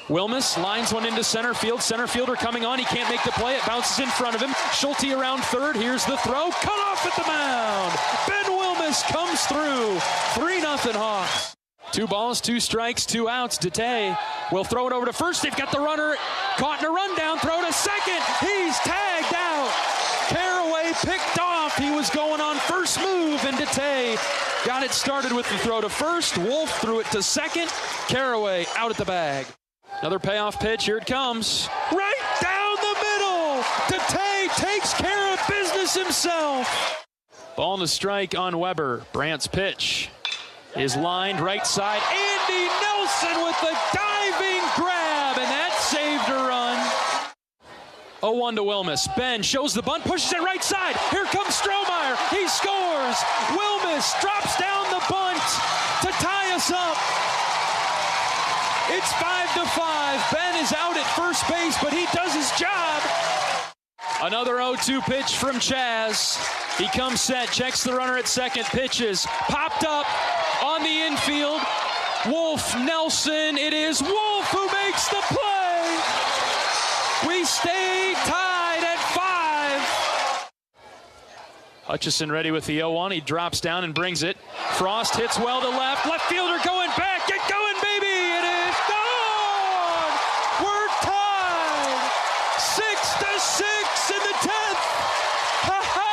Wilmus lines one into center field. Center fielder coming on. He can't make the play. It bounces in front of him. Schulte around third. Here's the throw. Cut off at the mound. Ben Wilmus comes through. 3-0 Hawks. 2 balls, 2 strikes, 2 outs. Dete will throw it over to first. They've got the runner caught in a rundown. Throw to second. He's tagged out. Caraway picked off. He was going on first move, and Dete got it started with the throw to first. Wolf threw it to second. Caraway out at the bag. Another payoff pitch. Here it comes. Right down the middle. Dete takes care of business himself. Ball and a strike on Weber. Brandt's pitch is lined right side. Andy Nelson with the diving grab, and that saved a run. 0-1 to Wilmus. Ben shows the bunt, pushes it right side. Here comes Strohmeyer. He scores. Wilmus drops down the bunt to tie us up. It's 5-5. Ben is out at first base, but he does his job. Another 0-2 pitch from Chaz. He comes set, checks the runner at second, pitches. Popped up on the infield. Wolf, Nelson. It is Wolf who makes the play. We stay tied at 5. Hutchison ready with the 0-1. He drops down and brings it. Frost hits well to left. Left fielder going back. Get going, baby. It is gone. We're tied. 6-6 in the 10th. Ha-ha.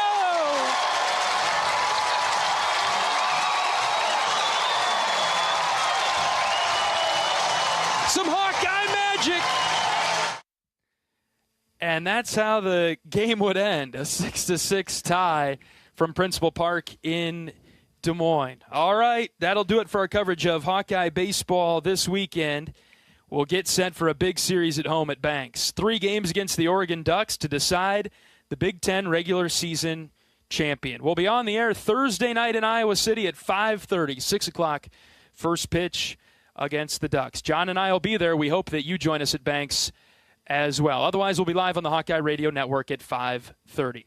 Some Hawkeye magic. And that's how the game would end. A 6-6 tie from Principal Park in Des Moines. All right, that'll do it for our coverage of Hawkeye baseball this weekend. We'll get set for a big series at home at Banks. 3 games against the Oregon Ducks to decide the Big Ten regular season champion. We'll be on the air Thursday night in Iowa City at 5:30, 6 o'clock, first pitch against the Ducks. John and I will be there. We hope that you join us at Banks as well. Otherwise, we'll be live on the Hawkeye Radio Network at 5:30.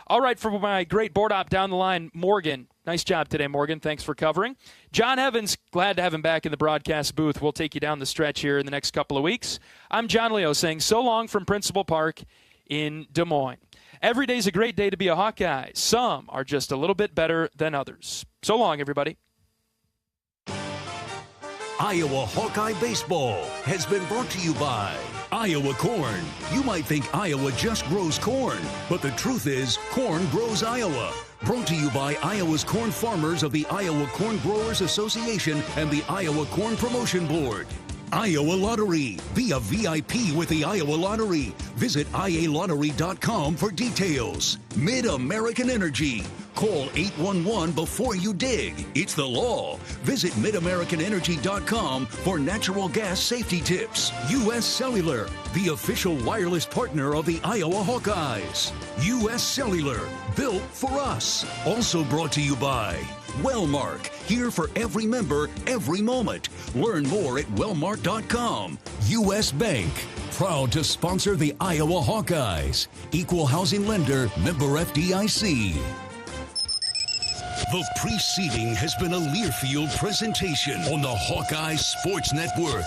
All right, for my great board op down the line, Morgan. Nice job today, Morgan. Thanks for covering. John Evans, glad to have him back in the broadcast booth. We'll take you down the stretch here in the next couple of weeks. I'm John Leo saying so long from Principal Park in Des Moines. Every day's a great day to be a Hawkeye. Some are just a little bit better than others. So long, everybody. Iowa Hawkeye Baseball has been brought to you by Iowa Corn. You might think Iowa just grows corn, but the truth is corn grows Iowa. Brought to you by Iowa's corn farmers of the Iowa Corn Growers Association and the Iowa Corn Promotion Board. Iowa Lottery. Be a VIP with the Iowa Lottery. Visit ialottery.com for details. Mid-American Energy. Call 811 before you dig. It's the law. Visit midamericanenergy.com for natural gas safety tips. U.S. Cellular, the official wireless partner of the Iowa Hawkeyes. U.S. Cellular, built for us. Also brought to you by Wellmark, here for every member, every moment. Learn more at wellmark.com. U.S. Bank, proud to sponsor the Iowa Hawkeyes. Equal housing lender, member FDIC. The preceding has been a Learfield presentation on the Hawkeye Sports Network.